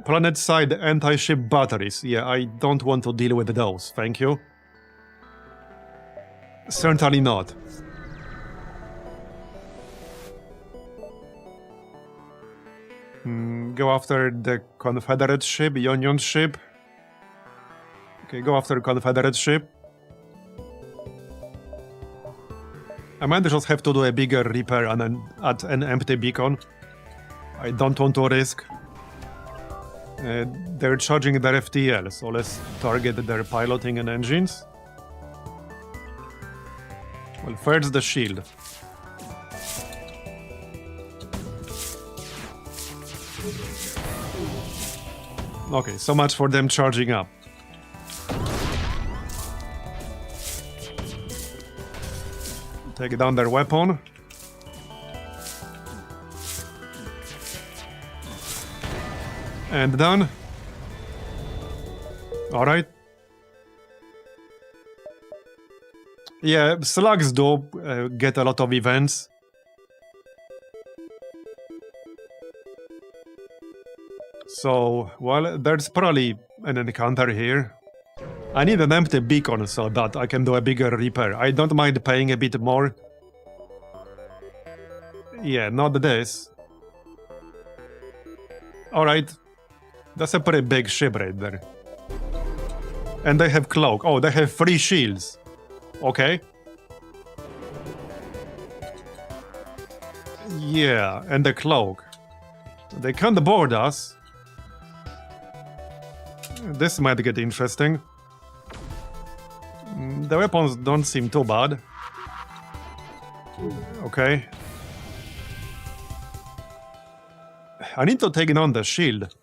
Planet-side anti-ship batteries. Yeah, I don't want to deal with those, thank you. Certainly not. Go after the Confederate ship, Union ship. Okay, go after Confederate ship. I might just have to do a bigger repair at an empty beacon. I don't want to risk. They're charging their FTL, so let's target their piloting and engines. Well, first the shield. Okay, so much for them charging up. Take down their weapon. And done. Alright. Yeah, slugs do get a lot of events. So, well, there's probably an encounter here. I need an empty beacon so that I can do a bigger repair. I don't mind paying a bit more. Yeah, not this. Alright. That's a pretty big ship right there. And they have cloak. Oh, they have 3 shields. Okay. Yeah, and the cloak. They can't board us. This might get interesting. The weapons don't seem too bad. Okay. I need to take down the shield.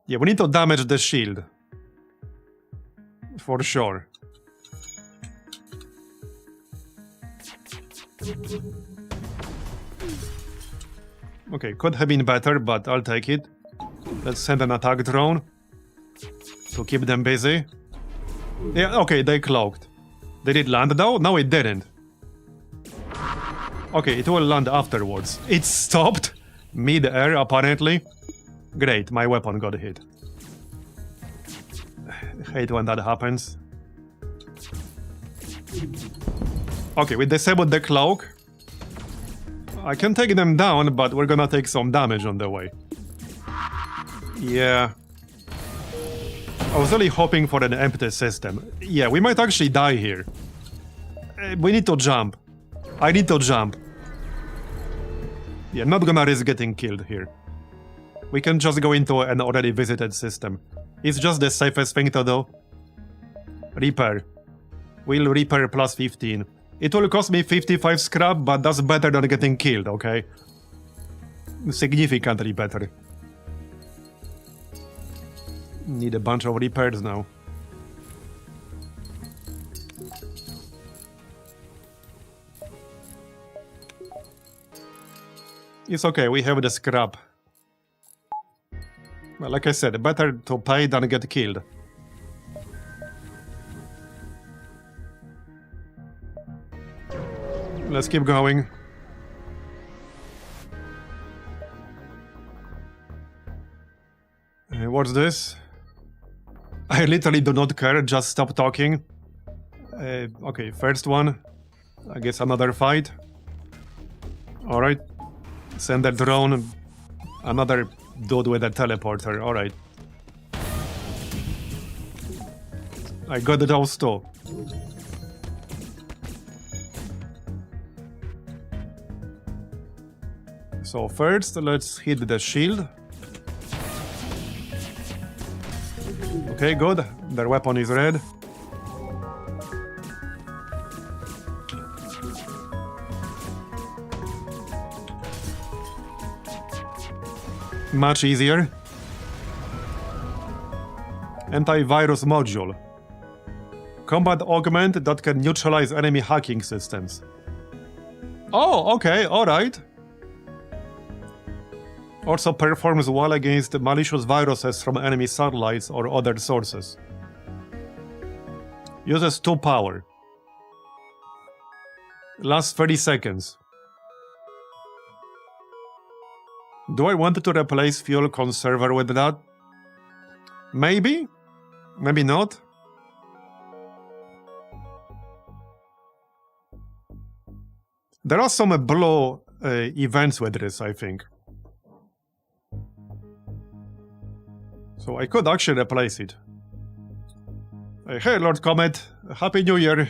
Yeah, we need to damage the shield. For sure. Okay, could have been better, but I'll take it. Let's send an attack drone to keep them busy. Yeah, okay, they cloaked. Did it land though? No, it didn't. Okay, it will land afterwards. It stopped mid-air, apparently. Great, my weapon got hit. Hate when that happens. Okay, we disabled the cloak. I can take them down, but we're gonna take some damage on the way. Yeah. I was really hoping for an empty system. Yeah, we might actually die here. We need to jump. I need to jump. Yeah, not gonna risk getting killed here. We can just go into an already visited system. It's just the safest thing to do. Repair. We'll repair plus 15. It will cost me 55 scrap, but that's better than getting killed, okay? Significantly better. Need a bunch of repairs now. It's okay, we have the scrap. Well, like I said, better to pay than get killed. Let's keep going. What's this? I literally do not care, just stop talking. Okay, first one. I guess another fight. Alright. Send a drone. Another dude with a teleporter, alright. I got those too. So first, let's hit the shield. Okay, good. Their weapon is red. Much easier. Antivirus module. Combat augment that can neutralize enemy hacking systems. Oh, okay, alright. Also performs well against malicious viruses from enemy satellites or other sources. Uses 2 power. Lasts 30 seconds. Do I want to replace fuel conserver with that? Maybe? Maybe not? There are some blue events with this, I think. So I could actually replace it. Hey, Lord Comet. Happy New Year.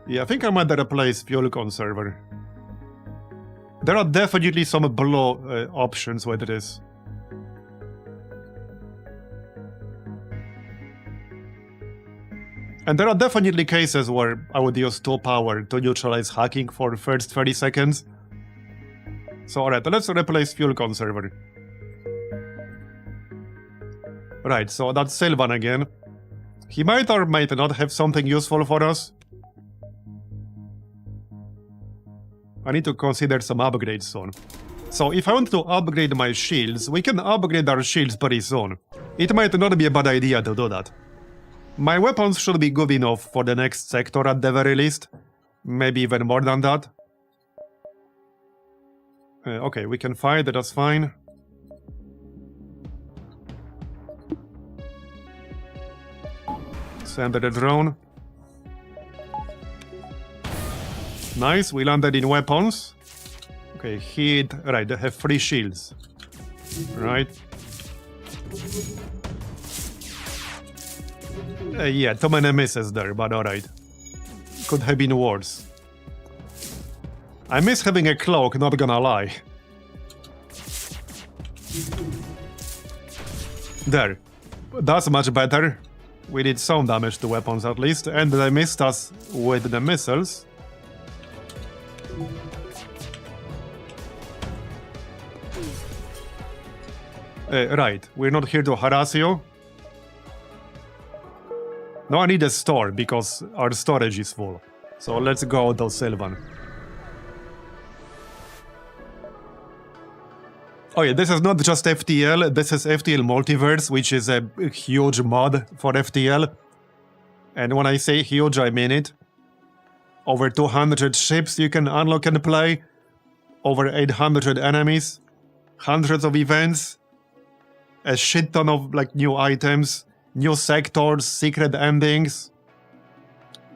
Yeah, I think I might replace fuel conserver. There are definitely some blue options with this. And there are definitely cases where I would use 2 power to neutralize hacking for the first 30 seconds. So alright, let's replace fuel conserver. Right, so that's Sylvan again. He might or might not have something useful for us. I need to consider some upgrades soon. So if I want to upgrade my shields, we can upgrade our shields pretty soon. It might not be a bad idea to do that. My weapons should be good enough for the next sector at the very least. Maybe even more than that. Okay, we can fight, that's fine. Send the drone. Nice, we landed in weapons. Okay, hit. Right, they have 3 shields. Right. Yeah, too many misses there, but alright. Could have been worse. I miss having a cloak, not gonna lie. There. That's much better. We did some damage to weapons at least, and they missed us with the missiles. Right, we're not here to harass you. No, I need a store because our storage is full. So let's go to Sylvan. Oh yeah, this is not just FTL, this is FTL Multiverse, which is a huge mod for FTL. And when I say huge, I mean it. Over 200 ships you can unlock and play. Over 800 enemies. Hundreds of events. A shit ton of like new items. New sectors, secret endings.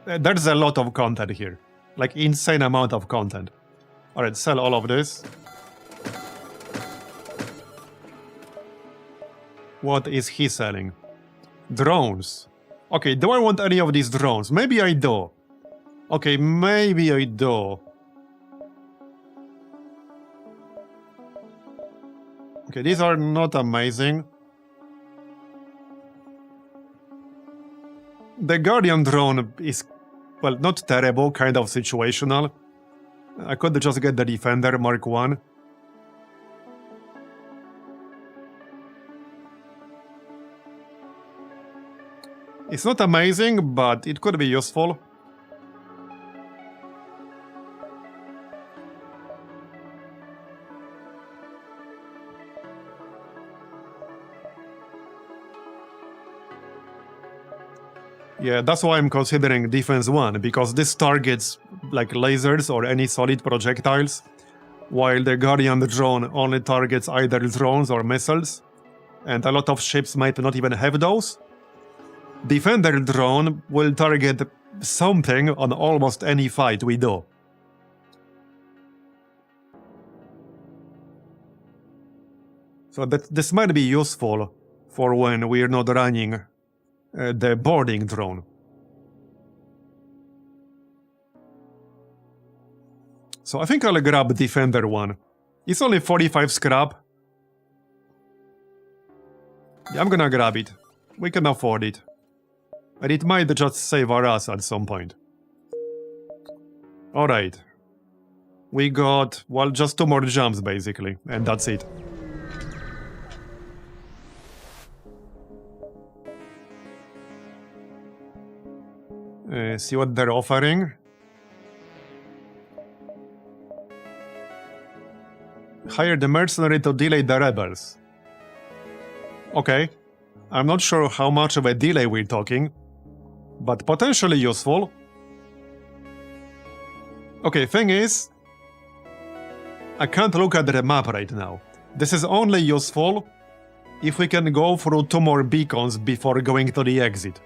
There's a lot of content here. Like insane amount of content. Alright, sell all of this. What is he selling? Drones. Okay, do I want any of these drones? Maybe I do. Okay, maybe I do. Okay, these are not amazing. The Guardian drone is, well, not terrible, kind of situational. I could just get the Defender Mark 1. It's not amazing, but it could be useful. Yeah, that's why I'm considering Defense 1, because this targets like lasers or any solid projectiles, while the Guardian drone only targets either drones or missiles, and a lot of ships might not even have those. Defender drone will target something on almost any fight we do. So this might be useful for when we're not running the boarding drone. So I think I'll grab Defender 1. It's only 45 scrap. Yeah, I'm gonna grab it. We can afford it. And it might just save our ass at some point. Alright, We got, well, just 2 more jumps, basically, and that's it. See what they're offering. Hire the mercenary to delay the rebels. Okay. I'm not sure how much of a delay we're talking, but potentially useful. Okay, thing is, I can't look at the map right now. This is only useful if we can go through 2 more beacons before going to the exit.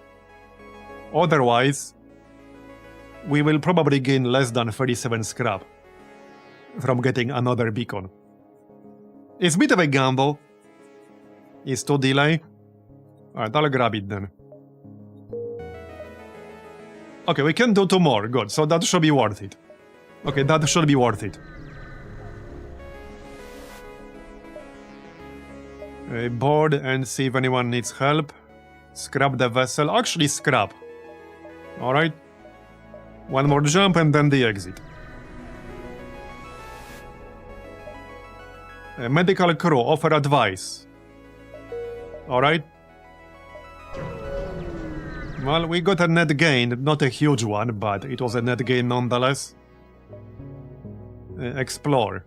Otherwise, we will probably gain less than 37 scrap from getting another beacon. It's a bit of a gamble. It's 2 delay. Alright, I'll grab it then. Okay, we can do 2 more. Good, so that should be worth it. Okay, that should be worth it. Board and see if anyone needs help. Scrap the vessel. Actually, scrap. Alright. 1 more jump and then the exit. Medical crew, offer advice. Alright. Well, we got a net gain, not a huge one, but it was a net gain nonetheless. Explore.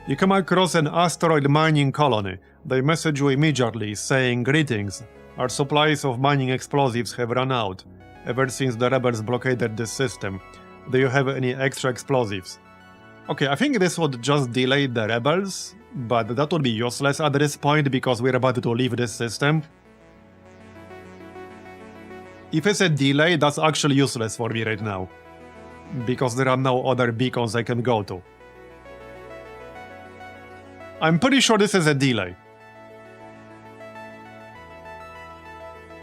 You come across an asteroid mining colony. They message you immediately, saying, "Greetings. Our supplies of mining explosives have run out, ever since the rebels blockaded this system. Do you have any extra explosives?" Okay, I think this would just delay the rebels, but that would be useless at this point because we're about to leave this system. If it's a delay, that's actually useless for me right now, because there are no other beacons I can go to. I'm pretty sure this is a delay.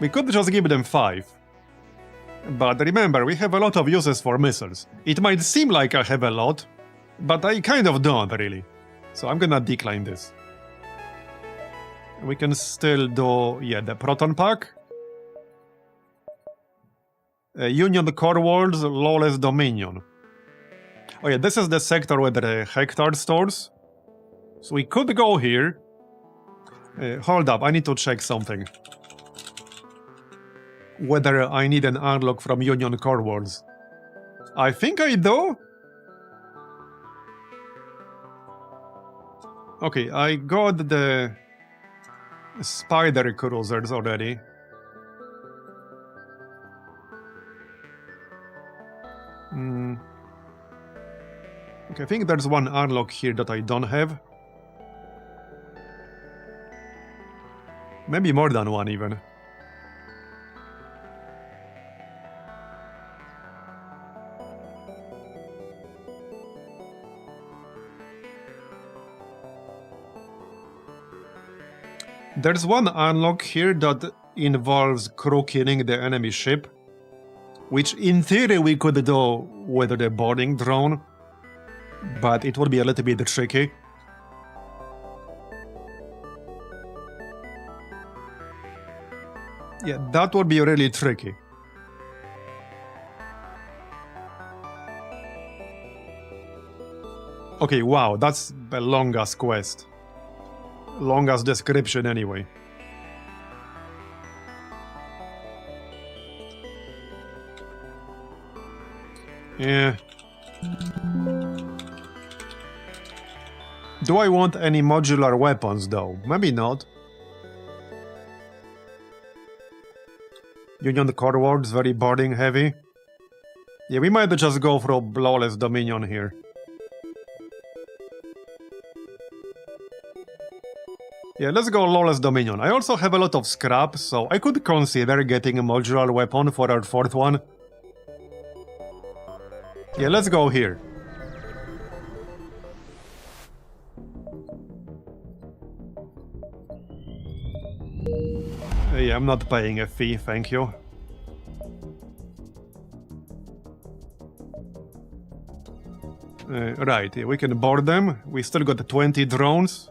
We could just give them 5. But remember, we have a lot of uses for missiles. It might seem like I have a lot, but I kind of don't really. So I'm gonna decline this. We can still do, yeah, the proton pack. Union Core Worlds, Lawless Dominion. Oh yeah, this is the sector with the Hectare stores. So we could go here. Hold up, I need to check something. Whether I need an unlock from Union Core Worlds. I think I do. Okay, I got the Spider Cruisers already. Okay, I think there's one unlock here that I don't have. Maybe more than one even. There's one unlock here that involves crew killing the enemy ship, which in theory we could do with the boarding drone, but it would be a little bit tricky. Yeah, that would be really tricky. Okay, wow, that's a long-ass quest. Long-ass description anyway. Yeah. Do I want any modular weapons though? Maybe not. Union Core Worlds, very boarding heavy. Yeah, we might just go for a Lawless Dominion here. Yeah, let's go Lawless Dominion. I also have a lot of scrap, so I could consider getting a modular weapon for our 4th one. Yeah, let's go here. Yeah, I'm not paying a fee, thank you. Right, yeah, we can board them. We still got 20 drones.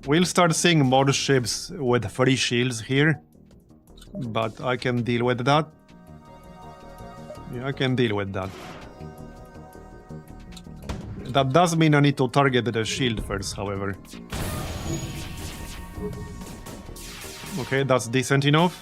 We'll start seeing more ships with free shields here, but I can deal with that. Yeah, I can deal with that. That does mean I need to target the shield first, however. Okay, that's decent enough.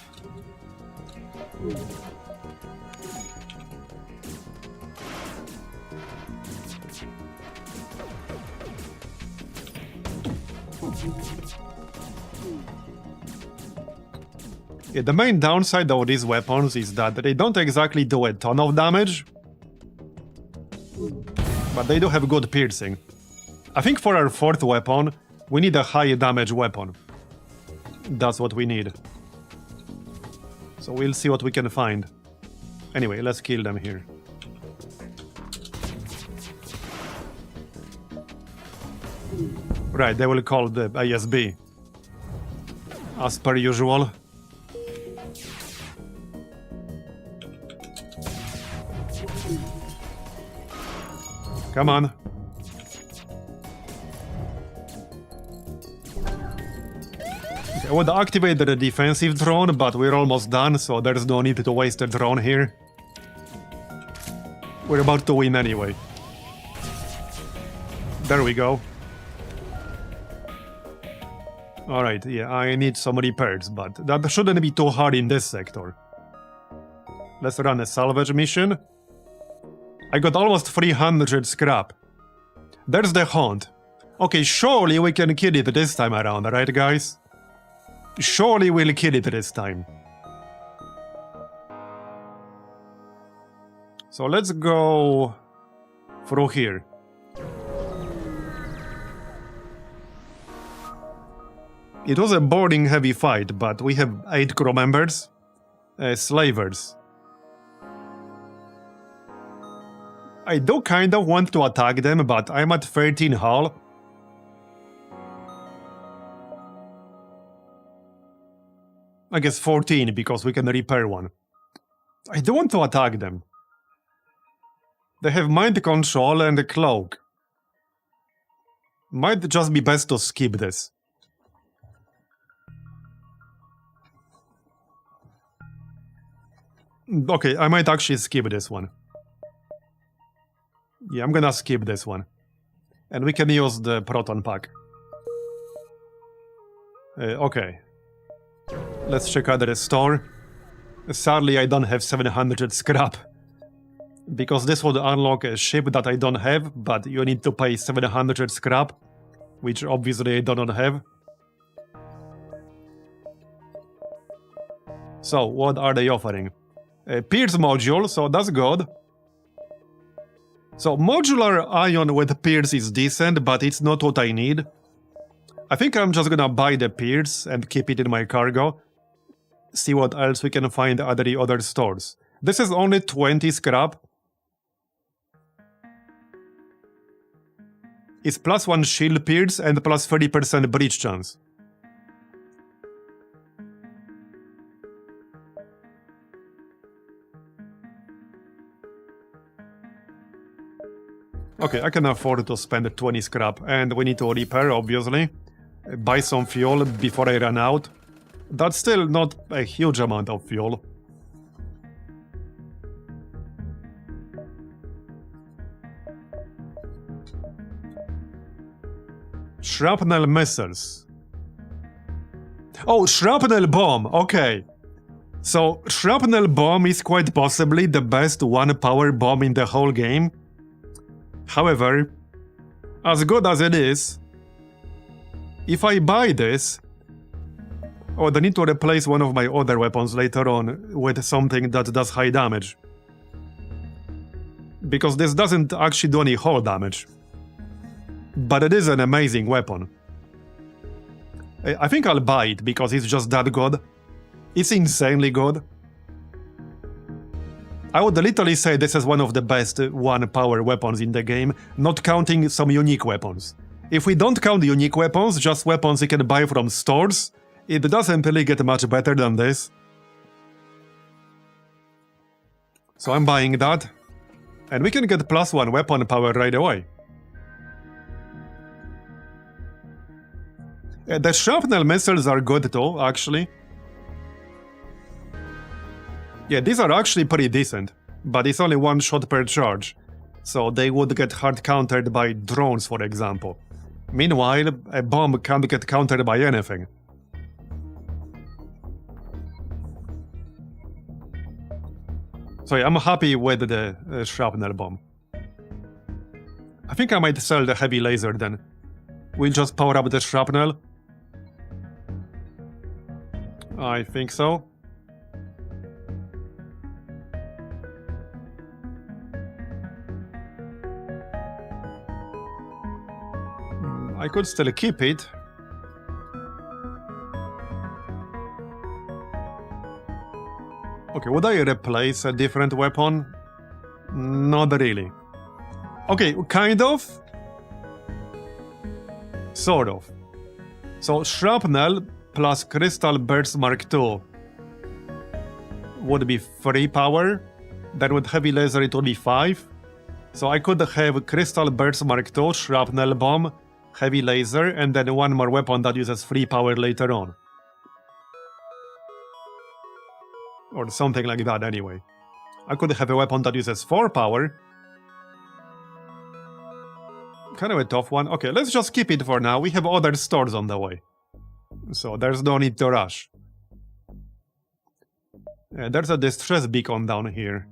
Yeah, the main downside of these weapons is that they don't exactly do a ton of damage, but they do have good piercing. I think for our fourth weapon, we need a high damage weapon. That's what we need. So we'll see what we can find. Anyway, let's kill them here. Right, they will call the ASB. As per usual. Come on. Okay, I would activate the defensive drone, but we're almost done, so there's no need to waste a drone here. We're about to win anyway. There we go. Alright, yeah, I need some repairs, but that shouldn't be too hard in this sector. Let's run a salvage mission. I got almost 300 scrap. There's the hunt. Okay, surely we can kill it this time around, right guys? Surely we'll kill it this time. So let's go through here. It was a boring heavy fight, but we have 8 crew members. Slavers. I do kind of want to attack them, but I'm at 13 hull. I guess 14, because we can repair one. I do want to attack them. They have mind control and a cloak. Might just be best to skip this. Okay, I might actually skip this one. Yeah, I'm gonna skip this one. And we can use the proton pack. Okay. Let's check out the store. Sadly, I don't have 700 scrap. Because this would unlock a ship that I don't have, but you need to pay 700 scrap. Which obviously I do not have. So, what are they offering? A Pierce module, so that's good. So, modular ion with Pierce is decent, but it's not what I need. I think I'm just gonna buy the Pierce and keep it in my cargo. See what else we can find at the other stores. This is only 20 scrap. It's +1 shield pierce and +30% breach chance. Okay, I can afford to spend 20 scrap, and we need to repair, obviously. Buy some fuel before I run out. That's still not a huge amount of fuel. Shrapnel missiles. Oh, shrapnel bomb, okay. So, shrapnel bomb is quite possibly the best one-power bomb in the whole game. However, as good as it is, if I buy this, I would need to replace one of my other weapons later on with something that does high damage. Because this doesn't actually do any hull damage. But it is an amazing weapon. I think I'll buy it because it's just that good. It's insanely good. I would literally say this is one of the best one-power weapons in the game, not counting some unique weapons. If we don't count unique weapons, just weapons you can buy from stores, it doesn't really get much better than this. So I'm buying that. And we can get +1 weapon power right away. The shrapnel missiles are good too, actually. Yeah, these are actually pretty decent, but it's only 1 shot per charge. So they would get hard countered by drones, for example. Meanwhile, a bomb can't get countered by anything. So yeah, I'm happy with the shrapnel bomb. I think I might sell the heavy laser then. We'll just power up the shrapnel. I think so. I could still keep it. Okay, would I replace a different weapon? Not really. Okay, kind of. Sort of. So shrapnel plus crystal burst Mark II would be 3 power. Then with heavy laser it would be 5. So I could have crystal burst Mark II, shrapnel bomb, heavy laser, and then one more weapon that uses 3 power later on. Or something like that anyway. I could have a weapon that uses 4 power. Kind of a tough one. Okay, let's just keep it for now. We have other stores on the way. So there's no need to rush. There's a distress beacon down here.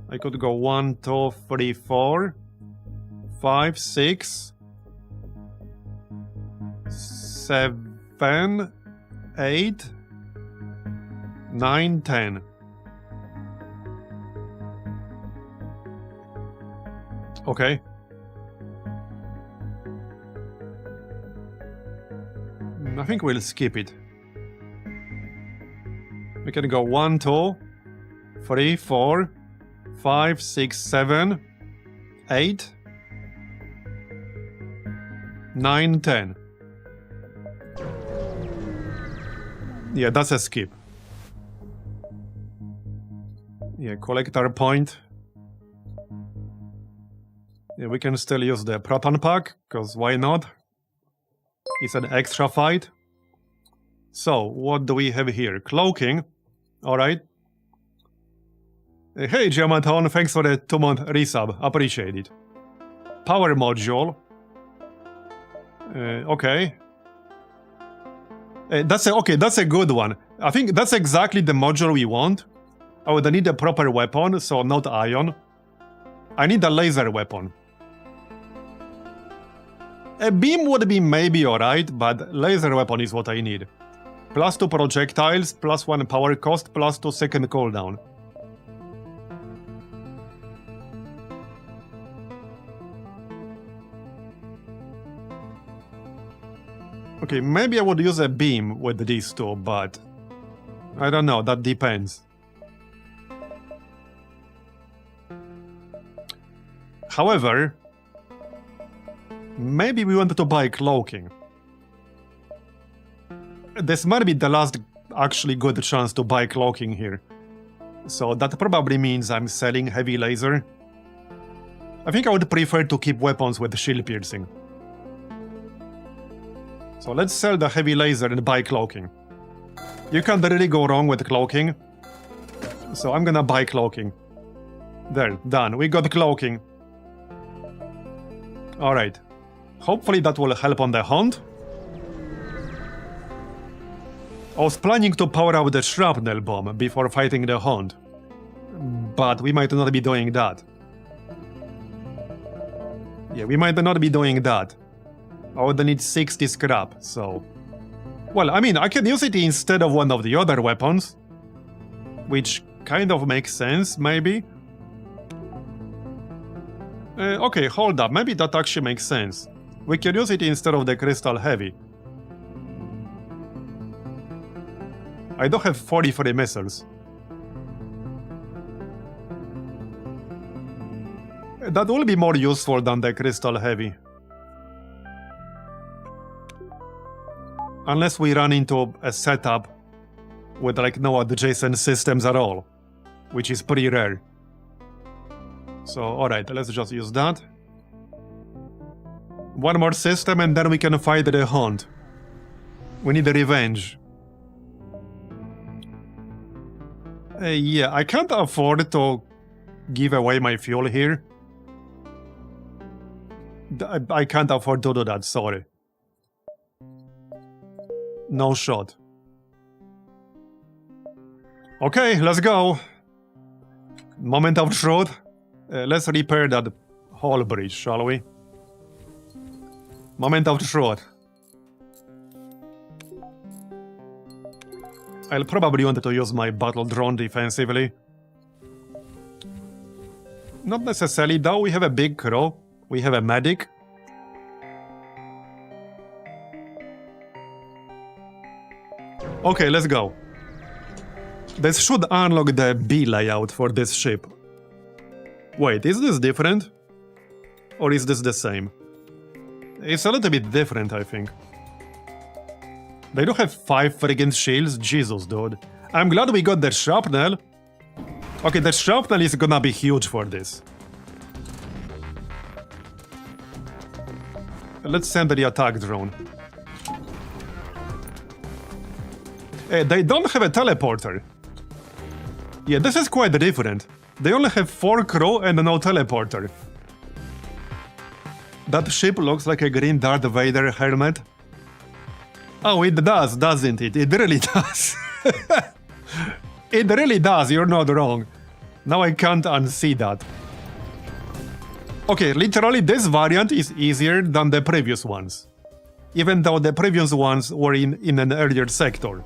I could go 1, 2, 3, 4, 5, 6, 7, 8, 9, 10. Okay. I think we'll skip it. We can go 1, 2, 3, 4, 5, 6, 7, 8, 9, 10. Yeah, that's a skip. Yeah, collector point. Yeah, we can still use the proton pack, because why not? It's an extra fight. So, what do we have here? Cloaking. Alright. Hey, Giamaton, thanks for the 2-month resub. Appreciate it. Power module. Okay. That's a good one. I think that's exactly the module we want. I would need a proper weapon, so not ion. I need a laser weapon. A beam would be maybe alright, but laser weapon is what I need. Plus 2 projectiles, plus 1 power cost, plus 2 second cooldown. Okay, maybe I would use a beam with these two, but I don't know, that depends. However, maybe we want to buy cloaking. This might be the last actually good chance to buy cloaking here. So that probably means I'm selling heavy laser. I think I would prefer to keep weapons with shield piercing. So let's sell the heavy laser and buy cloaking. You can't really go wrong with cloaking. So I'm gonna buy cloaking. There, done. We got cloaking. Alright. Hopefully that will help on the hunt. I was planning to power up the shrapnel bomb before fighting the hunt. But we might not be doing that. Yeah, we might not be doing that. I would need 60 scrap, so... Well, I mean, I can use it instead of one of the other weapons. Which kind of makes sense, maybe. Okay, hold up, maybe that actually makes sense. We can use it instead of the crystal heavy. I do have 43 missiles. That will be more useful than the crystal heavy. Unless we run into a setup with like no adjacent systems at all, which is pretty rare. So, alright, let's just use that. One more system and then we can fight the hunt. We need the revenge. Yeah, I can't afford to give away my fuel here. I can't afford to do that, sorry. No shot. Okay, let's go. Moment of truth. Let's repair that hull bridge, shall we? Moment of truth. I'll probably want to use my battle drone defensively. Not necessarily, though. We have a big crew. We have a medic. Okay, let's go. This should unlock the B layout for this ship. Wait, is this different? Or is this the same? It's a little bit different, I think. They do have 5 friggin' shields? Jesus, dude. I'm glad we got the shrapnel. Okay, the shrapnel is gonna be huge for this. Let's send the attack drone. They don't have a teleporter. Yeah, this is quite different. They only have 4 crew and no teleporter. That ship looks like a green Darth Vader helmet. Oh, it does, doesn't it? It really does. It really does, you're not wrong. Now I can't unsee that. Okay, literally this variant is easier than the previous ones. Even though the previous ones were in an earlier sector.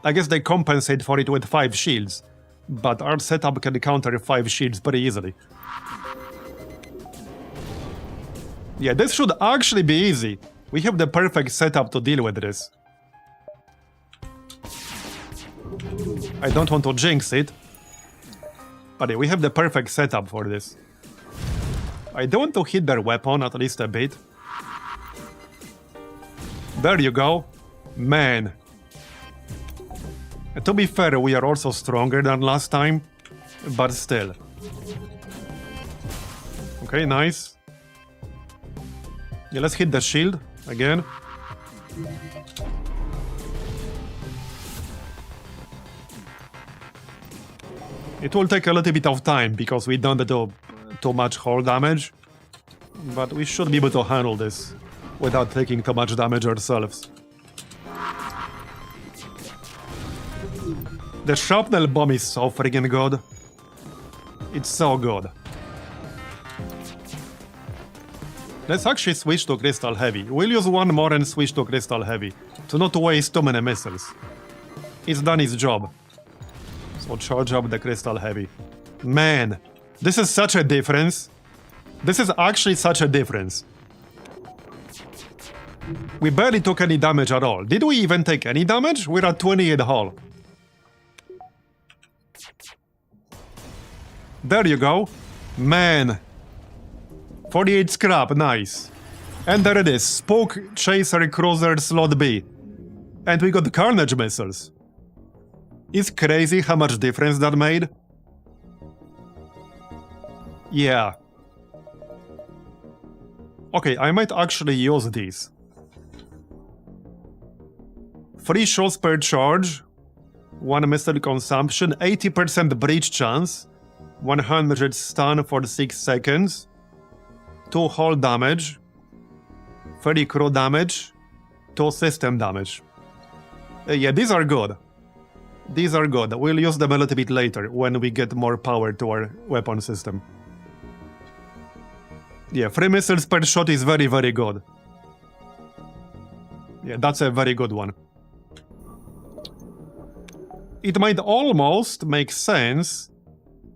I guess they compensate for it with 5 shields. But our setup can counter 5 shields pretty easily. Yeah, this should actually be easy. We have the perfect setup to deal with this. I don't want to jinx it. But yeah, we have the perfect setup for this. I don't want to hit their weapon at least a bit. There you go. Man. To be fair, we are also stronger than last time. But still. Okay, nice. Yeah, let's hit the shield again. It will take a little bit of time because we don't do too much hull damage. But we should be able to handle this without taking too much damage ourselves. The shrapnel bomb is so freaking good. It's so good. Let's actually switch to Crystal Heavy. We'll use one more and switch to Crystal Heavy, to not waste too many missiles. It's done its job. So charge up the Crystal Heavy. Man, this is such a difference. This is actually such a difference. We barely took any damage at all. Did we even take any damage? We're at 28 hull. There you go. Man. 48 scrap, nice. And there it is, Spook Chaser Cruiser Slot B. And we got Carnage missiles. It's crazy how much difference that made. Yeah. Okay, I might actually use these. 3 shots per charge, 1 missile consumption, 80% breach chance, 100 stun for 6 seconds, 2 hull damage, 30 crew damage, 2 system damage. Yeah, these are good. These are good. We'll use them a little bit later when we get more power to our weapon system. Yeah, 3 missiles per shot is very, very good. Yeah, that's a very good one. It might almost make sense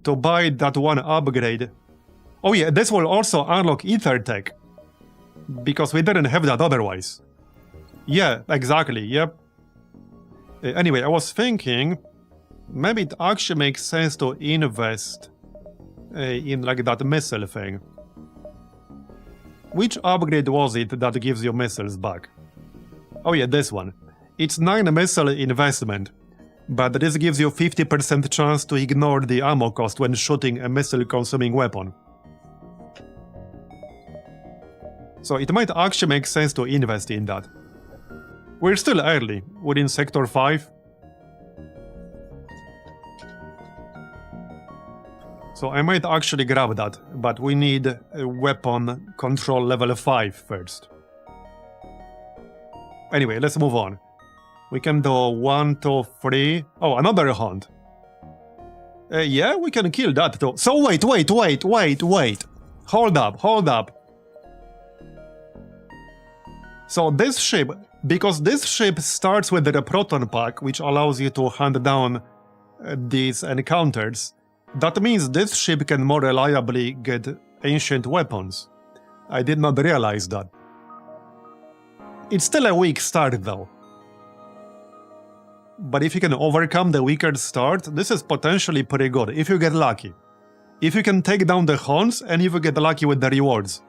to buy that one upgrade. Oh yeah, this will also unlock Ether Tech. Because we didn't have that otherwise. Yeah, exactly, yep. Anyway, I was thinking, maybe it actually makes sense to invest in like that missile thing. Which upgrade was it that gives you missiles back? Oh yeah, this one. It's 9 missile investment, but this gives you 50% chance to ignore the ammo cost when shooting a missile-consuming weapon. So it might actually make sense to invest in that. We're still early, we're in Sector 5. So I might actually grab that, but we need a weapon control level 5 first. Anyway, let's move on. We can do 1, 2, 3... Oh, another hunt. Yeah, we can kill that too. So wait. Hold up. So this ship, because this ship starts with the proton pack, which allows you to hunt down these encounters, that means this ship can more reliably get ancient weapons. I did not realize that. It's still a weak start though. But if you can overcome the weaker start, this is potentially pretty good, if you get lucky. If you can take down the Huns, and if you get lucky with the rewards.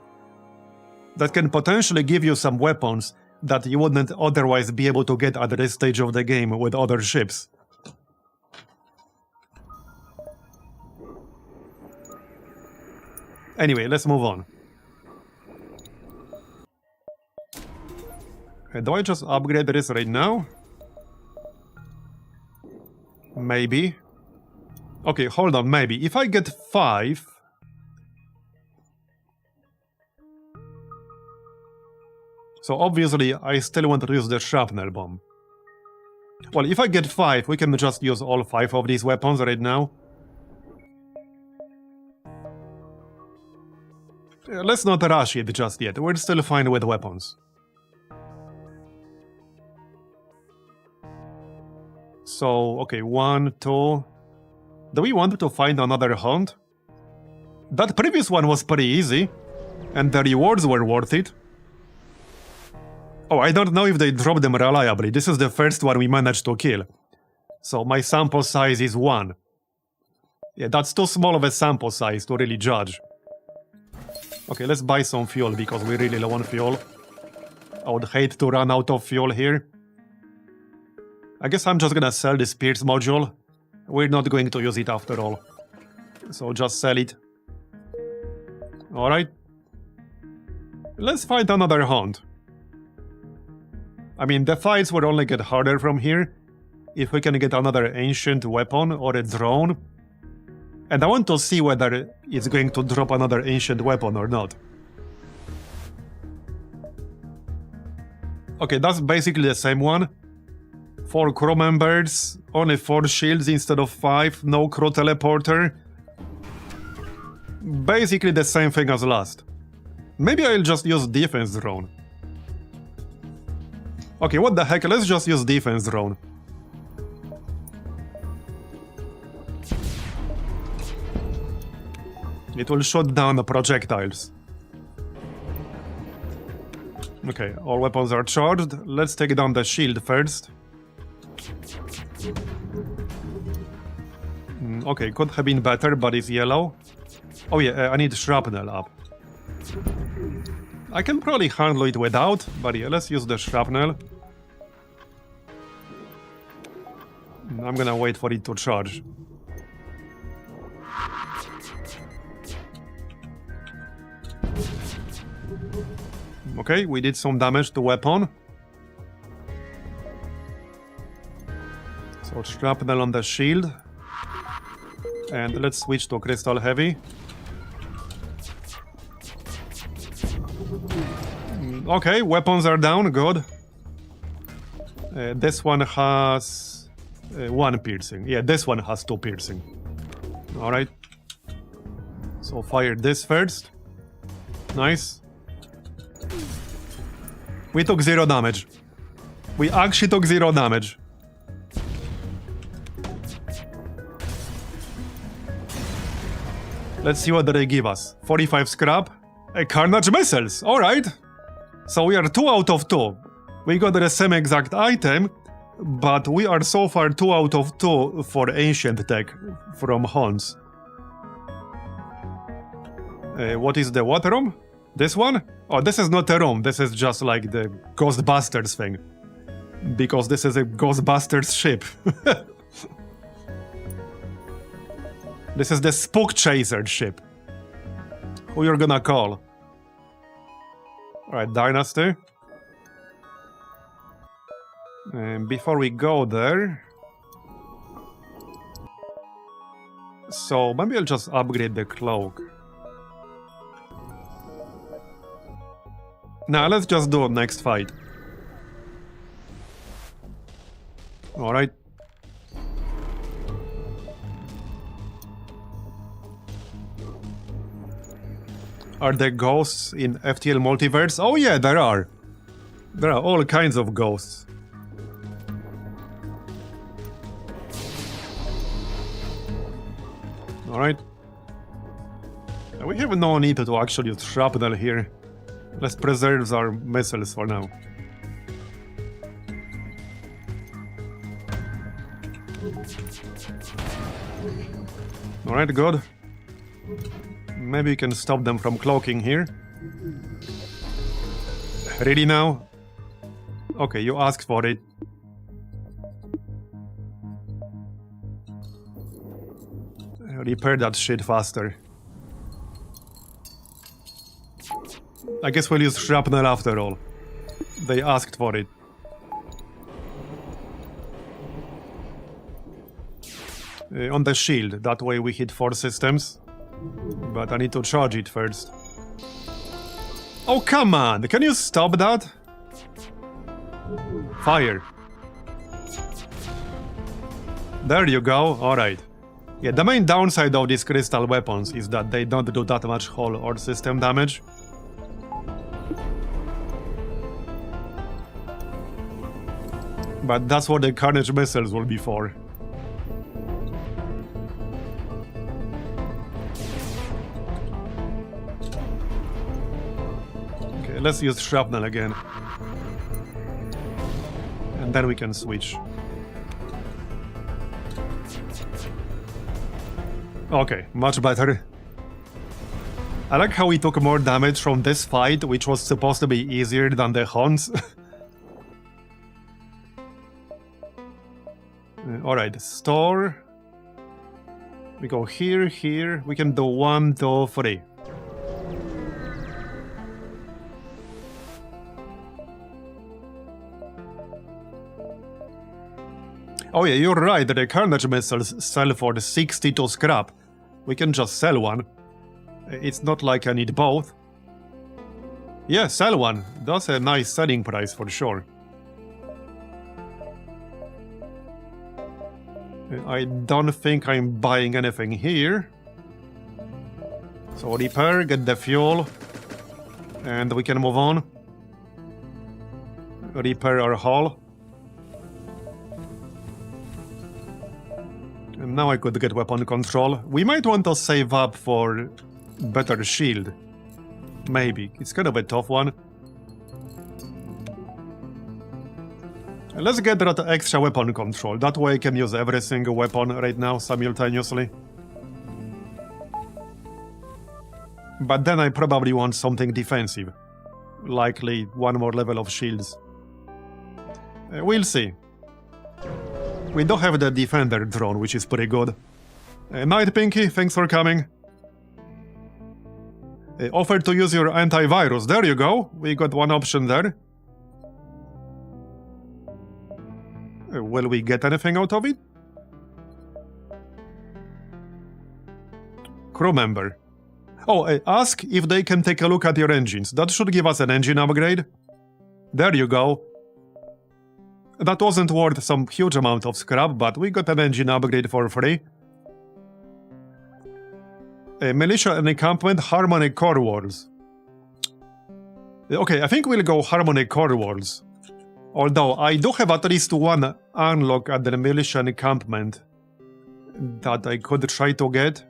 That can potentially give you some weapons that you wouldn't otherwise be able to get at this stage of the game with other ships. Anyway, let's move on. Do I just upgrade this right now? Maybe. Okay, hold on, maybe. If I get 5... So obviously, I still want to use the shrapnel bomb. Well, if I get 5, we can just use all 5 of these weapons right now. Let's not rush it just yet, we're still fine with weapons. So, okay, 1, 2... Do we want to find another hunt? That previous one was pretty easy, and the rewards were worth it. Oh, I don't know if they drop them reliably. This is the first one we managed to kill. So my sample size is 1. Yeah, that's too small of a sample size to really judge. Okay, let's buy some fuel because we really low on fuel. I would hate to run out of fuel here. I guess I'm just gonna sell this Pierce module. We're not going to use it after all. So just sell it. Alright. Let's find another hunt. I mean, the fights will only get harder from here. If we can get another ancient weapon or a drone. And I want to see whether it's going to drop another ancient weapon or not. Okay, that's basically the same one. 4 crew members, only 4 shields instead of 5, no crew teleporter. Basically the same thing as last. Maybe I'll just use defense drone. Okay, what the heck, let's just use defense drone. It will shoot down the projectiles. Okay, all weapons are charged. Let's take down the shield first. Okay, could have been better, but it's yellow. Oh yeah, I need shrapnel up. I can probably handle it without, but yeah, let's use the shrapnel. I'm gonna wait for it to charge. Okay, we did some damage to weapon. So shrapnel on the shield. And let's switch to crystal heavy. Okay, weapons are down, good. This one has 1 piercing. Yeah, this one has 2 piercing. Alright. So fire this first. Nice. We took 0 damage. We actually took 0 damage. Let's see what they give us. 45 scrap. Carnage missiles. Alright. So we are 2 out of 2. We got the same exact item, but we are so far 2 out of 2 for ancient tech from Hans. What is the water room? This one? Oh, this is not a room. This is just like the Ghostbusters thing. Because this is a Ghostbusters ship. This is the Spook Chaser ship. Who you're gonna call? Alright, Dynasty. And before we go there... So maybe I'll just upgrade the cloak. Now let's just do next fight. Alright. Are there ghosts in FTL Multiverse? Oh yeah, there are. There are all kinds of ghosts. Alright. We have no need to actually use shrapnel here. Let's preserve our missiles for now. Alright, good. Maybe we can stop them from cloaking here. Ready now? Okay, you asked for it. Repair that shit faster. I guess we'll use shrapnel after all. They asked for it. On the shield, that way we hit 4 systems. But I need to charge it first. Oh, come on! Can you stop that? Fire. There you go, alright. Yeah, the main downside of these crystal weapons is that they don't do that much hull or system damage. But that's what the Carnage missiles will be for. Okay, let's use shrapnel again. And then we can switch. Okay, much better. I like how we took more damage from this fight, which was supposed to be easier than the Huns. Alright, store. We go here, here. We can do 1, 2, 3. Oh yeah, you're right, the Carnage missiles sell for 62 scrap. We can just sell one. It's not like I need both. Yeah, sell one. That's a nice selling price for sure. I don't think I'm buying anything here. So repair, get the fuel, and we can move on. Repair our hull. And now I could get weapon control. We might want to save up for better shield. Maybe. It's kind of a tough one. Let's get that extra weapon control. That way I can use every single weapon right now simultaneously. But then I probably want something defensive. Likely one more level of shields. We'll see. We do have the Defender drone, which is pretty good. Night Pinky, thanks for coming. Offer to use your antivirus. There you go. We got one option there. Will we get anything out of it? Crew member. Oh, ask if they can take a look at your engines. That should give us an engine upgrade. There you go. That wasn't worth some huge amount of scrap, but we got an engine upgrade for free. Militia and encampment, Harmony Core Walls. Okay, I think we'll go Harmony Core Walls. Although I do have at least one unlock at the militia encampment that I could try to get.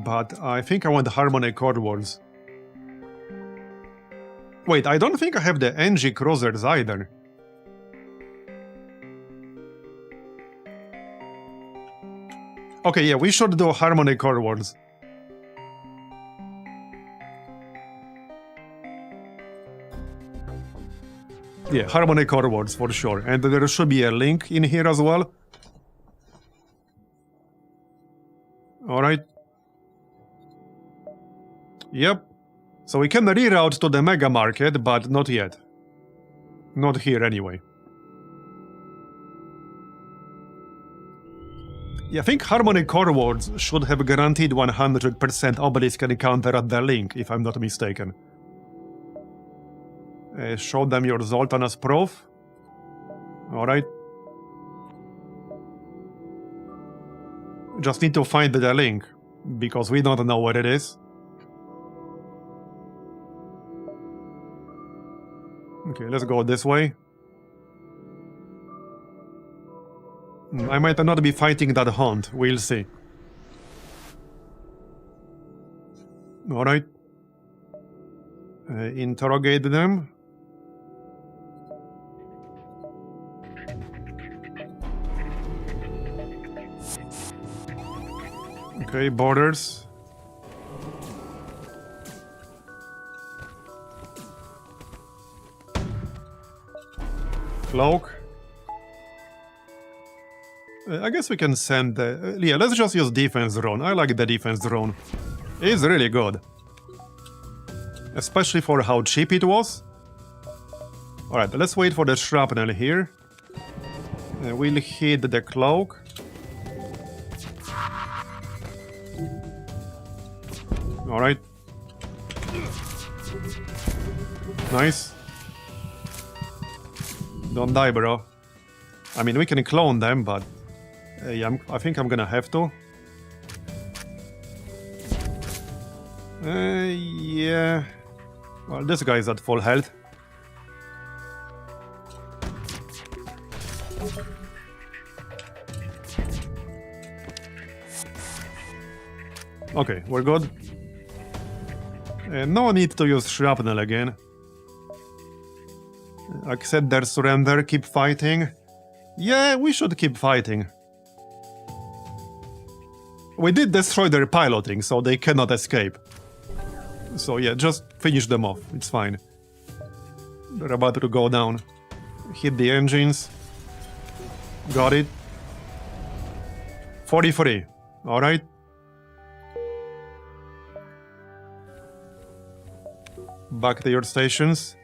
But I think I want the Harmony Core Walls. Wait, I don't think I have the NG Cruisers either. Okay, yeah, we should do Harmony Core Walls. Yeah, Harmony Core Walls for sure. And there should be a link in here as well. Alright. Yep. So we can reroute to the Mega Market, but not yet. Not here anyway. Yeah, I think Harmony Core Words should have guaranteed 100% obelisk encounter at the link, if I'm not mistaken. Show them your Zoltan as proof. Alright. Just need to find the link, because we don't know where it is. Okay, let's go this way. I might not be fighting that hunt, we'll see. Alright. Interrogate them. Okay, borders. Cloak. I guess we can send the... yeah, let's just use defense drone. I like the defense drone. It's really good. Especially for how cheap it was. Alright, let's wait for the shrapnel here. We'll hit the cloak. Alright. Nice. Don't die, bro. I mean, we can clone them, but... yeah, I think I'm gonna have to. Yeah... well, this guy is at full health. Okay, we're good. No need to use shrapnel again. Accept their surrender, keep fighting. Yeah, we should keep fighting. We did destroy their piloting, so they cannot escape. So yeah, just finish them off, it's fine. They're about to go down. Hit the engines. Got it. 43, alright. Back to your stations.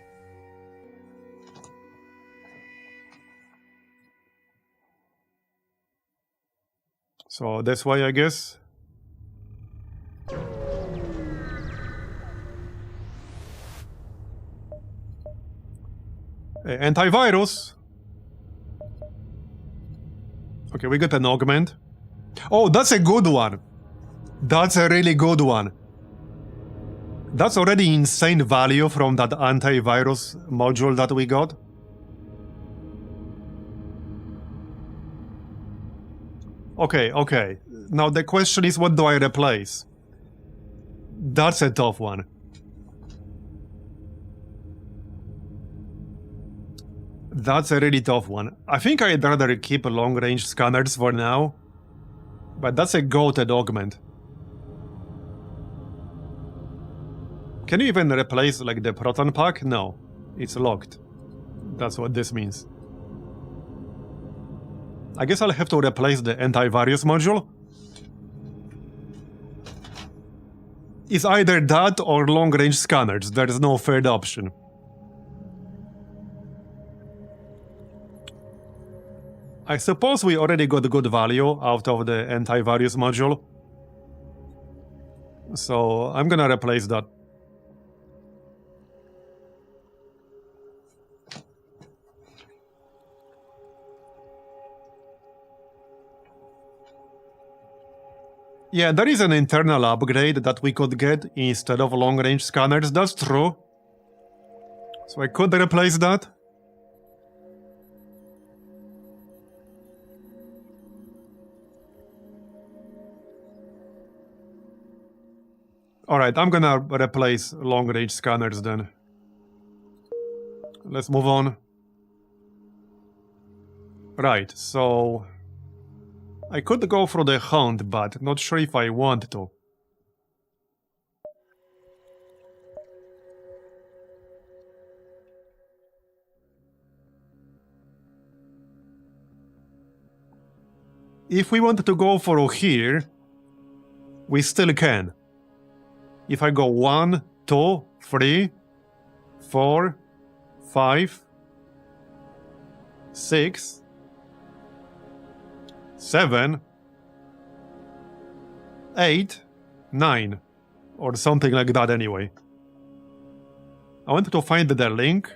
So this way, I guess. Antivirus. Okay, we got an augment. Oh, that's a good one. That's a really good one. That's already insane value from that antivirus module that we got. Okay, okay. Now the question is, what do I replace? That's a tough one. That's a really tough one. I think I'd rather keep long-range scanners for now. But that's a goated augment. Can you even replace, like, the proton pack? No. It's locked. That's what this means. I guess I'll have to replace the antivirus module. It's either that or long-range scanners. There is no third option. I suppose we already got good value out of the antivirus module. So I'm gonna replace that. Yeah, there is an internal upgrade that we could get instead of long-range scanners, that's true. So I could replace that. Alright, I'm gonna replace long-range scanners then. Let's move on. Right, so... I could go for the hunt, but not sure if I want to. If we want to go for here, we still can. If I go 1, 2, 3, 4, 5, 6, 7, 8, 9, or something like that anyway. I wanted to find the link.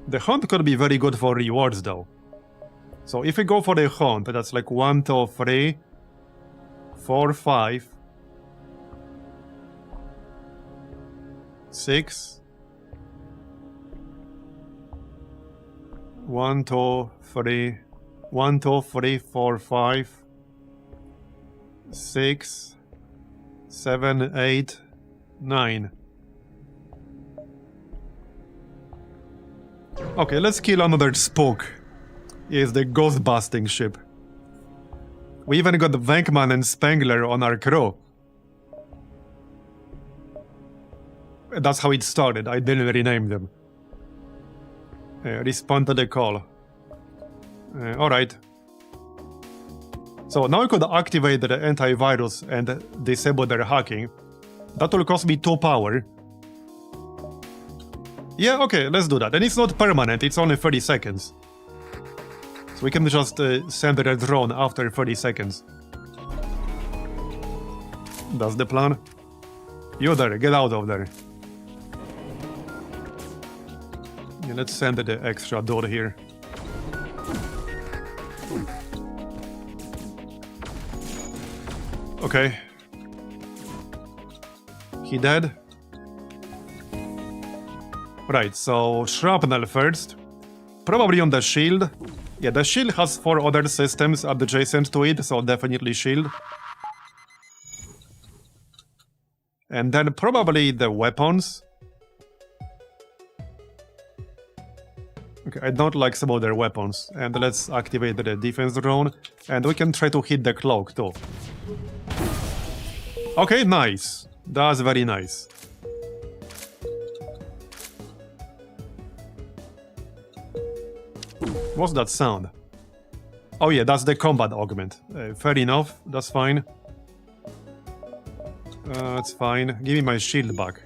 The hunt could be very good for rewards though. So if we go for the hunt, that's like 1, 2, 3, 4, 5, 6, 1, 2, 3, 1, 2, 3, 4, 5, 6, 7, 8, 9. Okay, let's kill another spook. Is the ghost busting ship. We even got Venkman and Spengler on our crew. That's how it started. I didn't rename them. Respond to the call. Alright. So now I could activate the antivirus and disable their hacking. That will cost me 2 power. Yeah, okay, let's do that. And it's not permanent, it's only 30 seconds. So we can just send a drone after 30 seconds. That's the plan. You there, get out of there. Yeah, let's send the extra dude here. Okay. He dead? Right, so shrapnel first. Probably on the shield. Yeah, the shield has 4 other systems adjacent to it, so definitely shield. And then probably the weapons. Okay, I don't like some of their weapons. And let's activate the defense drone. And we can try to hit the cloak too. Okay, nice. That's very nice. What's that sound? Oh yeah, that's the combat augment. Fair enough, that's fine. That's fine. Give me my shield back.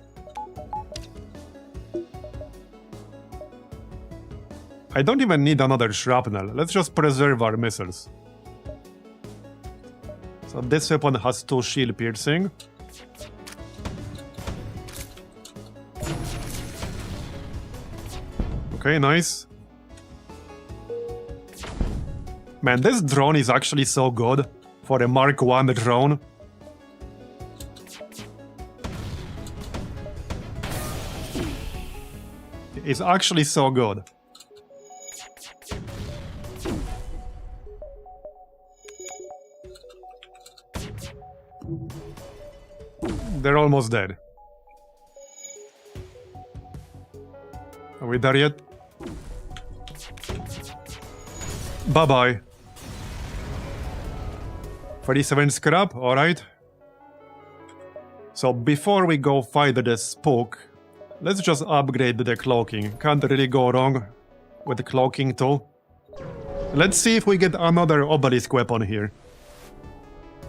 I don't even need another shrapnel. Let's just preserve our missiles. So this weapon has 2 shield piercing. Okay, nice. Man, this drone is actually so good for a Mark 1 drone. It's actually so good. They're almost dead. Are we there yet? Bye-bye. 37 scrap, alright. So before we go fight the spook, let's just upgrade the cloaking. Can't really go wrong with the cloaking too. Let's see if we get another obelisk weapon here.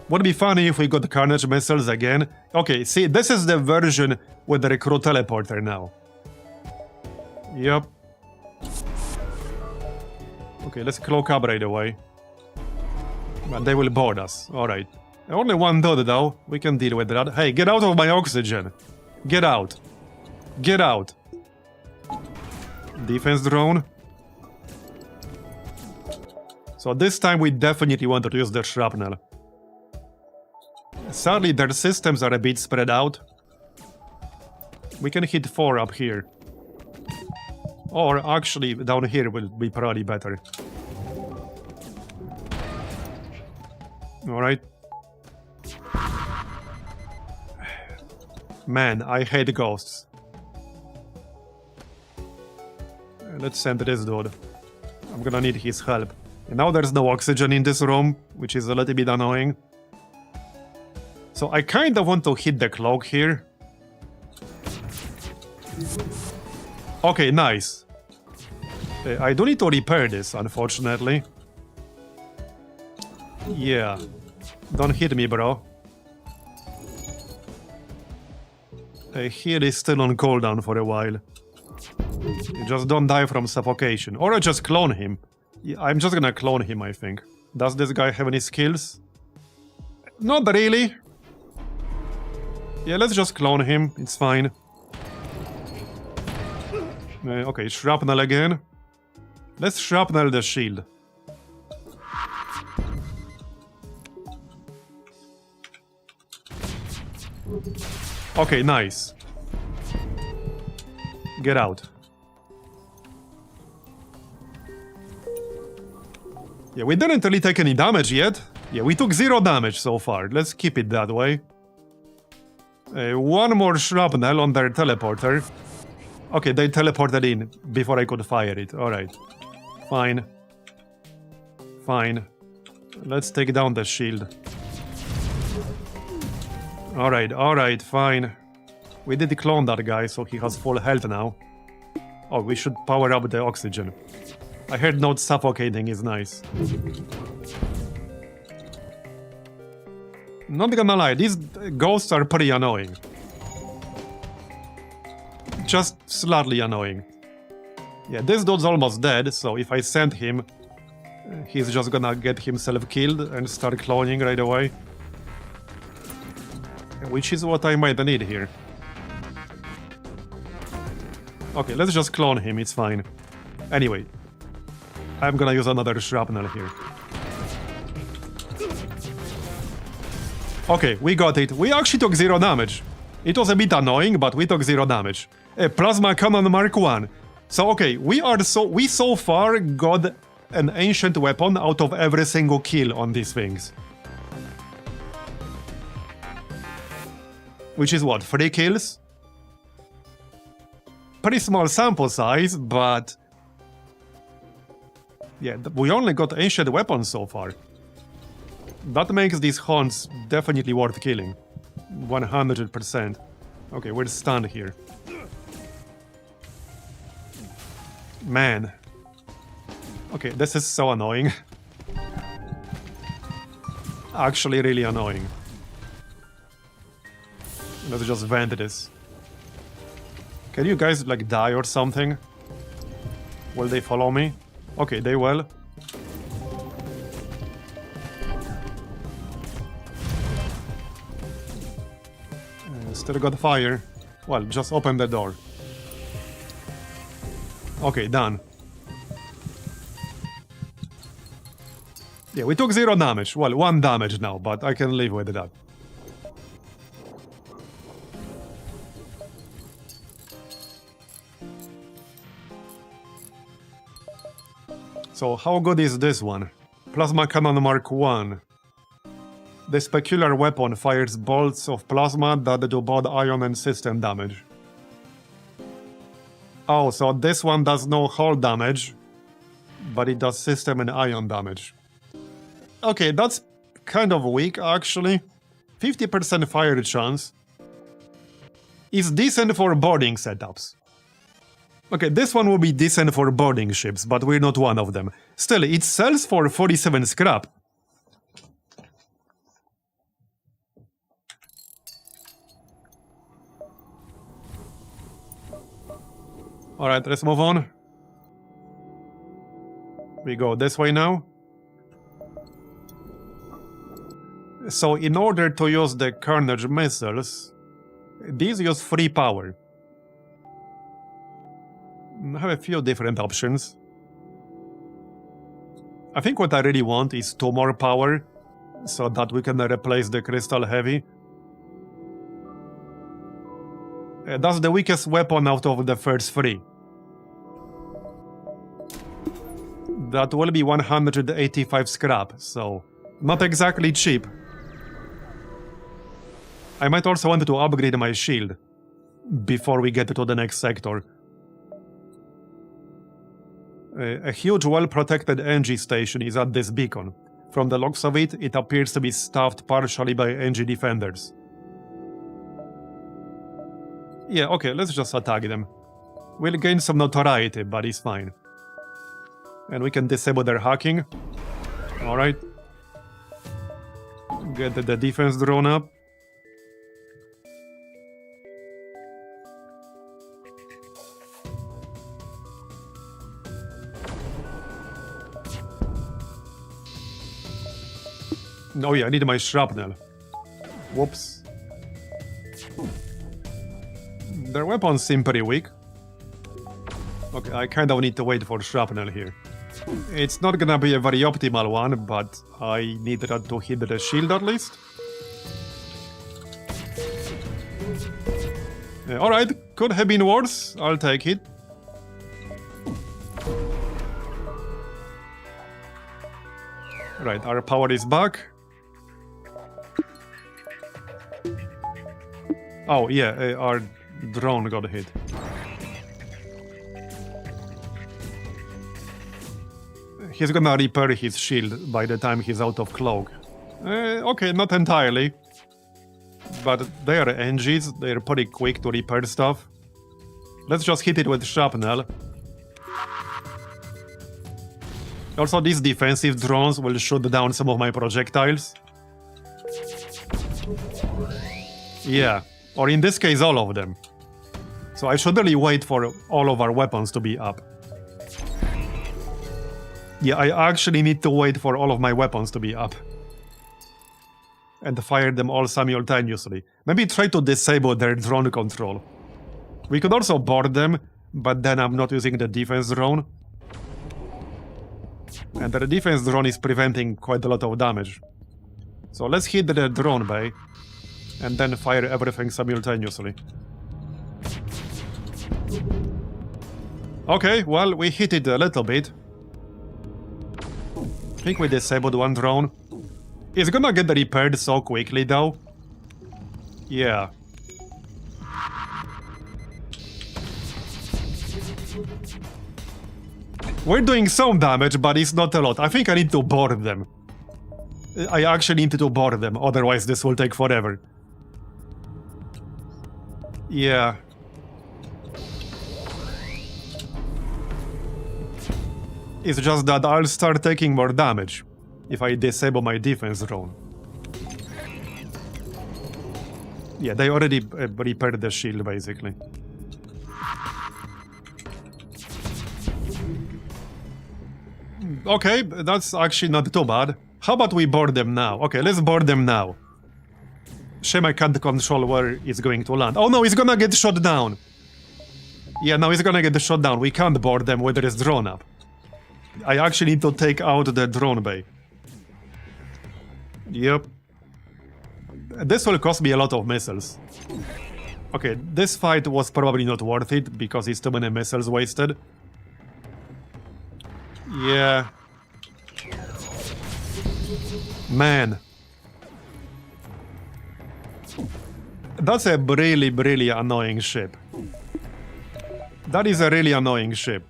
Would be funny if we got Carnage missiles again. Okay, see, this is the version with the recruit teleporter now. Yep. Okay, let's cloak up right away. But they will board us, alright. Only 1 dude though, we can deal with that. Hey, get out of my oxygen! Get out! Get out! Defense drone. So this time we definitely want to use the shrapnel. Sadly, their systems are a bit spread out. We can hit 4 up here. Or actually, down here will be probably better. Alright. Man, I hate ghosts. Let's send this dude. I'm gonna need his help. And now there's no oxygen in this room, which is a little bit annoying. So I kinda want to hit the cloak here. Okay, nice. I do need to repair this, unfortunately. Yeah. Don't hit me, bro. Here is still on cooldown for a while. You just don't die from suffocation. Or I just clone him. Yeah, I'm just gonna clone him, I think. Does this guy have any skills? Not really. Yeah, let's just clone him. It's fine. Okay, shrapnel again. Let's shrapnel the shield. Okay, nice. Get out. Yeah, we didn't really take any damage yet. Yeah, we took 0 damage so far. Let's keep it that way. One more shrapnel on their teleporter. Okay, they teleported in before I could fire it. Alright. Fine. Fine. Let's take down the shield. Alright, fine. We did clone that guy, so he has full health now. Oh, we should power up the oxygen. I heard not suffocating is nice. Not gonna lie, these ghosts are pretty annoying. Just slightly annoying. Yeah, this dude's almost dead, so if I send him, he's just gonna get himself killed and start cloning right away. Which is what I might need here. Okay, let's just clone him, it's fine. Anyway, I'm gonna use another shrapnel here. Okay, we got it. We actually took 0 damage. It was a bit annoying, but we took 0 damage. Plasma Cannon Mark 1. So, okay, we so far got an ancient weapon out of every single kill on these things. Which is what, 3 kills? Pretty small sample size, but... yeah, we only got ancient weapons so far. That makes these haunts definitely worth killing. 100%. Okay, we're stunned here. Man. Okay, this is so annoying. Actually really annoying. Let's just vent this. Can you guys, like, die or something? Will they follow me? Okay, they will. Still got fire. Well, just open the door. Okay, done. Yeah, we took 0 damage. Well, 1 damage now, but I can live with that. So, how good is this one? Plasma Cannon Mark 1. This peculiar weapon fires bolts of plasma that do both ion and system damage. Oh, so this one does no hull damage, but it does system and ion damage. Okay, that's kind of weak, actually. 50% fire chance. Is decent for boarding setups. Okay, this one will be decent for boarding ships, but we're not one of them. Still, it sells for 47 scrap. Alright, let's move on. We go this way now. So, in order to use the Carnage missiles, these use free power. I have a few different options. I think what I really want is 2 more power, so that we can replace the Crystal Heavy. That's the weakest weapon out of the first 3. That will be 185 scrap, so not exactly cheap. I might also want to upgrade my shield before we get to the next sector. A huge, well-protected NG station is at this beacon. From the looks of it, it appears to be staffed partially by NG defenders. Yeah, okay, let's just attack them. We'll gain some notoriety, but it's fine. And we can disable their hacking. Alright. Get the defense drone up. Oh yeah, I need my shrapnel. Whoops. Their weapons seem pretty weak. Okay, I kind of need to wait for shrapnel here. It's not gonna be a very optimal one, but I need that to hit the shield at least. Alright, could have been worse. I'll take it. Right, our power is back. Oh, yeah, our drone got hit. He's gonna repair his shield by the time he's out of cloak. Okay, not entirely. But they are NGs, they're pretty quick to repair stuff. Let's just hit it with shrapnel. Also, these defensive drones will shoot down some of my projectiles. Yeah, or in this case, all of them. So I should really wait for all of our weapons to be up. Yeah, I actually need to wait for all of my weapons to be up. And fire them all simultaneously. Maybe try to disable their drone control. We could also board them, but then I'm not using the defense drone. And the defense drone is preventing quite a lot of damage. So let's hit the drone bay, and then fire everything simultaneously. Okay, well, we hit it a little bit. I think we disabled one drone. It's gonna get repaired so quickly, though. Yeah. We're doing some damage, but it's not a lot. I think I need to board them. I actually need to board them, otherwise this will take forever. Yeah. It's just that I'll start taking more damage if I disable my defense drone. Yeah, they already repaired the shield, basically. Okay, that's actually not too bad. How about we board them now? Okay, let's board them now. Shame I can't control where it's going to land. Oh no, it's gonna get shot down. Yeah, no, it's gonna get shot down. We can't board them with this drone up. I actually need to take out the drone bay. Yep. This will cost me a lot of missiles. Okay, this fight was probably not worth it because it's too many missiles wasted. Yeah. Man. That's a really, really annoying ship. That is a really annoying ship.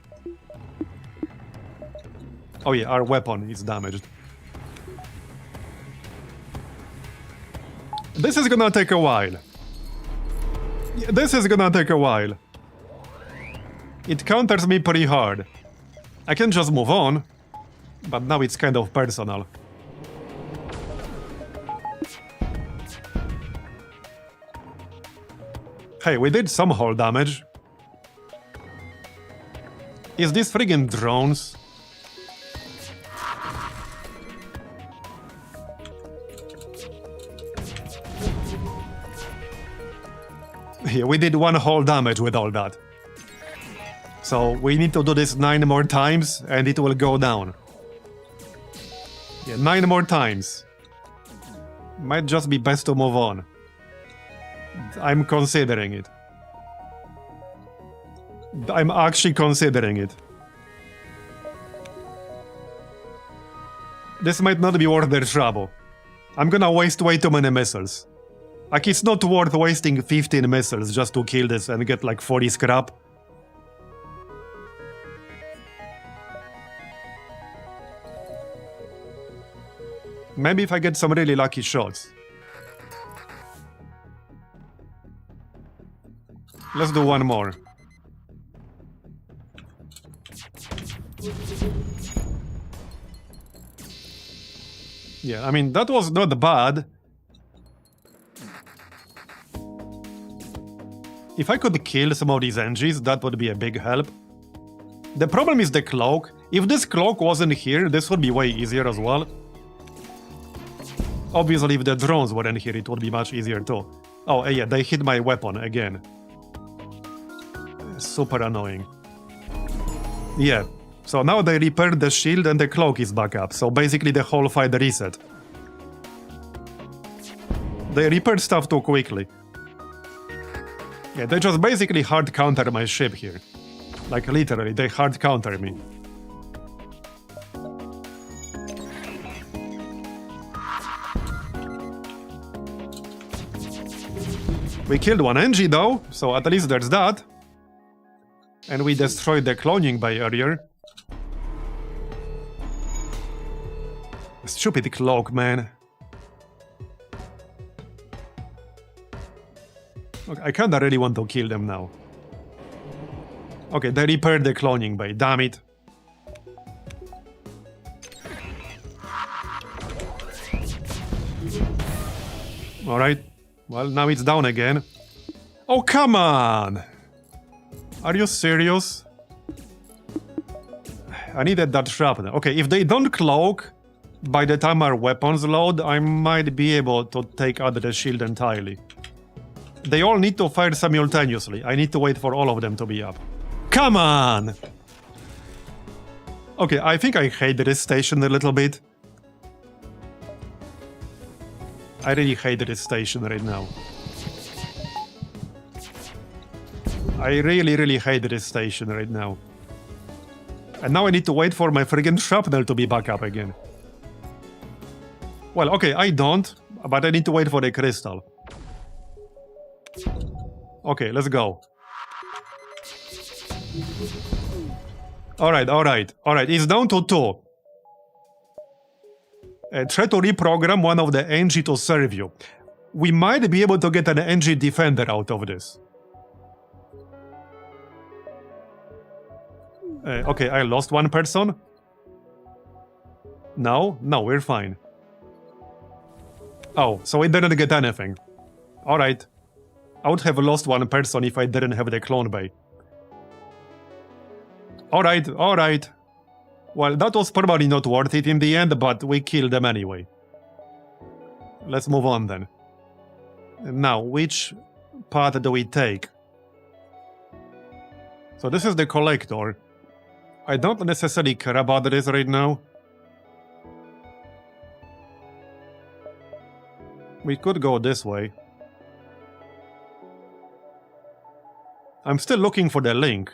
Oh yeah, our weapon is damaged. This is gonna take a while. This is gonna take a while. It counters me pretty hard. I can just move on, but now it's kind of personal. Hey, we did some hull damage. Is this friggin' drones? Yeah, we did one hull damage with all that. So we need to do this 9 more times and it will go down. Yeah, 9 more times. Might just be best to move on. I'm considering it. I'm actually considering it. This might not be worth their trouble. I'm gonna waste way too many missiles. Like, it's not worth wasting 15 missiles just to kill this and get like 40 scrap. Maybe if I get some really lucky shots. Let's do one more. Yeah, I mean, that was not bad. If I could kill some of these NGs, that would be a big help. The problem is the cloak. If this cloak wasn't here, this would be way easier as well. Obviously, if the drones weren't here, it would be much easier too. Oh, yeah, they hit my weapon again. Super annoying. Yeah, so now they repaired the shield and the cloak is back up, so basically the whole fight reset. They repaired stuff too quickly. Yeah, they just basically hard counter my ship here. Like literally, they hard counter me. We killed one NG though, so at least there's that. And we destroyed the cloning bay earlier. Stupid cloak, man. Okay, I kinda really want to kill them now. Okay, they repaired the cloning bay, damn it. Alright, well, now it's down again. Oh, come on! Are you serious? I needed that shrapnel. Okay, if they don't cloak, by the time our weapons load, I might be able to take out the shield entirely. They all need to fire simultaneously. I need to wait for all of them to be up. Come on! Okay, I think I hate this station a little bit. I really hate this station right now. I really hate this station right now. And now I need to wait for my friggin' shrapnel to be back up again. Well, okay, I don't, but I need to wait for the crystal. Okay, let's go. Alright, it's down to 2. Try to reprogram one of the NG to serve you. We might be able to get an NG defender out of this. Okay, I lost one person. No, we're fine. Oh, so we didn't get anything. Alright. I would have lost one person if I didn't have the clone bay. Alright. Well, that was probably not worth it in the end, but we killed them anyway. Let's move on then. Now, which path do we take? So this is the collector. I don't necessarily care about this right now. We could go this way. I'm still looking for the link.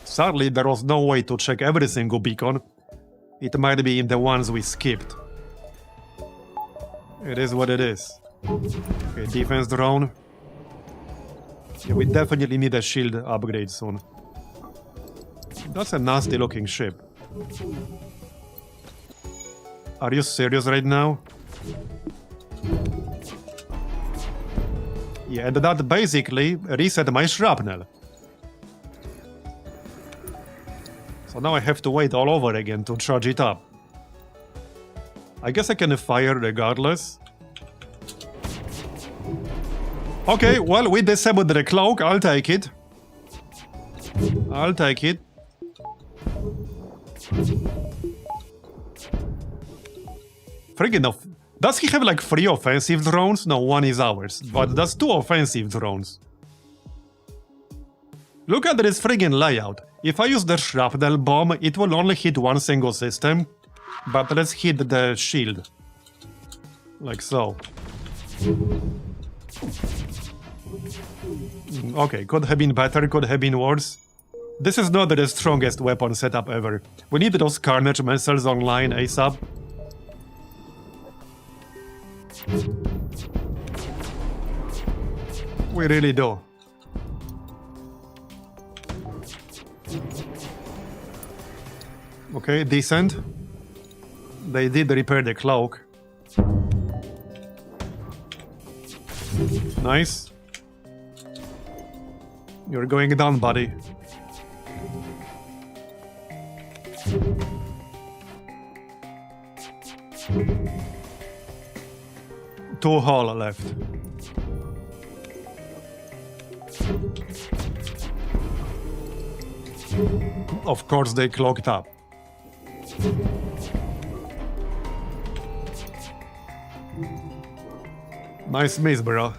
Sadly, there was no way to check every single beacon. It might be in the ones we skipped. It is what it is. Okay, defense drone. Yeah, we definitely need a shield upgrade soon. That's a nasty looking ship. Are you serious right now? Yeah, and that basically reset my shrapnel. So now I have to wait all over again to charge it up. I guess I can fire regardless. Okay, well, we disabled the cloak. I'll take it. Friggin' off. Does he have like 3 offensive drones? No, 1 is ours. But that's 2 offensive drones. Look at this friggin' layout. If I use the shrapnel bomb, it will only hit 1 single system. But let's hit the shield. Like so. Okay, could have been better, could have been worse. This is not the strongest weapon setup ever. We need those Carnage missiles online ASAP. We really do. Okay, decent. They did repair the cloak. Nice. You're going down, buddy. Two hull left. Of course they clogged up. Nice miss, bro.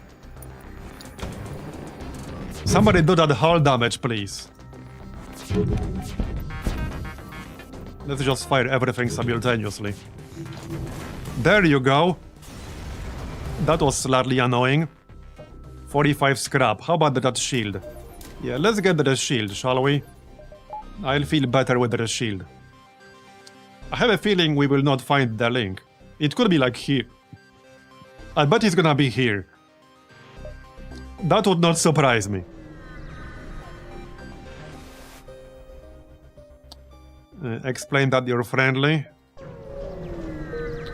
Somebody do that hull damage, please. Let's just fire everything simultaneously. There you go. That was slightly annoying. 45 scrap. How about that shield? Yeah, let's get the shield, shall we? I'll feel better with the shield. I have a feeling we will not find the link. It could be like here. I bet it's gonna be here. That would not surprise me. Explain that you're friendly.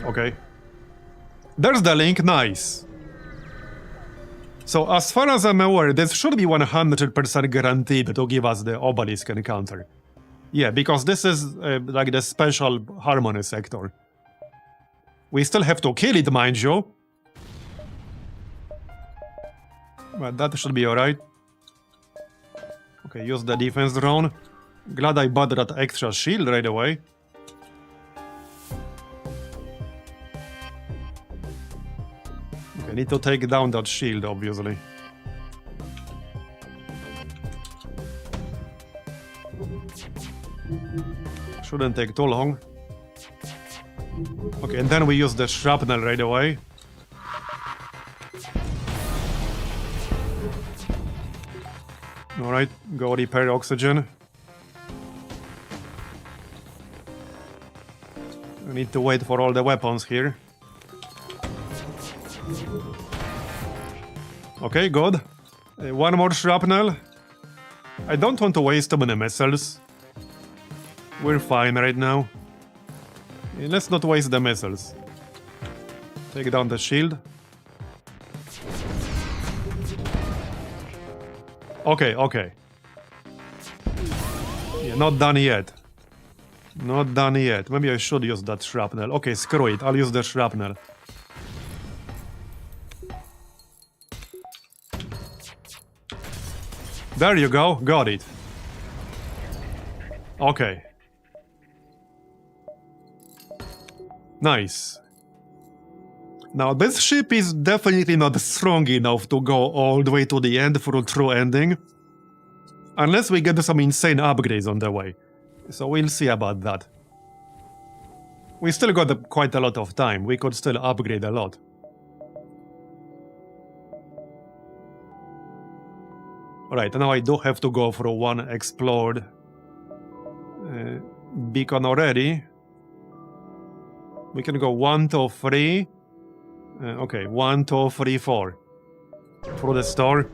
Okay. There's the link, nice. So as far as I'm aware, this should be 100% guaranteed to give us the obelisk encounter. Yeah, because this is like the special harmony sector. We still have to kill it, mind you. But that should be alright. Okay, use the defense drone. Glad I bought that extra shield right away. Okay, need to take down that shield, obviously. Shouldn't take too long. Okay, and then we use the shrapnel right away. Alright, go repair oxygen. I need to wait for all the weapons here. Okay, good. One more shrapnel. I don't want to waste too many missiles. We're fine right now. Let's not waste the missiles. Take down the shield. Okay, okay. Yeah, not done yet. Not done yet. Maybe I should use that shrapnel. Okay, screw it. I'll use the shrapnel. There you go. Got it. Okay. Nice. Now, this ship is definitely not strong enough to go all the way to the end for a true ending. Unless we get some insane upgrades on the way. So we'll see about that. We still got quite a lot of time. We could still upgrade a lot. Alright, now I do have to go for one explored beacon already. We can go 1, 2, 3. Okay, 1, 2, 3, 4. Through the store.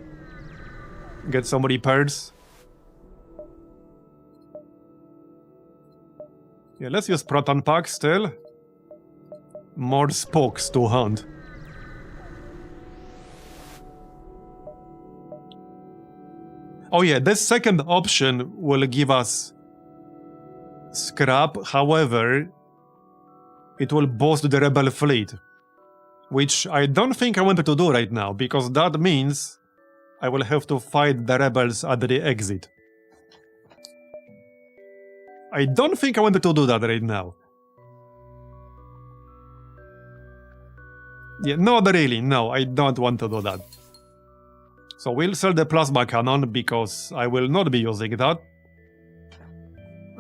Get some repairs. Yeah, let's use proton pack still. More spokes to hunt. Oh yeah, this second option will give us scrap, however, it will boost the rebel fleet. Which I don't think I want to do right now, because that means I will have to fight the rebels at the exit. I don't think I want to do that right now. Yeah, not really, no, I don't want to do that. So we'll sell the plasma cannon, because I will not be using that.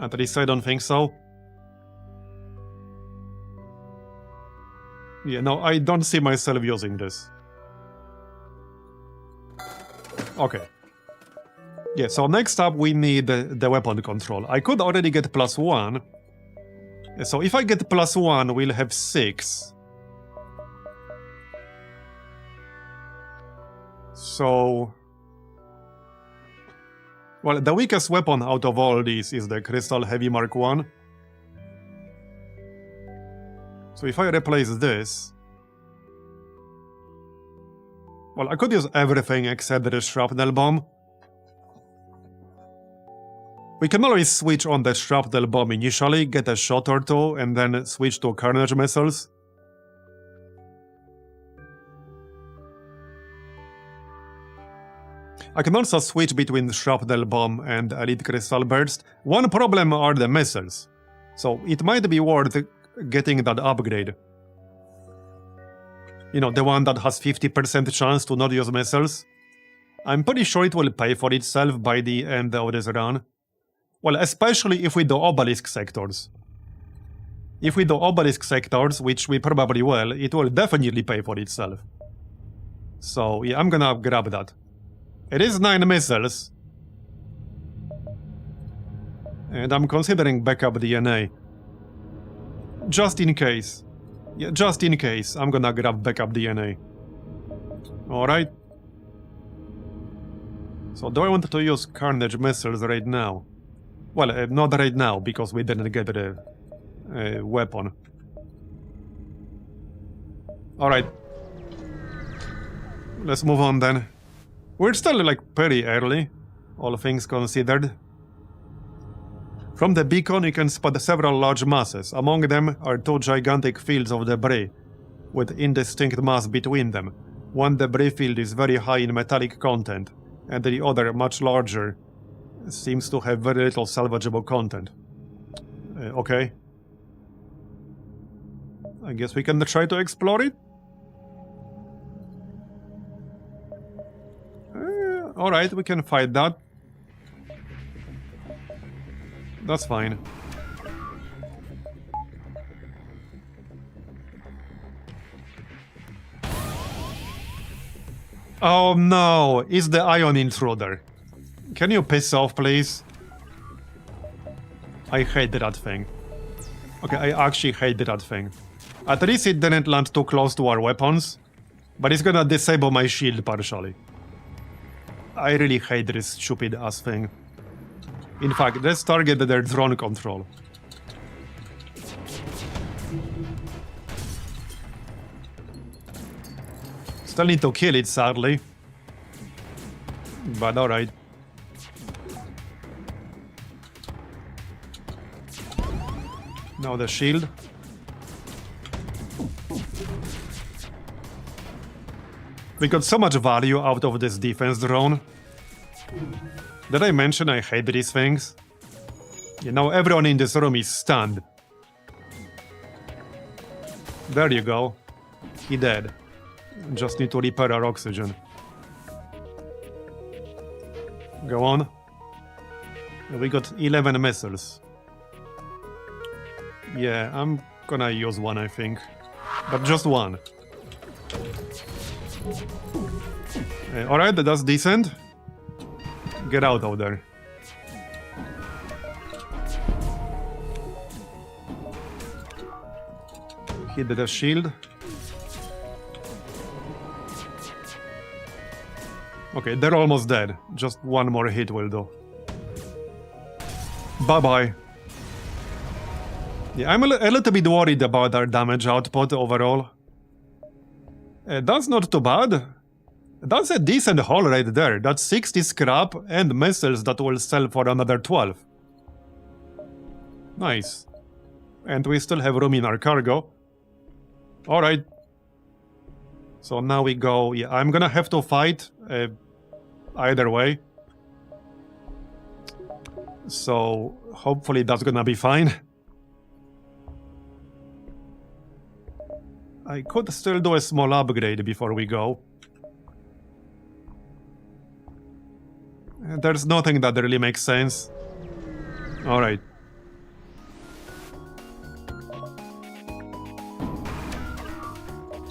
At least I don't think so. Yeah, no, I don't see myself using this. Okay. Yeah, so next up we need the weapon control. I could already get +1. So if I get +1, we'll have 6. So... well, the weakest weapon out of all these is the Crystal Heavy Mark 1. So if I replace this... well, I could use everything except the shrapnel bomb. We can always switch on the shrapnel bomb initially, get a shot or two, and then switch to carnage missiles. I can also switch between shrapnel bomb and elite crystal burst. One problem are the missiles, so it might be worth getting that upgrade. You know, the one that has 50% chance to not use missiles. I'm pretty sure it will pay for itself by the end of this run. Well, especially if we do obelisk sectors. If we do obelisk sectors, which we probably will, it will definitely pay for itself. So, yeah, I'm gonna grab that. It is 9 missiles. And I'm considering backup DNA. Just in case. Yeah, just in case, I'm gonna grab backup DNA. Alright. So, do I want to use Carnage missiles right now? Well, not right now, because we didn't get the weapon. Alright. Let's move on then. We're still, like, pretty early, all things considered. From the beacon, you can spot several large masses. Among them are 2 gigantic fields of debris, with indistinct mass between them. One debris field is very high in metallic content, and the other, much larger, seems to have very little salvageable content. Okay. I guess we can try to explore it? Alright, we can fight that. That's fine. Oh no, it's the ion intruder. Can you piss off, please? I hate that thing. Okay, I actually hate that thing. At least it didn't land too close to our weapons, but it's gonna disable my shield partially. I really hate this stupid ass thing. In fact, let's target their drone control. Still need to kill it, sadly. But alright. Now the shield. We got so much value out of this defense drone. Did I mention I hate these things? You know, everyone in this room is stunned. There you go. He dead. Just need to repair our oxygen. Go on. We got 11 missiles. Yeah, I'm gonna use one, I think. But just one. Alright, that's decent. Get out of there. Hit the shield. Okay, they're almost dead. Just one more hit will do. Bye-bye. Yeah, I'm a little bit worried about our damage output overall. That's not too bad. That's a decent haul right there. That's 60 scrap and missiles that will sell for another 12. Nice. And we still have room in our cargo. Alright. So now we go... Yeah, I'm gonna have to fight either way. So hopefully that's gonna be fine. I could still do a small upgrade before we go. There's nothing that really makes sense. Alright.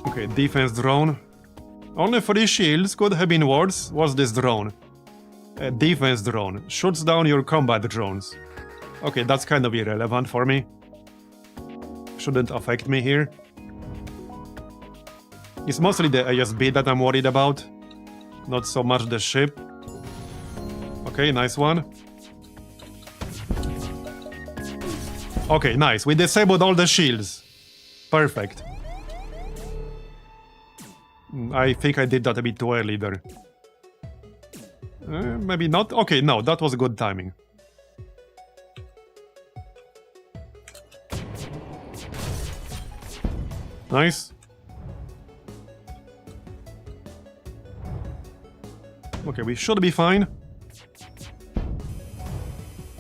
Okay, defense drone. Only 3 shields could have been worse. What's this drone? A defense drone. Shoots down your combat drones. Okay, that's kind of irrelevant for me. Shouldn't affect me here. It's mostly the ASB that I'm worried about. Not so much the ship. Okay, nice one. Okay, nice. We disabled all the shields. Perfect. I think I did that a bit too early there. Maybe not. Okay, no, that was good timing. Nice. Okay, we should be fine.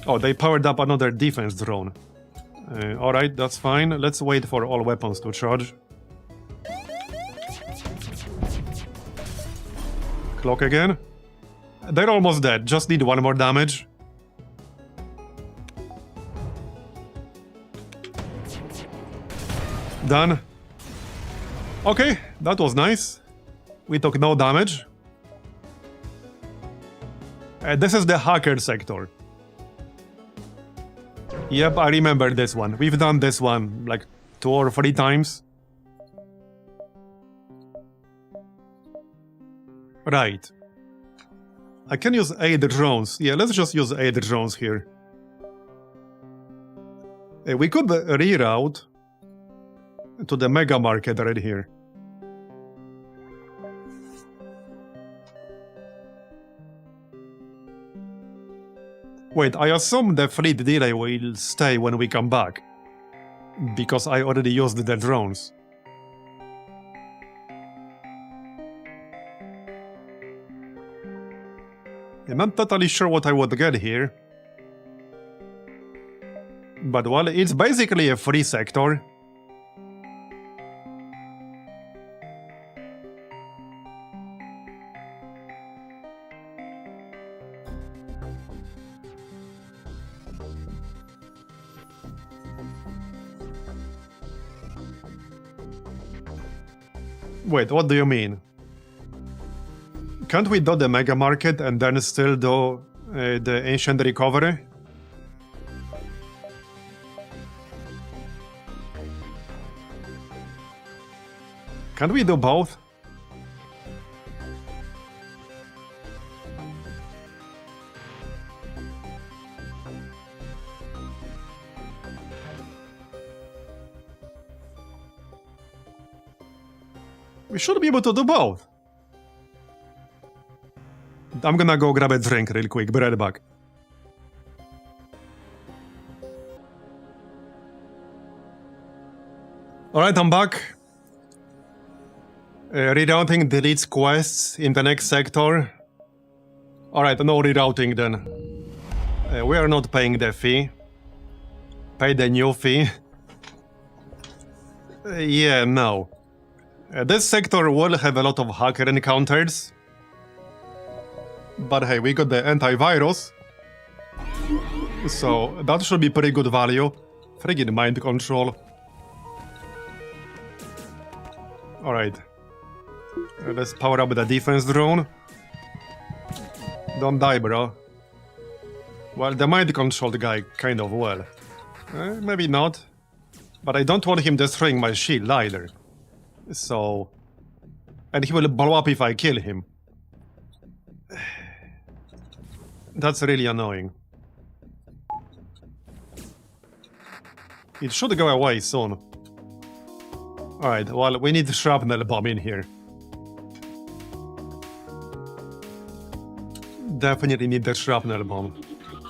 Oh, they powered up another defense drone. Alright, that's fine. Let's wait for all weapons to charge. clock again. They're almost dead, just need one more damage. Done. Okay, that was nice. We took no damage. This is the hacker sector. Yep, I remember this one. We've done this one like 2 or 3 times. Right. I can use 8 drones. Yeah, let's just use 8 drones here. We could reroute to the mega market right here. Wait, I assume the fleet delay will stay when we come back, because I already used the drones. I'm not totally sure what I would get here. But well, it's basically a free sector. Wait, what do you mean? Can't we do the mega market and then still do the ancient recovery? Can't we do both? We should be able to do both. I'm gonna go grab a drink real quick, be right back. Alright, I'm back. Rerouting deletes quests in the next sector. Alright, no rerouting then. We are not paying the fee. Pay the new fee. Yeah, no. This sector will have a lot of hacker encounters. But hey, we got the antivirus. So that should be pretty good value. Friggin' mind control. Alright. Let's power up the defense drone. Don't die, bro. Well, the mind controlled guy kind of well. Maybe not. But I don't want him destroying my shield either. So... And he will blow up if I kill him. That's really annoying. It should go away soon. Alright, well, we need shrapnel bomb in here. Definitely need the shrapnel bomb.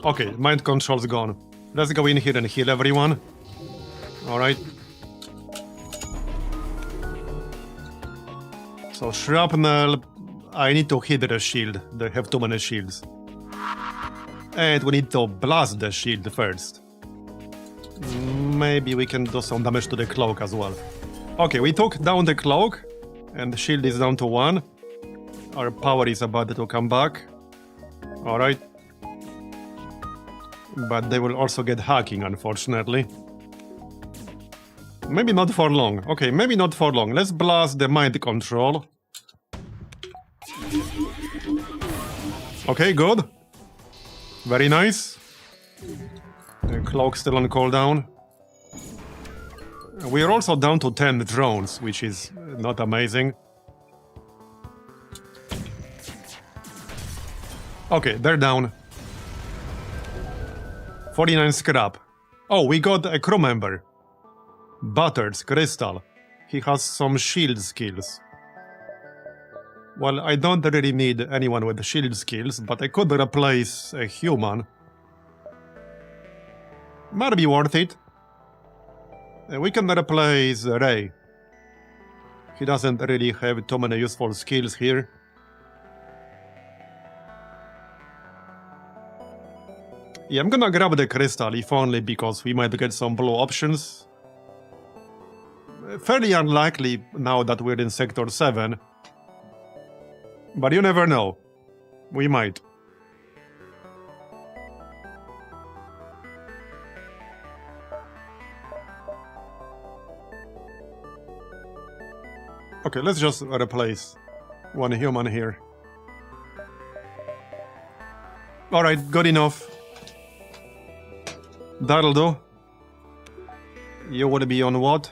Okay, mind control's gone. Let's go in here and heal everyone. Alright. So shrapnel... I need to hit the shield. They have too many shields. And we need to blast the shield first. Maybe we can do some damage to the cloak as well. Okay, we took down the cloak. And the shield is down to 1. Our power is about to come back. Alright. But they will also get hacking, unfortunately. Maybe not for long. Okay, maybe not for long. Let's blast the mind control. Okay, good. Very nice. The cloak still on cooldown. We are also down to 10 drones, which is not amazing. Okay, they're down. 49 scrap. Oh, we got a crew member. Butters, Crystal. He has some shield skills. Well, I don't really need anyone with shield skills, but I could replace a human. Might be worth it. We can replace Ray. He doesn't really have too many useful skills here. Yeah, I'm gonna grab the crystal, if only because we might get some blue options. Fairly unlikely now that we're in Sector 7. But you never know. We might. Okay, let's just replace one human here. Alright, good enough. That'll do. You will be on what?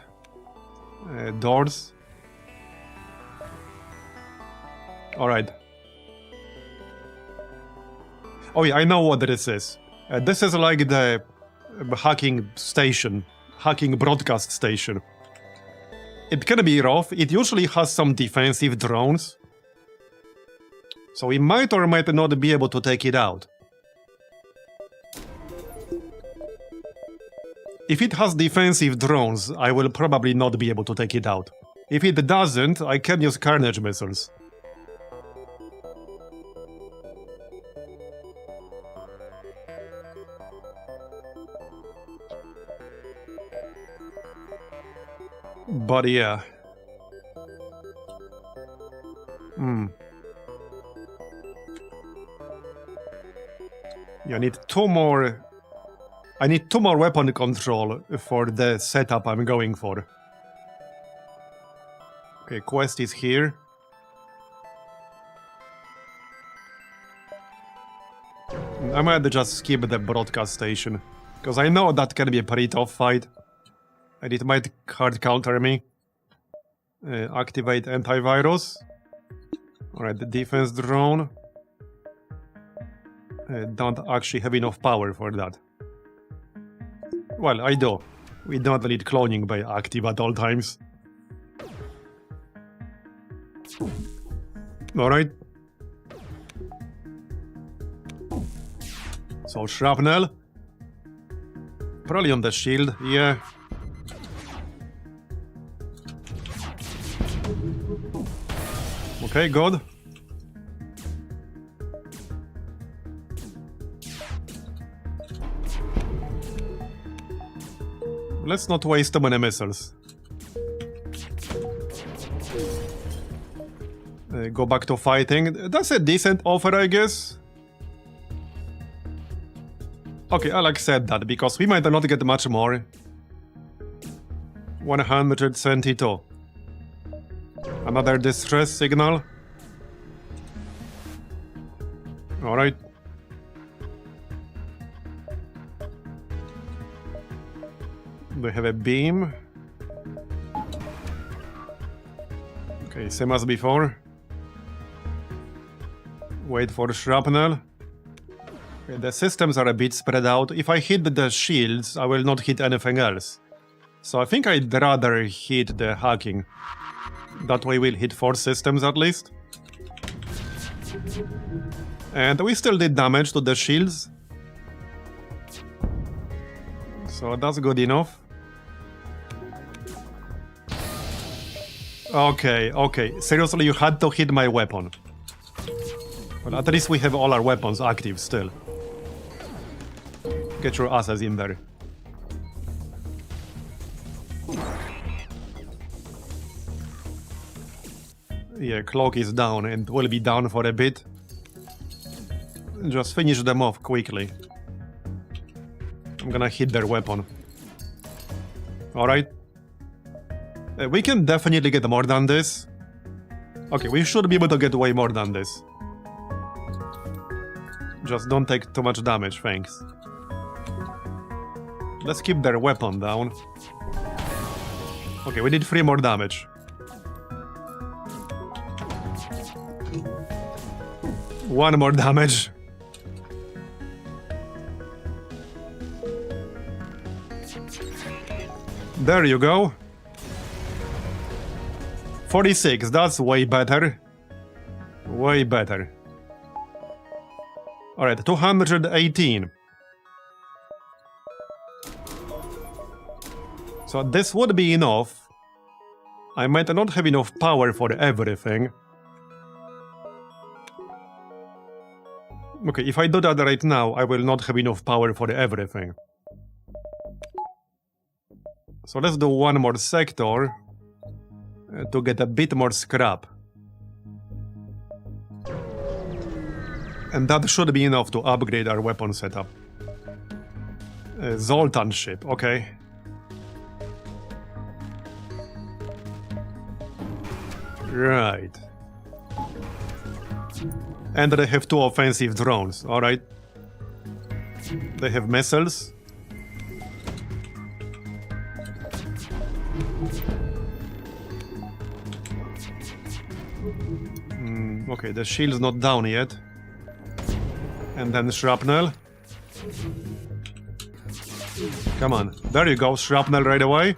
Doors. Alright. Oh yeah, I know what this is. This is like the hacking station. Hacking broadcast station. It can be rough. It usually has some defensive drones. So we might or might not be able to take it out. If it has defensive drones, I will probably not be able to take it out. If it doesn't, I can use Carnage missiles. But yeah. Yeah, I need two more weapon control for the setup I'm going for. Okay, quest is here. I might just skip the broadcast station, because I know that can be a pretty tough fight. And it might hard counter me. Activate antivirus. Alright, the defense drone. Don't actually have enough power for that. Well, I do. We don't need cloning by active at all times. Alright. So, shrapnel. Probably on the shield, yeah. Okay, good. Let's not waste too many missiles. Go back to fighting. That's a decent offer, I guess. Okay, I'll accept that, because we might not get much more. 172. Another distress signal. Alright. We have a beam. Okay, same as before. Wait for shrapnel. Okay, the systems are a bit spread out. If I hit the shields, I will not hit anything else. So I think I'd rather hit the hacking. That way we'll hit 4 systems at least. And we still did damage to the shields. So that's good enough. Okay, okay. Seriously, you had to hit my weapon. Well, at least we have all our weapons active still. Get your asses in there. Yeah, clock is down and will be down for a bit. Just finish them off quickly. I'm gonna hit their weapon. Alright. We can definitely get more than this. Okay, we should be able to get way more than this. Just don't take too much damage, thanks. Let's keep their weapon down. Okay, we did 3 more damage. 1 more damage. There you go. 46, that's way better. Way better. Alright, 218. So this would be enough. I might not have enough power for everything. Okay, if I do that right now, I will not have enough power for everything. So let's do 1 more sector to get a bit more scrap. And that should be enough to upgrade our weapon setup. Zoltan ship, okay. Right. And they have 2 offensive drones, alright. They have missiles. Okay, the shield's not down yet. And then shrapnel. Come on. There you go, shrapnel right away.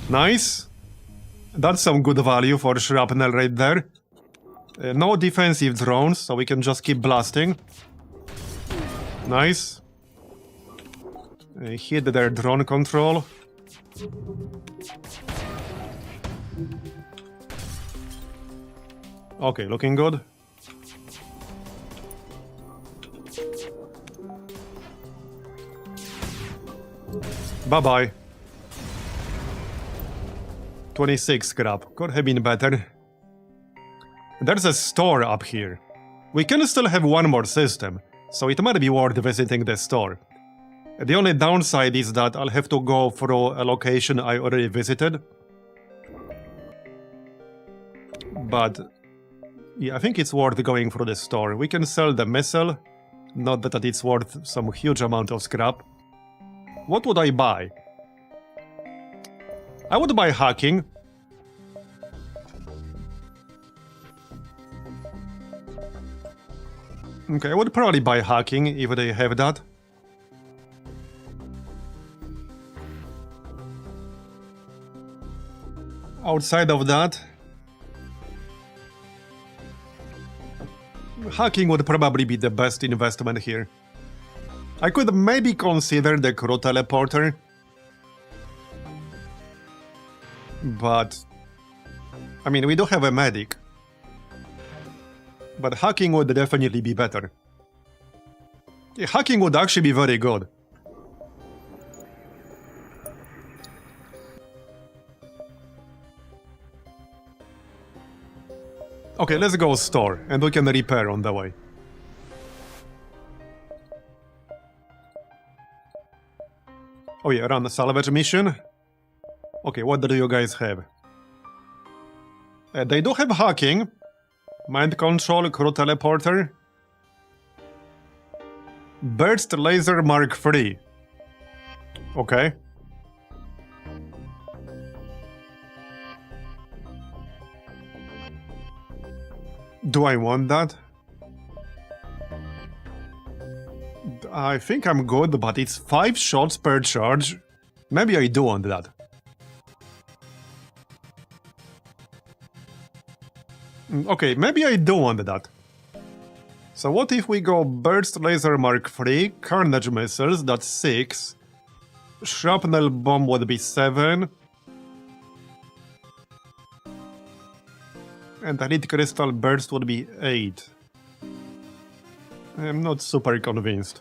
Nice. That's some good value for shrapnel right there. No defensive drones, so we can just keep blasting. Nice. Hit their drone control. Okay, looking good. Bye-bye. 26 scrap. Could have been better. There's a store up here. We can still have one more system, so it might be worth visiting the store. The only downside is that I'll have to go through a location I already visited. But yeah, I think it's worth going through the store. We can sell the missile. Not that it's worth some huge amount of scrap. What would I buy? I would buy hacking. Okay, I would probably buy hacking if they have that. Outside of that, hacking would probably be the best investment here. I could maybe consider the crew teleporter, but I mean, we do have a medic. But hacking would definitely be better. Yeah, hacking would actually be very good. Okay, let's go store, and we can repair on the way. Oh yeah, run a salvage mission. Okay, what do you guys have? They do have hacking. Mind control, crew teleporter. Burst laser Mark III. Okay. Do I want that? I think I'm good, but it's 5 shots per charge. Maybe I do want that. Okay, maybe I do want that. So what if we go Burst Laser Mark III, Carnage Missiles, that's 6. Shrapnel Bomb would be 7. And Elite Crystal Burst would be 8. I'm not super convinced.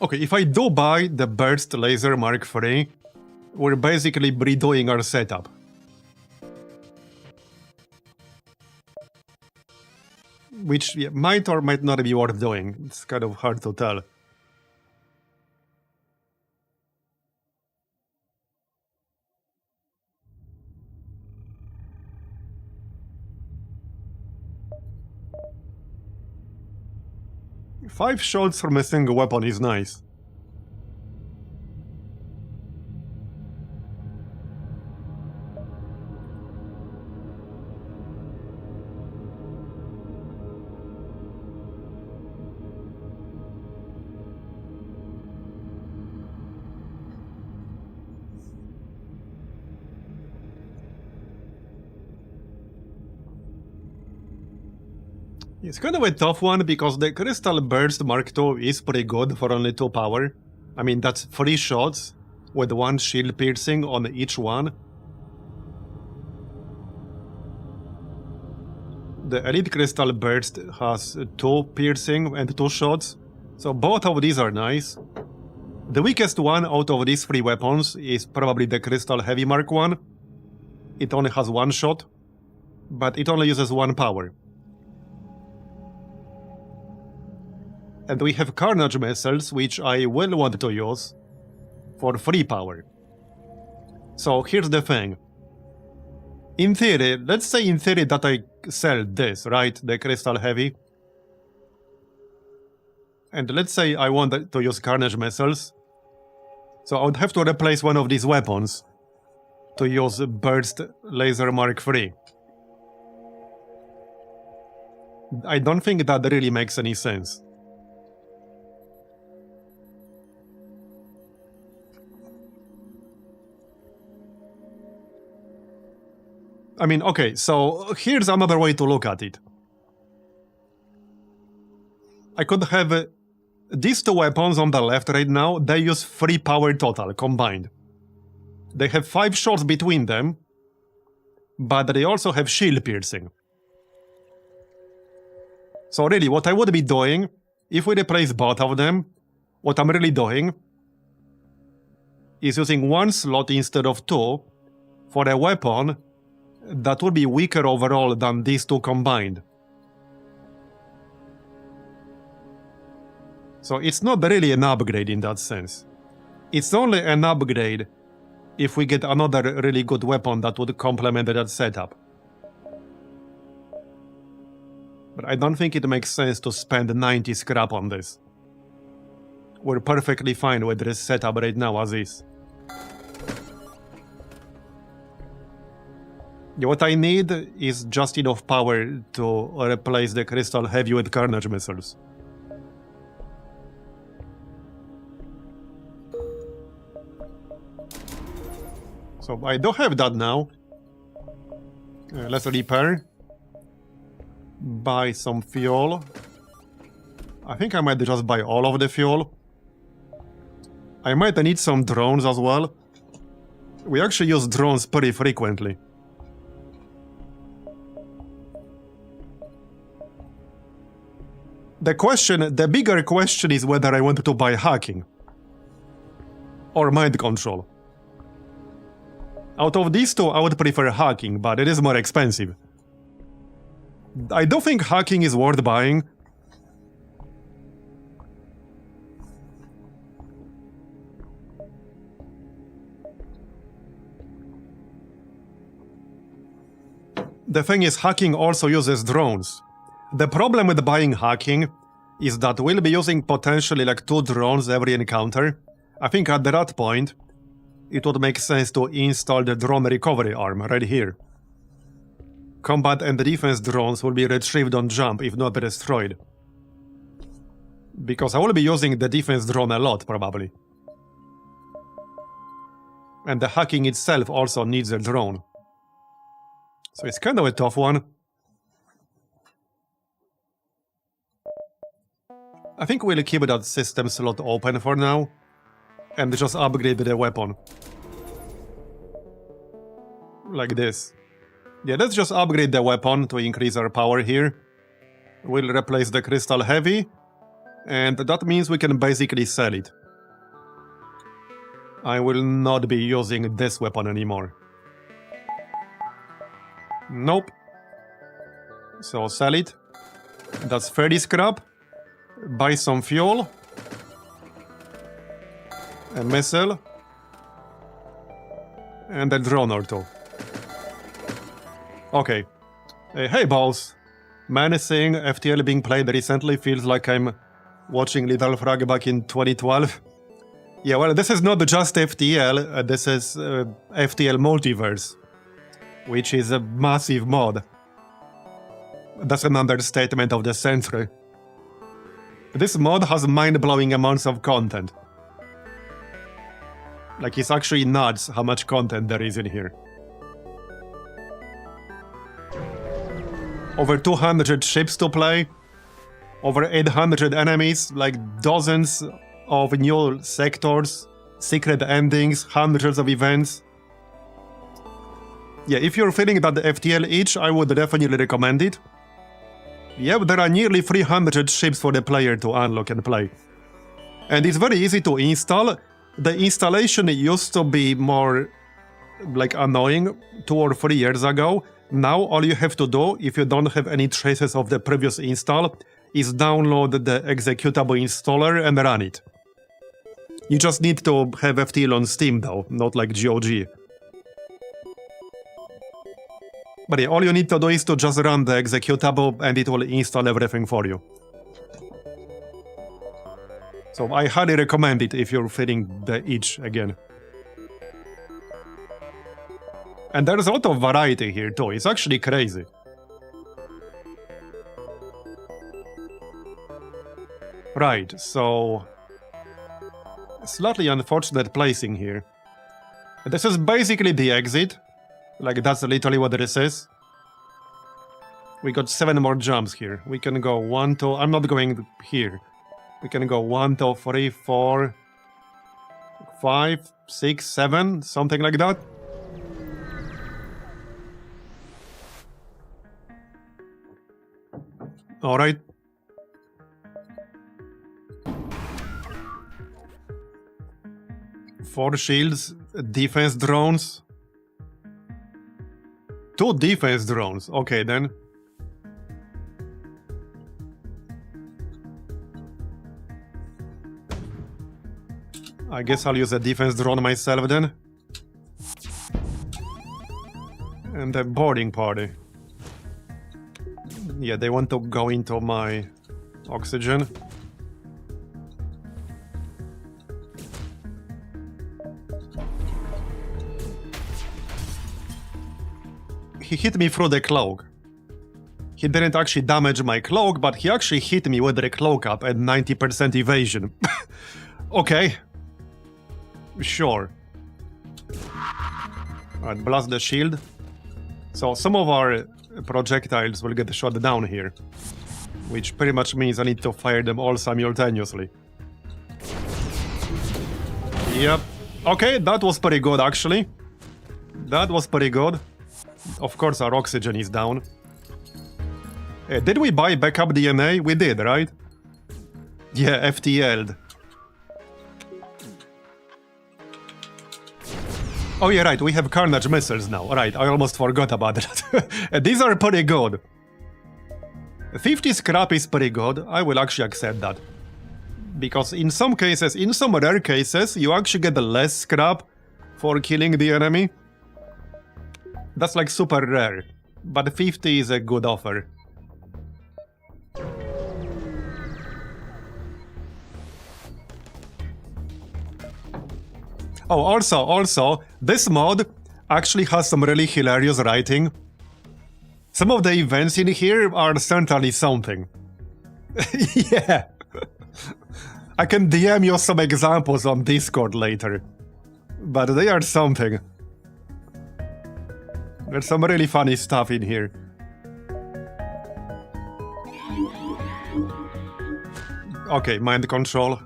Okay, if I do buy the Burst Laser Mark III, we're basically redoing our setup. Which might or might not be worth doing. It's kind of hard to tell. Five shots from a single weapon is nice. It's kind of a tough one because the Crystal Burst Mark II is pretty good for only 2 power. I mean, that's 3 shots with 1 shield piercing on each one. The Elite Crystal Burst has 2 piercing and 2 shots, so both of these are nice. The weakest one out of these 3 weapons is probably the Crystal Heavy Mark I. It only has 1 shot. but it only uses 1 power. And we have Carnage missiles, which I will want to use for 3 power. So here's the thing. In theory, let's say in theory that I sell this, right? The Crystal Heavy. And let's say I want to use Carnage missiles. So I would have to replace one of these weapons to use Burst Laser Mark III. I don't think that really makes any sense. I mean, okay, so here's another way to look at it. I could have these 2 weapons on the left right now, they use 3 power total combined. They have 5 shots between them, but they also have shield piercing. So really, what I would be doing, if we replace both of them, what I'm really doing is using 1 slot instead of 2 for a weapon that will be weaker overall than these 2 combined. So it's not really an upgrade in that sense. It's only an upgrade if we get another really good weapon that would complement that setup. But I don't think it makes sense to spend 90 scrap on this. We're perfectly fine with this setup right now as is. What I need is just enough power to replace the Crystal Heavy with Carnage missiles. So I do have that now. Let's repair. Buy some fuel. I think I might just buy all of the fuel. I might need some drones as well. We actually use drones pretty frequently. The bigger question is whether I want to buy hacking or mind control. Out of these 2, I would prefer hacking, but it is more expensive. I do think hacking is worth buying. The thing is, hacking also uses drones. The problem with buying hacking is that we'll be using potentially like 2 drones every encounter. I think at that point, it would make sense to install the drone recovery arm right here. Combat and defense drones will be retrieved on jump if not destroyed. Because I will be using the defense drone a lot, probably. And the hacking itself also needs a drone. So it's kind of a tough one. I think we'll keep that system slot open for now. And just upgrade the weapon. Like this. Yeah, let's just upgrade the weapon to increase our power here. We'll replace the Crystal Heavy. And that means we can basically sell it. I will not be using this weapon anymore. Nope. So sell it. That's 30 scrap. Buy some fuel. A missile. And a drone or 2. Okay. Hey boss. Menacing FTL being played recently feels like I'm watching Little Frog back in 2012. Yeah, well, this is not just FTL, this is FTL Multiverse, which is a massive mod. That's an understatement of the century. This mod has mind-blowing amounts of content. Like, it's actually nuts how much content there is in here. Over 200 ships to play, over 800 enemies, like dozens of new sectors, secret endings, hundreds of events. Yeah, if you're feeling that the FTL itch, I would definitely recommend it. Yeah, there are nearly 300 ships for the player to unlock and play. And it's very easy to install. The installation used to be more, like, annoying 2 or 3 years ago. Now all you have to do, if you don't have any traces of the previous install, is download the executable installer and run it. You just need to have FTL on Steam though, not like GOG. But yeah, all you need to do is to just run the executable and it will install everything for you. So I highly recommend it if you're feeling the itch again. And there's a lot of variety here too, it's actually crazy. Right, so... slightly unfortunate placing here. This is basically the exit. Like, that's literally what this is. We got 7 more jumps here. We can go 1, 2... I'm not going here. We can go 1, 2, 3, 4... 5, 6, 7, something like that. Alright. Four shields, defense drones. 2 defense drones, okay then. I guess I'll use a defense drone myself then. And a boarding party. Yeah, they want to go into my oxygen. He hit me through the cloak. He didn't actually damage my cloak, but he actually hit me with the cloak up at 90% evasion. Okay. Sure. Alright, blast the shield. So some of our projectiles will get shot down here. Which pretty much means I need to fire them all simultaneously. Yep. Okay, that was pretty good actually. That was pretty good. Of course our oxygen is down. Did we buy backup DNA? We did, right? Yeah, FTL'd. Oh yeah, right, we have Carnage missiles now. Right, I almost forgot about that. These are pretty good. 50 scrap is pretty good. I will actually accept that. Because in some cases, in some rare cases, you actually get less scrap for killing the enemy. That's like super rare. But 50 is a good offer. Oh, also, this mod actually has some really hilarious writing. Some of the events in here are certainly something. Yeah. I can DM you some examples on Discord later. But they are something. There's some really funny stuff in here. Okay, mind control.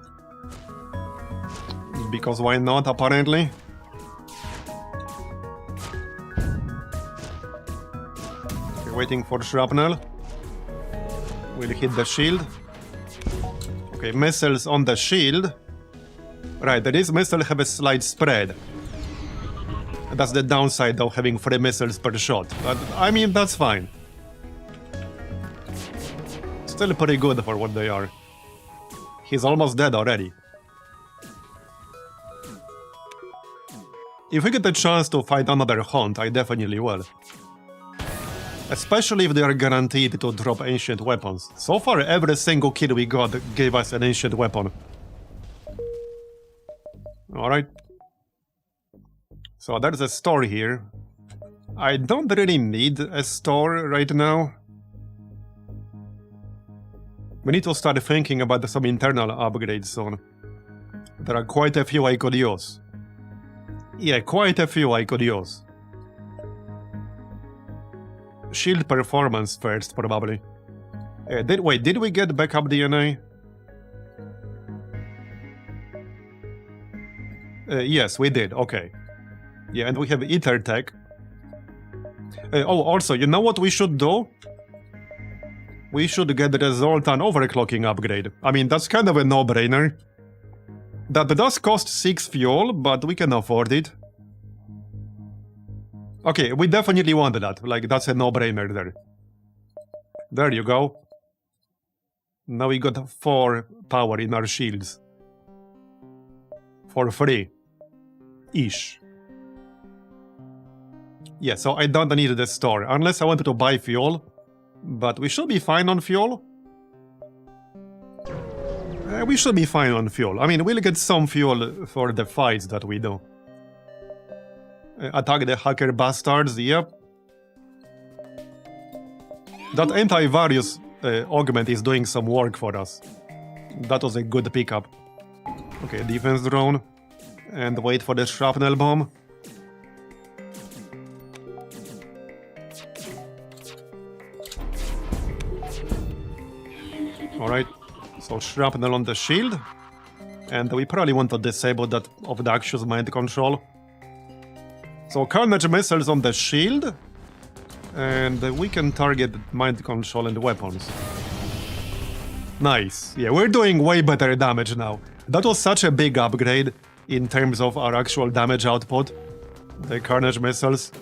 Because why not, apparently? Okay, waiting for shrapnel. We'll hit the shield. Okay, missiles on the shield. Right, these missiles have a slight spread. That's the downside of having 3 missiles per shot. But, I mean, that's fine. Still pretty good for what they are. He's almost dead already. If we get the chance to fight another hunt, I definitely will. Especially if they are guaranteed to drop ancient weapons. So far, every single kill we got gave us an ancient weapon. Alright. So there's a store here. I don't really need a store right now. We need to start thinking about some internal upgrades soon. There are quite a few I could use. Yeah, quite a few I could use. Shield performance first, probably. Did we get backup DNA? Yes, we did, okay. Yeah, and we have Ether Tech. Oh, also, you know what we should do? We should get the Zoltan overclocking upgrade. I mean, that's kind of a no-brainer. That does cost 6 fuel, but we can afford it. Okay, we definitely wanted that. Like, that's a no-brainer there. There you go. Now we got 4 power in our shields. For free. Ish. Yeah, so I don't need the store, unless I wanted to buy fuel. But we should be fine on fuel. We should be fine on fuel. I mean, we'll get some fuel for the fights that we do. Attack the hacker bastards, yep. That antivirus augment is doing some work for us. That was a good pickup. Okay, defense drone. And wait for the shrapnel bomb. Alright, so shrapnel on the shield. And we probably want to disable that obnoxious mind control. So carnage missiles on the shield. And we can target mind control and weapons. Nice. Yeah, we're doing way better damage now. That was such a big upgrade in terms of our actual damage output. The carnage missiles.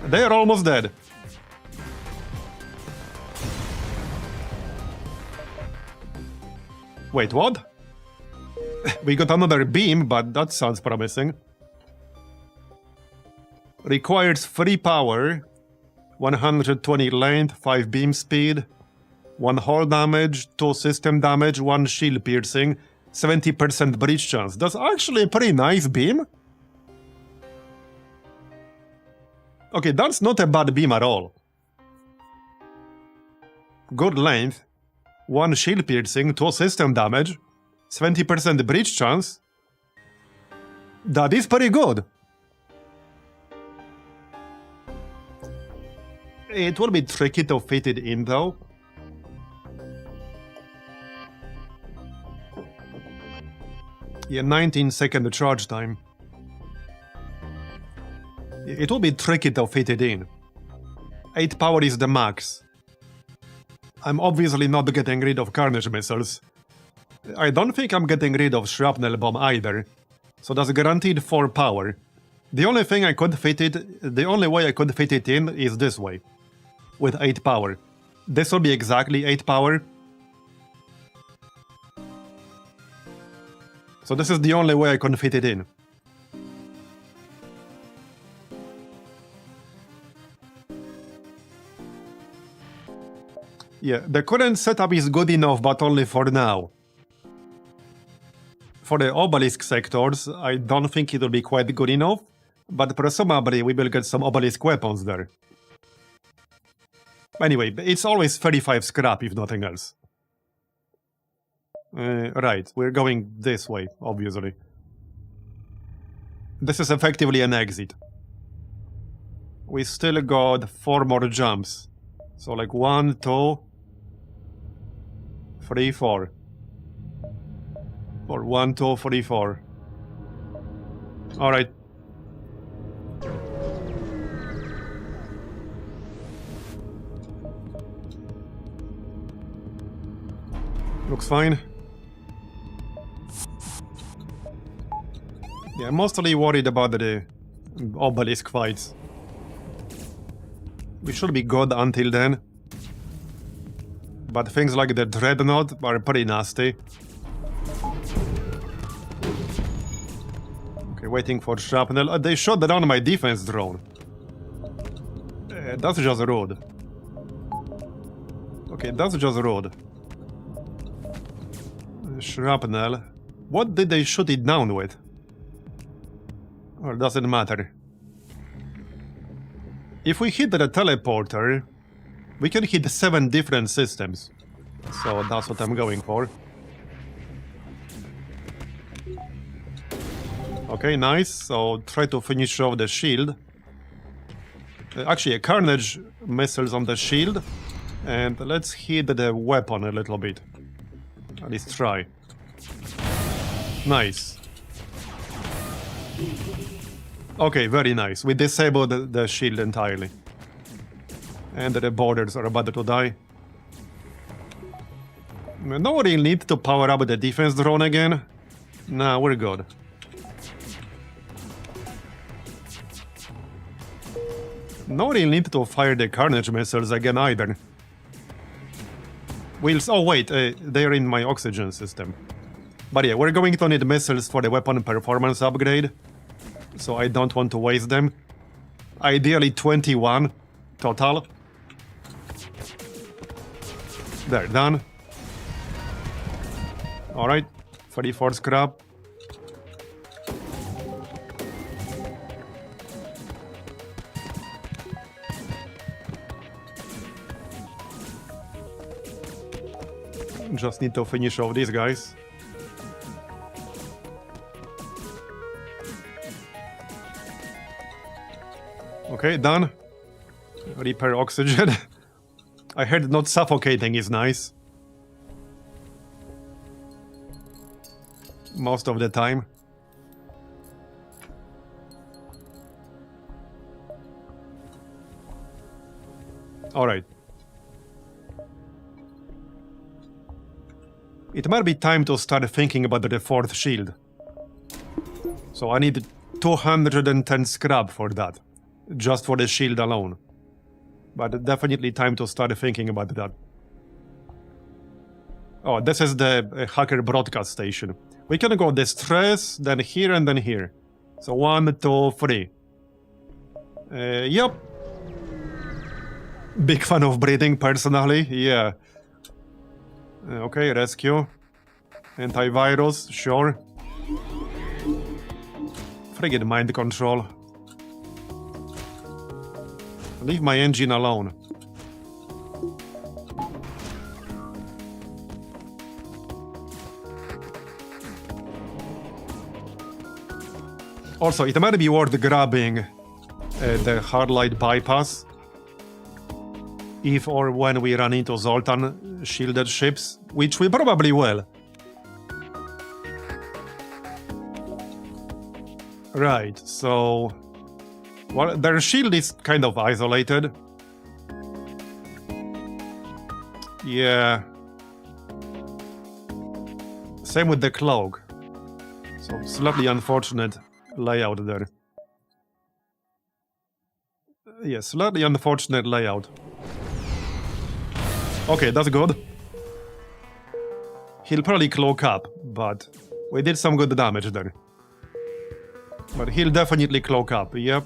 They are almost dead. Wait, what? We got another beam, but that sounds promising. Requires 3 power, 120 length, 5 beam speed, 1 hull damage, 2 system damage, 1 shield piercing, 70% breach chance. That's actually a pretty nice beam. Okay, that's not a bad beam at all. Good length, 1 shield piercing, 2 system damage, 70% breach chance. That is pretty good. It will be tricky to fit it in though. Yeah, 19-second charge time. It will be tricky to fit it in. 8 power is the max. I'm obviously not getting rid of carnage missiles. I don't think I'm getting rid of shrapnel bomb either. So that's guaranteed 4 power. The only thing I could fit it, the only way I could fit it in is this way. With 8 power. This will be exactly 8 power. So this is the only way I can fit it in. Yeah, the current setup is good enough, but only for now. For the obelisk sectors, I don't think it will be quite good enough, but presumably we will get some obelisk weapons there. Anyway, it's always 35 scrap, if nothing else. Right, we're going this way, obviously. This is effectively an exit. We still got 4 more jumps. So like 1, 2, 3, 4. Or 1, 2, 3, 4. Alright. Looks fine. Yeah, I'm mostly worried about the obelisk fights. We should be good until then. But things like the dreadnought are pretty nasty. Okay, waiting for shrapnel. They shot down my defense drone. That's just rude. Okay, that's just rude. Shrapnel. What did they shoot it down with? Or does it matter? If we hit the teleporter, we can hit 7 different systems. So that's what I'm going for. Okay, nice. So try to finish off the shield. Actually, carnage missiles on the shield. And let's hit the weapon a little bit. At least try. Nice. Okay, very nice. We disabled the shield entirely. And the borders are about to die. No real need to power up the defense drone again. Nah, we're good. No real need to fire the Carnage missiles again either. Oh wait, they're in my oxygen system. But yeah, we're going to need missiles for the weapon performance upgrade. So I don't want to waste them. Ideally 21 total. There, done. Alright, 34 scrap. Just need to finish off these guys. Okay, done. Repair oxygen. I heard not suffocating is nice. Most of the time. Alright. It might be time to start thinking about the fourth shield. So I need 210 scrap for that. Just for the shield alone. But definitely time to start thinking about that. Oh, this is the hacker broadcast station. We can go distress, then here and then here. So 1, 2, 3. Yep. Big fan of breathing, personally, yeah. Okay, rescue. Antivirus, sure. Friggin' mind control. Leave my engine alone. Also, it might be worth grabbing the hard light bypass. If or when we run into Zoltan shielded ships, which we probably will. Right, so... Well, their shield is kind of isolated. Yeah. Same with the cloak. So, slightly unfortunate layout there. Yeah, slightly unfortunate layout. Okay, that's good. He'll probably cloak up, but we did some good damage there. But he'll definitely cloak up, yep.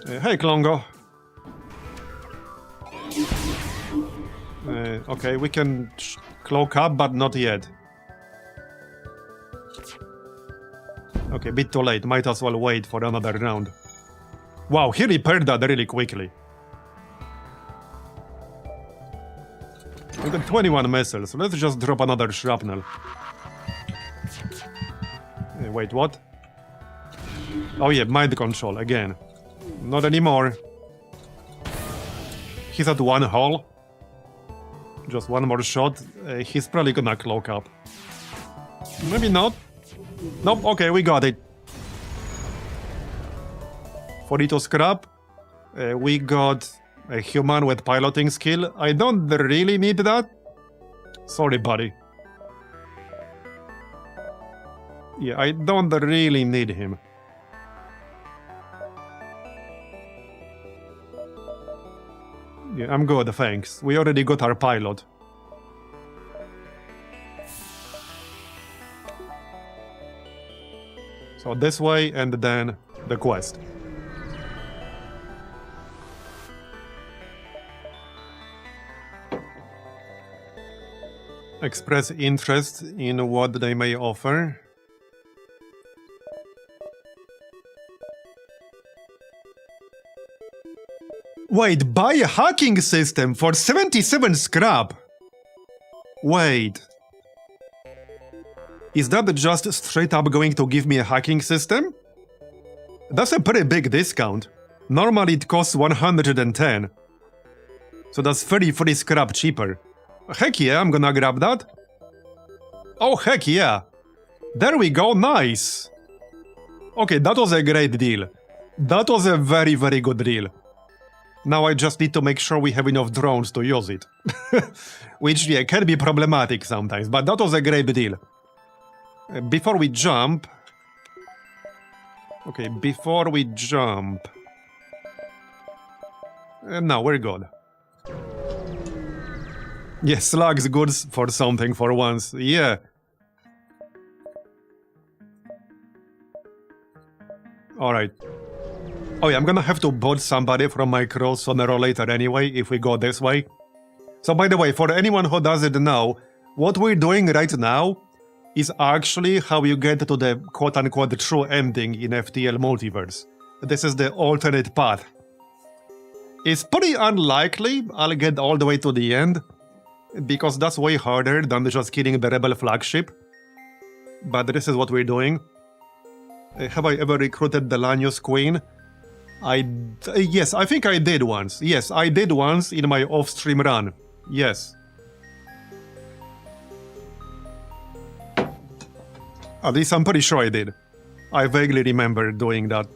Hey, Klongo. Okay, we can cloak up, but not yet. Okay, bit too late. Might as well wait for another round. Wow, he repaired that really quickly. We got 21 missiles. Let's just drop another shrapnel. Wait, what? Oh yeah, mind control again. Not anymore. He's at one hull. Just one more shot. He's probably gonna cloak up. Maybe not. Nope, okay, we got it. 42 scrap. We got a human with piloting skill. I don't really need that. Sorry, buddy. Yeah, I don't really need him. Yeah, I'm good, thanks. We already got our pilot. So this way, and then the quest. Express interest in what they may offer. Wait, buy a hacking system for 77 scrap! Wait. Is that just straight up going to give me a hacking system? That's a pretty big discount. Normally it costs 110. So that's 33 scrap cheaper. Heck yeah, I'm gonna grab that. Oh heck yeah. There we go, nice. Okay, that was a great deal. That was a very, very good deal. Now I just need to make sure we have enough drones to use it. Which, yeah, can be problematic sometimes, but that was a great deal. Before we jump... Okay, before we jump... no, we're good. Yeah, slug's good for something for once, yeah. Alright. Oh yeah, I'm gonna have to boot somebody from my crew sooner or later anyway, if we go this way. So by the way, for anyone who doesn't know, what we're doing right now is actually how you get to the quote-unquote true ending in FTL Multiverse. This is the alternate path. It's pretty unlikely I'll get all the way to the end, because that's way harder than just killing the rebel flagship. But this is what we're doing. Have I ever recruited the Lanius Queen? Yes, I think I did once. Yes, I did once in my off-stream run. Yes. At least I'm pretty sure I did. I vaguely remember doing that.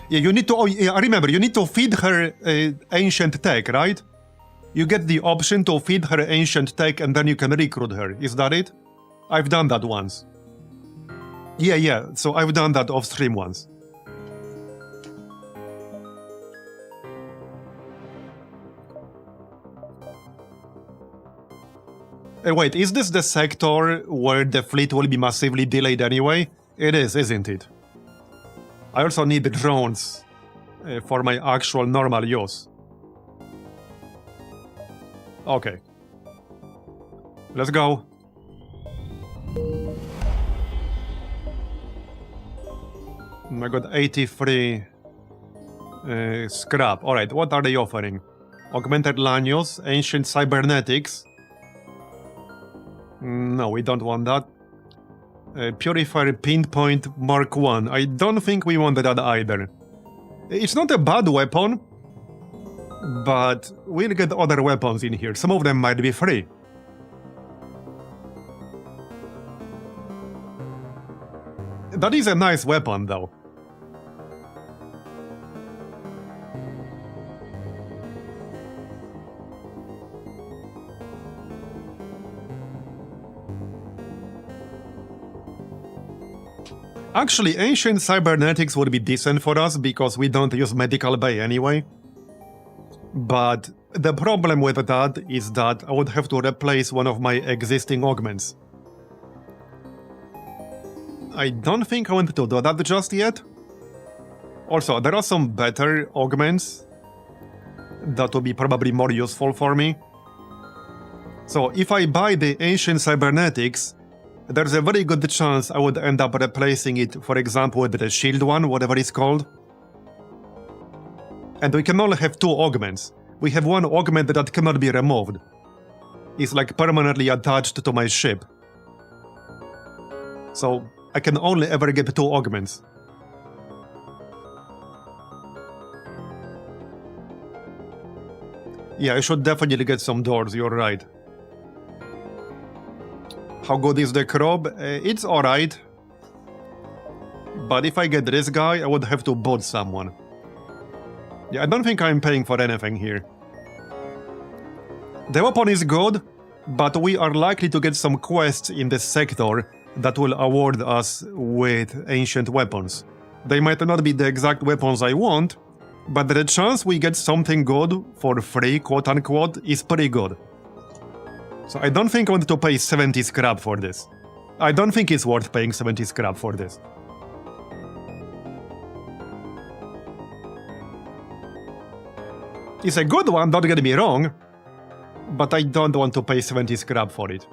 Yeah, you need to... Oh, yeah, I remember, you need to feed her ancient tech, right? You get the option to feed her ancient tech and then you can recruit her. Is that it? I've done that once. Yeah, so I've done that off-stream once. Wait, is this the sector where the fleet will be massively delayed anyway? It is, isn't it? I also need the drones for my actual normal use. Okay. Let's go. I got 83 scrap. Alright, what are they offering? Augmented Lanius, Ancient Cybernetics. No, we don't want that. Purifier Pinpoint Mark 1. I don't think we want that either. It's not a bad weapon, but we'll get other weapons in here. Some of them might be free. That is a nice weapon, though. Actually, Ancient Cybernetics would be decent for us because we don't use Medical Bay anyway. But the problem with that is that I would have to replace one of my existing augments. I don't think I want to do that just yet. Also, there are some better augments that would be probably more useful for me. So if I buy the Ancient Cybernetics, there's a very good chance I would end up replacing it, for example, with the shield one, whatever it's called. And we can only have two augments. We have one augment that cannot be removed. It's like permanently attached to my ship. So I can only ever get two augments. Yeah, I should definitely get some doors, you're right. How good is the Krob? It's alright. But if I get this guy, I would have to boot someone. Yeah, I don't think I'm paying for anything here. The weapon is good, but we are likely to get some quests in this sector that will award us with ancient weapons. They might not be the exact weapons I want, but the chance we get something good for free, quote-unquote, is pretty good. So I don't think I want to pay 70 scrap for this. I don't think it's worth paying 70 scrap for this. It's a good one, don't get me wrong, but I don't want to pay 70 scrap for it.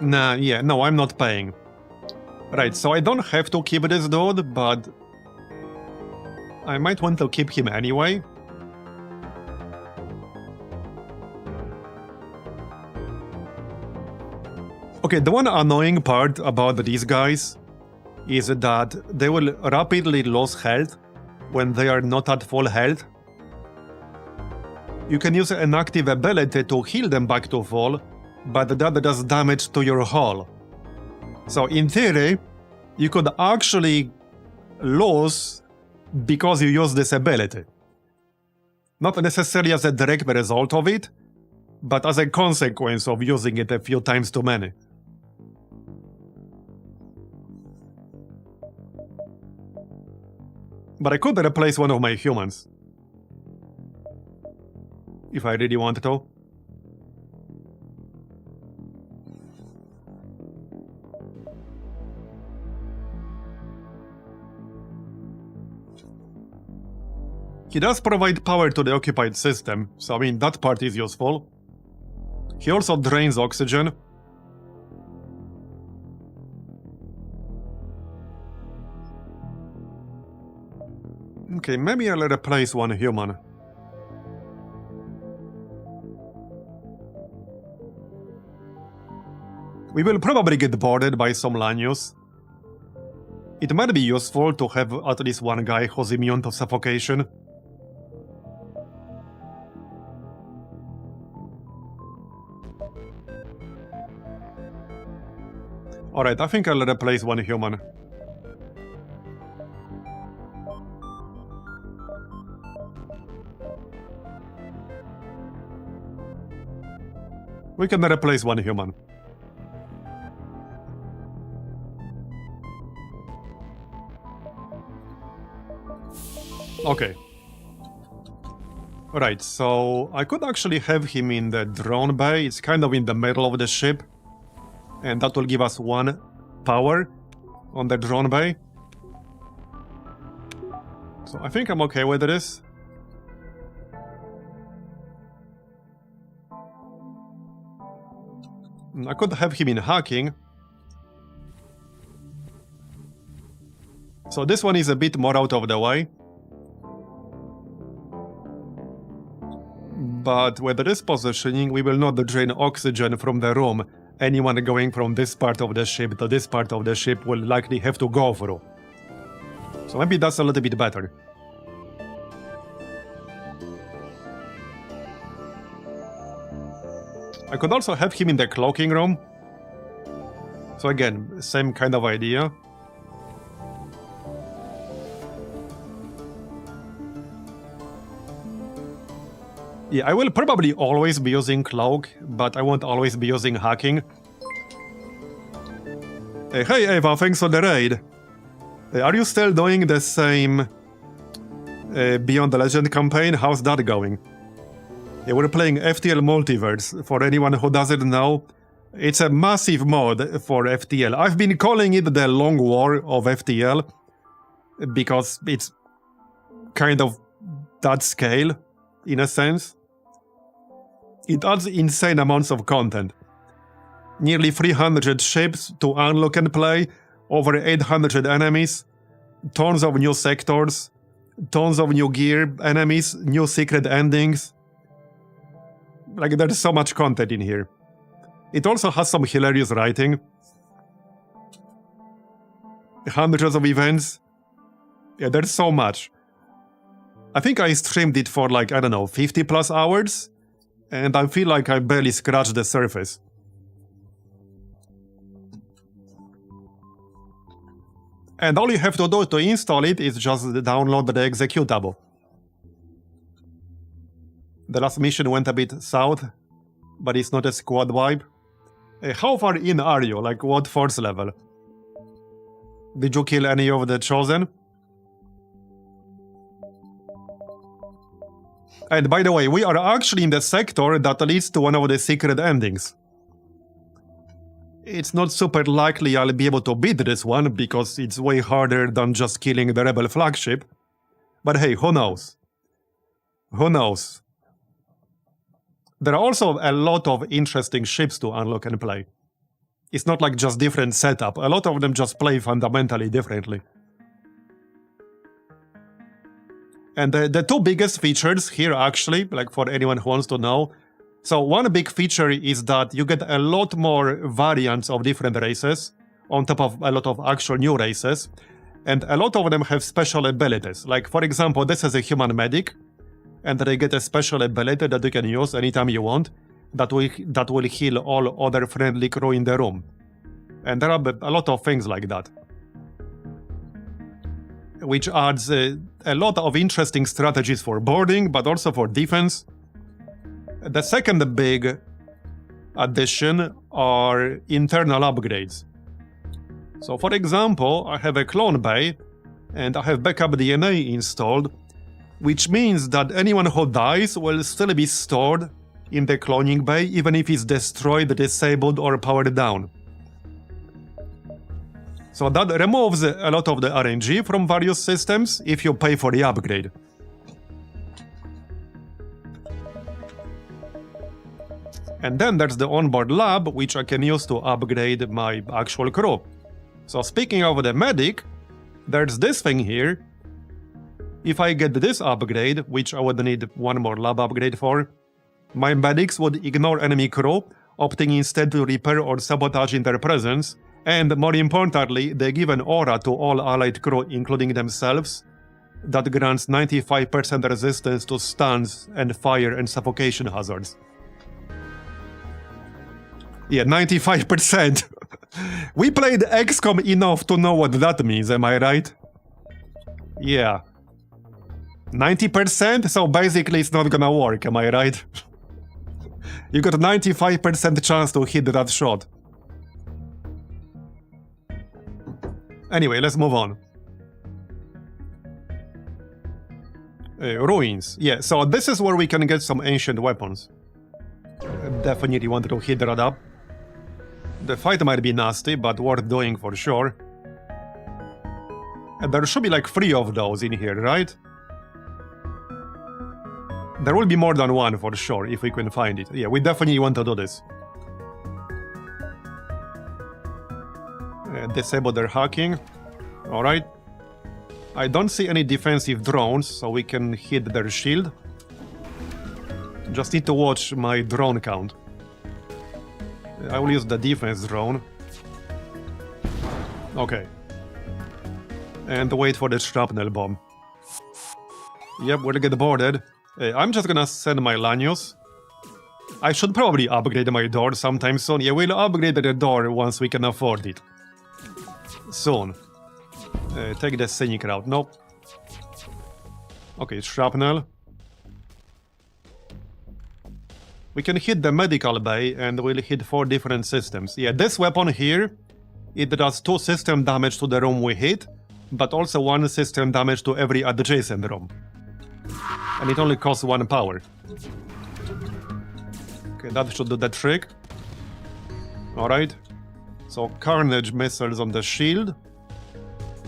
Nah, yeah, no, I'm not paying. Right, so I don't have to keep this dude, but I might want to keep him anyway. Okay, the one annoying part about these guys is that they will rapidly lose health when they are not at full health. you can use an active ability to heal them back to full, but that does damage to your hull. So in theory, you could actually lose because you use this ability. Not necessarily as a direct result of it, but as a consequence of using it a few times too many. But I could replace one of my humans. If I really wanted to. He does provide power to the occupied system, so I mean that part is useful. He also drains oxygen. Okay, maybe I'll replace one human. We will probably get boarded by some Lanius. It might be useful to have at least one guy who's immune to suffocation. Alright, I think I'll replace one human. We can replace one human. Okay. Right, so I could actually have him in the drone bay. It's kind of in the middle of the ship. And that will give us one power on the drone bay. So I think I'm okay with this. I could have him in hacking. So this one is a bit more out of the way. But with this positioning, we will not drain oxygen from the room. Anyone going from this part of the ship to this part of the ship will likely have to go through. So maybe that's a little bit better. I could also have him in the cloaking room. So again, same kind of idea. Yeah, I will probably always be using cloak, but I won't always be using hacking. Hey Ava, thanks for the raid. Are you still doing the same Beyond the Legend campaign? How's that going? Yeah, we're playing FTL Multiverse. For anyone who doesn't know, it's a massive mod for FTL. I've been calling it the Long War of FTL because it's kind of that scale, in a sense. It adds insane amounts of content. Nearly 300 ships to unlock and play, over 800 enemies, tons of new sectors, tons of new gear, enemies, new secret endings. Like, there's so much content in here. It also has some hilarious writing. Hundreds of events. Yeah, there's so much. I think I streamed it for like, I don't know, 50 plus hours. And I feel like I barely scratched the surface. And all you have to do to install it is just download the executable. The last mission went a bit south, but it's not a squad vibe. How far in are you? Like, what force level? Did you kill any of the Chosen? And by the way, we are actually in the sector that leads to one of the secret endings. It's not super likely I'll be able to beat this one, because it's way harder than just killing the rebel flagship. But hey, who knows? Who knows? There are also a lot of interesting ships to unlock and play. It's not like just different setup, a lot of them just play fundamentally differently. And the two biggest features here, actually, like for anyone who wants to know. So one big feature is that you get a lot more variants of different races, on top of a lot of actual new races. And a lot of them have special abilities. Like, for example, this is a human medic. and they get a special ability that you can use anytime you want that will heal all other friendly crew in the room. And there are a lot of things like that, which adds a lot of interesting strategies for boarding, but also for defense. The second big addition are internal upgrades. So for example, I have a clone bay, and I have backup DNA installed, which means that anyone who dies will still be stored in the cloning bay, even if it's destroyed, disabled, or powered down. So that removes a lot of the RNG from various systems if you pay for the upgrade. And then there's the onboard lab, which I can use to upgrade my actual crew. So speaking of the medic, there's this thing here. If I get this upgrade, which I would need one more lab upgrade for, my medics would ignore enemy crew, opting instead to repair or sabotage in their presence, and more importantly, they give an aura to all allied crew, including themselves, that grants 95% resistance to stuns and fire and suffocation hazards. Yeah, 95%. We played XCOM enough to know what that means, am I right? Yeah. 90%? So basically it's not gonna work, am I right? You got 95% chance to hit that shot. Anyway, let's move on. Ruins. Yeah, so this is where we can get some ancient weapons. Definitely wanted to hit that up. The fight might be nasty, but worth doing for sure. And there should be like 3 of those in here, right? There will be more than one for sure, if we can find it. Yeah, we definitely want to do this. Disable their hacking. Alright. I don't see any defensive drones, so we can hit their shield. Just need to watch my drone count. I will use the defense drone. Okay. And wait for the shrapnel bomb. Yep, we'll get boarded. I'm just gonna send my Lanius. I should probably upgrade my door sometime soon. Yeah, we'll upgrade the door once we can afford it. Soon. Take the scenic route. Nope. Okay, shrapnel. We can hit the medical bay and we'll hit 4 different systems. Yeah, this weapon here, it does 2 system damage to the room we hit, but also 1 system damage to every adjacent room. And it only costs 1 power. Okay, that should do the trick. Alright. So Carnage missiles on the shield.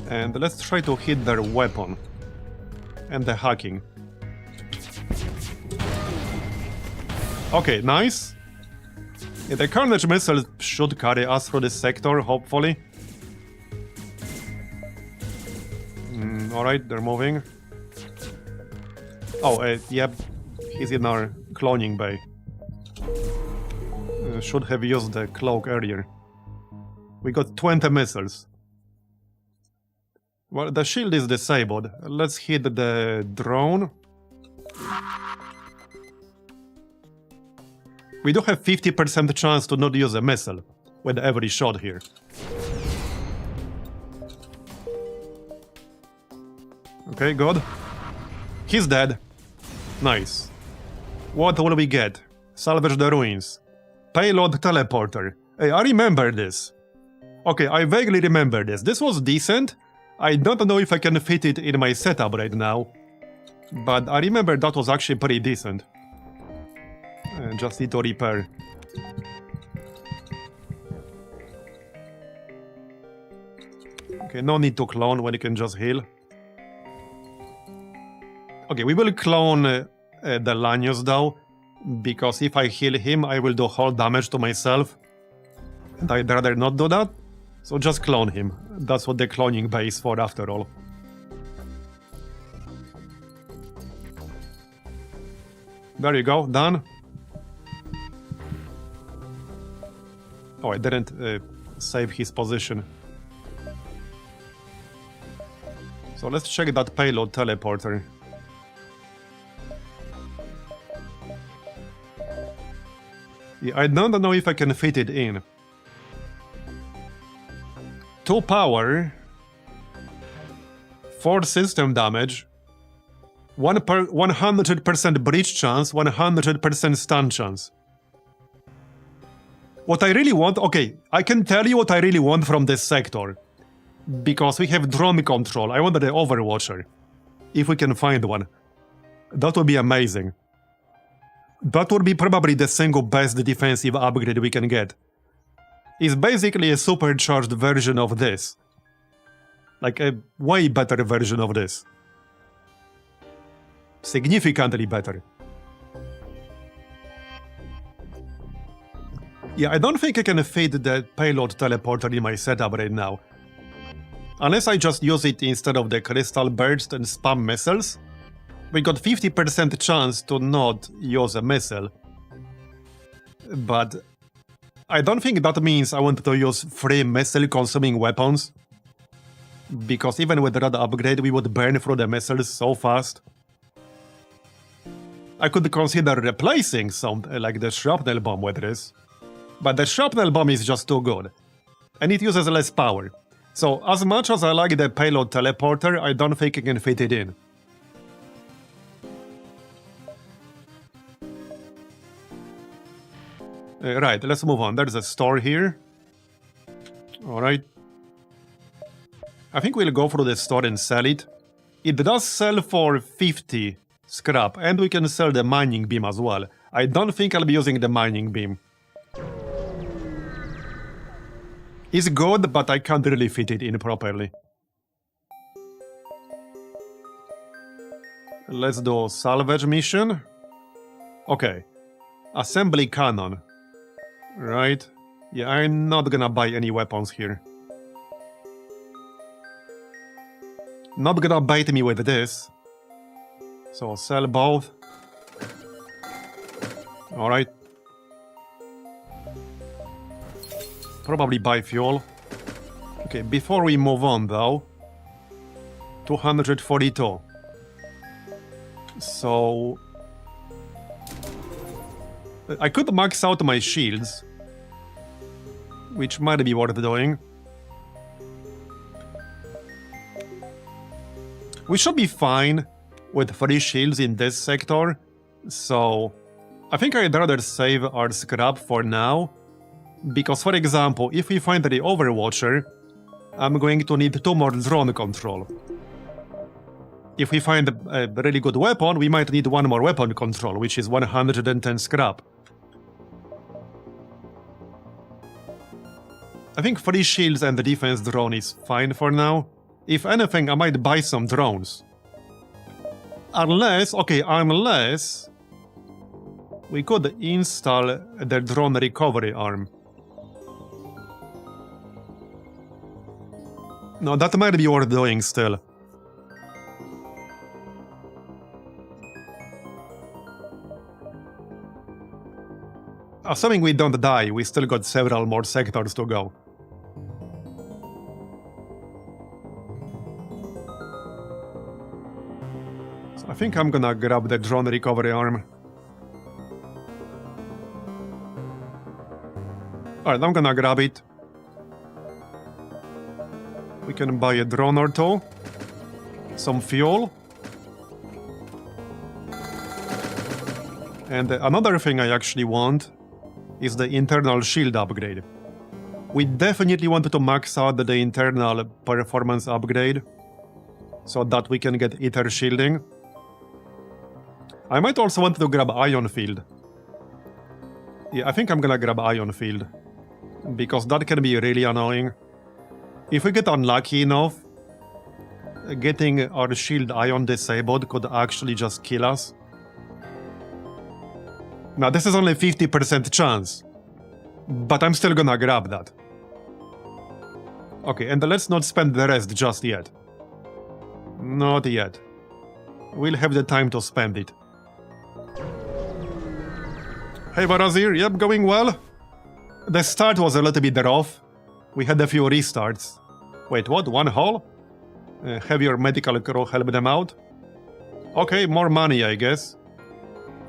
And let's try to hit their weapon. And the hacking. Okay, nice. Yeah, the Carnage missile should carry us through this sector, hopefully. Alright, they're moving. Oh, yep. He's in our cloning bay. Should have used the cloak earlier. We got 20 missiles. Well, the shield is disabled. Let's hit the drone. We do have 50% chance to not use a missile with every shot here. Okay, good. He's dead. Nice. What will we get? Salvage the ruins. Payload teleporter. Hey, I remember this. Okay, I vaguely remember this. This was decent. I don't know if I can fit it in my setup right now. But I remember that was actually pretty decent. Just need to repair. Okay, no need to clone when you can just heal. Okay, we will clone the Lanius though, because if I heal him, I will do whole damage to myself. And I'd rather not do that, so just clone him. That's what the cloning bay is for after all. There you go, done. Oh, I didn't save his position. So let's check that payload teleporter. Yeah, I don't know if I can fit it in. 2 power, 4 system damage, 100% breach chance, 100% stun chance. What I really want, okay, I can tell you what I really want from this sector. Because we have drone control, I want the Overwatcher. If we can find one. That would be amazing. That would be probably the single best defensive upgrade we can get. It's basically a supercharged version of this. Like a way better version of this. Significantly better. Yeah, I don't think I can fit the payload teleporter in my setup right now. Unless I just use it instead of the crystal burst and spam missiles. We got 50% chance to not use a missile. But I don't think that means I want to use 3 missile-consuming weapons. Because even with that upgrade, we would burn through the missiles so fast. I could consider replacing some, like the shrapnel bomb with this. But the shrapnel bomb is just too good. And it uses less power. So, as much as I like the payload teleporter, I don't think I can fit it in. Right, let's move on. There's a store here. Alright. I think we'll go through the store and sell it. It does sell for 50 scrap, and we can sell the mining beam as well. I don't think I'll be using the mining beam. It's good, but I can't really fit it in properly. Let's do salvage mission. Okay. Assembly cannon. Right. Yeah, I'm not gonna buy any weapons here. Not gonna bait me with this. So sell both. Alright. Probably buy fuel. Okay, before we move on though. 242. So I could max out my shields, which might be worth doing. We should be fine with 3 shields in this sector, so I think I'd rather save our scrap for now, because for example, if we find the Overwatcher, I'm going to need 2 more drone control. If we find a really good weapon, we might need 1 more weapon control, which is 110 scrap. I think 3 shields and the defense drone is fine for now. If anything, I might buy some drones. Unless we could install the drone recovery arm. No, that might be worth doing still. Assuming we don't die, we still got several more sectors to go. So I think I'm gonna grab the drone recovery arm. Alright, I'm gonna grab it. We can buy a drone or 2. Some fuel. And another thing I actually want is the internal shield upgrade. We definitely want to max out the internal performance upgrade so that we can get ether shielding. I might also want to grab ion field. Yeah, I think I'm gonna grab ion field because that can be really annoying. If we get unlucky enough, getting our shield ion disabled could actually just kill us. Now this is only 50% chance, but I'm still gonna grab that. Okay, and let's not spend the rest just yet. Not yet. We'll have the time to spend it. Hey Marbozir, yep, going well. The start was a little bit rough. We had a few restarts. Wait, what? 1 hole? Have your medical crew help them out? Okay, more money, I guess.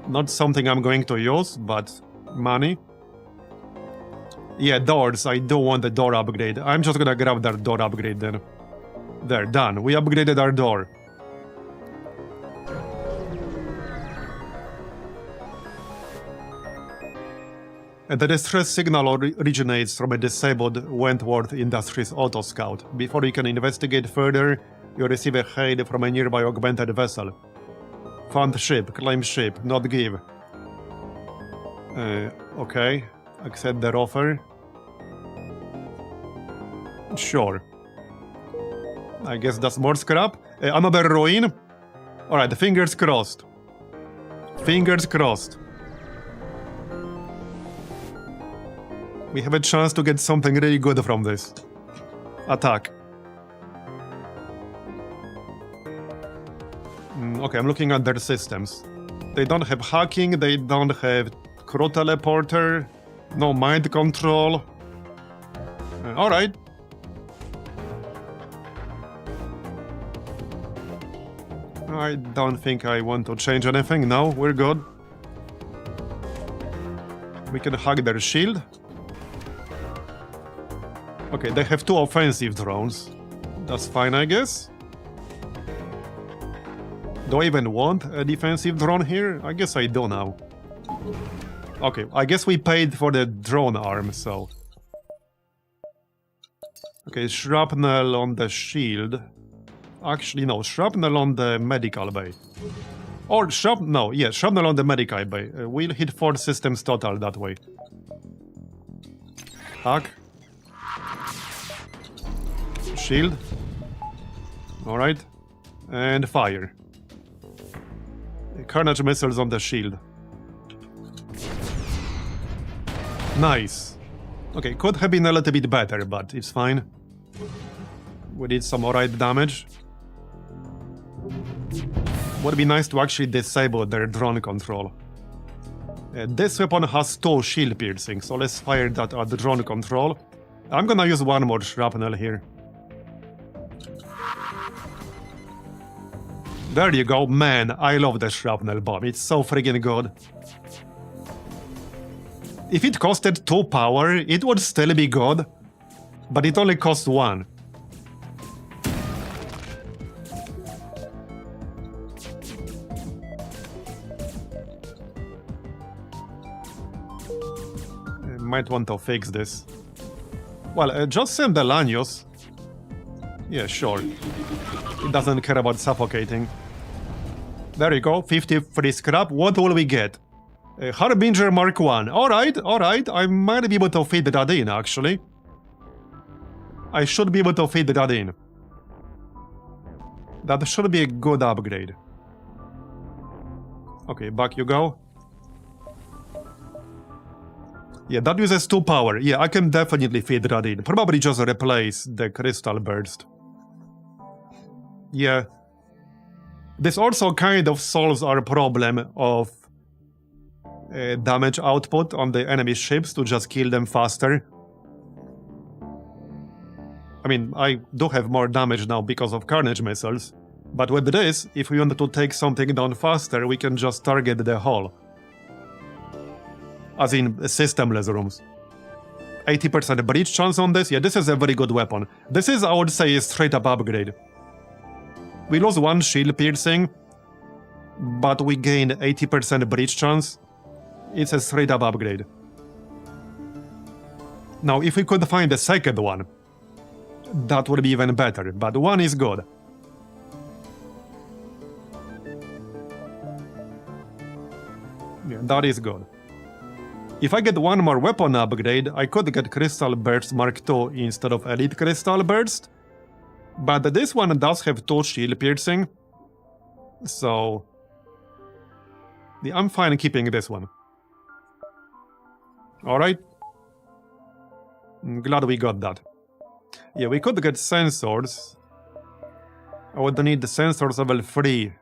Not something I'm going to use, but money. Yeah, doors. I do want the door upgrade. I'm just gonna grab that door upgrade then. There, done. We upgraded our door. And the distress signal originates from a disabled Wentworth Industries auto scout. Before you can investigate further, you receive a hail from a nearby augmented vessel. Found ship, claim ship, not give. Okay, accept their offer. Sure. I guess that's more scrap. Another ruin. Alright, fingers crossed. Fingers crossed. We have a chance to get something really good from this. Attack. Okay, I'm looking at their systems. They don't have hacking, they don't have crew teleporter, no mind control. Alright. I don't think I want to change anything. No, we're good. We can hack their shield. Okay, they have 2 offensive drones. That's fine, I guess. Do I even want a defensive drone here? I guess I do now. Okay, I guess we paid for the drone arm, so... Okay, shrapnel on the shield. Actually, no, shrapnel on the medical bay. Or shrapnel on the medical bay. We'll hit 4 systems total that way. Hack. Shield. Alright. And fire. Carnage missiles on the shield. Nice. Okay, could have been a little bit better, but it's fine. We did some alright damage. Would be nice to actually disable their drone control. This weapon has 2 shield piercing, so let's fire that at the drone control. I'm gonna use 1 more shrapnel here. There you go, man, I love the shrapnel bomb, it's so friggin' good. If it costed 2 power, it would still be good, but it only costs 1. Might want to fix this. Well, just send the Lanius. Yeah, sure. It doesn't care about suffocating. There you go, 53 scrap. What will we get? Harbinger Mark 1. Alright. I might be able to fit that in, actually. I should be able to fit that in. That should be a good upgrade. Okay, back you go. Yeah, that uses 2 power. Yeah, I can definitely fit that in. Probably just replace the Crystal Burst. Yeah. This also kind of solves our problem of damage output on the enemy ships to just kill them faster. I mean, I do have more damage now because of Carnage missiles, but with this, if we want to take something down faster, we can just target the hull. As in, systemless rooms. 80% breach chance on this? Yeah, this is a very good weapon. This is, I would say, a straight-up upgrade. We lose 1 shield piercing, but we gain 80% breach chance. It's a straight-up upgrade. Now, if we could find a second one, that would be even better, but 1 is good. Yeah, that is good. If I get 1 more weapon upgrade, I could get Crystal Burst Mark II instead of Elite Crystal Burst. But this one does have 2 shield piercing. So... yeah, I'm fine keeping this one. Alright. I'm glad we got that. Yeah, we could get sensors. I would need the sensors level 3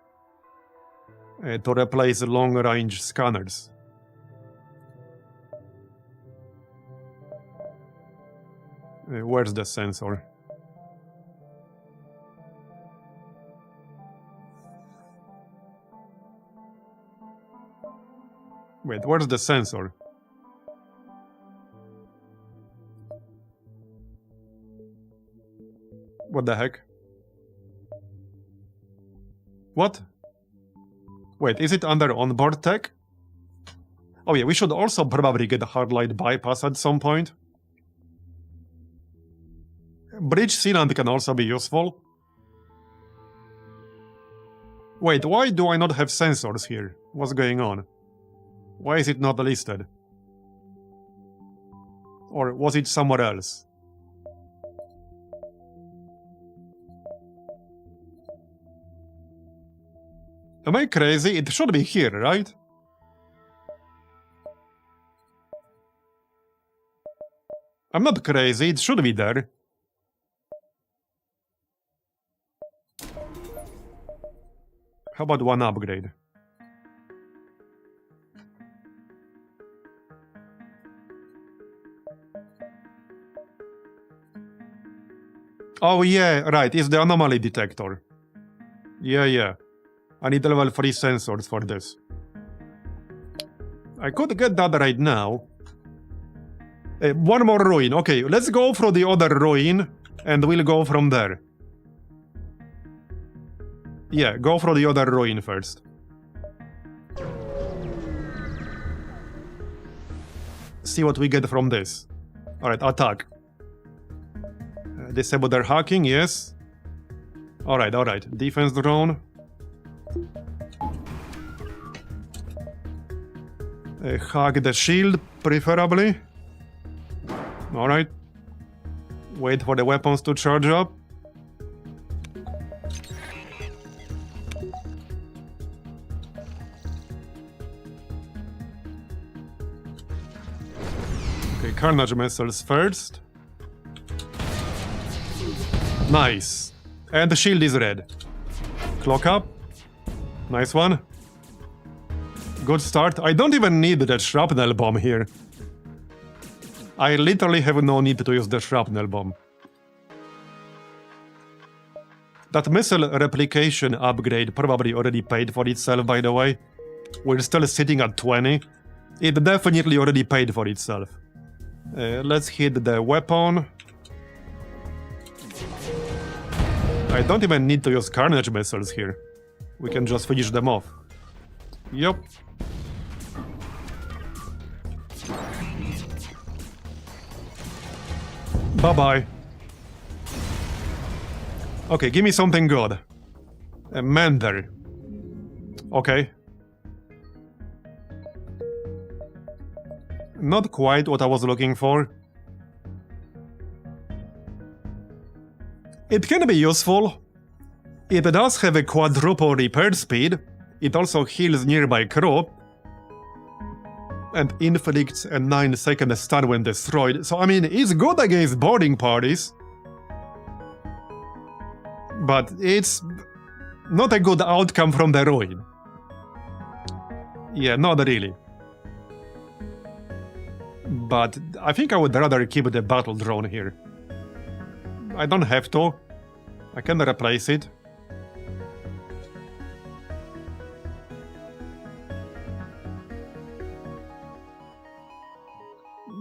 to replace long-range scanners. Where's the sensor? Wait, where's the sensor? What the heck? What? Wait, is it under onboard tech? Oh yeah, we should also probably get a hard light bypass at some point. Bridge sealant can also be useful. Wait, why do I not have sensors here? What's going on? Why is it not listed? Or was it somewhere else? Am I crazy? It should be here, right? I'm not crazy, it should be there. How about one upgrade? Oh yeah, right, it's the anomaly detector. Yeah. I need level 3 sensors for this. I could get that right now. One more ruin. Okay, let's go for the other ruin, and we'll go from there. Yeah, go for the other ruin first. See what we get from this. Alright, attack. Disable their hacking, yes. Alright. Defense drone. Hack the shield, preferably. Alright. Wait for the weapons to charge up. Okay, Carnage missiles first. Nice. And the shield is red. Clock up. Nice one. Good start. I don't even need that shrapnel bomb here. I literally have no need to use the shrapnel bomb. That missile replication upgrade probably already paid for itself, by the way. We're still sitting at 20. It definitely already paid for itself. Let's hit the weapon. I don't even need to use Carnage missiles here. We can just finish them off. Yup. Bye-bye. Okay, give me something good. A Mender. Okay. Not quite what I was looking for. It can be useful. It does have a quadruple repair speed. It also heals nearby crew. And inflicts a 9-second stun when destroyed. So I mean, it's good against boarding parties. But it's not a good outcome from the ruin. Yeah, not really. But I think I would rather keep the battle drone here. I don't have to. I can replace it.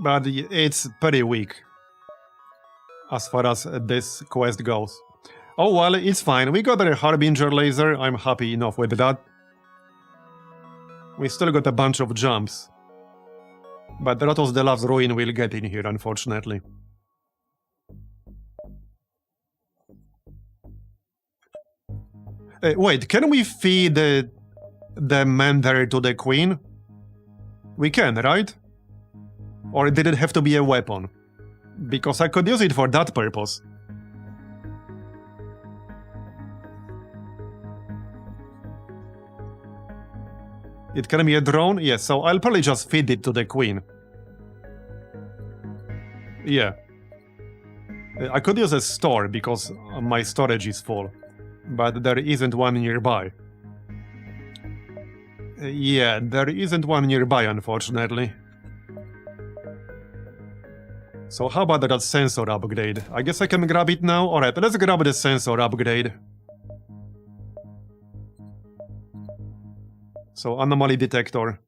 But it's pretty weak as far as this quest goes. Oh well, it's fine. We got a Harbinger laser. I'm happy enough with that. We still got a bunch of jumps. But Ratos the Last Ruin will get in here, unfortunately. Wait, can we feed the Mender to the Queen? We can, right? Or did it have to be a weapon? Because I could use it for that purpose. It can be a drone? Yes, so I'll probably just feed it to the Queen. Yeah. I could use a store because my storage is full. But there isn't one nearby. Yeah, there isn't one nearby, unfortunately. So how about that sensor upgrade? I guess I can grab it now? Alright, let's grab the sensor upgrade. So, anomaly detector.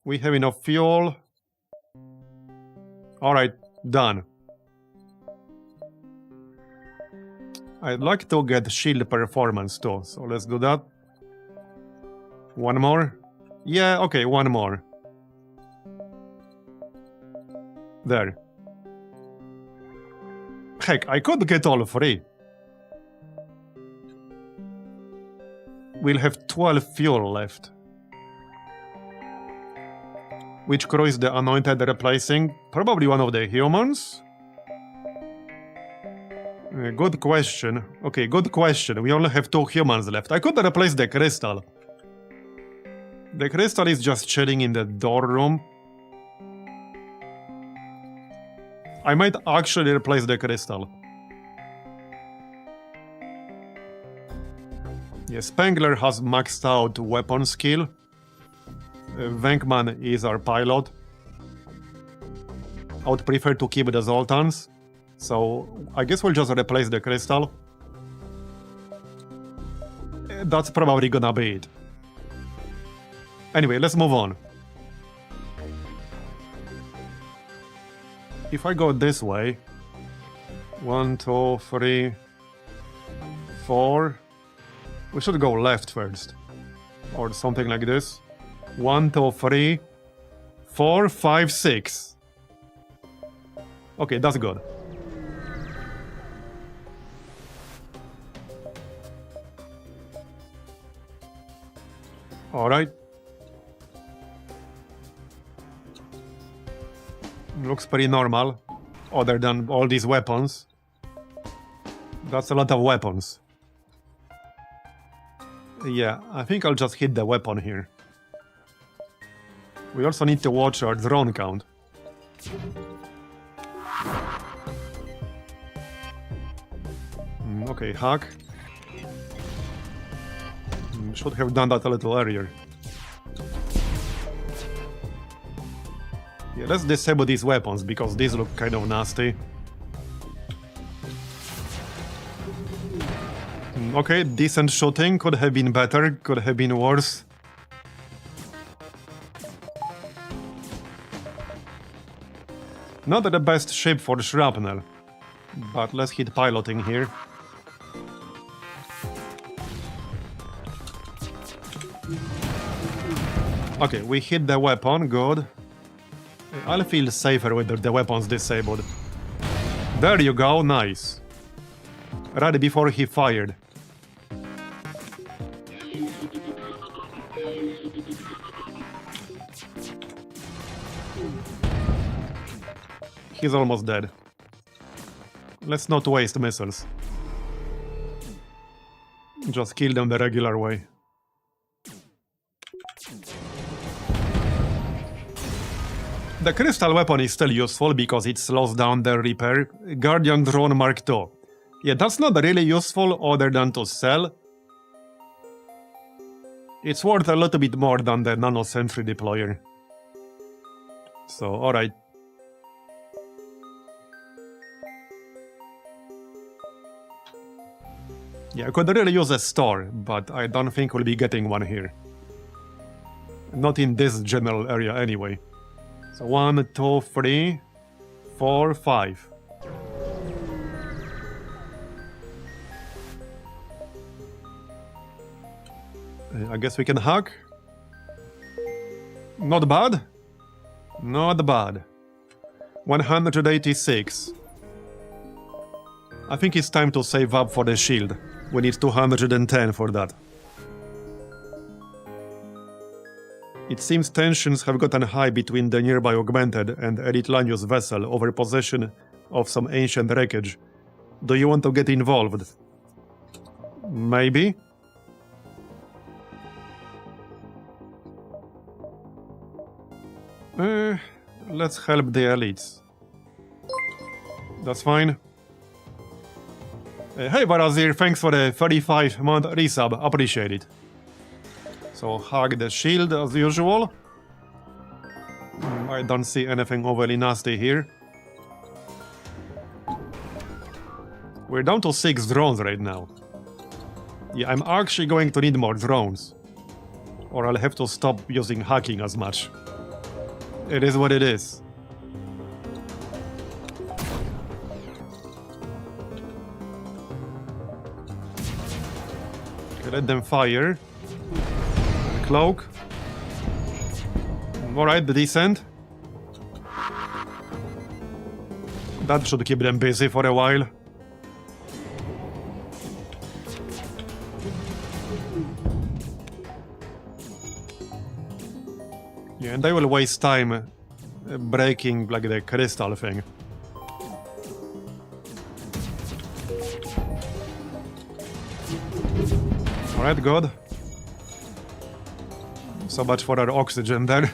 We have enough fuel. Alright, done. I'd like to get shield performance too, so let's do that. One more? Yeah, okay, one more. There. Heck, I could get all three. We'll have 12 fuel left. Which crew is the anointed replacing? Probably one of the humans? Good question. Okay, good question. We only have 2 humans left. I could replace the crystal. The crystal is just chilling in the door room. I might actually replace the crystal. Yeah, Spengler has maxed out weapon skill. Venkman is our pilot. I would prefer to keep the Zoltans. So I guess we'll just replace the crystal. That's probably gonna be it. Anyway, let's move on. If I go this way, 1, 2, 3, 4. We should go left first, or something like this. 1, 2, 3, 4, 5, 6. Okay, that's good. All right. Looks pretty normal, other than all these weapons. That's a lot of weapons. Yeah, I think I'll just hit the weapon here. We also need to watch our drone count. Okay, hack. Should have done that a little earlier. Yeah, let's disable these weapons because these look kind of nasty. Okay, decent shooting. Could have been better, could have been worse. Not the best shape for shrapnel, but let's hit piloting here. Okay, we hit the weapon, good. I'll feel safer with the weapons disabled. There you go, nice. Right before he fired. He's almost dead. Let's not waste missiles. Just kill them the regular way. The crystal weapon is still useful because it slows down the repair. Guardian Drone Mark II. Yeah, that's not really useful other than to sell. It's worth a little bit more than the Nano Sentry deployer. So, alright. Yeah, I could really use a store, but I don't think we'll be getting one here. Not in this general area anyway. So 1, 2, 3, 4, 5. I guess we can hack. Not bad. Not bad. 186. I think it's time to save up for the shield. We need 210 for that. It seems tensions have gotten high between the nearby Augmented and Elite Lanius vessel over possession of some ancient wreckage. Do you want to get involved? Maybe? Let's help the elites. That's fine. Hey Marbozir, thanks for the 35-month resub, appreciate it. So hug the shield as usual. I don't see anything overly nasty here. We're down to 6 drones right now. Yeah, I'm actually going to need more drones. Or I'll have to stop using hacking as much. It is what it is. Okay, let them fire. Cloak. Alright, decent. That should keep them busy for a while. Yeah, and they will waste time breaking like the crystal thing. Alright, good. So much for our oxygen there.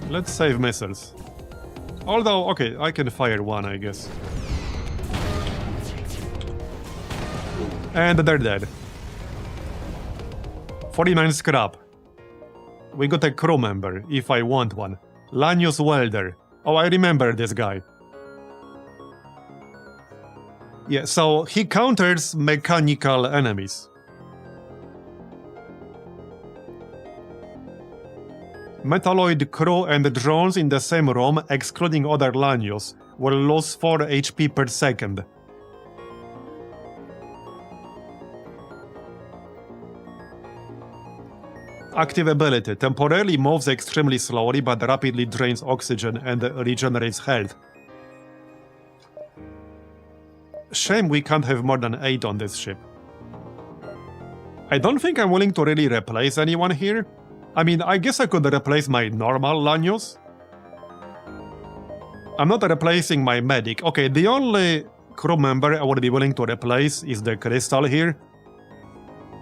Let's save missiles. Although, okay, I can fire one, I guess. And they're dead. 49 scrap. We got a crew member, if I want one. Lanius Welder. Oh, I remember this guy. Yeah, so he counters mechanical enemies. Metalloid crew and drones in the same room, excluding other Lanius, will lose 4 HP per second. Active ability. Temporarily moves extremely slowly but rapidly drains oxygen and regenerates health. Shame we can't have more than 8 on this ship. I don't think I'm willing to really replace anyone here. I mean, I guess I could replace my normal Lanius. I'm not replacing my medic. Okay, the only crew member I would be willing to replace is the crystal here.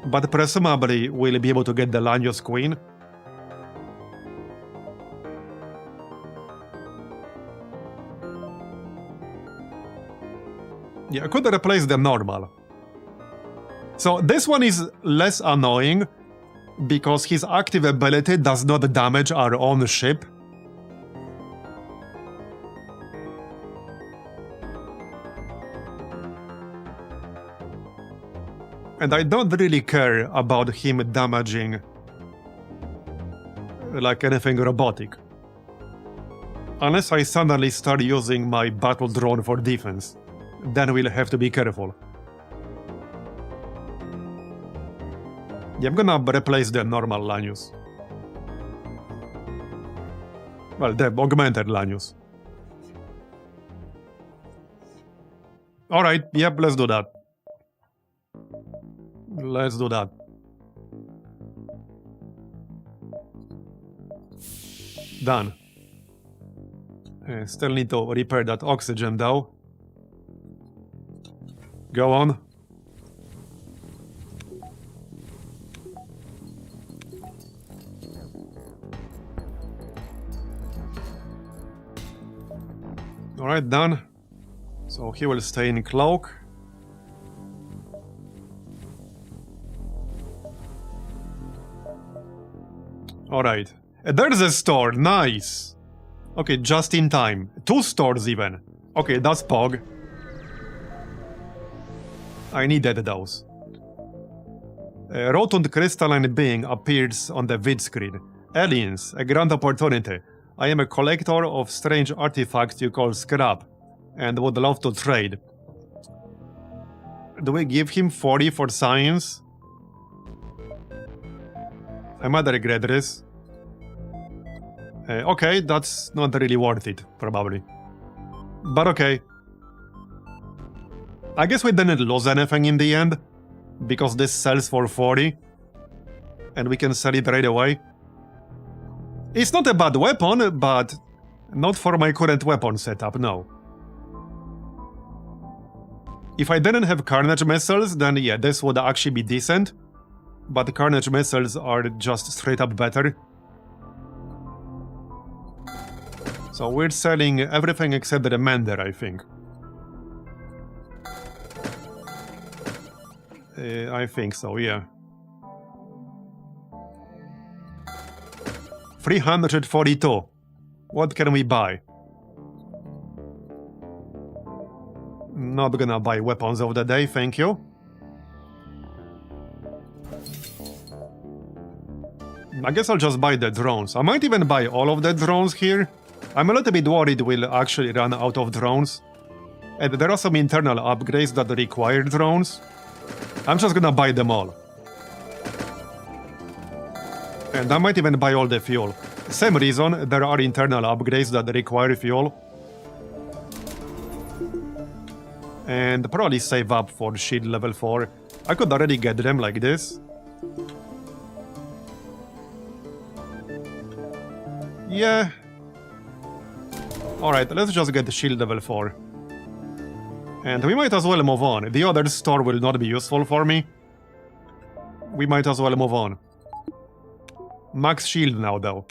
But presumably we'll be able to get the Lanius Queen. Yeah, I could replace the normal. So this one is less annoying because his active ability does not damage our own ship. And I don't really care about him damaging like anything robotic. Unless I suddenly start using my battle drone for defense. Then we'll have to be careful. Yeah, I'm gonna replace the normal Lanius. Well, the augmented Lanius. Alright, yep, let's do that. Let's do that. Done. Still need to repair that oxygen though. Go on. Alright, done. So he will stay in cloak. Alright. There's a store, nice! Okay, just in time. 2 stores even. Okay, that's Pog. I needed those. A rotund crystalline being appears on the vid screen. Aliens, a grand opportunity. I am a collector of strange artifacts you call scrap, and would love to trade. Do we give him 40 for science? I might regret this. Okay, that's not really worth it, probably. But okay. I guess we didn't lose anything in the end, because this sells for 40, and we can sell it right away. It's not a bad weapon, but not for my current weapon setup, no. If I didn't have Carnage missiles, then yeah, this would actually be decent, but Carnage missiles are just straight up better. So we're selling everything except the Mender, I think. I think so, yeah. 342. What can we buy? Not gonna buy weapons of the day, thank you. I guess I'll just buy the drones. I might even buy all of the drones here. I'm a little bit worried we'll actually run out of drones. And there are some internal upgrades that require drones. I'm just gonna buy them all. And I might even buy all the fuel. Same reason, there are internal upgrades that require fuel. And probably save up for shield level 4. I could already get them like this. Yeah. Alright, let's just get the shield level 4. And we might as well move on. The other store will not be useful for me. We might as well move on. Max shield now, though.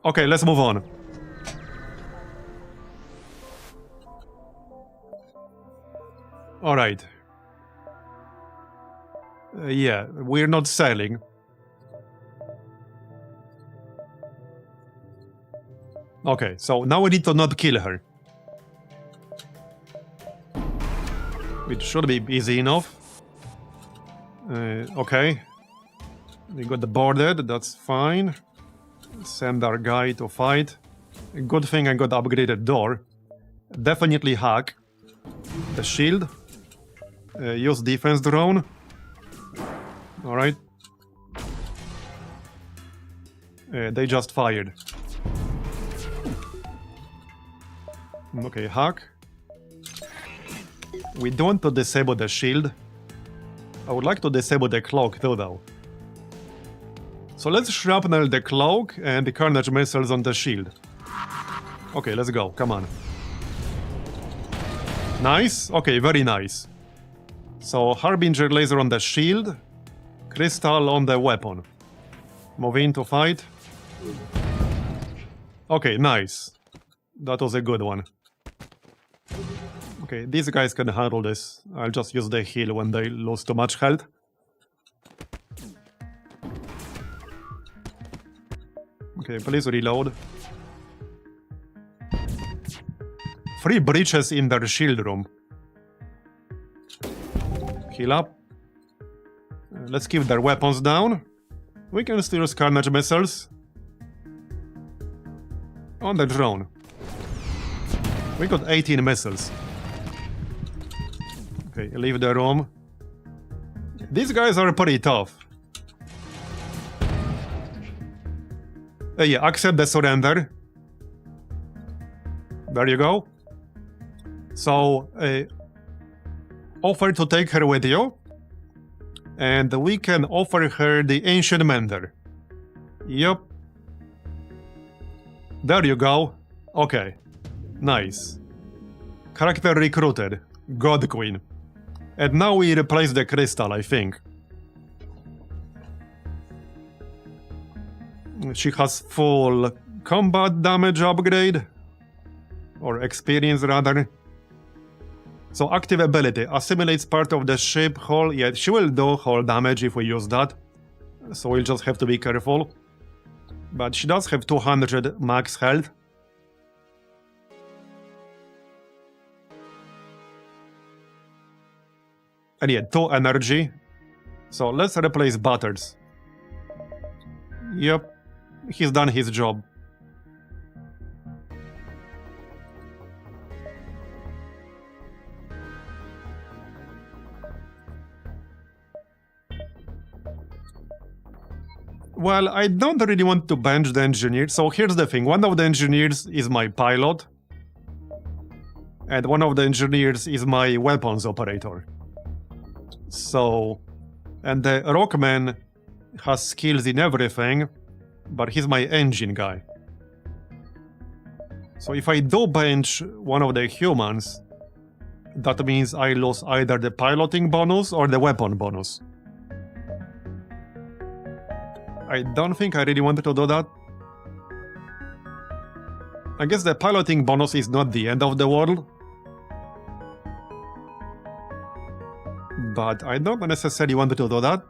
Okay, let's move on. Alright. Yeah, we're not selling. Okay, so now we need to not kill her. Which should be easy enough. Okay. We got the boarded, that's fine. Send our guy to fight. Good thing I got upgraded door. Definitely hack. The shield. Use defense drone. Alright. They just fired. Okay, hack. We don't want to disable the shield. I would like to disable the cloak too, though. So let's shrapnel the cloak and the carnage missiles on the shield. Okay, let's go. Come on. Nice. Okay, very nice. So Harbinger laser on the shield. Crystal on the weapon. Move in to fight. Okay, nice. That was a good one. Okay, these guys can handle this. I'll just use the heal when they lose too much health. Okay, please reload. 3 breaches in their shield room. Heal up. Let's keep their weapons down. We can still use carnage missiles. On the drone. We got 18 missiles. Okay, leave the room. These guys are pretty tough. Yeah, accept the surrender. There you go. So, offer to take her with you. And we can offer her the Ancient Mender. Yup. There you go. Okay. Nice. Character recruited. God Queen. And now we replace the crystal, I think. She has full combat damage upgrade. Or experience, rather. So active ability. Assimilates part of the ship hull. Yeah, she will do hull damage if we use that. So we'll just have to be careful. But she does have 200 max health. And yeah, 2 energy. So let's replace Butters. Yep. He's done his job. Well, I don't really want to bench the engineer. So here's the thing. One of the engineers is my pilot. And one of the engineers is my weapons operator. So... And the Rockman has skills in everything, but he's my engine guy. So if I do bench one of the humans, that means I lose either the piloting bonus or the weapon bonus. I don't think I really wanted to do that. I guess the piloting bonus is not the end of the world. But I don't necessarily want to do that.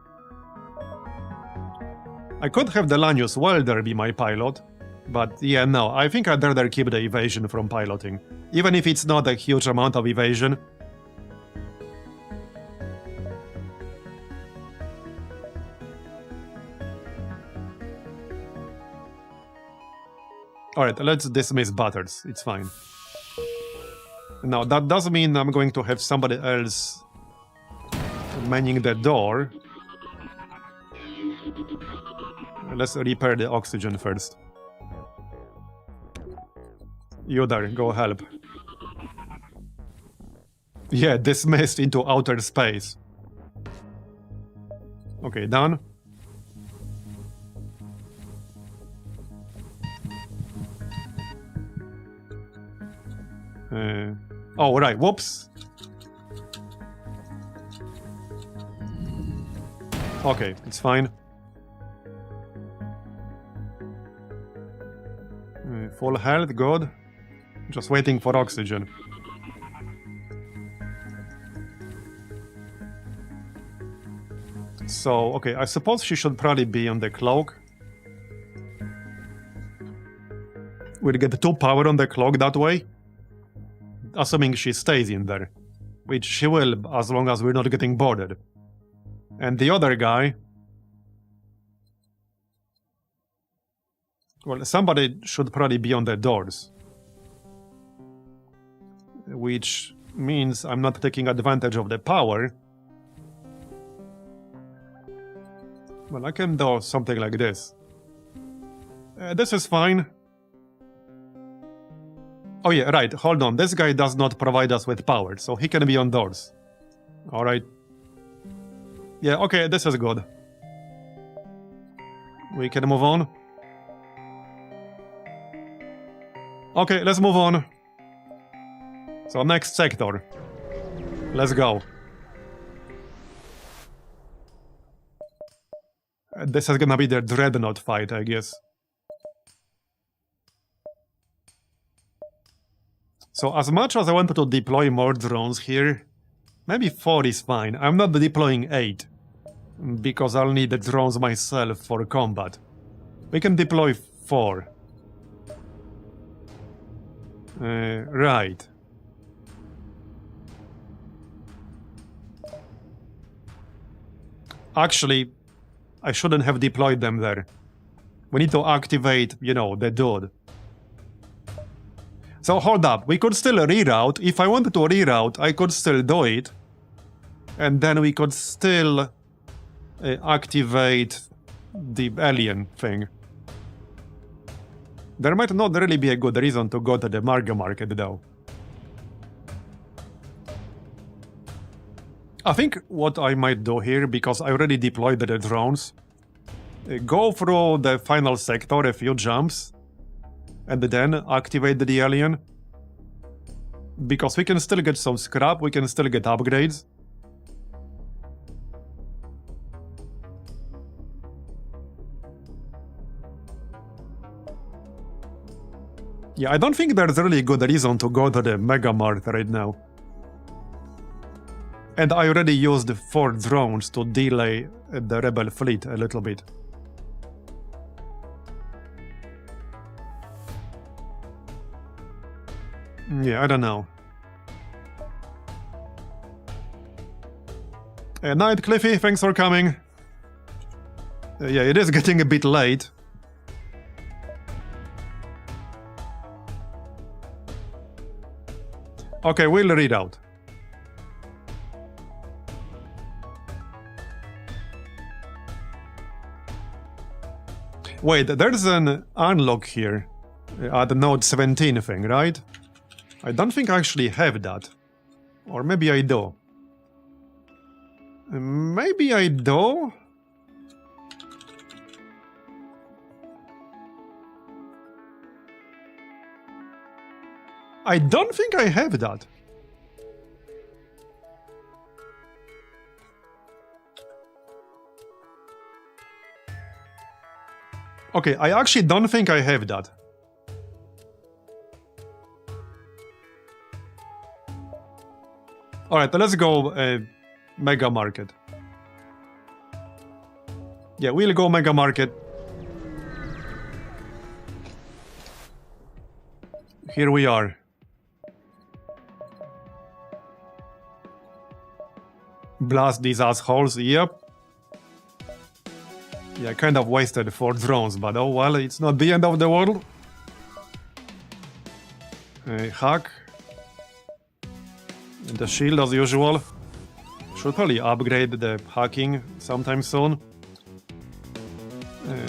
I could have the Lanius Welder be my pilot. But yeah, no, I think I'd rather keep the evasion from piloting. Even if it's not a huge amount of evasion. Alright, let's dismiss Butters. It's fine. Now, that does mean I'm going to have somebody else manning the door. Let's repair the oxygen first. You there, go help. Yeah, dismissed into outer space. Okay, done. Oh, right, whoops. Okay, it's fine. Full health, good. Just waiting for oxygen. So, okay, I suppose she should probably be on the cloak. We'll get 2 power on the clock that way. Assuming she stays in there. Which she will, as long as we're not getting boarded. And the other guy... Well, somebody should probably be on the doors. Which means I'm not taking advantage of the power. Well, I can do something like this. This is fine. Oh yeah, right, hold on. This guy does not provide us with power, so he can be on doors. Alright. Yeah, okay, this is good. We can move on. Okay, let's move on. So, next sector. Let's go. This is gonna be the Dreadnought fight, I guess. So, as much as I wanted to deploy more drones here, maybe 4 is fine. I'm not deploying 8, because I'll need the drones myself for combat. We can deploy 4. Right. Actually, I shouldn't have deployed them there. We need to activate, you know, the dude. So hold up, we could still reroute. If I wanted to reroute, I could still do it. And then we could still activate the alien thing. There might not really be a good reason to go to the Margo Market, though. I think what I might do here, because I already deployed the drones, go through the final sector a few jumps, and then activate the alien. Because we can still get some scrap, we can still get upgrades. Yeah, I don't think there's really good reason to go to the Mega Mart right now. And I already used 4 drones to delay the Rebel fleet a little bit. Yeah, I don't know. Night, Cliffy, thanks for coming. Yeah, it is getting a bit late. Okay, we'll read out. Wait, there's an unlock here at the Node 17 thing, right? I don't think I actually have that. Or maybe I do. Maybe I do? I don't think I have that. Okay, I actually don't think I have that. Alright, let's go Mega Market. Yeah, we'll go Mega Market. Here we are. Blast these assholes, yep. Yeah, I kind of wasted 4 drones, but oh well, it's not the end of the world. Hack. The shield as usual. Should probably upgrade the hacking sometime soon.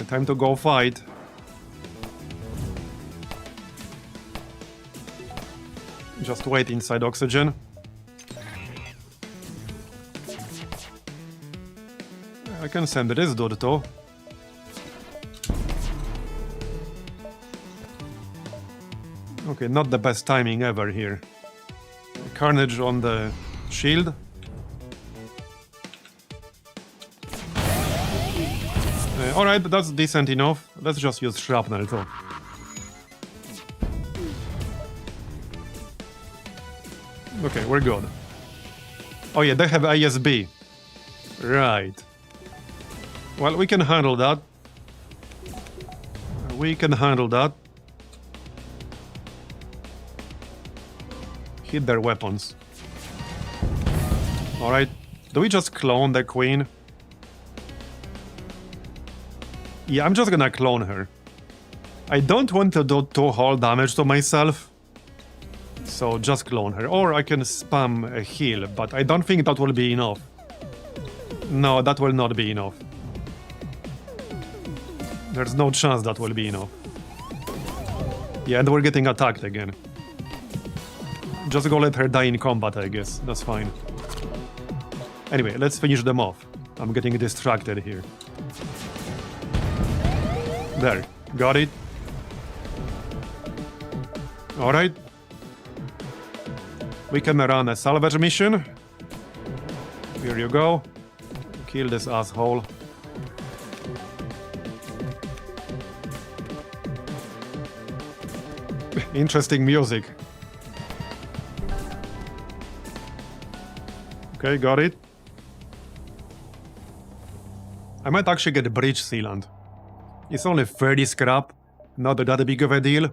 Time to go fight. Just wait inside oxygen. I can send this dude too. Okay, not the best timing ever here. Carnage on the shield. Alright, that's decent enough. Let's just use shrapnel too. Okay, we're good. Oh yeah, they have ASB. Right. Well, we can handle that. We can handle that. Hit their weapons. Alright. Do we just clone the queen? Yeah, I'm just gonna clone her. I don't want to do 2 whole damage to myself. So just clone her. Or I can spam a heal, but I don't think that will be enough. No, that will not be enough. There's no chance that will be enough. Yeah, and we're getting attacked again. Just go let her die in combat, I guess. That's fine. Anyway, let's finish them off. I'm getting distracted here. There. Got it. Alright. We can run a salvage mission. Here you go. Kill this asshole. Interesting music. Okay, got it. I might actually get a bridge sealant. It's only 30 scrap, not that big of a deal.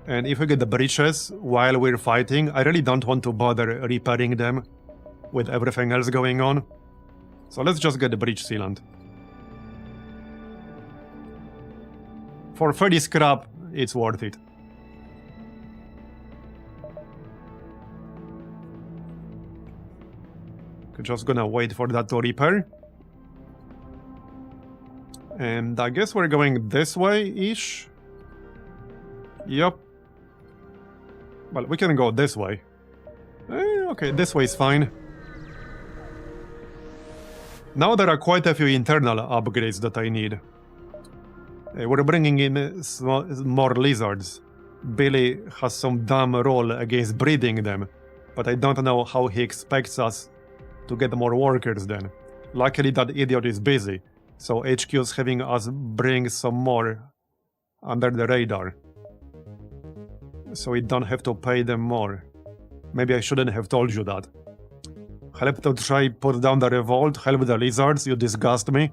And if we get the bridges while we're fighting, I really don't want to bother repairing them with everything else going on. So let's just get the bridge sealant. For 30 scrap, it's worth it. Just gonna wait for that to repair. And I guess we're going this way-ish. Yup. Well, we can go this way. Okay, this way is fine. Now there are quite a few internal upgrades that I need. We're bringing in more lizards. Billy has some dumb rule against breeding them, but I don't know how he expects us to get more workers then. Luckily that idiot is busy, so HQ is having us bring some more under the radar. So we don't have to pay them more. Maybe I shouldn't have told you that. Help to try put down the revolt, help the lizards, you disgust me.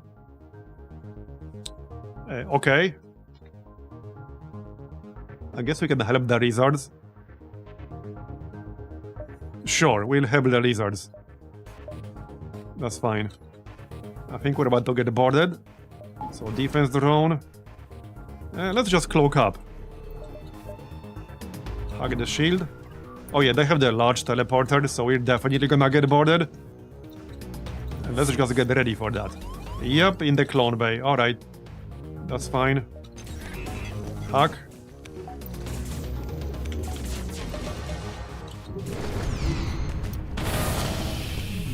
Okay. I guess we can help the lizards. Sure, we'll help the lizards. That's fine. I think we're about to get boarded. So defense drone. Let's just cloak up. Hug the shield. Oh yeah, they have the large teleporter, so we're definitely gonna get boarded. And let's just get ready for that. Yep, in the clone bay. Alright. That's fine. Hack.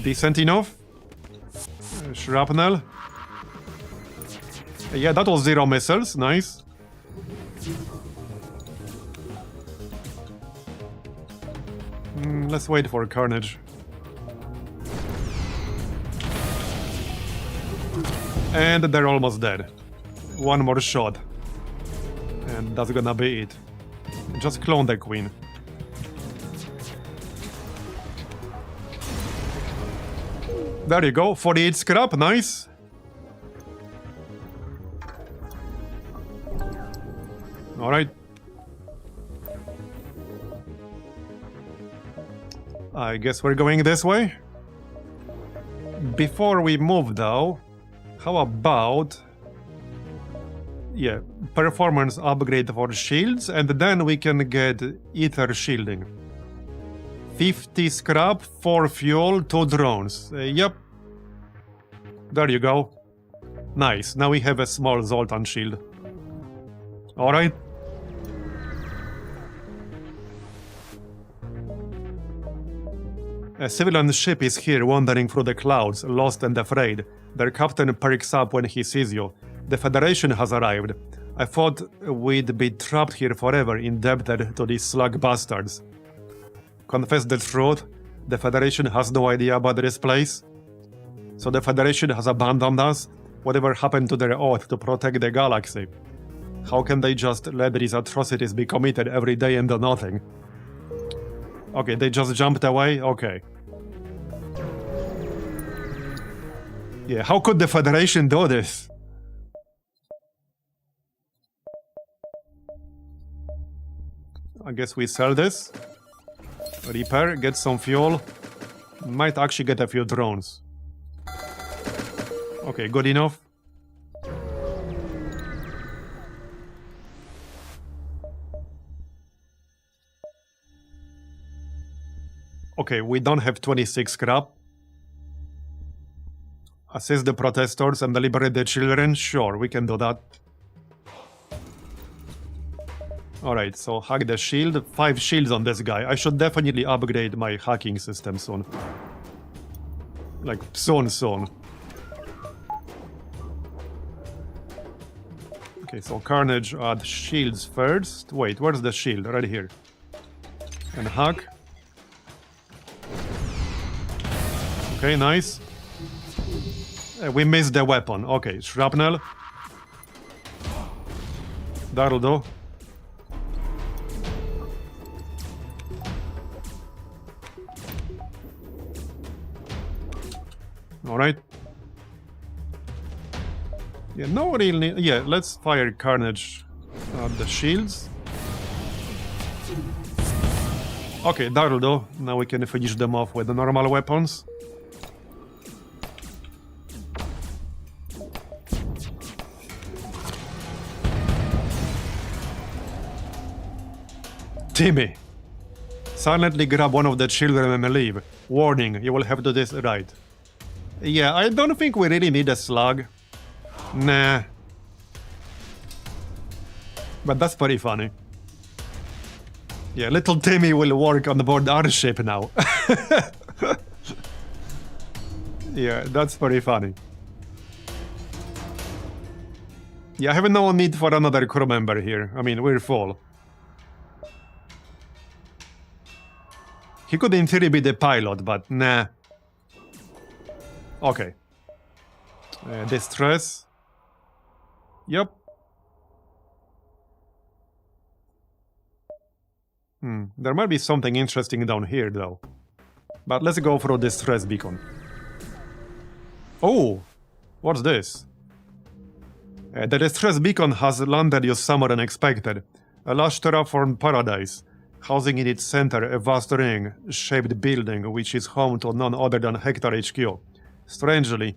Decent enough. Shrapnel. Yeah, that was 0 missiles. Nice. Let's wait for Carnage. And they're almost dead. One more shot. And that's gonna be it. Just clone the queen. There you go, 48 scrap, nice. Alright. I guess we're going this way. Before we move though, how about... Yeah, performance upgrade for shields, and then we can get ether shielding. 50 scrap, 4 fuel, 2 drones. Yep. There you go. Nice, now we have a small Zoltan shield. Alright. A civilian ship is here wandering through the clouds, lost and afraid. Their captain perks up when he sees you. The Federation has arrived. I thought we'd be trapped here forever, indebted to these slug bastards. Confess the truth, the Federation has no idea about this place. So the Federation has abandoned us? Whatever happened to their oath to protect the galaxy? How can they just let these atrocities be committed every day and do nothing? Okay, they just jumped away? Okay. Yeah, how could the Federation do this? I guess we sell this. Repair, get some fuel. Might actually get a few drones. Okay, good enough. Okay, we don't have 26 scrap. Assist the protesters and liberate the children? Sure, we can do that. Alright, so hack the shield. 5 shields on this guy. I should definitely upgrade my hacking system soon. Like, soon. Okay, so Carnage add shields first. Wait, where's the shield? Right here. And hack. Okay, nice. We missed the weapon. Okay, shrapnel. That'll do. Alright. Yeah, no real need. Yeah, let's fire Carnage at the shields. Okay, that'll do. Now we can finish them off with the normal weapons. Timmy! Silently grab one of the children and leave. Warning, you will have to do this right. Yeah, I don't think we really need a slug. Nah. But that's pretty funny. Yeah, little Timmy will work on board our ship now. Yeah, that's pretty funny. Yeah, I have no need for another crew member here. I mean, we're full. He could in theory be the pilot, but nah. Okay. Distress. Yep. There might be something interesting down here, though. But let's go for a distress beacon. Oh! What's this? The distress beacon has landed you somewhere unexpected. A lush terraformed paradise, housing in its center a vast ring-shaped building which is home to none other than Hector HQ. Strangely,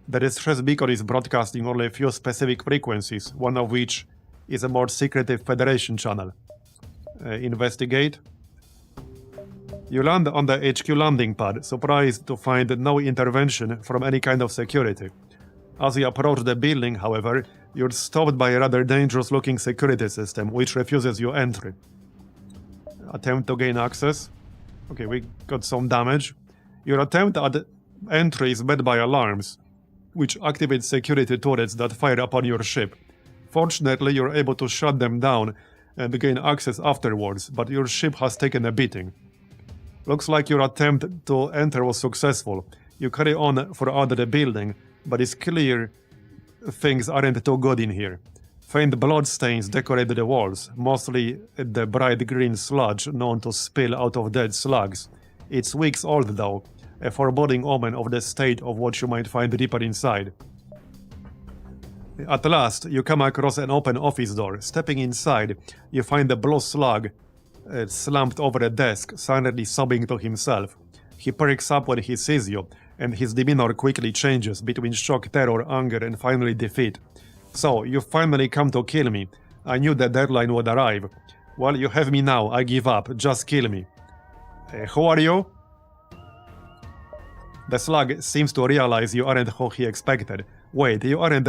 the distress beacon is broadcasting only a few specific frequencies, one of which is a more secretive Federation channel. Investigate. You land on the HQ landing pad, surprised to find no intervention from any kind of security. As you approach the building, however, you're stopped by a rather dangerous-looking security system, which refuses you entry. Attempt to gain access. Okay, we got some damage. Your attempt at entry is met by alarms, which activate security turrets that fire upon your ship. Fortunately, you're able to shut them down and gain access afterwards, but your ship has taken a beating. Looks like your attempt to enter was successful. You carry on throughout the building, but it's clear things aren't too good in here. Faint blood stains decorate the walls, mostly the bright green sludge known to spill out of dead slugs. It's weeks old though, a foreboding omen of the state of what you might find deeper inside. At last, you come across an open office door. Stepping inside, you find the blue slug slumped over a desk, silently sobbing to himself. He perks up when he sees you, and his demeanor quickly changes between shock, terror, anger, and finally defeat. So, you finally come to kill me. I knew the deadline would arrive. Well, you have me now. I give up. Just kill me. Who are you? The slug seems to realize you aren't who he expected. Wait, you aren't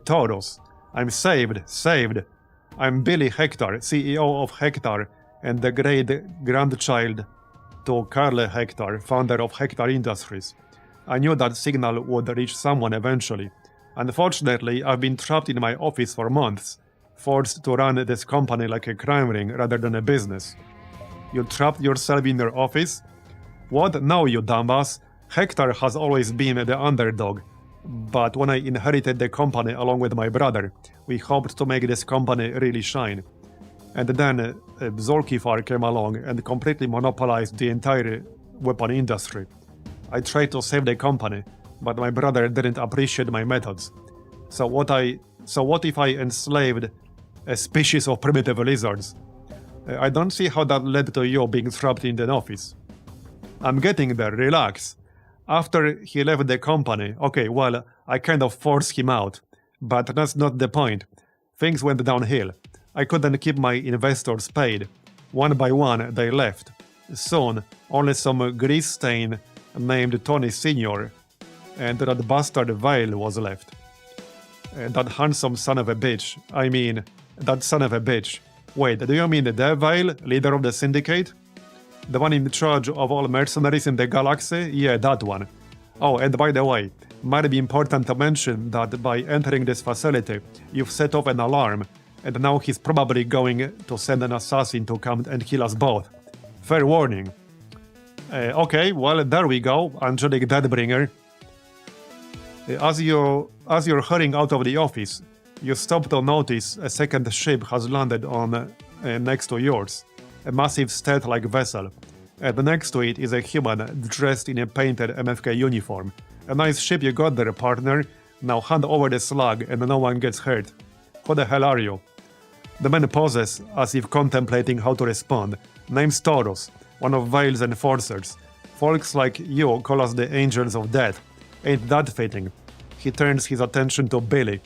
Taurus. I'm saved. I'm Billy Hector, CEO of Hector, and the great-grandchild to Carl Hector, founder of Hector Industries. I knew that signal would reach someone eventually. Unfortunately, I've been trapped in my office for months, forced to run this company like a crime ring rather than a business. You trapped yourself in your office? What? No, you dumbass. Hector has always been the underdog. But when I inherited the company along with my brother, we hoped to make this company really shine. And then Zolkifar came along and completely monopolized the entire weapon industry. I tried to save the company, but my brother didn't appreciate my methods. So what if I enslaved a species of primitive lizards? I don't see how that led to you being trapped in the office. I'm getting there, relax. After he left the company, okay, well, I kind of forced him out. But that's not the point. Things went downhill. I couldn't keep my investors paid. One by one, they left. Soon, only some grease stain named Tony Sr. and that bastard Vale was left. That handsome son of a bitch. I mean, that son of a bitch. Wait, do you mean the Vale, leader of the syndicate? The one in charge of all mercenaries in the galaxy? Yeah, that one. Oh, and by the way, might be important to mention that by entering this facility, you've set off an alarm, and now he's probably going to send an assassin to come and kill us both. Fair warning. Okay, well, there we go, Angelic Deadbringer. As you're hurrying out of the office, you stop to notice a second ship has landed on next to yours. A massive stealth-like vessel, and next to it is a human dressed in a painted MFK uniform. A nice ship you got there, partner. Now hand over the slug and no one gets hurt. Who the hell are you? The man pauses as if contemplating how to respond. Name's Taurus, one of Vale's enforcers. Folks like you call us the Angels of Death. Ain't that fitting? He turns his attention to Billy.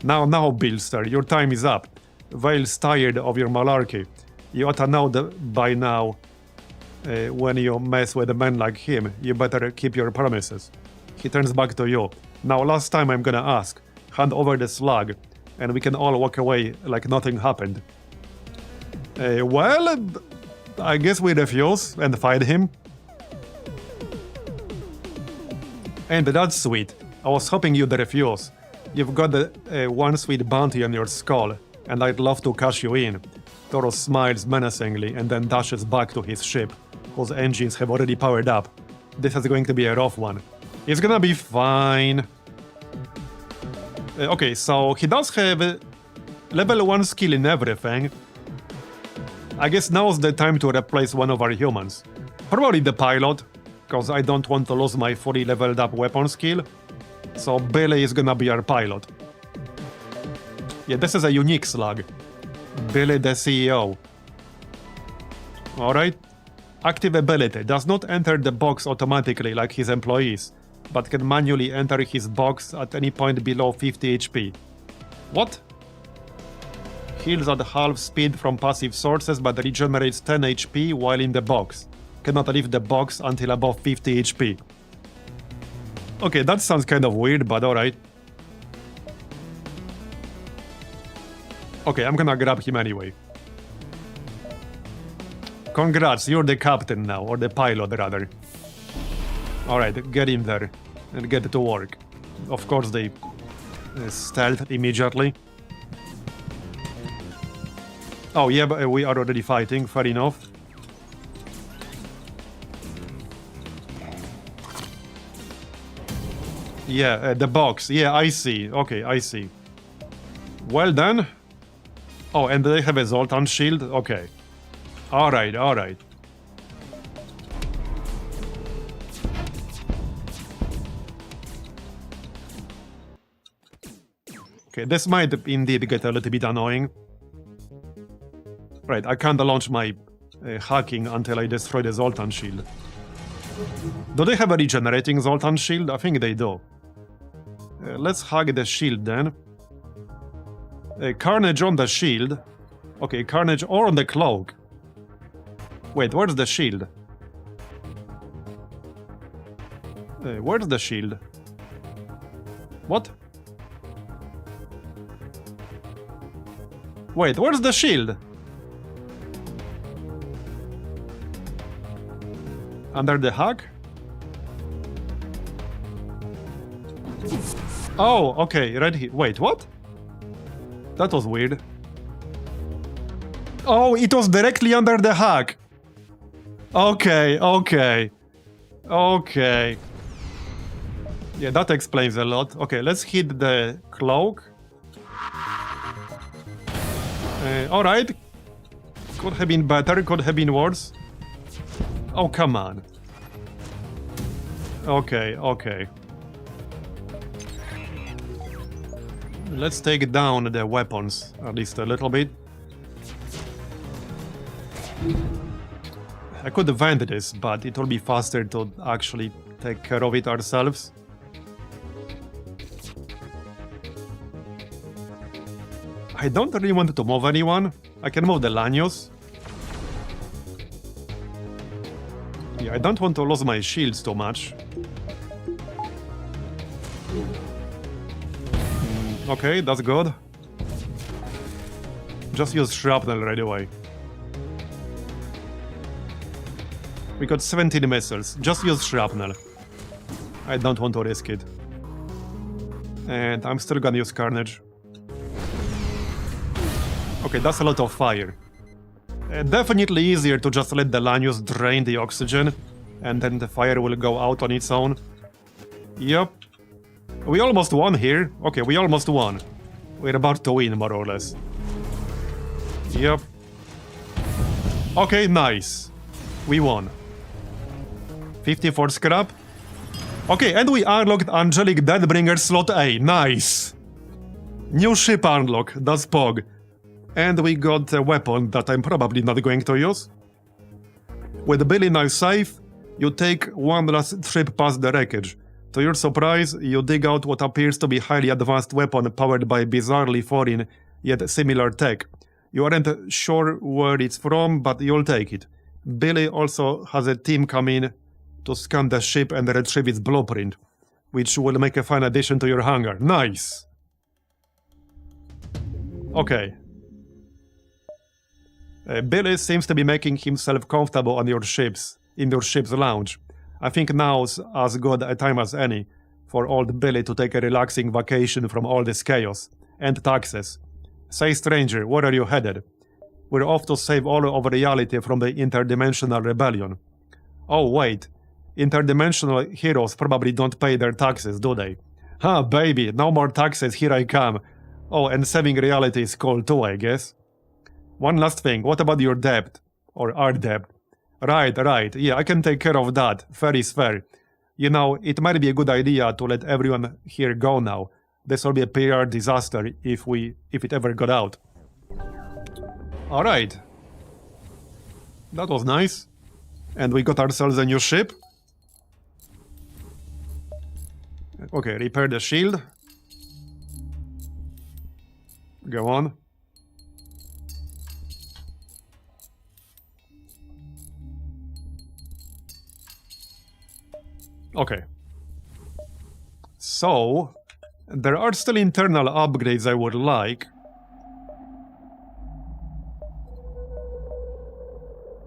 Now, Billster, your time is up. Vale's tired of your malarkey. You oughta know by now, when you mess with a man like him, you better keep your promises. He turns back to you. Now, last time I'm gonna ask. Hand over the slug, and we can all walk away like nothing happened. Well, I guess we refuse and fight him. And that's sweet. I was hoping you'd refuse. You've got one sweet bounty on your skull, and I'd love to cash you in. Taurus smiles menacingly and then dashes back to his ship, whose engines have already powered up. This is going to be a rough one. It's gonna be fine. Okay, so he does have level 1 skill in everything. I guess now's the time to replace one of our humans. Probably the pilot, because I don't want to lose my fully leveled up weapon skill. So Billy is gonna be our pilot. Yeah, this is a unique slug. Billy the CEO. Alright. Active ability. Does not enter the box automatically like his employees, but can manually enter his box at any point below 50 HP. What? Heals at half speed from passive sources but regenerates 10 HP while in the box. Cannot leave the box until above 50 HP. Okay, that sounds kind of weird, but alright. Okay, I'm gonna grab him anyway. Congrats, you're the captain now, or the pilot rather. Alright, get in there and get to work. Of course they stealth immediately. Oh yeah, but we are already fighting, fair enough. Yeah, the box, yeah, I see, okay, I see. Well then. Oh, and they have a Zoltan shield? Okay. Alright, alright. Okay, this might indeed get a little bit annoying. Right, I can't launch my hacking until I destroy the Zoltan shield. Do they have a regenerating Zoltan shield? I think they do. Let's hack the shield then. Carnage on the shield. Okay, Carnage or on the cloak. Wait, where's the shield? Where's the shield? What? Wait, where's the shield? Under the hack? Oh, okay, right here. Wait, what? That was weird. Oh, it was directly under the hack. Okay, okay. Okay. Yeah, that explains a lot. Okay, let's hit the cloak. Alright. Could have been better, could have been worse. Oh, come on. Okay, okay. Let's take down the weapons, at least a little bit. I could vent this, but it will be faster to actually take care of it ourselves. I don't really want to move anyone. I can move the Lanius. Yeah, I don't want to lose my shields too much. Okay, that's good. Just use shrapnel right away. We got 17 missiles. Just use shrapnel. I don't want to risk it. And I'm still gonna use Carnage. Okay, that's a lot of fire. Definitely easier to just let the Lanius drain the oxygen, and then the fire will go out on its own. Yep. We almost won here. Okay, we almost won. We're about to win, more or less. Yep. Okay, nice. We won. 54 scrap. Okay, and we unlocked Angelic Deathbringer slot A. Nice. New ship unlock. That's Pog. And we got a weapon that I'm probably not going to use. With Billy now safe, you take one last trip past the wreckage. To your surprise, you dig out what appears to be highly advanced weapon powered by bizarrely foreign yet similar tech. You aren't sure where it's from, but you'll take it. Billy also has a team come in to scan the ship and retrieve its blueprint, which will make a fine addition to your hangar. Nice! Okay. Billy seems to be making himself comfortable on your ships, in your ship's lounge. I think now's as good a time as any for old Billy to take a relaxing vacation from all this chaos and taxes. Say, stranger, where are you headed? We're off to save all of reality from the interdimensional rebellion. Oh, wait. Interdimensional heroes probably don't pay their taxes, do they? Huh, baby, no more taxes, here I come. Oh, and saving reality is cool too, I guess. One last thing, what about your debt? Or our debt? Right, yeah, I can take care of that. Fair is fair. You know, it might be a good idea to let everyone here go now. This will be a PR disaster if it ever got out. Alright. That was nice. And we got ourselves a new ship. Okay, repair the shield. Go on. Okay. So, there are still internal upgrades I would like.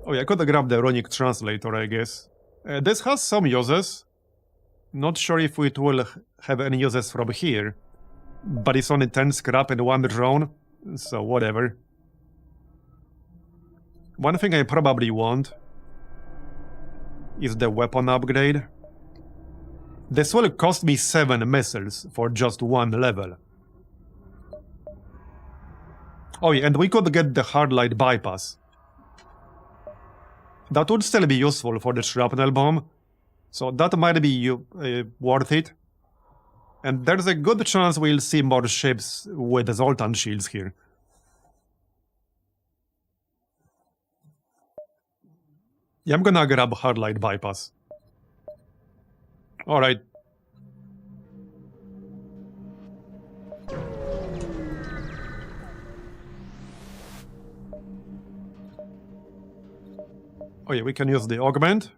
Oh yeah, I could grab the Runic Translator, I guess. This has some uses. Not sure if it will have any uses from here. But it's only 10 scrap and 1 drone, so whatever. One thing I probably want is the weapon upgrade. This will cost me 7 missiles for just 1 level. Oh yeah, and we could get the hardlight bypass. That would still be useful for the shrapnel bomb, so that might be worth it. And there's a good chance we'll see more ships with Zoltan shields here. Yeah, I'm gonna grab hardlight bypass. Alright. Oh yeah, we can use the augment.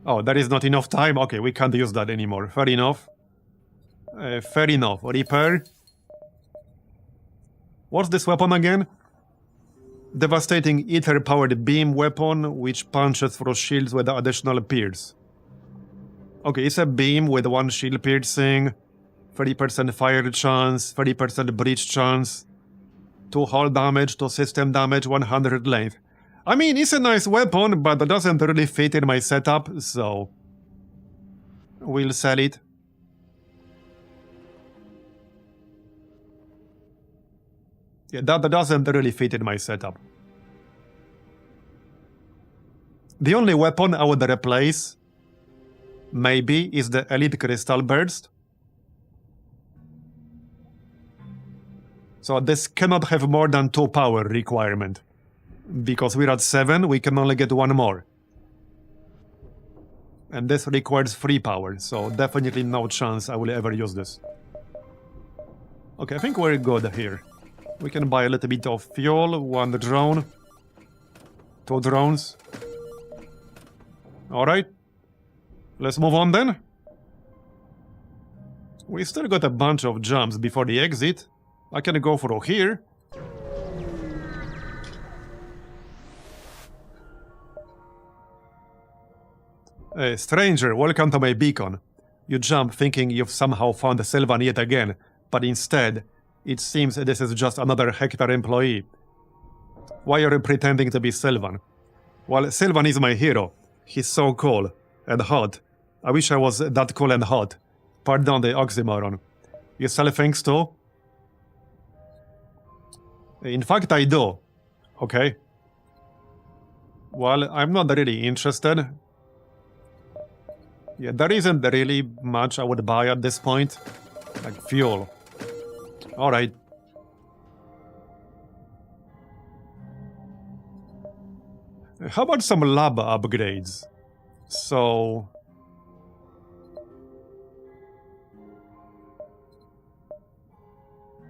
Oh, there is not enough time. Okay, we can't use that anymore. Fair enough. Fair enough. Repair. What's this weapon again? Devastating ether-powered beam weapon, which punches through shields with additional pierce. Okay, it's a beam with 1 shield piercing, 30% fire chance, 30% breach chance, 2 hull damage, 2 system damage, 100 length. I mean, it's a nice weapon, but it doesn't really fit in my setup, so we'll sell it. Yeah, that doesn't really fit in my setup. The only weapon I would replace, maybe, is the Elite Crystal Burst. So this cannot have more than 2 power requirement. Because we're at 7, we can only get 1 more. And this requires 3 power, so definitely no chance I will ever use this. Okay, I think we're good here. We can buy a little bit of fuel, 1 drone, 2 drones. Alright, let's move on then. We still got a bunch of jumps before the exit. I can go through here. Stranger, welcome to my beacon. You jump thinking you've somehow found Sylvan yet again, but instead, it seems this is just another Hector employee. Why are you pretending to be Sylvan? Well, Sylvan is my hero. He's so cool and hot. I wish I was that cool and hot. Pardon the oxymoron. You sell things too? In fact, I do. Okay. Well, I'm not really interested. Yeah, there isn't really much I would buy at this point. Like fuel. Alright. How about some lab upgrades? So...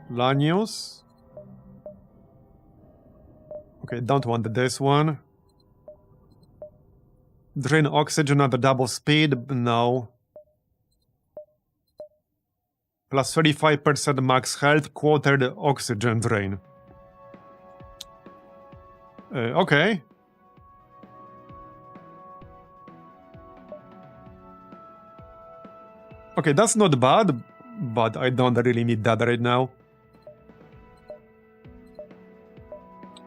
Lanius? Okay, don't want this one. Drain oxygen at the double speed? No. Plus 35% max health, quartered oxygen drain. Okay. Okay, that's not bad, but I don't really need that right now.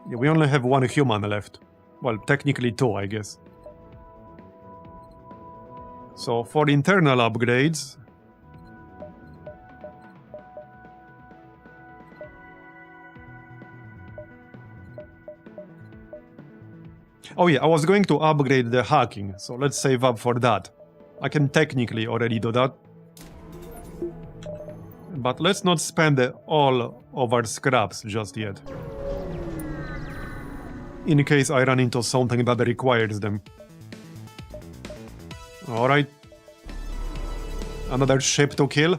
Yeah, we only have 1 human left. Well, technically 2, I guess. So, for internal upgrades... Oh yeah, I was going to upgrade the hacking, so let's save up for that. I can technically already do that. But let's not spend all of our scraps just yet. In case I run into something that requires them. Alright. Another ship to kill.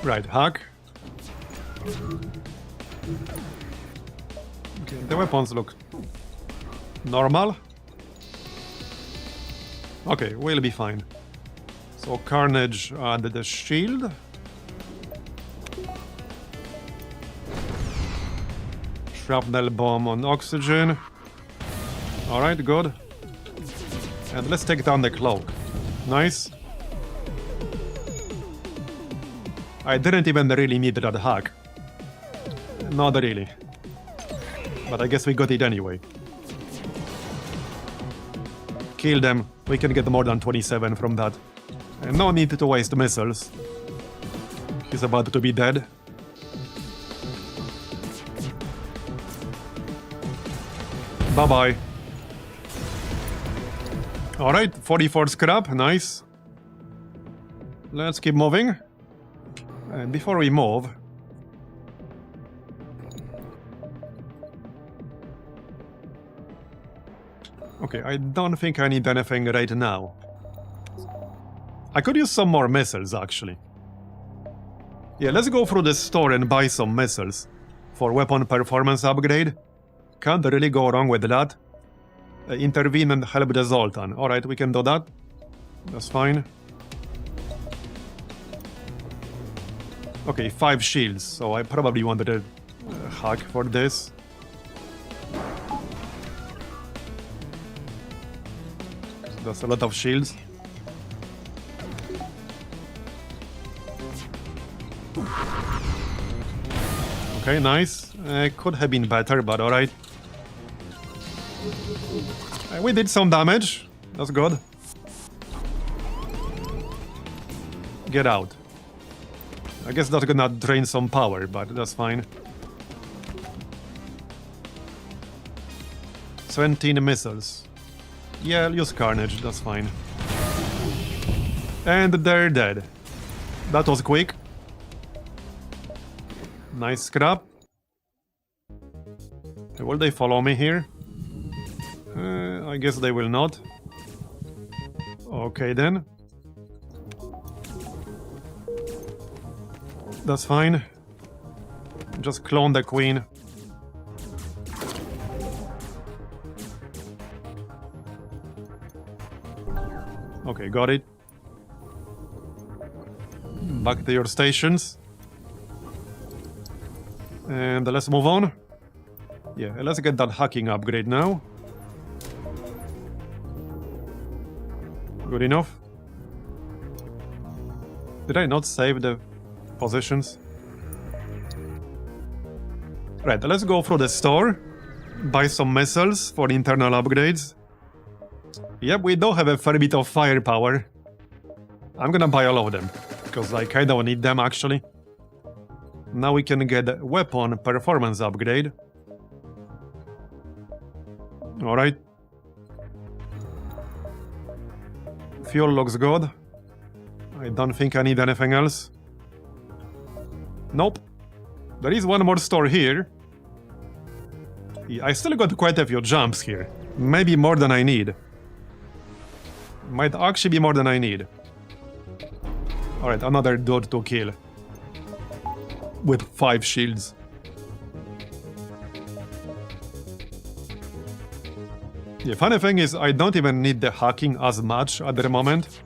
Right, hack. Okay, the weapons look normal. Okay, we'll be fine. So Carnage added the shield. Shrapnel bomb on oxygen. Alright, good. And let's take down the cloak. Nice. I didn't even really need that hack. Not really. But I guess we got it anyway. Kill them. We can get more than 27 from that. And no need to waste missiles. He's about to be dead. Bye-bye. Alright, 44 scrap, nice. Let's keep moving. And before we move... Okay, I don't think I need anything right now. I could use some more missiles, actually. Yeah, let's go through the store and buy some missiles for weapon performance upgrade. Can't really go wrong with that. Intervene and help the Zoltan. Alright, we can do that. That's fine. Okay, 5 shields, so I probably wanted a hack for this. That's a lot of shields. Okay, nice. Could have been better, but alright. We did some damage. That's good. Get out. I guess that's gonna drain some power, but that's fine. 17 missiles. Yeah, I'll use Carnage, that's fine. And they're dead. That was quick. Nice scrap. Will they follow me here? I guess they will not. Okay then. That's fine. Just clone the queen. Okay, got it. Back to your stations. And let's move on. Yeah, let's get that hacking upgrade now. Good enough. Did I not save the positions? Right, let's go through the store. Buy some missiles for internal upgrades. Yep, we do have a fair bit of firepower. I'm gonna buy all of them, because I kinda need them actually. Now we can get a weapon performance upgrade. Alright. Fuel looks good. I don't think I need anything else. Nope. There is one more store here. Yeah, I still got quite a few jumps here. Maybe more than I need. Might actually be more than I need. Alright, another dude to kill. With 5 shields. The funny thing is, I don't even need the hacking as much at the moment.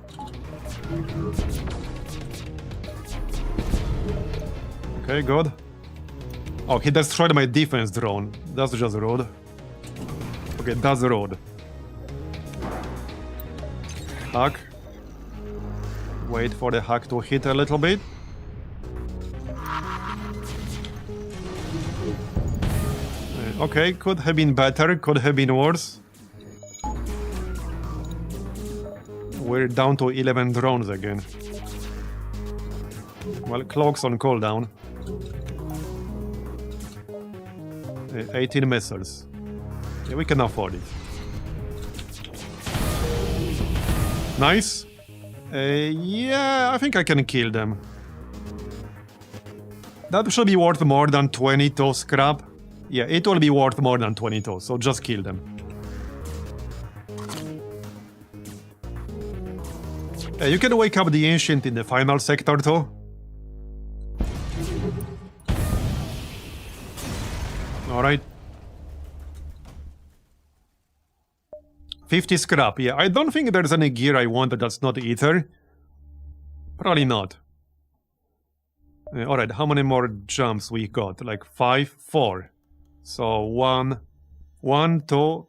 Okay, good. Oh, he destroyed my defense drone. That's just rude. Okay, that's rude. Hack. Wait for the hack to hit a little bit. Okay, could have been better, could have been worse. We're down to 11 drones again. Well, cloaks on cooldown. 18 missiles. Yeah, we can afford it. Nice. Yeah, I think I can kill them. That should be worth more than 22 scrap. Yeah, it will be worth more than 22, so just kill them. You can wake up the Ancient in the final sector too. Alright. 50 scrap, yeah, I don't think there's any gear I want that's not Ether. Probably not. Alright, how many more jumps we got? Like 5, 4. So 1, 2,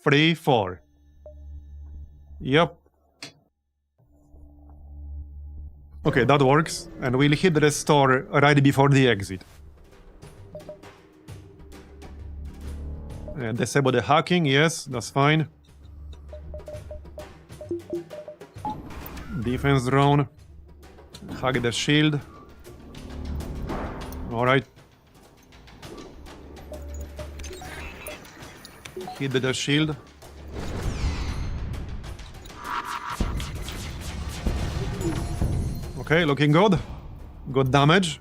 3, 4. Yep. Okay, that works. And we'll hit the store right before the exit. And disable the hacking, yes, that's fine. Defense drone. Hack the shield. Alright. Hit the shield. Okay, looking good. Good damage.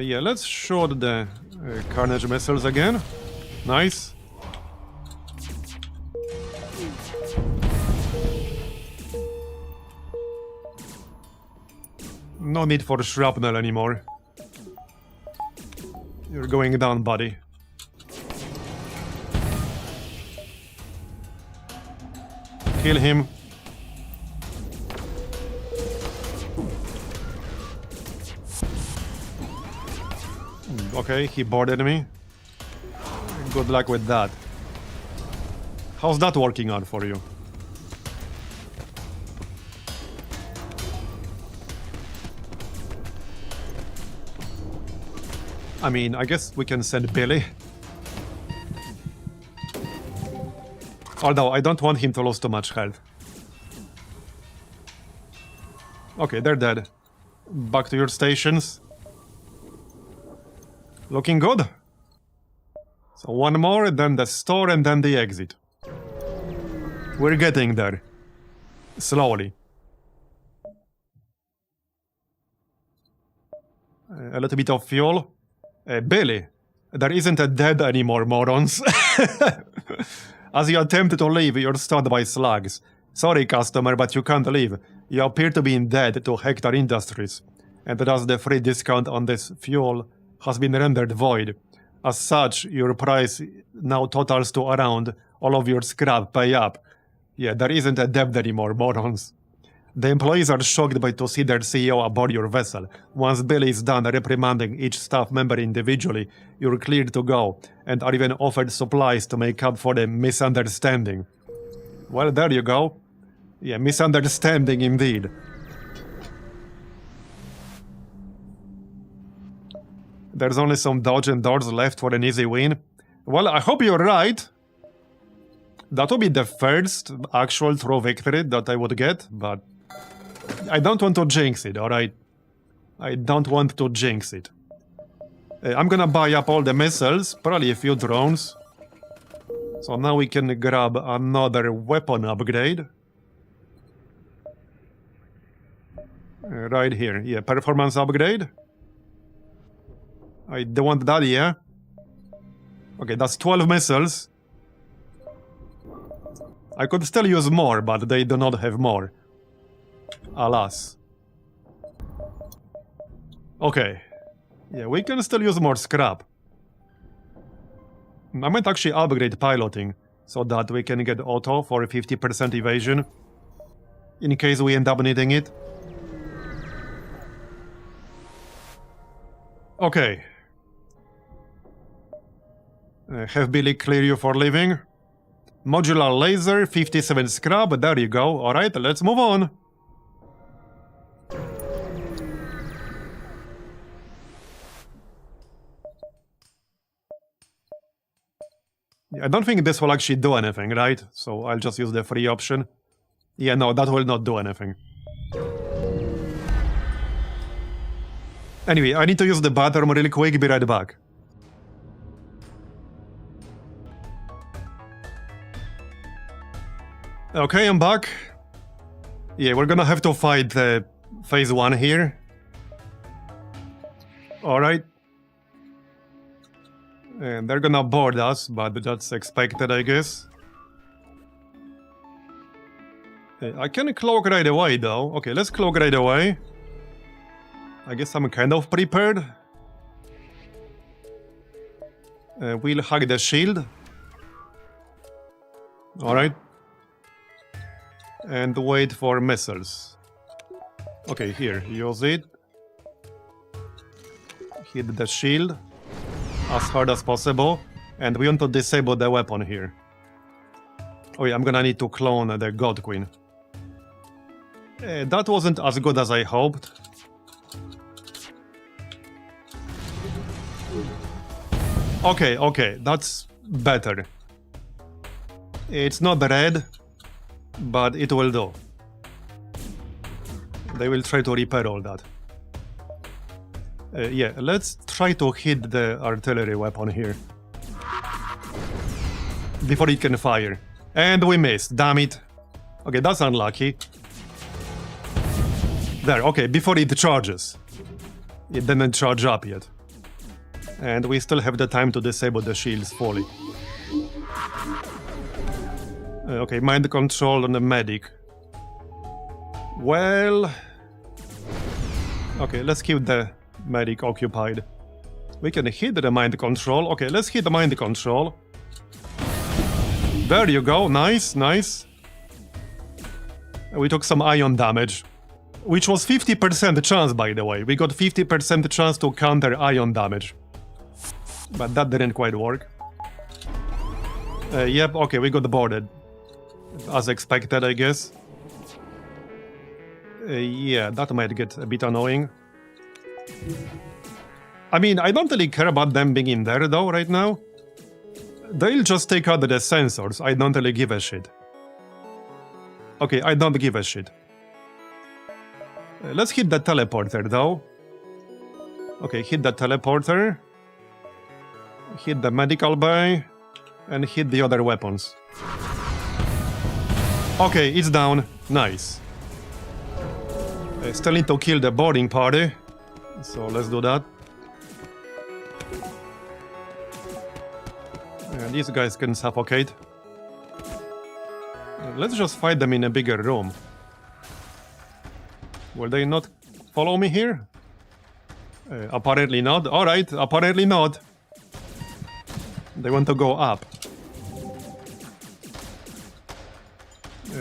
Yeah, let's shoot the Carnage missiles again. Nice. No need for shrapnel anymore. You're going down, buddy. Kill him. Okay, he boarded me. Good luck with that. How's that working out for you? I mean, I guess we can send Billy. Although, I don't want him to lose too much health. Okay, they're dead. Back to your stations. Looking good. So one more, then the store, and then the exit. We're getting there. Slowly. A little bit of fuel. Billy, there isn't a dead anymore, morons. As you attempt to leave, you're stunned by slugs. Sorry, customer, but you can't leave. You appear to be in debt to Hector Industries, and thus the free discount on this fuel has been rendered void. As such, your price now totals to around all of your scrap pay up. Yeah, there isn't a debt anymore, morons. The employees are shocked to see their CEO aboard your vessel. Once Billy is done reprimanding each staff member individually, you're cleared to go, and are even offered supplies to make up for the misunderstanding. Well, there you go. Yeah, misunderstanding indeed. There's only some dodge and doors left for an easy win. Well, I hope you're right. That would be the first actual true victory that I would get, but I don't want to jinx it, alright? I don't want to jinx it. I'm gonna buy up all the missiles, probably a few drones. So now we can grab another weapon upgrade. Right here, yeah, performance upgrade. I don't want that, yeah? Okay, that's 12 missiles. I could still use more, but they do not have more. Alas. Okay. Yeah, we can still use more scrap. I might actually upgrade piloting, so that we can get auto for 50% evasion, in case we end up needing it. Okay. Have Billy clear you for leaving. Modular laser, 57 scrap, there you go. Alright, let's move on. I don't think this will actually do anything, right? So I'll just use the free option. Yeah, no, that will not do anything. Anyway, I need to use the bathroom really quick, be right back. Okay, I'm back. Yeah, we're gonna have to fight phase 1 here. Alright. And they're gonna board us, but that's expected, I guess. I can cloak right away, though. Okay, let's cloak right away. I guess I'm kind of prepared. We'll hug the shield. Alright. And wait for missiles. Okay, here, use it. Hit the shield as hard as possible. And we want to disable the weapon here. Oh yeah, I'm gonna need to clone the God Queen. That wasn't as good as I hoped. Okay, that's better. It's not red, but it will do. They will try to repair all that. Yeah, let's try to hit the artillery weapon here. Before it can fire. And we missed, damn it. Okay, that's unlucky. There, okay, before it charges. It didn't charge up yet. And we still have the time to disable the shields fully. Okay, mind control on the medic. Well... Okay, let's keep the medic occupied. We can hit the mind control. Okay, let's hit the mind control. There you go, nice, nice. We took some ion damage. Which was 50% chance, by the way. We got 50% chance to counter ion damage. But that didn't quite work. Yep, okay, we got boarded. As expected, I guess. Yeah, that might get a bit annoying. I mean, I don't really care about them being in there, though, right now. They'll just take out the sensors. I don't really give a shit. Okay, I don't give a shit. Let's hit the teleporter, though. Okay, hit the teleporter. Hit the medical bay. And hit the other weapons. Okay, it's down. Nice. I still need to kill the boarding party. So let's do that. Yeah, these guys can suffocate. Let's just fight them in a bigger room. Will they not follow me here? Apparently not. Alright, apparently not. They want to go up.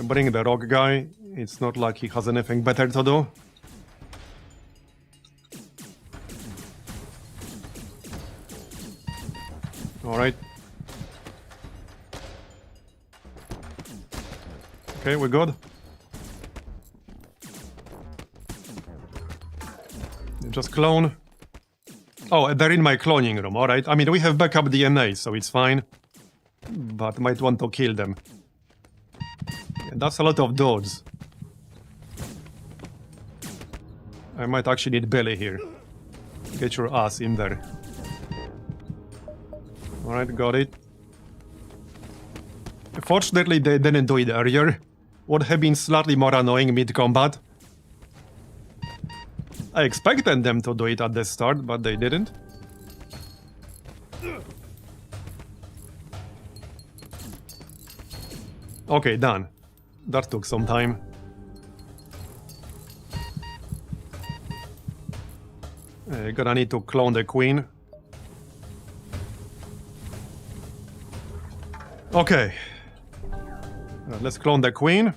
Bring the rock guy. It's not like he has anything better to do. Alright. Okay, we're good. Just clone. Oh, they're in my cloning room, alright. I mean, we have backup DNA, so it's fine. But might want to kill them. Yeah, that's a lot of dudes. I might actually need Billy here. Get your ass in there. Alright, got it. Fortunately, they didn't do it earlier. Would have been slightly more annoying mid-combat. I expected them to do it at the start, but they didn't. Okay, done. That took some time. Gonna need to clone the queen. Okay. Let's clone the queen.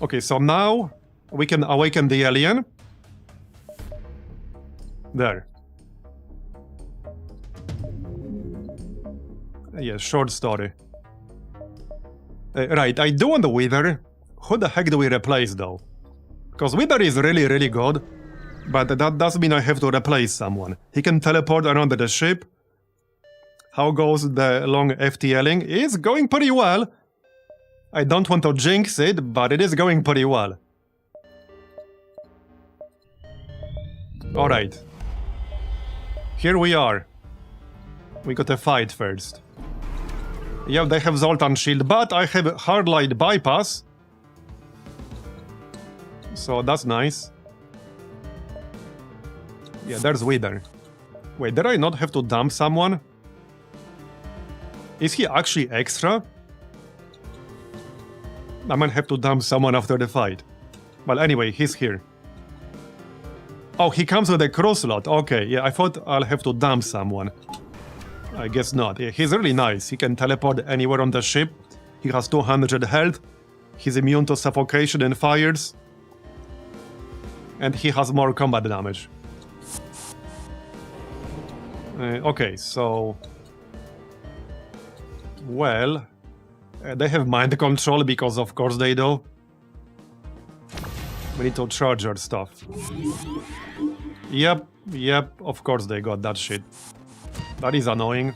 Okay, so now we can awaken the alien. There. Yeah, short story. Right, I do want the Wither. Who the heck do we replace, though? Because Wither is really, really good. But that does mean I have to replace someone. He can teleport around the ship. How goes the long FTLing? It's going pretty well. I don't want to jinx it, but it is going pretty well. Alright. Here we are. We got a fight first. Yeah, they have Zoltan shield, but I have hardlight bypass. So that's nice. Yeah, there's Wither. Wait, did I not have to dump someone? Is he actually extra? I might have to dump someone after the fight. Well, anyway, he's here. Oh, he comes with a crew slot. Okay, yeah, I thought I'll have to dump someone. I guess not. Yeah, he's really nice. He can teleport anywhere on the ship. He has 200 health. He's immune to suffocation and fires. And he has more combat damage. Okay, so... Well... they have mind control because of course they do. We need to charge our stuff. Yep, of course they got that shit. That is annoying.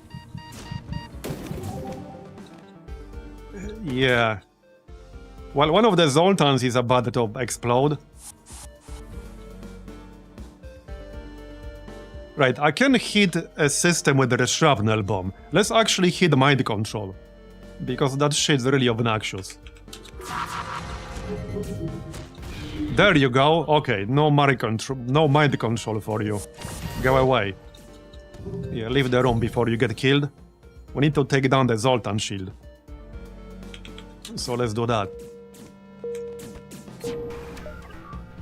Yeah. Well, one of the Zoltans is about to explode. Right, I can hit a system with the shrapnel bomb. Let's actually hit mind control. Because that shit's really obnoxious. There you go. Okay, no mind control for you. Go away. Yeah, leave the room before you get killed. We need to take down the Zoltan shield. So let's do that.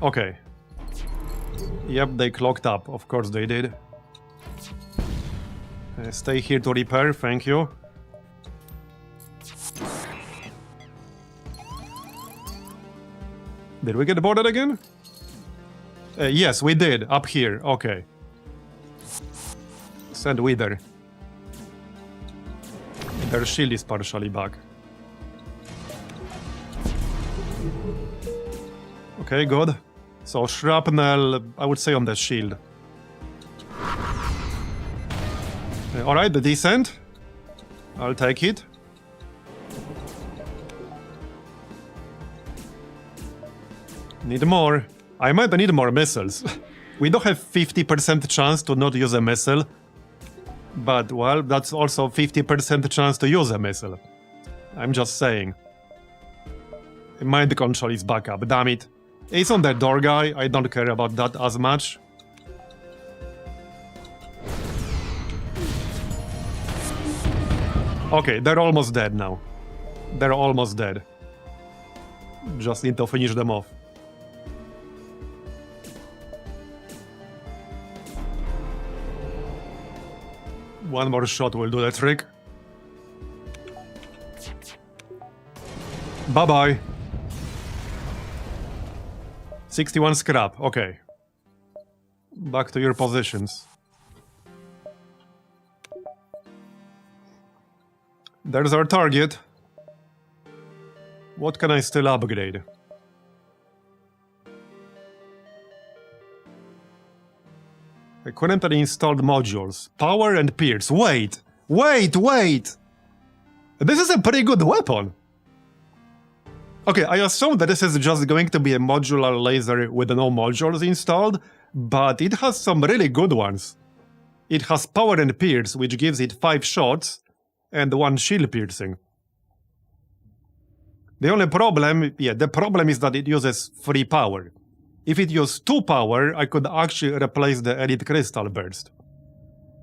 Okay. Yep, they clocked up. Of course they did. Stay here to repair, thank you. Did we get boarded again? Yes, we did. Up here. Okay. Send Wither. Their shield is partially back. Okay, good. So shrapnel, I would say on the shield. Alright, the descent. I'll take it. Need more. I might need more missiles. We don't have 50% chance to not use a missile. But, well, that's also 50% chance to use a missile. I'm just saying. Mind control is back up, damn it. It's on the door guy, I don't care about that as much. Okay, they're almost dead now. They're almost dead. Just need to finish them off. One more shot will do the trick. Bye-bye. 61 scrap, okay. Back to your positions. There's our target. What can I still upgrade? Currently installed modules. Power and Pierce. Wait! Wait! This is a pretty good weapon! Okay, I assume that this is just going to be a modular laser with no modules installed, but it has some really good ones. It has Power and Pierce, which gives it 5 shots, and 1 shield piercing. The only problem, the problem is that it uses 3 power. If it used 2 power, I could actually replace the Elite Crystal Burst.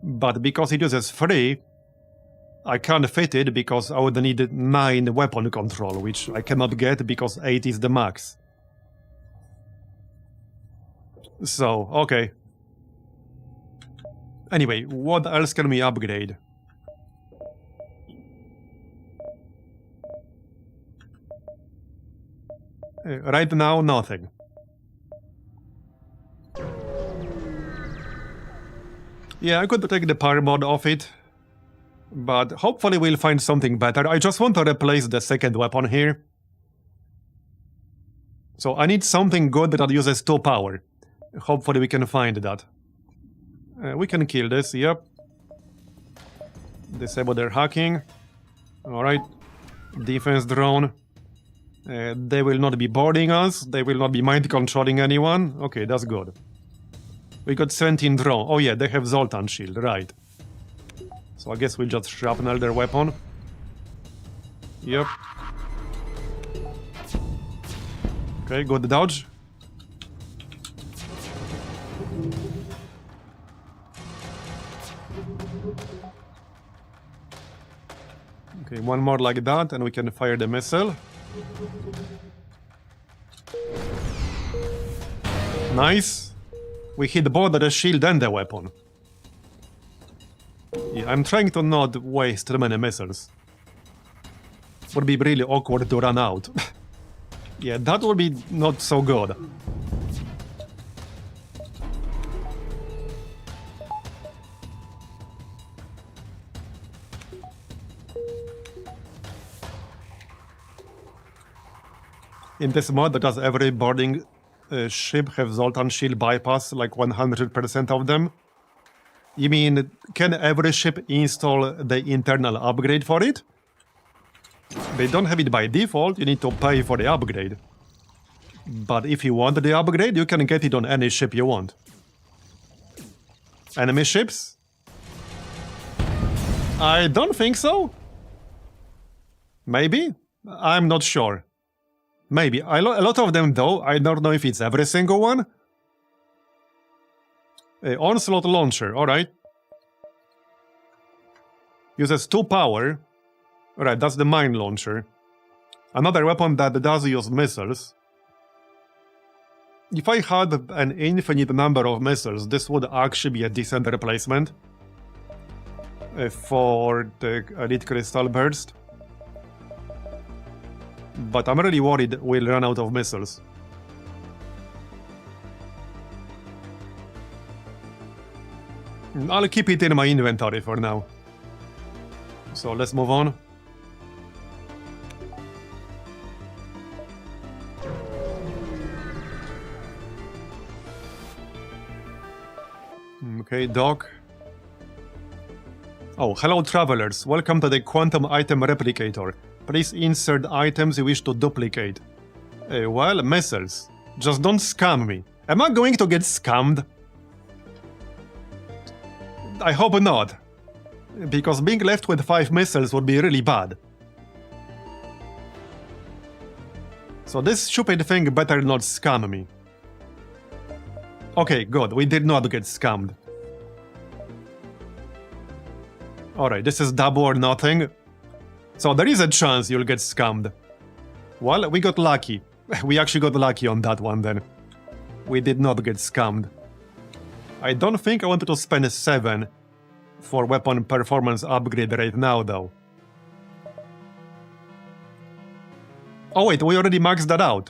But because it uses 3, I can't fit it because I would need 9 weapon control, which I cannot get because 8 is the max. So, okay. Anyway, what else can we upgrade? Right now, nothing. Yeah, I could take the power mod off it, but hopefully we'll find something better. I just want to replace the second weapon here. So I need something good that uses 2 power. Hopefully we can find that. We can kill this, yep. Disable their hacking. Alright. Defense drone. They will not be boarding us. They will not be mind controlling anyone. Okay, that's good. We got 17 drone. Oh yeah, they have Zoltan shield, right. So I guess we'll just shrapnel their weapon. Yep. Okay, good dodge. Okay, one more like that and we can fire the missile. Nice. We hit both the shield and the weapon. Yeah, I'm trying to not waste too many missiles. Would be really awkward to run out. Yeah, that would be not so good. In this mod, does every boarding ship have Zoltan shield bypass, like 100% of them? You mean, can every ship install the internal upgrade for it? They don't have it by default, you need to pay for the upgrade. But if you want the upgrade, you can get it on any ship you want. Enemy ships? I don't think so. Maybe? I'm not sure. Maybe. A lot of them, though. I don't know if it's every single one. Onslaught launcher. Alright. Uses 2 power. Alright, that's the mine launcher. Another weapon that does use missiles. If I had an infinite number of missiles, this would actually be a decent replacement for the Elite Crystal Burst. But I'm really worried we'll run out of missiles. I'll keep it in my inventory for now. So let's move on. Okay, dock. Oh, hello travelers. Welcome to the Quantum Item Replicator. Please insert items you wish to duplicate. Well, missiles. Just don't scam me. Am I going to get scammed? I hope not. Because being left with 5 missiles would be really bad. So this stupid thing better not scam me. Okay, good. We did not get scammed. Alright, this is double or nothing. So there is a chance you'll get scammed. Well, we got lucky. We actually got lucky on that one then. We did not get scammed. I don't think I wanted to spend 7 for weapon performance upgrade right now though. Oh wait, we already maxed that out.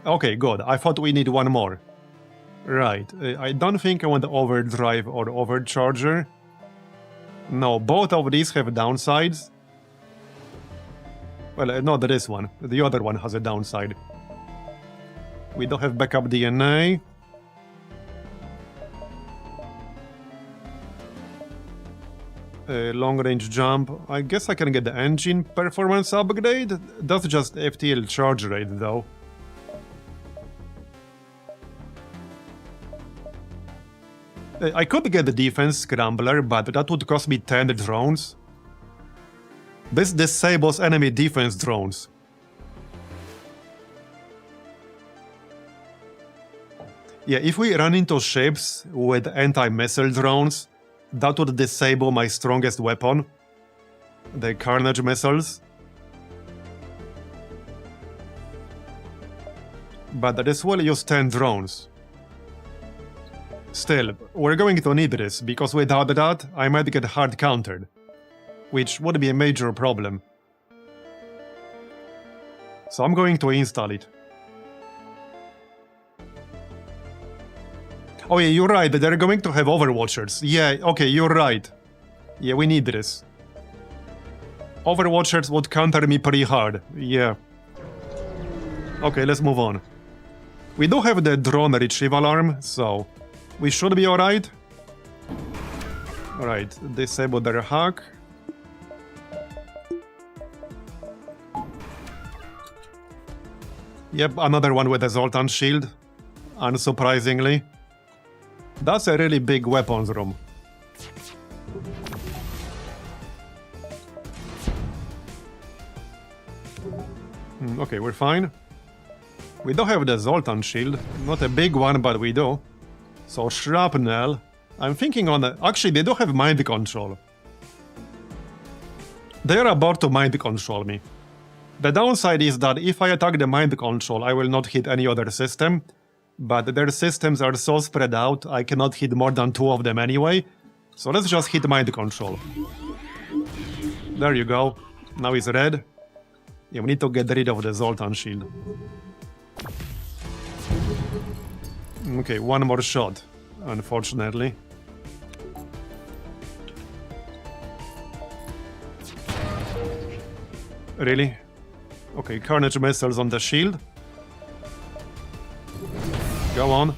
Okay, good. I thought we need 1 more. Right, I don't think I want overdrive or overcharger. No, both of these have downsides. Well, not this one. The other one has a downside. We don't have backup DNA. Long-range jump. I guess I can get the engine performance upgrade. That's just FTL charge rate, though. I could get the defense scrambler, but that would cost me 10 drones. This disables enemy defense drones. Yeah, if we run into ships with anti-missile drones, that would disable my strongest weapon, the Carnage missiles. But this will use 10 drones. Still, we're going to need this, because without that, I might get hard countered. Which would be a major problem. So I'm going to install it. Oh yeah, you're right, they're going to have Overwatchers. Yeah, okay, you're right. Yeah, we need this. Overwatchers would counter me pretty hard, yeah. Okay, let's move on. We do have the drone retrieval arm, so we should be alright. Alright, disable their hack. Yep, another one with a Zoltan shield, unsurprisingly. That's a really big weapons room. Okay, we're fine. We don't have the Zoltan shield, not a big one, but we do. So shrapnel, I'm thinking on the... Actually, they do have mind control. They are about to mind control me. The downside is that if I attack the mind control, I will not hit any other system. But their systems are so spread out, I cannot hit more than 2 of them anyway. So let's just hit mind control. There you go. Now it's red. Yeah, we need to get rid of the Zoltan shield. Okay, 1 more shot, unfortunately. Really? Okay, Carnage missiles on the shield. Go on.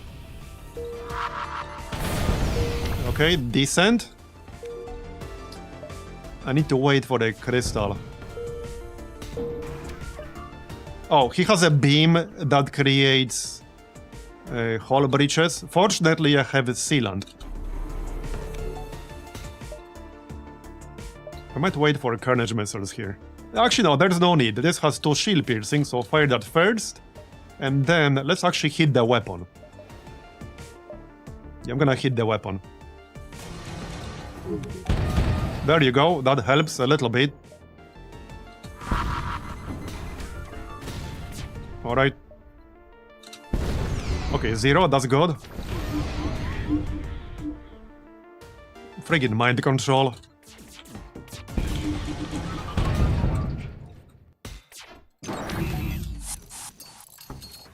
Okay, decent. I need to wait for the crystal. Oh, he has a beam that creates hull breaches. Fortunately, I have a sealant. I might wait for Carnage missiles here. Actually, no, there's no need. This has 2 shield piercings, so fire that first. And then let's actually hit the weapon. Yeah, I'm gonna hit the weapon. There you go, that helps a little bit. Alright. Okay, 0, that's good. Friggin' mind control.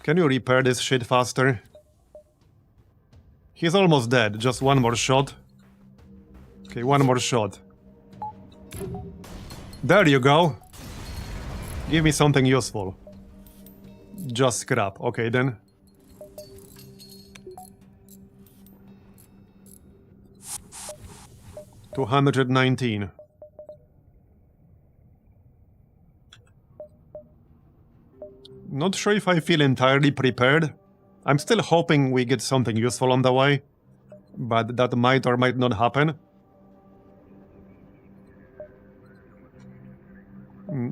Can you repair this shit faster? He's almost dead, just one more shot. Okay, one more shot. There you go. Give me something useful. Just scrap, okay then. $219. Not sure if I feel entirely prepared. I'm still hoping we get something useful on the way, but that might or might not happen.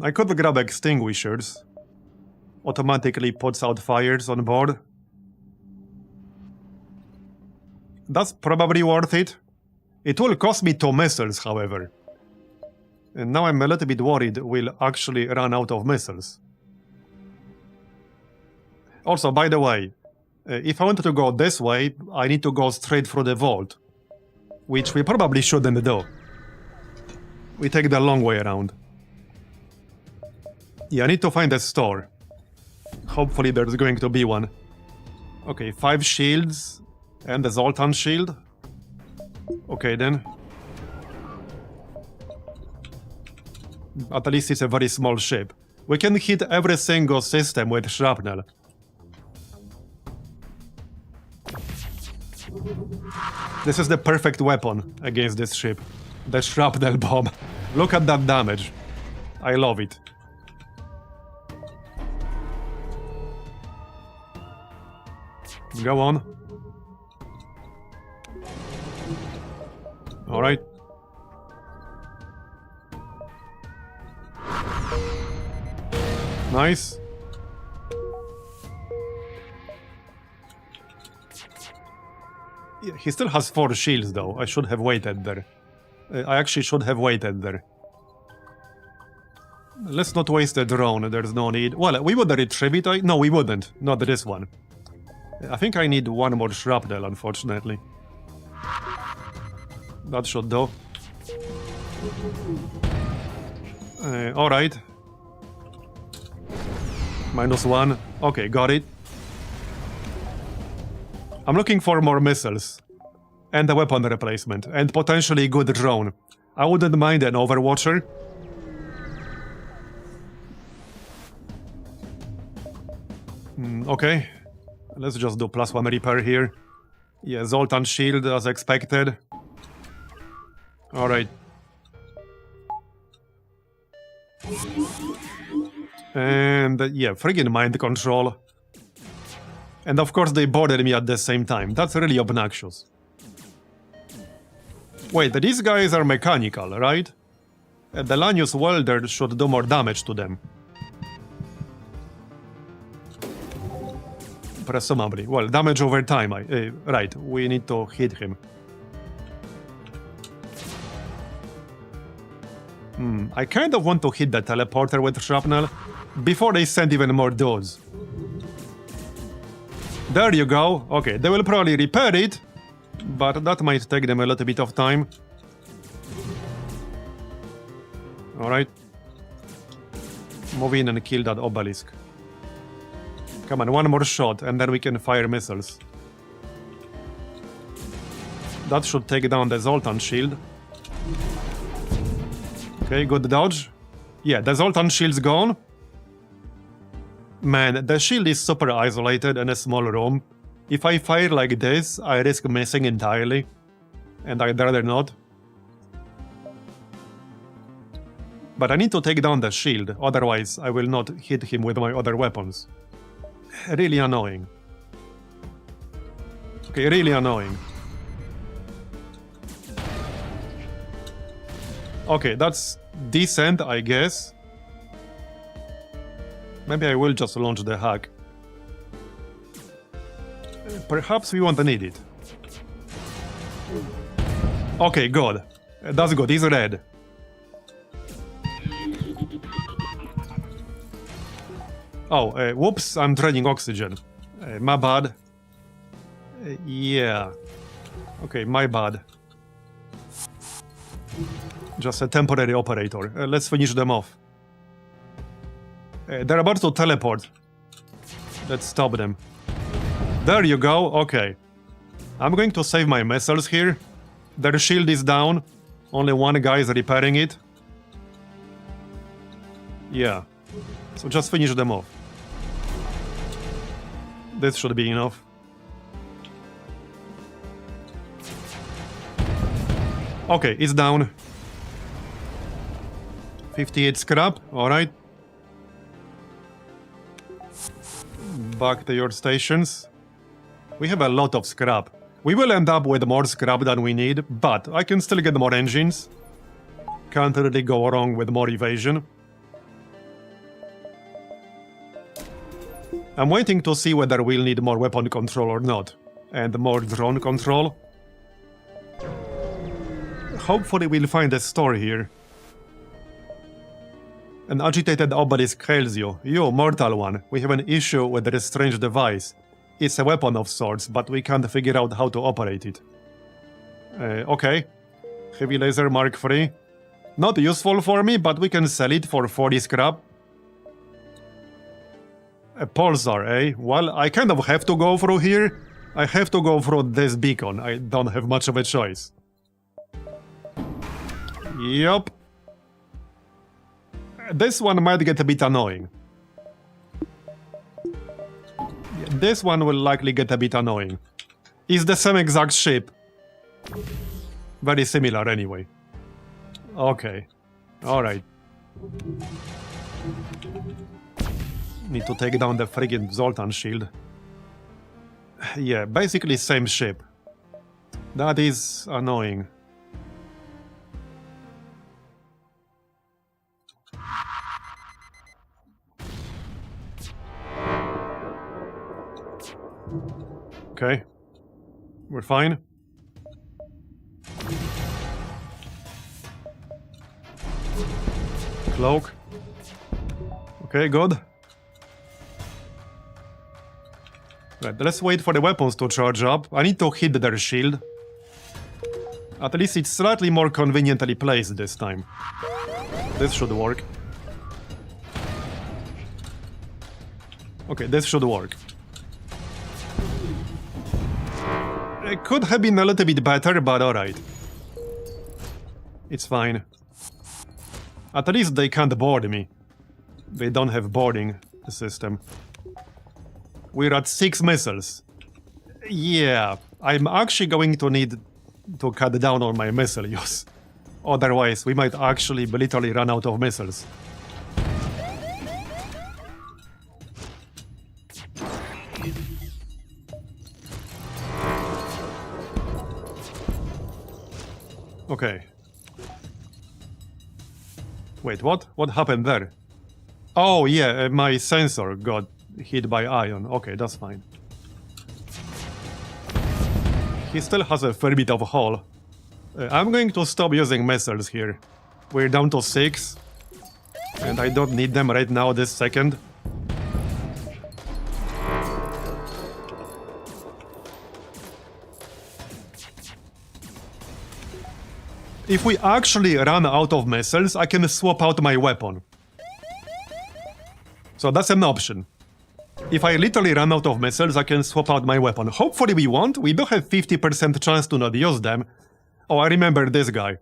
I could grab extinguishers. Automatically puts out fires on board. That's probably worth it. It will cost me 2 missiles, however. And now I'm a little bit worried we'll actually run out of missiles. Also, by the way, if I wanted to go this way, I need to go straight through the vault. Which we probably shouldn't do. We take the long way around. Yeah, I need to find a store. Hopefully there's going to be one. Okay, 5 shields and the Zoltan shield. Okay then. At least it's a very small ship. We can hit every single system with shrapnel. This is the perfect weapon against this ship. The shrapnel bomb. Look at that damage. I love it. Go on. Alright. Nice. Yeah, he still has 4 shields though. I should have waited there. I actually should have waited there. Let's not waste a drone, there's no need. Well, we would retrieve it. No, we wouldn't. Not this one. I think I need 1 more shrapnel, unfortunately. That should do. Alright. -1. Okay, got it. I'm looking for more missiles. And a weapon replacement. And potentially good drone. I wouldn't mind an Overwatcher. Okay. Let's just do +1 repair here. Yeah, Zoltan shield as expected. Alright. And yeah, friggin' mind control. And of course they bothered me at the same time. That's really obnoxious. Wait, these guys are mechanical, right? The Lanius welder should do more damage to them. Presumably. Well, damage over time. Right, we need to hit him. I kind of want to hit the teleporter with shrapnel before they send even more dudes. There you go. Okay, they will probably repair it, but that might take them a little bit of time. Alright. Move in and kill that obelisk. Come on, 1 more shot, and then we can fire missiles. That should take down the Zoltan shield. Okay, good dodge. Yeah, the Zoltan shield's gone. Man, the shield is super isolated in a small room. If I fire like this, I risk missing entirely. And I'd rather not. But I need to take down the shield, otherwise I will not hit him with my other weapons. Really annoying. Okay, really annoying. Okay, that's decent, I guess. Maybe I will just launch the hack. Perhaps we won't need it. Okay, good. That's good, he's red. Oh, whoops, I'm draining oxygen. My bad. Yeah. Okay, my bad. Just a temporary operator. Let's finish them off. They're about to teleport. Let's stop them. There you go, okay. I'm going to save my missiles here. Their shield is down. Only one guy is repairing it. Yeah. So just finish them off. This should be enough. Okay, it's down. 58 scrap, alright. Back to your stations. We have a lot of scrap. We will end up with more scrap than we need, but I can still get more engines. Can't really go wrong with more evasion. I'm waiting to see whether we'll need more weapon control or not, and more drone control. Hopefully we'll find a store here. An agitated obelisk hails you. You, mortal one, we have an issue with this strange device. It's a weapon of sorts, but we can't figure out how to operate it. Okay. Heavy laser Mark III. Not useful for me, but we can sell it for 40 scrap. A pulsar, eh? Well, I kind of have to go through here. I have to go through this beacon. I don't have much of a choice. Yup. This one might get a bit annoying. This one will likely get a bit annoying. It's the same exact ship. Very similar anyway. Okay. Alright. Need to take down the friggin' Zoltan shield. Yeah, basically same ship. That is annoying. Okay. We're fine. Cloak. Okay, good. Right, let's wait for the weapons to charge up. I need to hit their shield. At least it's slightly more conveniently placed this time. This should work. Okay, this should work. It could have been a little bit better, but alright. It's fine. At least they can't board me. They don't have boarding system. We're at 6 missiles. Yeah, I'm actually going to need to cut down on my missile use. Otherwise, we might actually literally run out of missiles. Okay. Wait, what? What happened there? Oh, yeah, my sensor got hit by ion. Okay, that's fine. He still has a fair bit of hull. I'm going to stop using missiles here. We're down to 6. And I don't need them right now this second. If we actually run out of missiles, I can swap out my weapon. So that's an option. If I literally run out of missiles, I can swap out my weapon. Hopefully we won't. We do have 50% chance to not use them. Oh, I remember this guy.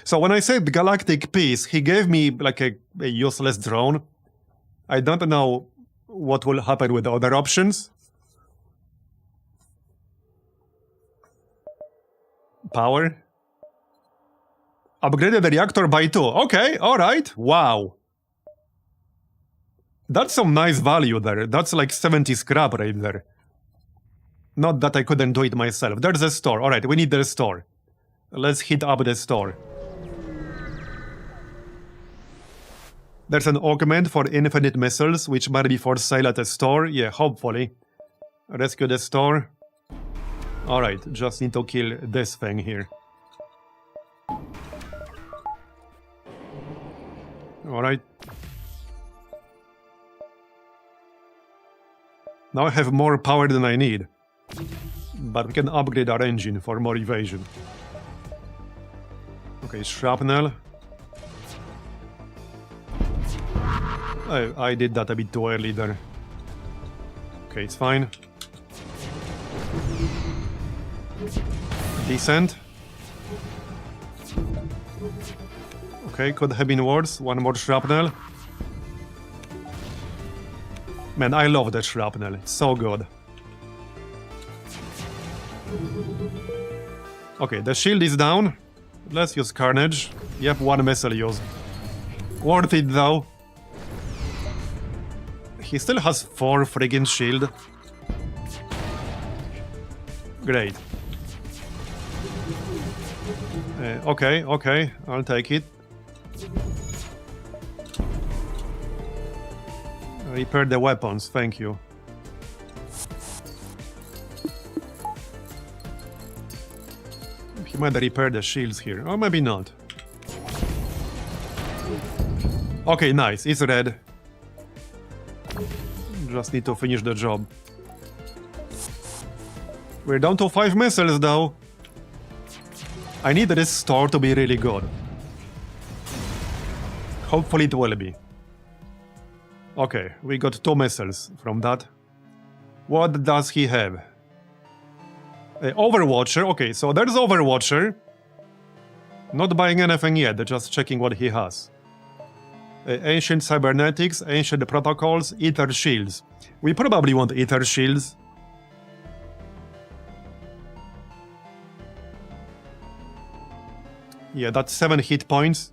So when I said Galactic Peace, he gave me like a useless drone. I don't know what will happen with the other options. Power. Upgraded the reactor by 2. Okay, alright. Wow. That's some nice value there. That's like 70 scrap right there. Not that I couldn't do it myself. There's a store. Alright, we need the store. Let's hit up the store. There's an augment for infinite missiles, which might be for sale at a store. Yeah, hopefully. Rescue the store. Alright, just need to kill this thing here. Alright. Now I have more power than I need. But we can upgrade our engine for more evasion. Okay, shrapnel. Oh, I did that a bit too early there. Okay, it's fine. Decent. Okay, could have been worse. One more shrapnel. Man, I love that shrapnel. It's so good. Okay, the shield is down. Let's use Carnage. Yep, one missile used. Worth it though. He still has 4 friggin' shield. Great. Okay, I'll take it. Repair the weapons, thank you. He might repair the shields here, or maybe not. Okay, nice, it's red. Just need to finish the job. We're down to 5 missiles though. I need this store to be really good. Hopefully it will be. Okay, we got 2 missiles from that. What does he have? Overwatcher. Okay, so there's Overwatcher. Not buying anything yet, just checking what he has. Ancient Cybernetics, Ancient Protocols, Ether Shields. We probably want Ether Shields. Yeah, that's 7 hit points.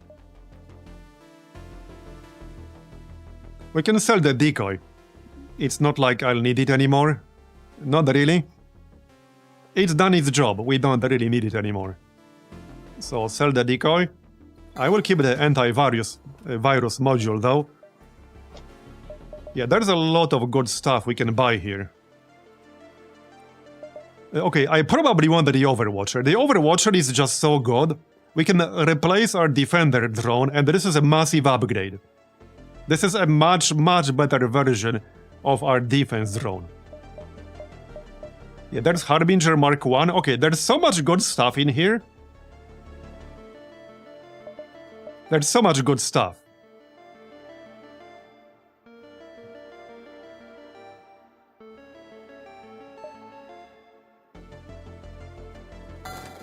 We can sell the decoy. It's not like I'll need it anymore. Not really. It's done its job, we don't really need it anymore. So sell the decoy. I will keep the antivirus virus module though. Yeah, there's a lot of good stuff we can buy here. Okay, I probably want the Overwatcher. The Overwatcher is just so good. We can replace our Defender drone, and this is a massive upgrade. This is a much better version of our defense drone. Yeah, there's Harbinger Mark 1. Okay, there's so much good stuff in here. There's so much good stuff.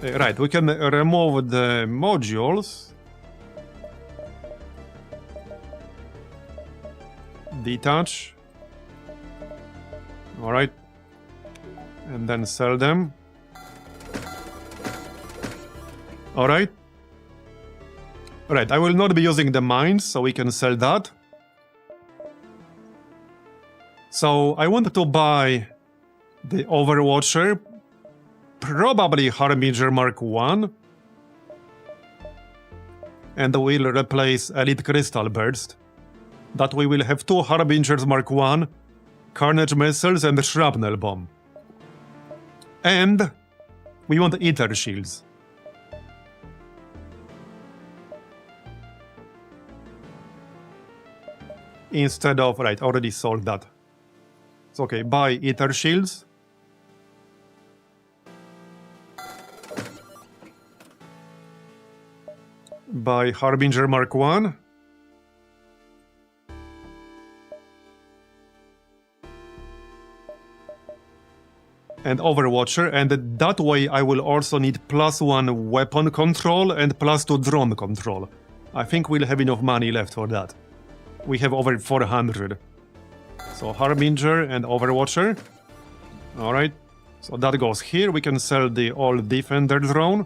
Right, we can remove the modules. Detach. Alright. And then sell them. Alright. Alright, I will not be using the mines, so we can sell that. So, I wanted to buy the Overwatcher. Probably Harbinger Mark 1. And we'll replace Elite Crystal Burst. That way we'll have 2 Harbingers Mark 1, Carnage Missiles and Shrapnel Bomb. And we want Ether Shields. Instead of... right, already sold that. It's okay, buy Ether Shields. By Harbinger Mark 1. And Overwatcher, and that way I will also need +1 weapon control and +2 drone control. I think we'll have enough money left for that. We have over 400. So Harbinger and Overwatcher. Alright, so that goes here. We can sell the old Defender drone.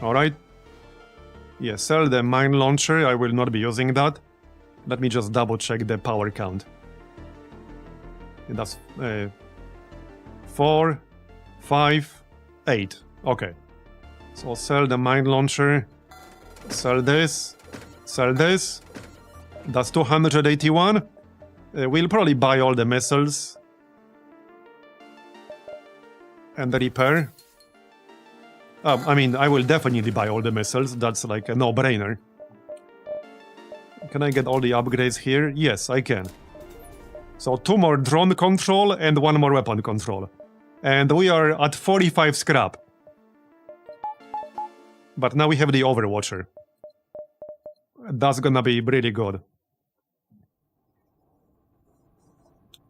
Alright. Yeah, sell the mine launcher, I will not be using that. Let me just double check the power count. And that's 4, 5, 8. Okay. So sell the mine launcher. Sell this. Sell this. That's 281. We'll probably buy all the missiles. And the repair. I mean, I will definitely buy all the missiles. That's like a no-brainer. Can I get all the upgrades here? Yes, I can. So 2 more drone control and 1 more weapon control. And we are at 45 scrap. But now we have the Overwatcher. That's gonna be really good.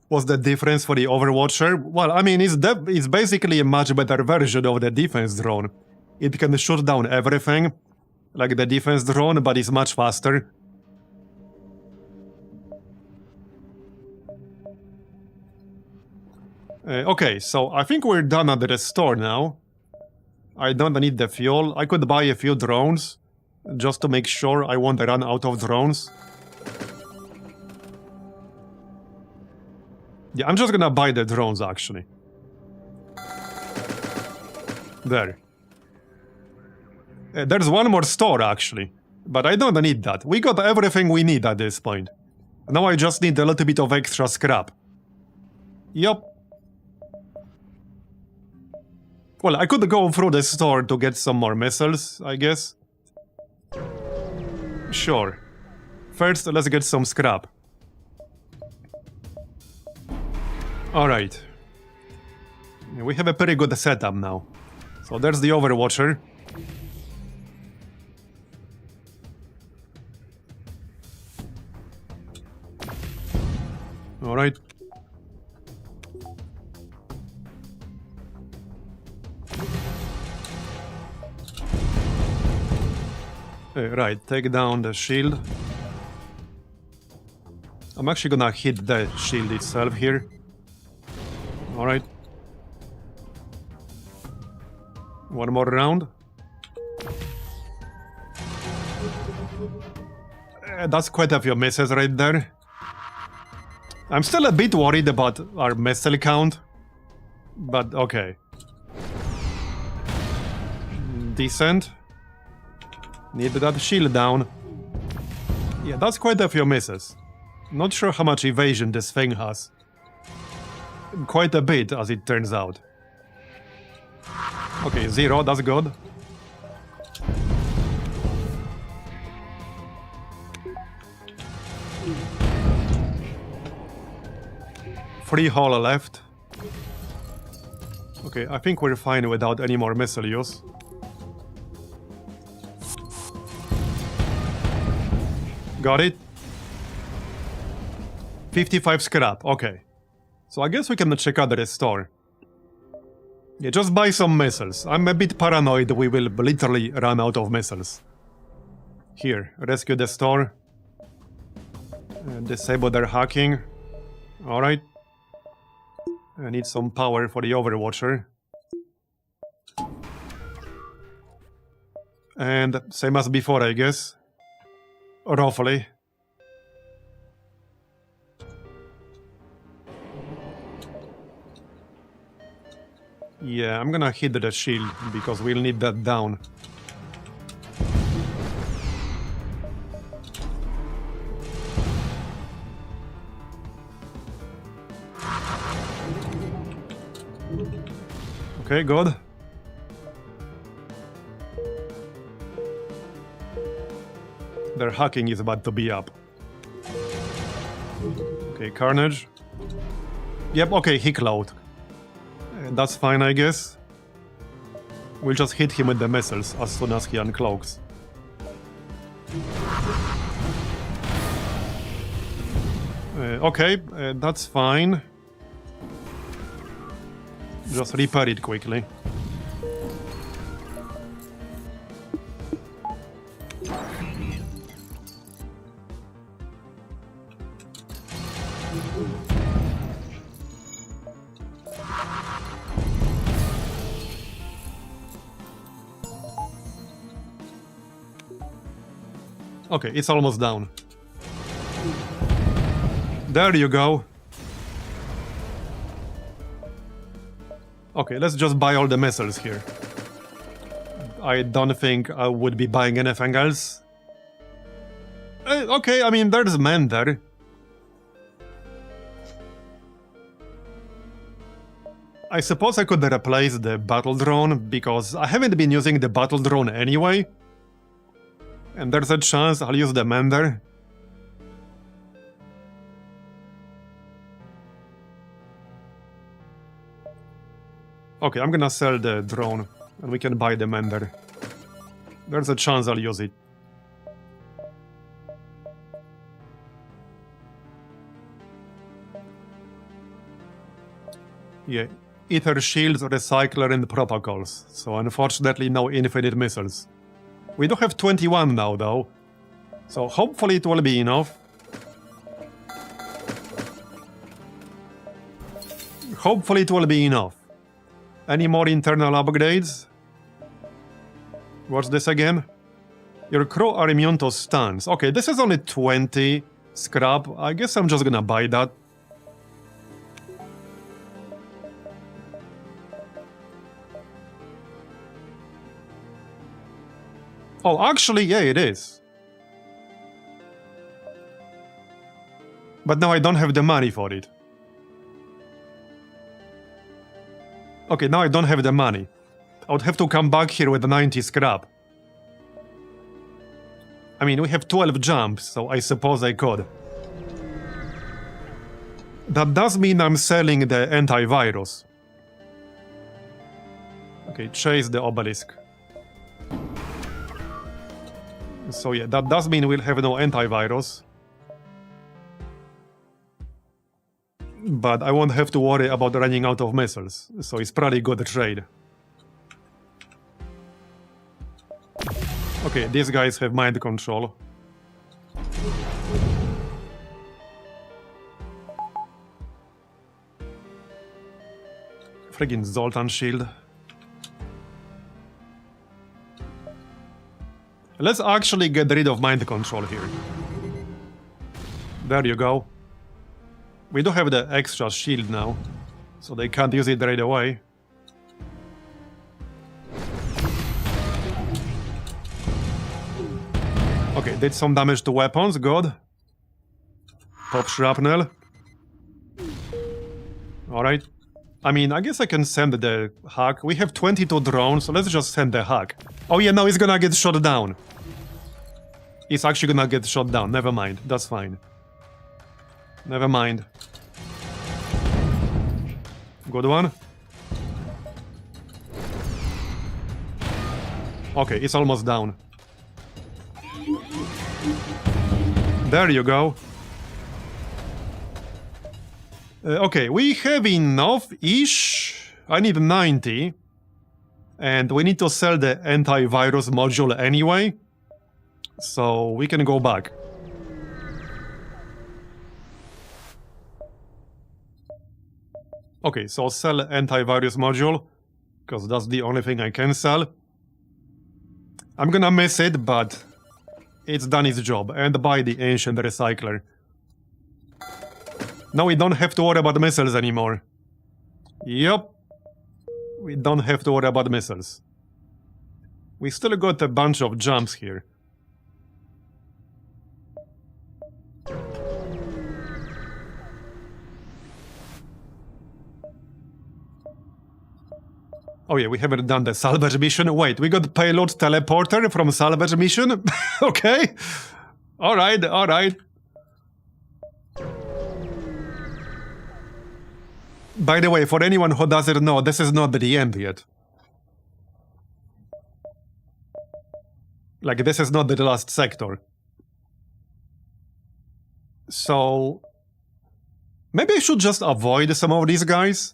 What's the difference for the Overwatcher? Well, I mean, it's basically a much better version of the defense drone. It can shoot down everything, like the defense drone, but it's much faster. Okay, so I think we're done at the store now. I don't need the fuel. I could buy a few drones, just to make sure I won't run out of drones. Yeah, I'm just gonna buy the drones, actually. There. There's one more store, actually. But I don't need that. We got everything we need at this point. Now I just need a little bit of extra scrap. Yup. Well, I could go through the store to get some more missiles, I guess. Sure. First, let's get some scrap. Alright. We have a pretty good setup now. So there's the Overwatcher. Alright. Right, take down the shield. I'm actually gonna hit the shield itself here. Alright. One more round. That's quite a few misses right there. I'm still a bit worried about our missile count. But okay. Decent. Need that shield down. Yeah, that's quite a few misses. Not sure how much evasion this thing has. Quite a bit, as it turns out. Okay, 0, that's good. Free hull left. Okay, I think we're fine without any more missile use. Got it. 55 scrap, okay. So I guess we can check out the store. Yeah, just buy some missiles. I'm a bit paranoid we will literally run out of missiles. Here, rescue the store. Disable their hacking. Alright. I need some power for the Overwatcher. And same as before, I guess. Roughly. Yeah, I'm gonna hit the shield, because we'll need that down. Okay, good. Their hacking is about to be up. Okay, Carnage. Yep, okay, he cloud. That's fine, I guess. We'll just hit him with the missiles as soon as he uncloaks. Okay, that's fine. Just repair it quickly. Okay, it's almost down. There you go. Okay, let's just buy all the missiles here. I don't think I would be buying anything else. Okay, I mean, there's men there. I suppose I could replace the battle drone, because I haven't been using the battle drone anyway. And there's a chance I'll use the men there. Okay, I'm gonna sell the drone, and we can buy the men there. There's a chance I'll use it. Yeah, ether shields, recycler, and protocols. So unfortunately, no infinite missiles. We do have 21 now, though. So hopefully it will be enough. Hopefully it will be enough. Any more internal upgrades? What's this again? Your crew are immune to stuns. Okay, this is only 20 scrap. I guess I'm just gonna buy that. Oh, actually, yeah, it is. But now I don't have the money for it. Okay, now I don't have the money. I would have to come back here with 90 scrap. I mean, we have 12 jumps, so I suppose I could. That does mean I'm selling the antivirus. Okay, chase the obelisk. So yeah, that does mean we'll have no antivirus. But I won't have to worry about running out of missiles, so it's probably good trade. Okay, these guys have mind control. Friggin' Zoltan shield. Let's actually get rid of mind control here. There you go. We do have the extra shield now, so they can't use it right away. Okay, did some damage to weapons, good. Pop shrapnel. Alright. I mean, I guess I can send the hack. We have 22 drones, so let's just send the hack. Oh yeah, no, he's gonna get shot down. He's actually gonna get shot down, never mind, that's fine. Never mind. Good one. Okay, it's almost down. There you go. Okay, we have enough-ish. I need 90. And we need to sell the antivirus module anyway. So we can go back. Okay, so sell antivirus module, because that's the only thing I can sell. I'm gonna miss it, but it's done its job. And buy the ancient recycler. Now we don't have to worry about missiles anymore. Yup. We don't have to worry about missiles. We still got a bunch of jumps here. Oh yeah, we haven't done the salvage mission. Wait, we got payload teleporter from salvage mission? Okay. Alright, alright. By the way, for anyone who doesn't know, this is not the end yet. Like, this is not the last sector. So... maybe I should just avoid some of these guys?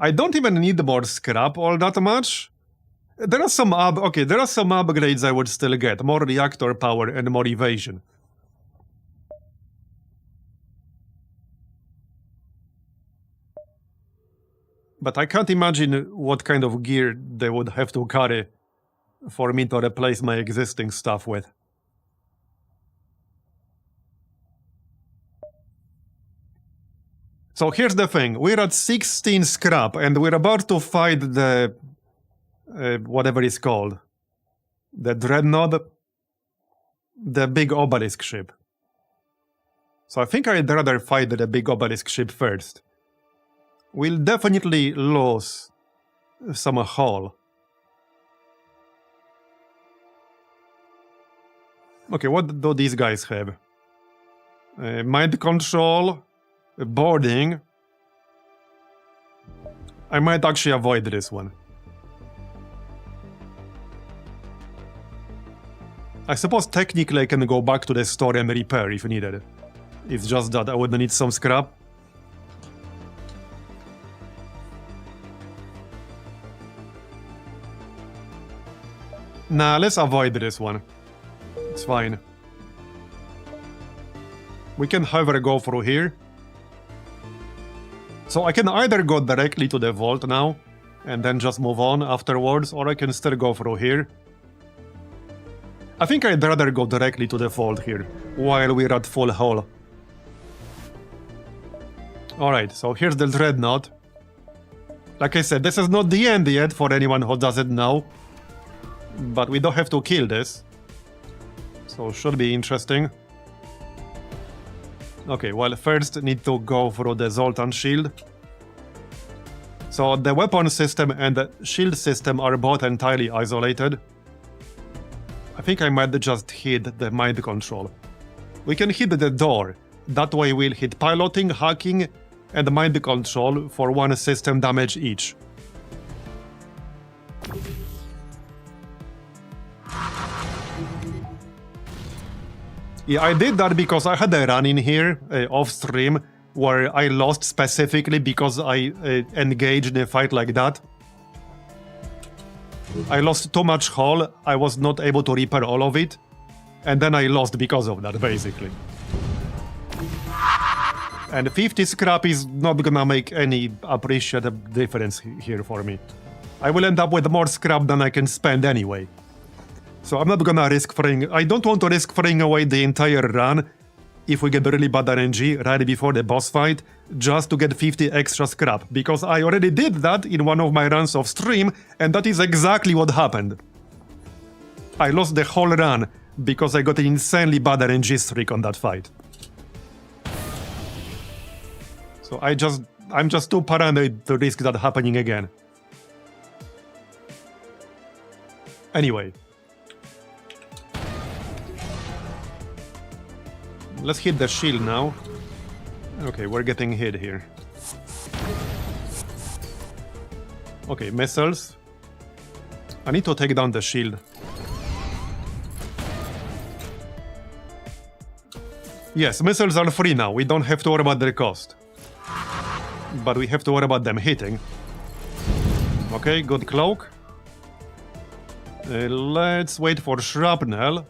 I don't even need more scrap all that much. There are some there are some upgrades I would still get. More reactor power and more evasion. But I can't imagine what kind of gear they would have to carry for me to replace my existing stuff with. So here's the thing, we're at 16 scrap and we're about to fight the whatever it's called. The Dreadnought. The big obelisk ship. So I think I'd rather fight the big obelisk ship first. We'll definitely lose some hull. Okay, what do these guys have? Mind control, boarding. I might actually avoid this one. I suppose technically I can go back to the store and repair if needed. It's just that I would need some scrap. Nah, let's avoid this one. It's fine. We can, however, go through here. So I can either go directly to the vault now, and then just move on afterwards, or I can still go through here. I think I'd rather go directly to the vault here, while we're at full hull. Alright, so here's the Dreadnought. Like I said, this is not the end yet for anyone who doesn't know. But we don't have to kill this. So should be interesting. Okay, well, first need to go through the Zoltan shield. So the weapon system and the shield system are both entirely isolated. I think I might just hit the mind control. We can hit the door. That way we'll hit piloting, hacking, and mind control for 1 system damage each. Yeah, I did that because I had a run in here, off stream, where I lost specifically because I engaged in a fight like that. I lost too much hull, I was not able to repair all of it, and then I lost because of that, basically. And 50 scrap is not gonna make any appreciable difference here for me. I will end up with more scrap than I can spend anyway. So I'm not gonna risk throwing... I don't want to risk throwing away the entire run if we get really bad RNG right before the boss fight, just to get 50 extra scrap, because I already did that in one of my runs off stream, and that is exactly what happened. I lost the whole run because I got an insanely bad RNG streak on that fight. So I'm just too paranoid to risk that happening again. Anyway. Let's hit the shield now. Okay, we're getting hit here. Okay, missiles. I need to take down the shield. Yes, missiles are free now. We don't have to worry about their cost. But we have to worry about them hitting. Okay, good cloak. Let's wait for shrapnel.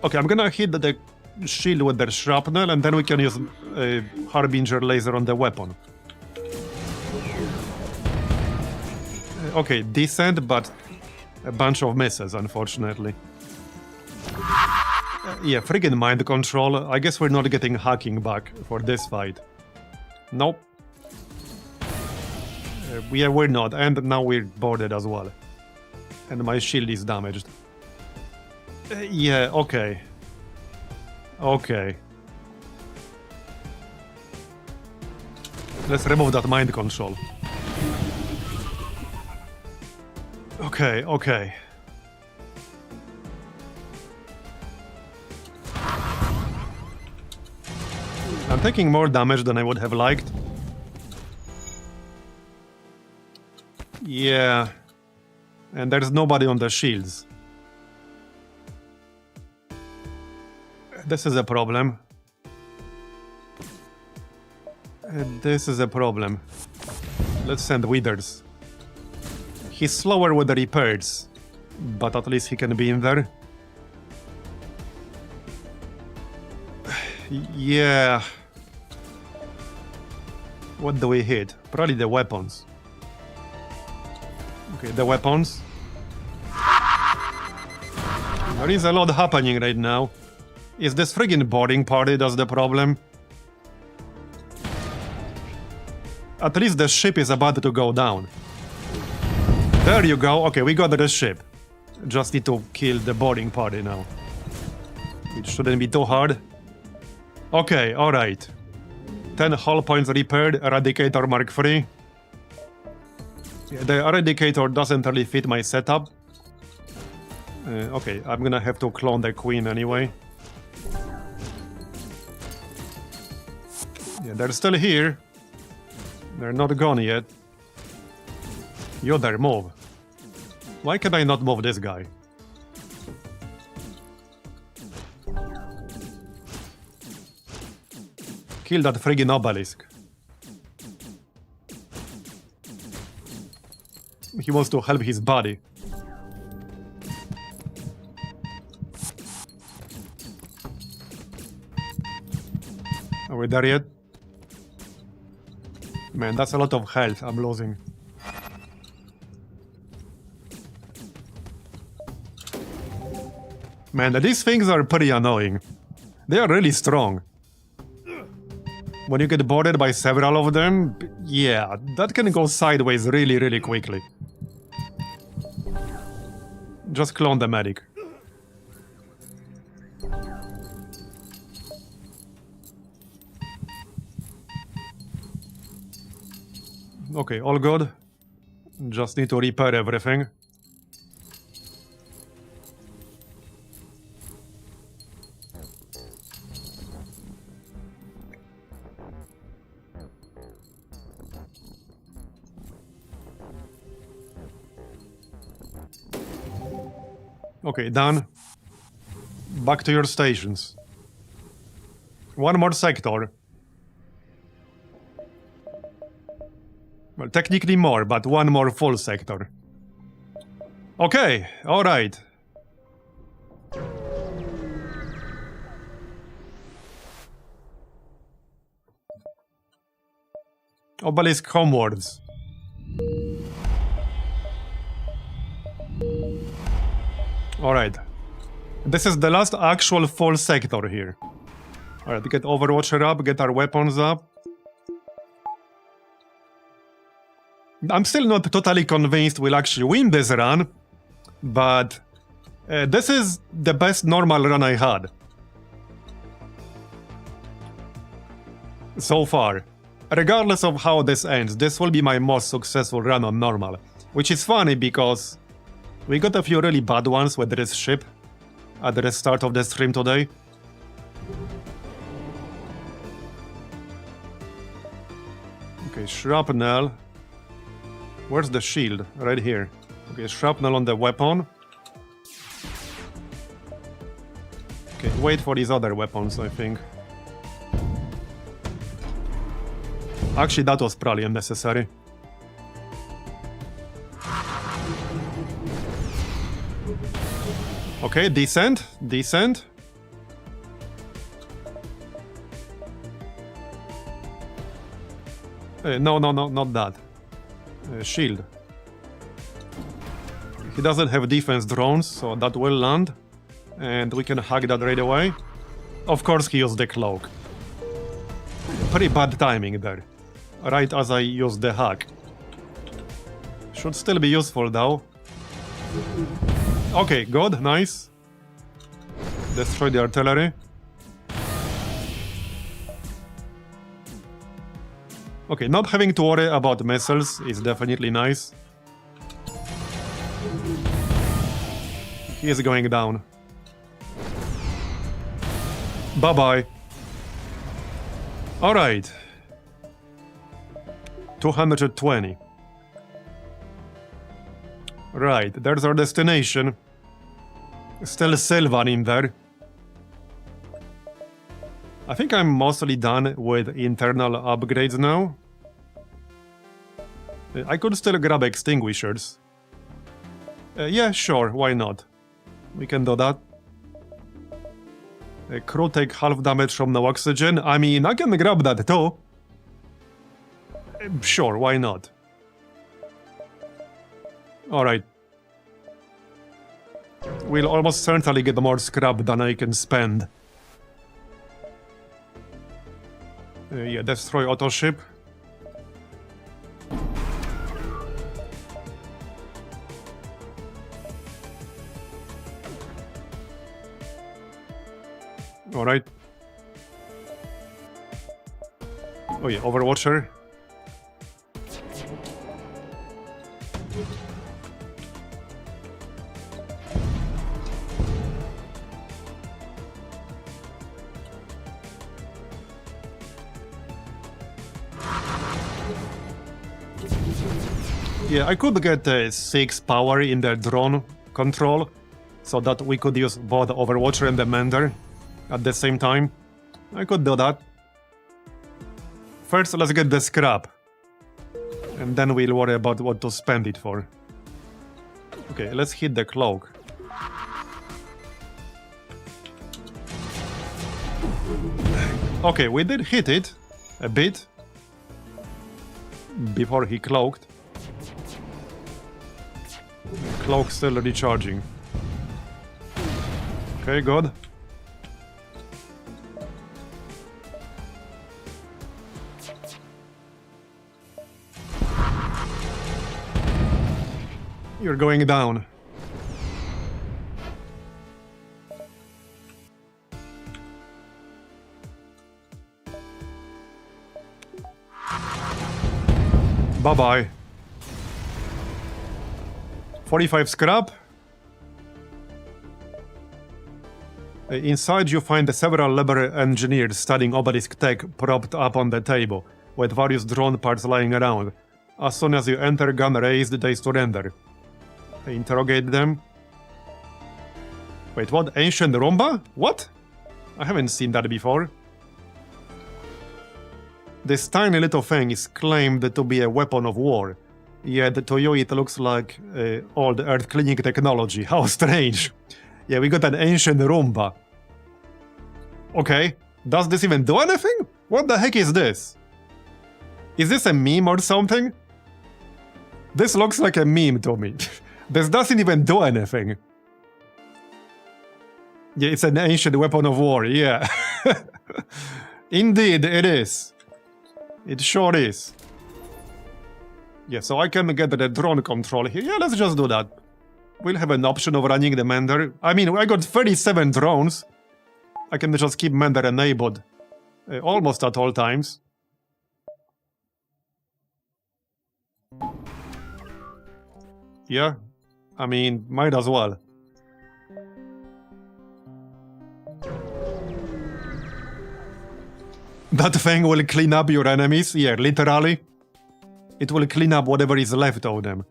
Okay, I'm gonna hit the shield with the shrapnel, and then we can use Harbinger laser on the weapon. Okay, decent, but a bunch of misses, unfortunately. Yeah, friggin' mind control. I guess we're not getting hacking back for this fight. Nope. Yeah, we're not, and now we're boarded as well. And my shield is damaged. Yeah, okay. Okay. Let's remove that mind control. Okay, okay. I'm taking more damage than I would have liked. Yeah. And there's nobody on the shields. This is a problem. This is a problem. Let's send Withers. He's slower with the repairs, but at least he can be in there. Yeah. What do we hit? Probably the weapons. Okay, the weapons. There is a lot happening right now. Is this friggin' boarding party that's the problem? At least the ship is about to go down. There you go. Okay, we got the ship. Just need to kill the boarding party now. It shouldn't be too hard. Okay, alright. 10 hull points repaired, Eradicator Mark III. Yeah, the Eradicator doesn't really fit my setup. Okay, I'm gonna have to clone the Queen anyway. Yeah, they're still here. They're not gone yet. You there, move. Why can I not move this guy? Kill that friggin' obelisk. He wants to help his buddy. Are we there yet? Man, that's a lot of health I'm losing. Man, these things are pretty annoying. They are really strong. When you get boarded by several of them, yeah, that can go sideways really, really quickly. Just clone the medic. Okay, all good. Just need to repair everything. Okay, done. Back to your stations. One more sector. Well, technically more, but one more full sector. Okay, alright. Obelisk homewards. Alright. This is the last actual full sector here. Alright, get Overwatcher up, get our weapons up. I'm still not totally convinced we'll actually win this run, but this is the best normal run I had. So far. Regardless of how this ends, this will be my most successful run on normal. Which is funny because we got a few really bad ones with this ship at the start of the stream today. Okay, shrapnel. Where's the shield? Right here. Okay, shrapnel on the weapon. Okay, wait for these other weapons, I think. Actually, that was probably unnecessary. Okay, decent, decent. No, not that. Shield. He doesn't have defense drones, so that will land. And we can hack that right away. Of course he used the cloak. Pretty bad timing there. Right as I used the hack. Should still be useful though. Okay, good, nice. Destroy the artillery. Okay, not having to worry about missiles is definitely nice. He is going down. Bye-bye. Alright. 220. Right, there's our destination. Still Sylvan in there. I think I'm mostly done with internal upgrades now. I could still grab extinguishers. Yeah, sure, why not? We can do that. Crew take half damage from no oxygen. I mean, I can grab that too. Sure, why not? Alright. We'll almost certainly get more scrap than I can spend. Yeah, destroy auto ship. Alright. Oh yeah, Overwatcher. Yeah, I could get 6 power in the drone control, so that we could use both Overwatcher and the Mender at the same time. I could do that. First, let's get the scrap. And then we'll worry about what to spend it for. Okay, let's hit the cloak. Okay, we did hit it a bit before he cloaked. Cloak still recharging. Okay, good. You're going down. Bye-bye. 45 scrap. Inside you find several labor engineers studying obelisk tech propped up on the table, with various drone parts lying around. As soon as you enter, gun raised, they surrender. Interrogate them. Wait, what? Ancient Rumba? What? I haven't seen that before. This tiny little thing is claimed to be a weapon of war. Yet to you it looks like old earth cleaning technology. How strange. Yeah, we got an ancient Roomba. Okay, does this even do anything? What the heck is this? Is this a meme or something? This looks like a meme to me. This doesn't even do anything. Yeah, it's an ancient weapon of war, yeah. Indeed, it is. It sure is. Yeah, so I can get the drone control here. Yeah, let's just do that. We'll have an option of running the Mender. I mean, I got 37 drones. I can just keep Mender enabled almost at all times. Yeah, I mean, might as well. That thing will clean up your enemies. Yeah, literally. It will clean up whatever is left of them.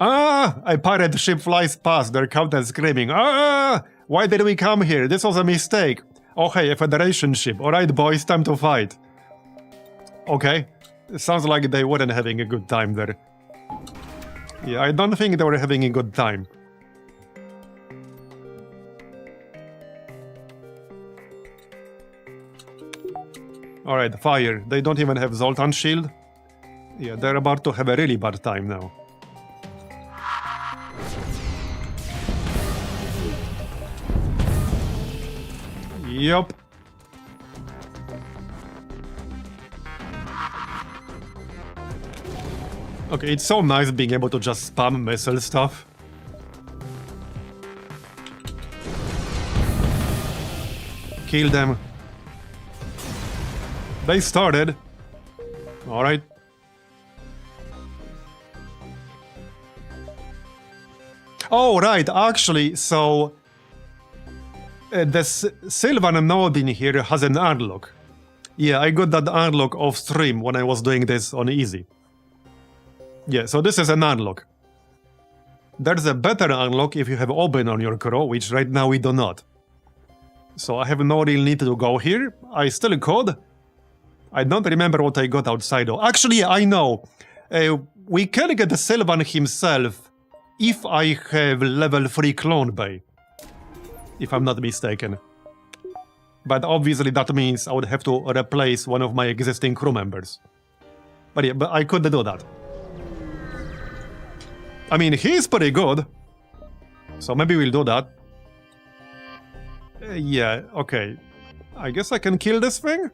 Ah! A pirate ship flies past, their captain screaming. Ah! Why did we come here? This was a mistake. Oh hey, a Federation ship. Alright boys, time to fight. Okay. It sounds like they weren't having a good time there. Yeah, I don't think they were having a good time. Alright, fire. They don't even have Zoltan's shield. Yeah, they're about to have a really bad time now. Yup. Okay, it's so nice being able to just spam missile stuff. Kill them. They started. Alright. Oh, right, actually, so... the Sylvan node in here has an unlock. Yeah, I got that unlock off stream when I was doing this on easy. Yeah, so this is an unlock. There's a better unlock if you have Oben on your crew, which right now we do not. So I have no real need to go here. I still could. I don't remember what I got outside though. Actually, I know. We can get the Sylvan himself if I have level 3 clone bay. If I'm not mistaken. But obviously that means I would have to replace one of my existing crew members. But yeah, but I could do that. I mean, he's pretty good. So maybe we'll do that. Yeah, okay. I guess I can kill this thing?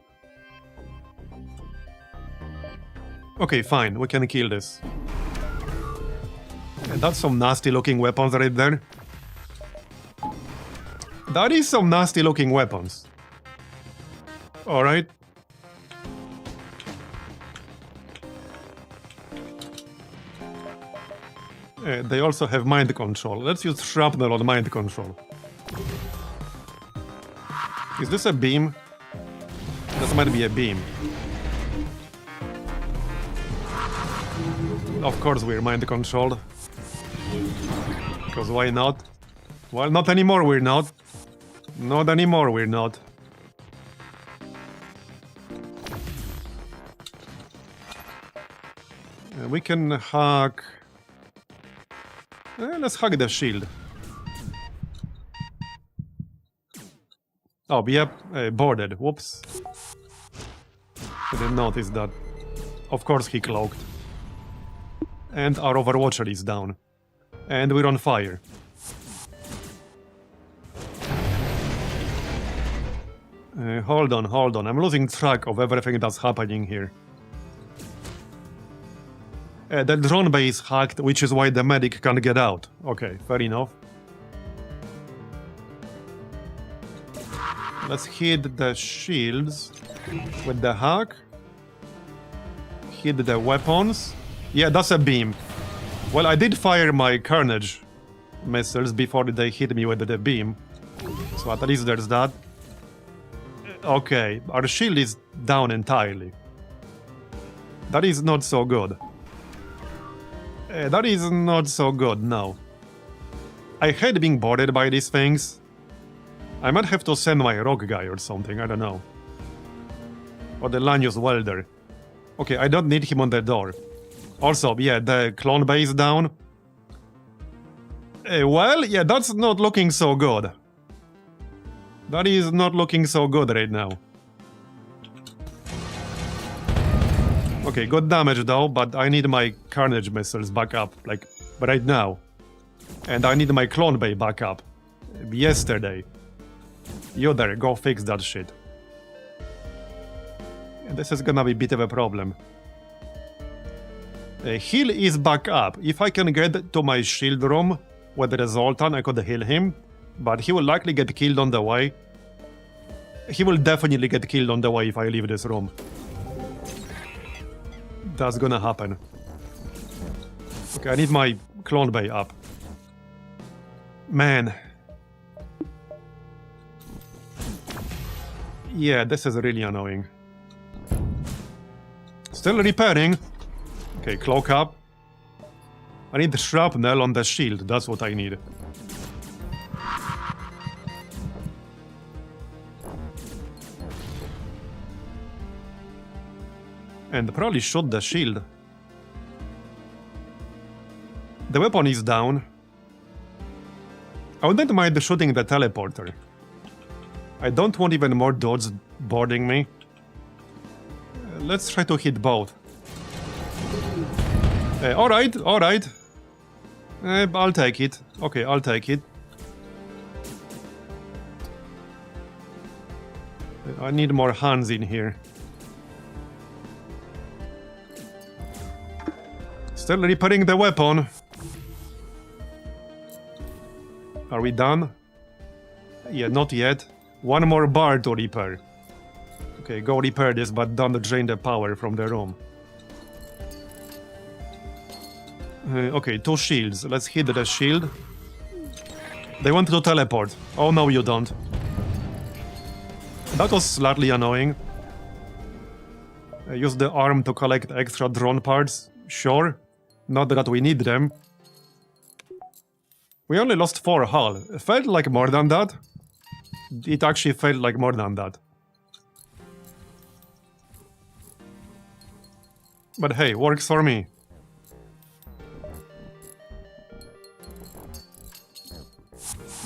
Okay, fine, we can kill this. And that's some nasty looking weapons right there. That is some nasty looking weapons. Alright. They also have mind control. Let's use shrapnel on mind control. Is this a beam? This might be a beam. Of course we're mind controlled. Because why not? Well, not anymore we're not. Not anymore we're not. We can hack... let's hack the shield. Oh, yep, boarded. Whoops. I didn't notice that. Of course he cloaked. And our Overwatcher is down. And we're on fire. Hold on. I'm losing track of everything that's happening here. The drone bay is hacked, which is why the medic can't get out. Okay, fair enough. Let's hit the shields with the hack. Hit the weapons. Yeah, that's a beam. Well, I did fire my Carnage missiles before they hit me with the beam. So at least there's that. Okay, our shield is down entirely. That is not so good. That is not so good, no. I hate being boarded by these things. I might have to send my rogue guy or something, I don't know. Or the Lanius welder. Okay, I don't need him on the door. Also, yeah, the clone bay is down. Well, yeah, that's not looking so good. That is not looking so good right now. Okay, good damage though, but I need my Carnage missiles back up, like, right now. And I need my clone bay back up. Yesterday. You there, go fix that shit. And this is gonna be a bit of a problem. Heal is back up. If I can get to my shield room with the Zoltan, I could heal him. But he will likely get killed on the way. He will definitely get killed on the way if I leave this room. That's gonna happen. Okay, I need my clone bay up. Man. Yeah, this is really annoying. Still repairing. Okay, cloak up. I need the shrapnel on the shield, that's what I need. And probably shoot the shield. The weapon is down. I wouldn't mind shooting the teleporter. I don't want even more dots boarding me. Let's try to hit both. Alright. I'll take it. Okay, I'll take it. I need more hands in here. Still repairing the weapon. Are we done? Yeah, not yet. One more bar to repair. Okay, go repair this, but don't drain the power from the room. Okay, 2 shields. Let's hit the shield. They want to teleport. Oh no, you don't. That was slightly annoying. Use the arm to collect extra drone parts. Sure. Not that we need them. We only lost 4 hull. It felt like more than that. It actually felt like more than that. But hey, works for me.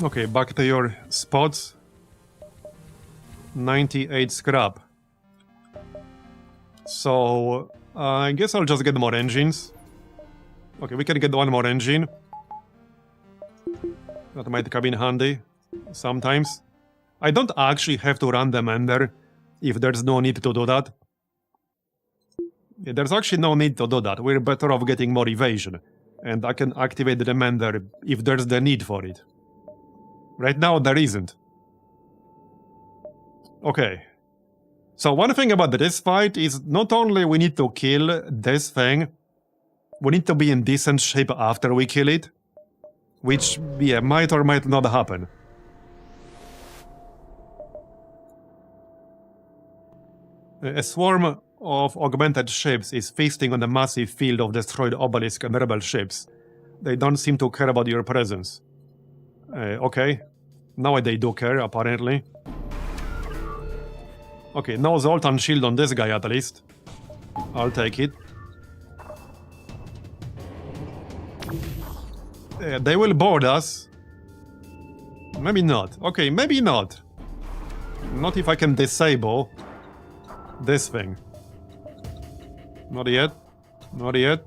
Okay, back to your spots. 98 scrap. So, I guess I'll just get more engines. Okay, we can get one more engine. That might come in handy sometimes. I don't actually have to run the mender if there's no need to do that. Yeah, there's actually no need to do that. We're better off getting more evasion. And I can activate the mender if there's the need for it. Right now there isn't. Okay. So one thing about this fight is not only we need to kill this thing, we need to be in decent shape after we kill it. Which, yeah, might or might not happen. A swarm of augmented ships is feasting on a massive field of destroyed obelisk and rebel ships. They don't seem to care about your presence. Okay. Now they do care, apparently. Okay, no Zoltan shield on this guy at least. I'll take it. They will board us. Maybe not. Okay, maybe not. Not if I can disable this thing. Not yet. Not yet.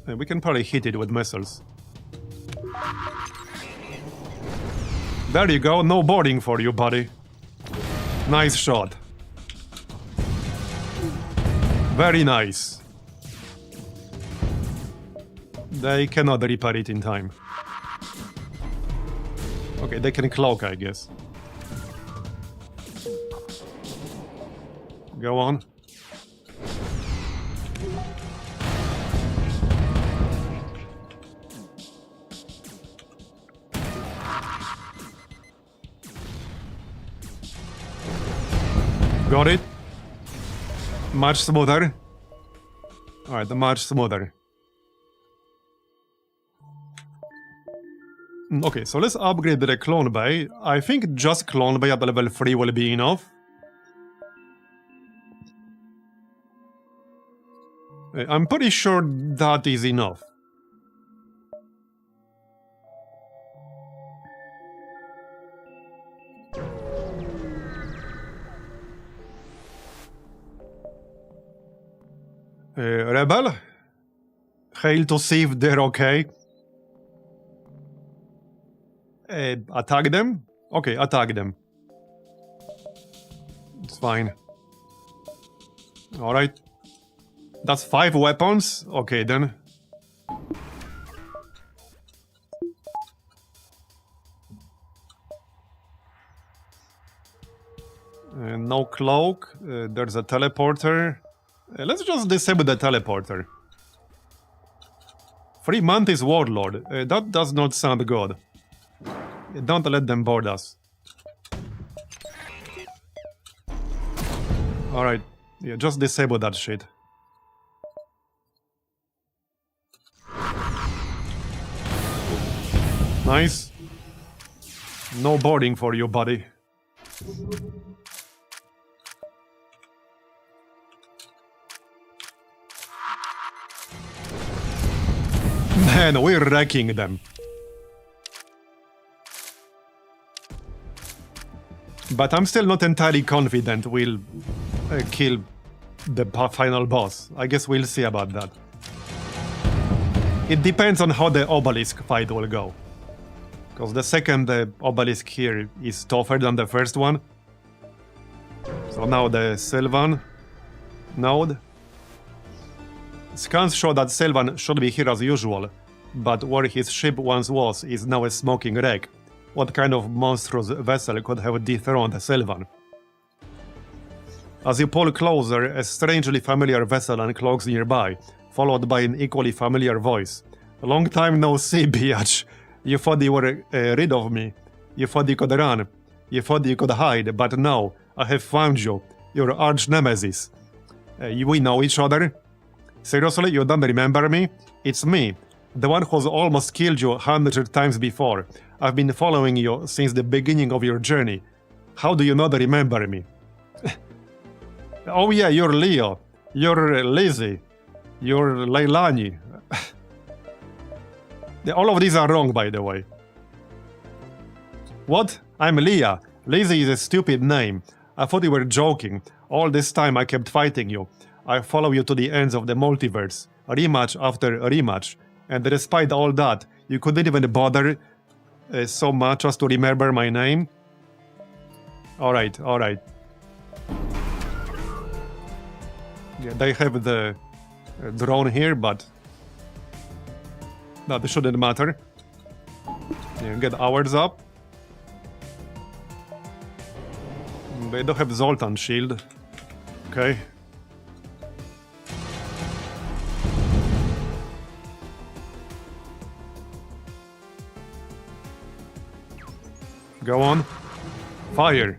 We can probably hit it with missiles. There you go, no boarding for you, buddy. Nice shot. Very nice. They cannot repair it in time. Okay, they can cloak, I guess. Go on. Got it. Much smoother. Alright, much smoother. Okay, so let's upgrade the clone bay. I think just clone bay at level 3 will be enough. I'm pretty sure that is enough. Rebel? Hail to see if they're okay. Attack them? Okay, attack them. It's fine. Alright. That's 5 weapons? Okay, then. No cloak. There's a teleporter. Let's just disable the teleporter. 3 Mantis Warlord. That does not sound good. Don't let them board us. Alright. Yeah, just disable that shit. Nice. No boarding for you, buddy. Man, we're wrecking them. But I'm still not entirely confident we'll kill the final boss. I guess we'll see about that. It depends on how the obelisk fight will go. Because the second obelisk here is tougher than the first one. So now the Sylvan node. Scans show that Sylvan should be here as usual, but where his ship once was is now a smoking wreck. What kind of monstrous vessel could have dethroned Sylvan? As you pull closer, a strangely familiar vessel uncloaks nearby, followed by an equally familiar voice. Long time no see, biatch. You thought you were rid of me. You thought you could run. You thought you could hide, but no, I have found you. Your arch nemesis. We know each other? Seriously, you don't remember me? It's me, the one who's almost killed you 100 times before. I've been following you since the beginning of your journey. How do you not remember me? Oh yeah, you're Leo. You're Lizzie. You're Leilani. All of these are wrong, by the way. What? I'm Leah. Lizzie is a stupid name. I thought you were joking. All this time I kept fighting you. I follow you to the ends of the multiverse. Rematch after rematch. And despite all that, you couldn't even bother so much as to remember my name? Alright, alright. Yeah, they have the drone here, but that shouldn't matter. Yeah, get ours up. They don't have Zoltan shield. Okay. Go on. Fire.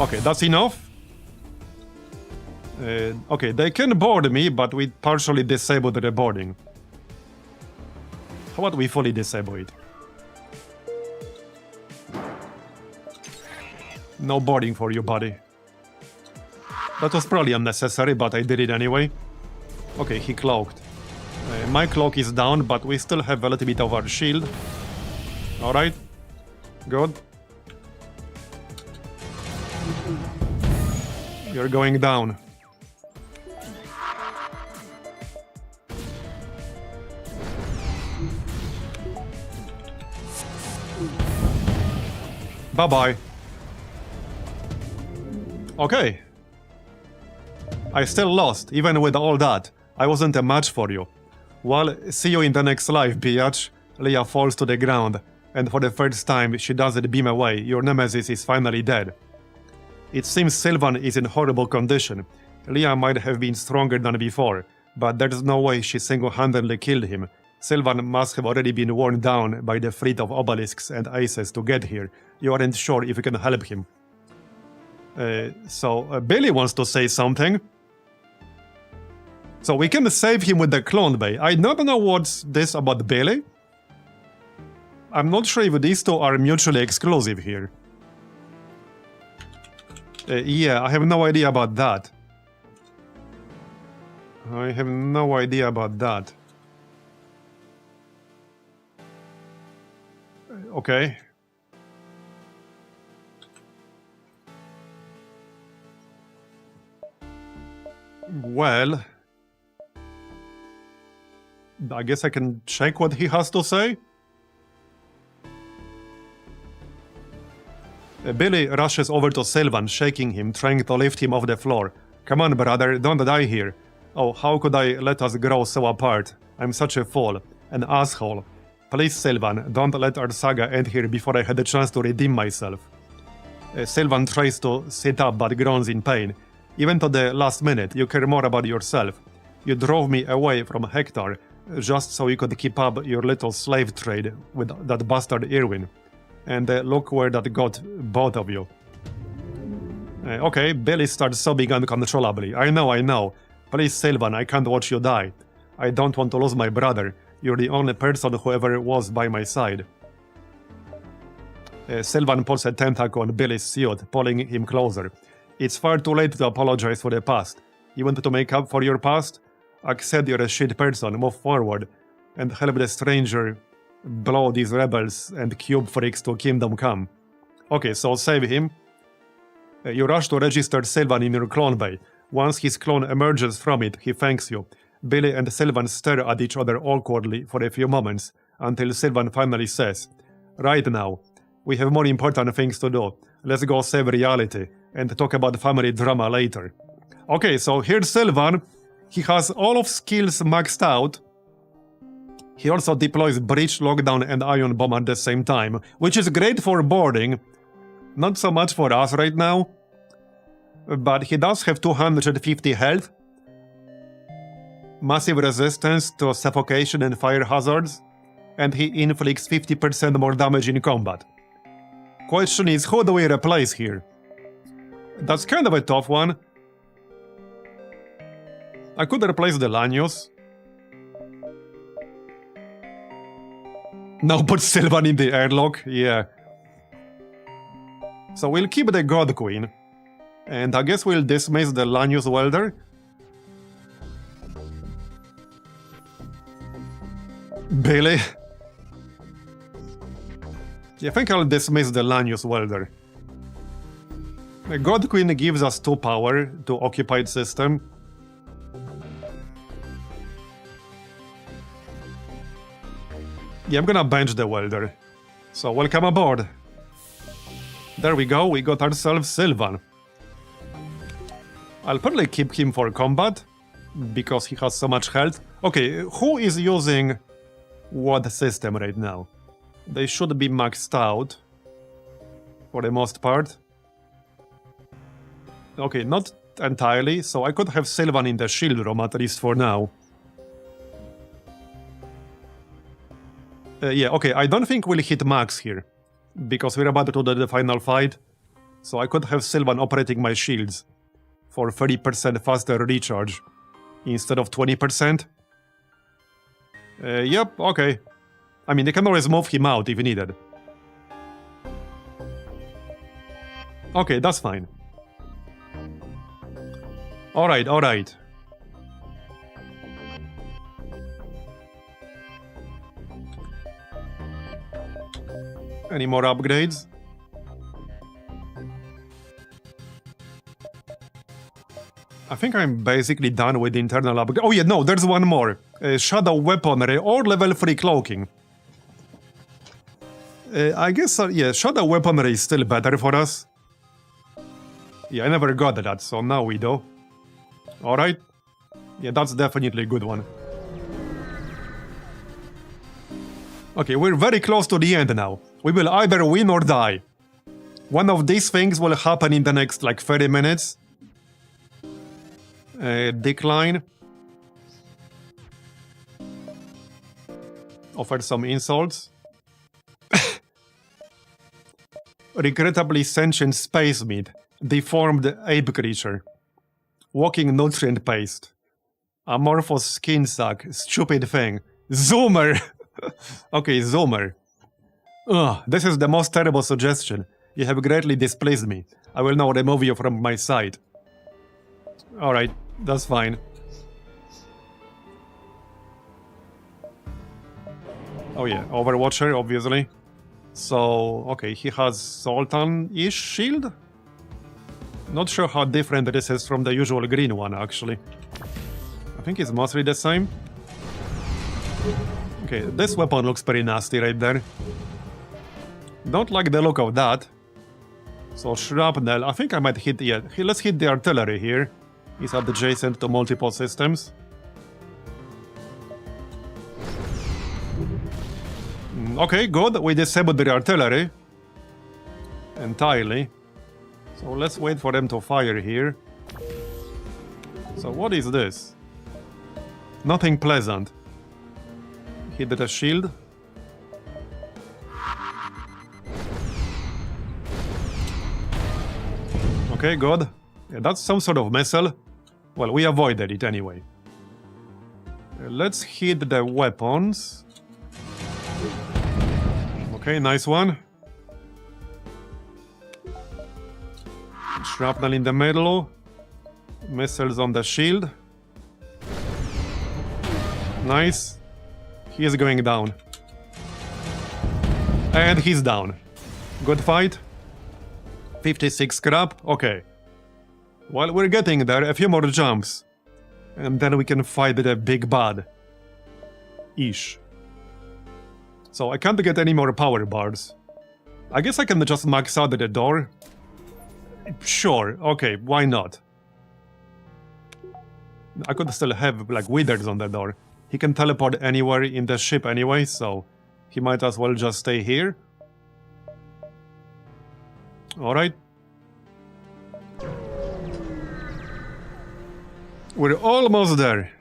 Okay, that's enough. Okay, they can board me, but we partially disable the boarding. How about we fully disable it? No boarding for you, buddy. That was probably unnecessary, but I did it anyway. Okay, he cloaked. My cloak is down, but we still have a little bit of our shield. Alright. Good. You're going down. Bye-bye. Okay. I still lost, even with all that. I wasn't a match for you. Well, see you in the next life, biatch. Leah falls to the ground, and for the first time she doesn't beam away. Your nemesis is finally dead. It seems Sylvan is in horrible condition. Leah might have been stronger than before, but there's no way she single-handedly killed him. Sylvan must have already been worn down by the fleet of obelisks and aces to get here. You aren't sure if you can help him. So Billy wants to say something. So we can save him with the clone bay. I don't know what's this about Billy. I'm not sure if these two are mutually exclusive here. Yeah, I have no idea about that. I have no idea about that. Okay. Well, I guess I can check what he has to say. Billy rushes over to Sylvan, shaking him, trying to lift him off the floor. Come on, brother, don't die here. Oh, how could I let us grow so apart? I'm such a fool, an asshole. Please, Sylvan, don't let our saga end here before I had a chance to redeem myself. Sylvan tries to sit up but groans in pain. Even to the last minute, you care more about yourself. You drove me away from Hector, just so you could keep up your little slave trade with that bastard Irwin. And look where that got both of you. Okay, Billy starts sobbing uncontrollably. I know. Please, Sylvan, I can't watch you die. I don't want to lose my brother. You're the only person who ever was by my side. Sylvan pulls a tentacle on Billy's suit, pulling him closer. It's far too late to apologize for the past. You want to make up for your past? Accept you're a shit person, move forward, and help the stranger blow these rebels and cube freaks to Kingdom Come. Okay, so save him. You rush to register Sylvan in your clone bay. Once his clone emerges from it, he thanks you. Billy and Sylvan stare at each other awkwardly for a few moments, until Sylvan finally says, Right now, we have more important things to do. Let's go save reality, and talk about family drama later. Okay, so here's Sylvan. He has all of skills maxed out. He also deploys Breach, Lockdown, and Ion Bomb at the same time, which is great for boarding. Not so much for us right now. But he does have 250 health. Massive resistance to suffocation and fire hazards. And he inflicts 50% more damage in combat. Question is, who do we replace here? That's kind of a tough one. I could replace the Lanius. No, put Sylvan in the airlock, yeah. So we'll keep the God Queen. And I guess we'll dismiss the Lanius Welder. Billy? Yeah, I think I'll dismiss the Lanius Welder. The God Queen gives us 2 power to occupied system. Yeah, I'm gonna bench the Welder. So welcome aboard. There we go, we got ourselves Sylvan. I'll probably keep him for combat, because he has so much health. Okay, who is using what system right now? They should be maxed out, for the most part. Okay, not entirely, so I could have Sylvan in the shield room, at least for now. Yeah, okay, I don't think we'll hit max here, because we're about to do the final fight, so I could have Sylvan operating my shields for 30% faster recharge instead of 20%. Yep, okay. I mean, they can always move him out if needed. Okay, that's fine. Alright, alright. Any more upgrades? I think I'm basically done with the internal upgrade. Oh yeah, no, there's one more. Shadow weaponry or level 3 cloaking. I guess, yeah, shadow weaponry is still better for us. Yeah, I never got that, so now we do. Alright. Yeah, that's definitely a good one. Okay, we're very close to the end now. We will either win or die. One of these things will happen in the next, like, 30 minutes. Decline. Offer some insults. Regrettably sentient space meat. Deformed ape creature. Walking nutrient paste. Amorphous skin sack. Stupid thing. Zoomer! Okay, Zoomer. Ugh, this is the most terrible suggestion. You have greatly displeased me. I will now remove you from my sight. Alright, that's fine. Oh yeah, Overwatcher, obviously. So, okay, he has Sultan-ish shield? Not sure how different this is from the usual green one, actually. I think it's mostly the same. Okay, this weapon looks pretty nasty right there. Don't like the look of that. So, shrapnel, I think I might hit, yeah, let's hit the artillery here. It's adjacent to multiple systems. Okay, good. We disabled the artillery. Entirely. So let's wait for them to fire here. So what is this? Nothing pleasant. Hit the shield. Okay, good. Yeah, that's some sort of missile. Well, we avoided it anyway. Let's hit the weapons. Okay, nice one. Shrapnel in the middle. Missiles on the shield. Nice. He is going down. And he's down. Good fight. 56 scrap. Okay. Well, we're getting there. A few more jumps. And then we can fight the big bad. Ish. So I can't get any more power bars. I guess I can just max out the door. Sure, okay, why not? I could still have, like, withers on the door. He can teleport anywhere in the ship anyway, so he might as well just stay here. Alright. We're almost there.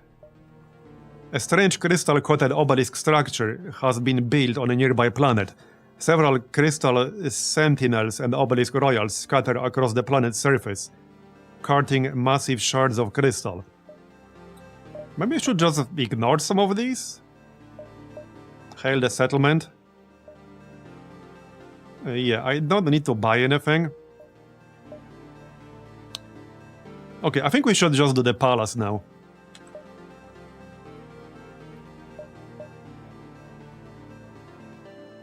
A strange crystal-coated obelisk structure has been built on a nearby planet. Several crystal sentinels and obelisk royals scatter across the planet's surface, carting massive shards of crystal. Maybe I should just ignore some of these? Hail the settlement. Yeah, I don't need to buy anything. Okay, I think we should just do the palace now.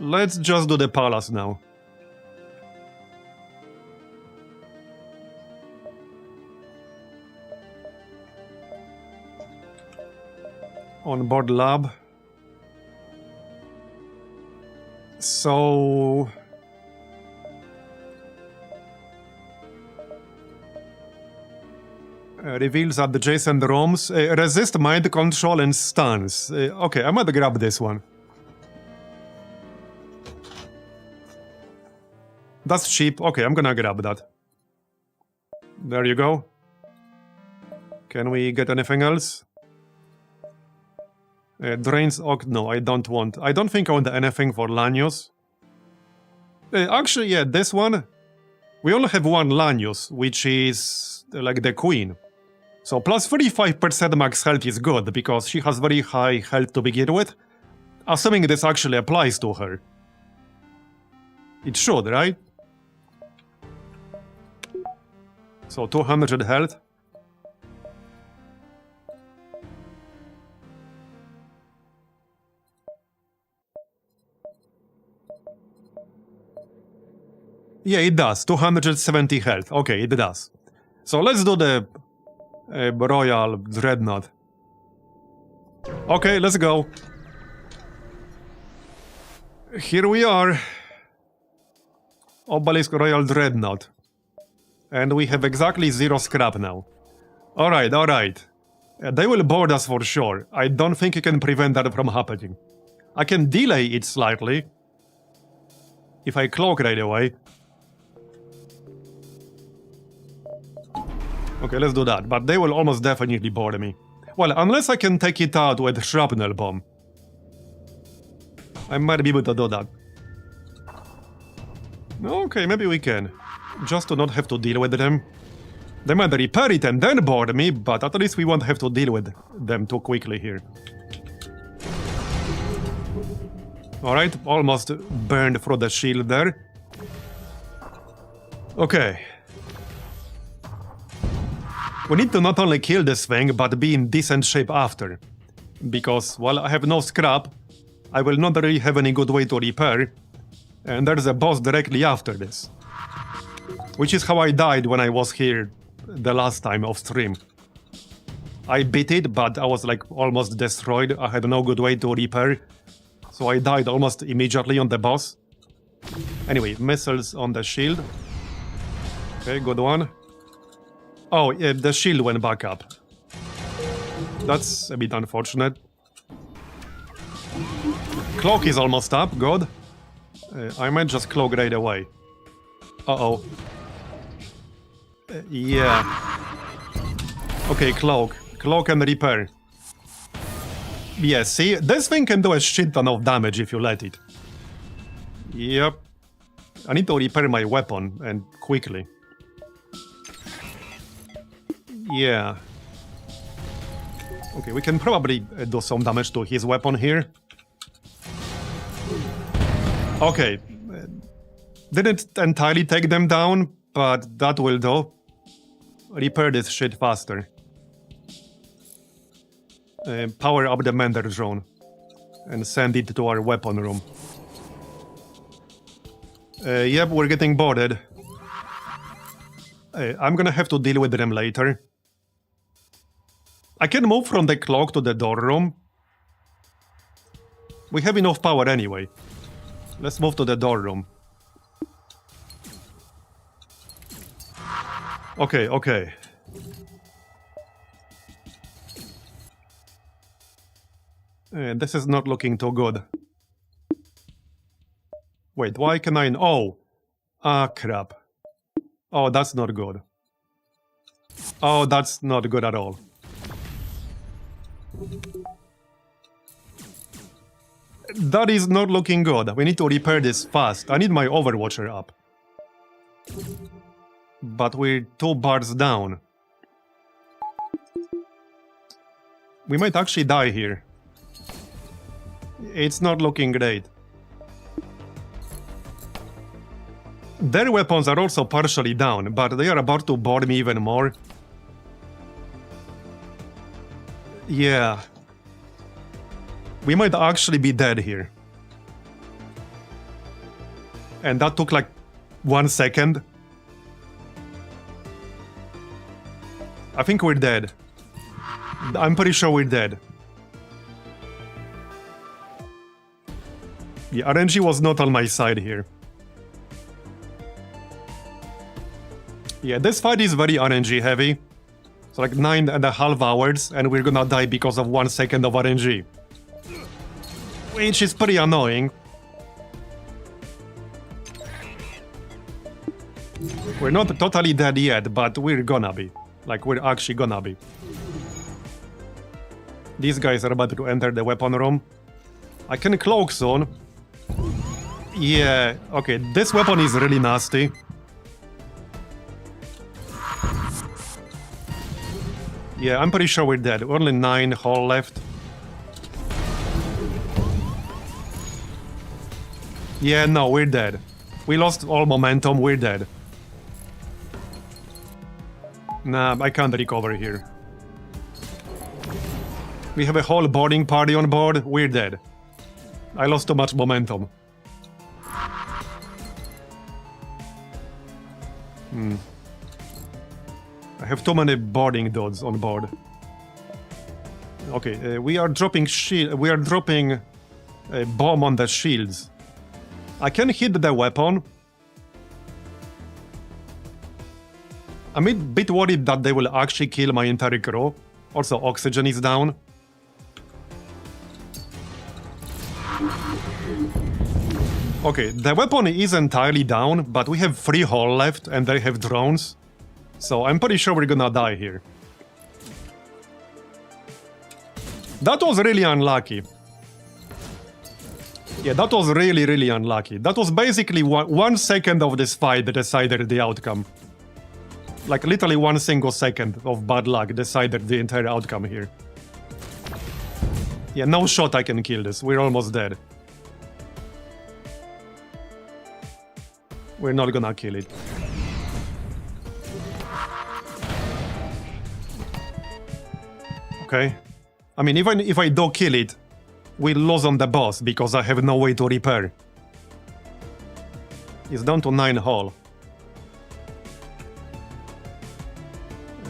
Let's just do the palace now. On board lab. So... reveals adjacent rooms. Resist mind control and stuns. Okay, I might grab this one. That's cheap. Okay, I'm gonna grab that. There you go. Can we get anything else? Drains Oct. No, I don't want. I don't think I want anything for Lanius. Actually, yeah, this one. We only have one Lanius, which is like the queen. So plus 35% max health is good, because she has very high health to begin with. Assuming this actually applies to her. It should, right? So 200 health. Yeah, it does. 270 health. Okay, it does. So let's do the Royal Dreadnought. Okay, let's go. Here we are. Obelisk Royal Dreadnought. And we have exactly 0 scrap now. Alright, alright. They will board us for sure. I don't think you can prevent that from happening. I can delay it slightly. If I cloak right away. Okay, let's do that. But they will almost definitely board me. Well, unless I can take it out with shrapnel bomb. I might be able to do that. Okay, maybe we can. Just to not have to deal with them. They might repair it and then board me, but at least we won't have to deal with them too quickly here. Alright, almost burned through the shield there. Okay. We need to not only kill this thing, but be in decent shape after. Because, while I have no scrap, I will not really have any good way to repair. And there's a boss directly after this. Which is how I died when I was here the last time off stream. I beat it, but I was like almost destroyed. I had no good way to repair. So I died almost immediately on the boss. Anyway, missiles on the shield. Okay, good one. Oh, yeah, the shield went back up. That's a bit unfortunate. Cloak is almost up, good. I might just cloak right away. Uh-oh. Yeah. Okay, cloak. Cloak and repair. Yeah, see? This thing can do a shit ton of damage if you let it. Yep. I need to repair my weapon, and quickly. Yeah. Okay, we can probably do some damage to his weapon here. Okay. Didn't entirely take them down, but that will do. Repair this shit faster. Power up the Mender drone. And send it to our weapon room. Yep, we're getting boarded. I'm gonna have to deal with them later. I can move from the cloak to the door room. We have enough power anyway. Let's move to the door room. Okay, okay. This is not looking too good. Wait, why can I... Oh! Ah, crap. Oh, that's not good. Oh, that's not good at all. That is not looking good. We need to repair this fast. I need my Overwatcher up. But we're 2 bars down. We might actually die here. It's not looking great. Their weapons are also partially down, but they are about to bore me even more. Yeah. We might actually be dead here. And that took like 1 second. I think we're dead. I'm pretty sure we're dead. Yeah, RNG was not on my side here. Yeah, this fight is very RNG heavy. It's like 9.5 hours, and we're gonna die because of 1 second of RNG. Which is pretty annoying. We're not totally dead yet, but we're gonna be. Like, we're actually gonna be. These guys are about to enter the weapon room. I can cloak zone. Yeah, okay, this weapon is really nasty. Yeah, I'm pretty sure we're dead. Only 9 hull left. Yeah, no, we're dead. We lost all momentum, we're dead. Nah, I can't recover here. We have a whole boarding party on board, we're dead. I lost too much momentum. I have too many boarding dudes on board. Okay, we are dropping a bomb on the shields. I can hit the weapon. I'm a bit worried that they will actually kill my entire crew. Also, oxygen is down. Okay, the weapon is entirely down, but we have 3 hull left and they have drones. So I'm pretty sure we're gonna die here. That was really unlucky. Yeah, that was really, really unlucky. That was basically 1 second of this fight that decided the outcome. Like literally 1 single second of bad luck decided the entire outcome here. Yeah, no shot I can kill this. We're almost dead. We're not gonna kill it. Okay. I mean, even if I do kill it, we lose on the boss because I have no way to repair. It's down to 9 hull.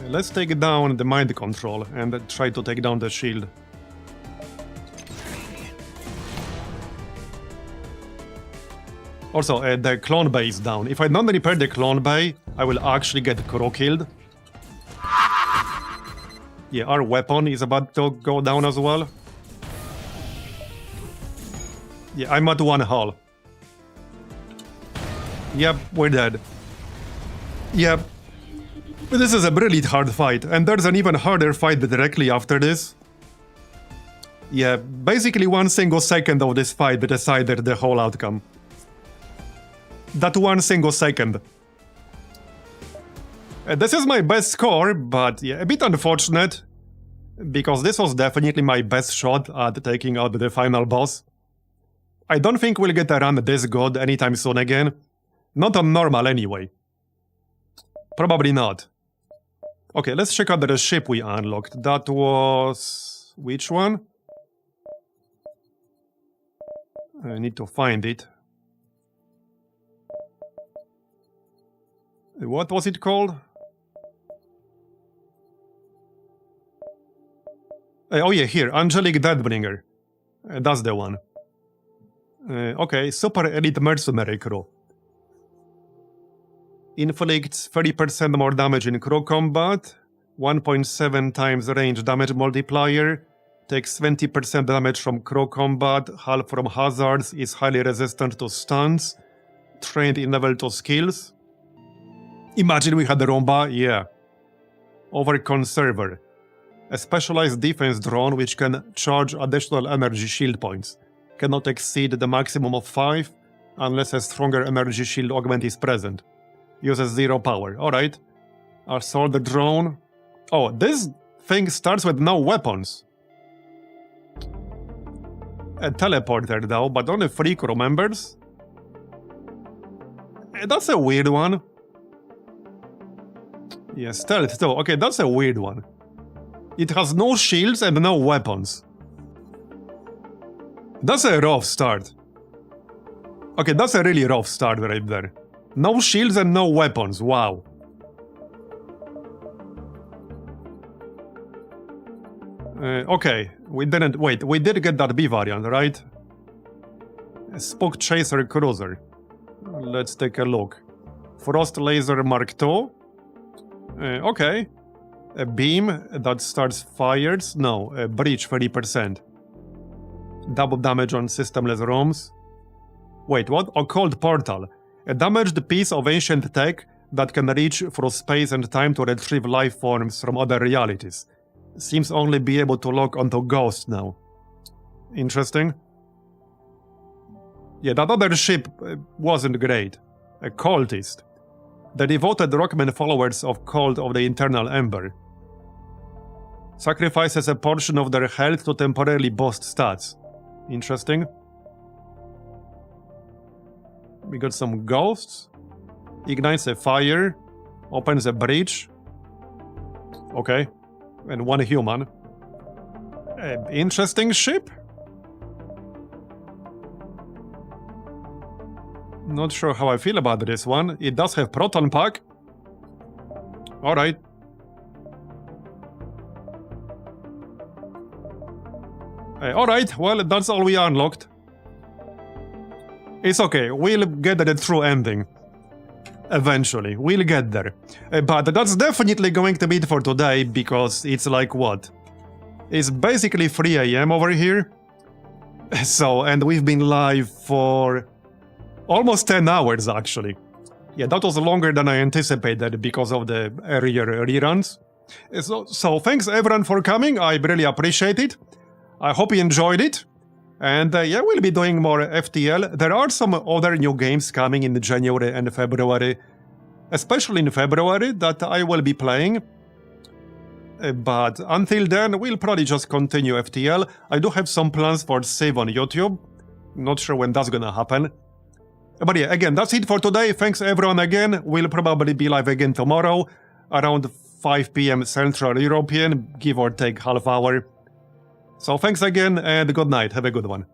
Let's take down the mind control and try to take down the shield. Also, the clone bay is down. If I don't repair the clone bay, I will actually get crew killed. Yeah, our weapon is about to go down as well. Yeah, I'm at 1 hull. Yep, we're dead. Yep. But this is a really hard fight, and there's an even harder fight directly after this. Yeah, basically 1 single second of this fight decided the whole outcome. That 1 single second. This is my best score, but yeah, a bit unfortunate, because this was definitely my best shot at taking out the final boss. I don't think we'll get a run this good anytime soon again. Not on normal anyway. Probably not. Okay, let's check out the ship we unlocked. That was... which one? I need to find it. What was it called? Oh yeah, here, Angelic Deathbringer. That's the one. Okay, Super Elite Mercenary Crew. Inflicts 30% more damage in crew combat, 1.7 times range damage multiplier, takes 20% damage from crew combat, half from hazards, is highly resistant to stuns, trained in level 2 skills. Imagine we had the Romba, yeah. Overconserver. A specialized defense drone which can charge additional energy shield points. Cannot exceed the maximum of 5 unless a stronger energy shield augment is present. Uses 0 power. Alright. Assault drone. Oh, this thing starts with no weapons. A teleporter though, but only 3 crew members? That's a weird one. Yeah, stealth too. Okay, that's a weird one. It has no shields and no weapons. That's a rough start. Okay, that's a really rough start right there. No shields and no weapons, wow. Okay, we didn't... wait, we did get that B variant, right? A Spook Chaser Cruiser. Let's take a look. Frost Laser Mark II. Okay. A beam that starts fires? No, a breach 30%. Double damage on systemless rooms. Wait, what? Occult Portal. A damaged piece of ancient tech that can reach through space and time to retrieve life forms from other realities. Seems only be able to lock onto ghosts now. Interesting. Yeah, that other ship wasn't great. A cultist. The devoted Rockman followers of Cult of the Eternal Ember. Sacrifices a portion of their health to temporarily boost stats. Interesting. We got some ghosts. Ignites a fire. Opens a breach. Okay. And one human. Interesting ship? Not sure how I feel about this one. It does have proton pack. Alright. Alright, well, that's all we unlocked. It's okay, we'll get the true ending. Eventually, we'll get there. But that's definitely going to be it for today, because it's like what? It's basically 3 AM over here. So, and we've been live for almost 10 hours, actually. Yeah, that was longer than I anticipated because of the earlier reruns. So thanks everyone for coming, I really appreciate it. I hope you enjoyed it. And yeah, we'll be doing more FTL. There are some other new games coming in January and February. Especially in February, that I will be playing. But until then, we'll probably just continue FTL. I do have some plans for save on YouTube. Not sure when that's gonna happen. But yeah, again, that's it for today. Thanks everyone again. We'll probably be live again tomorrow, around 5 PM Central European, give or take half hour. So thanks again, and good night. Have a good one.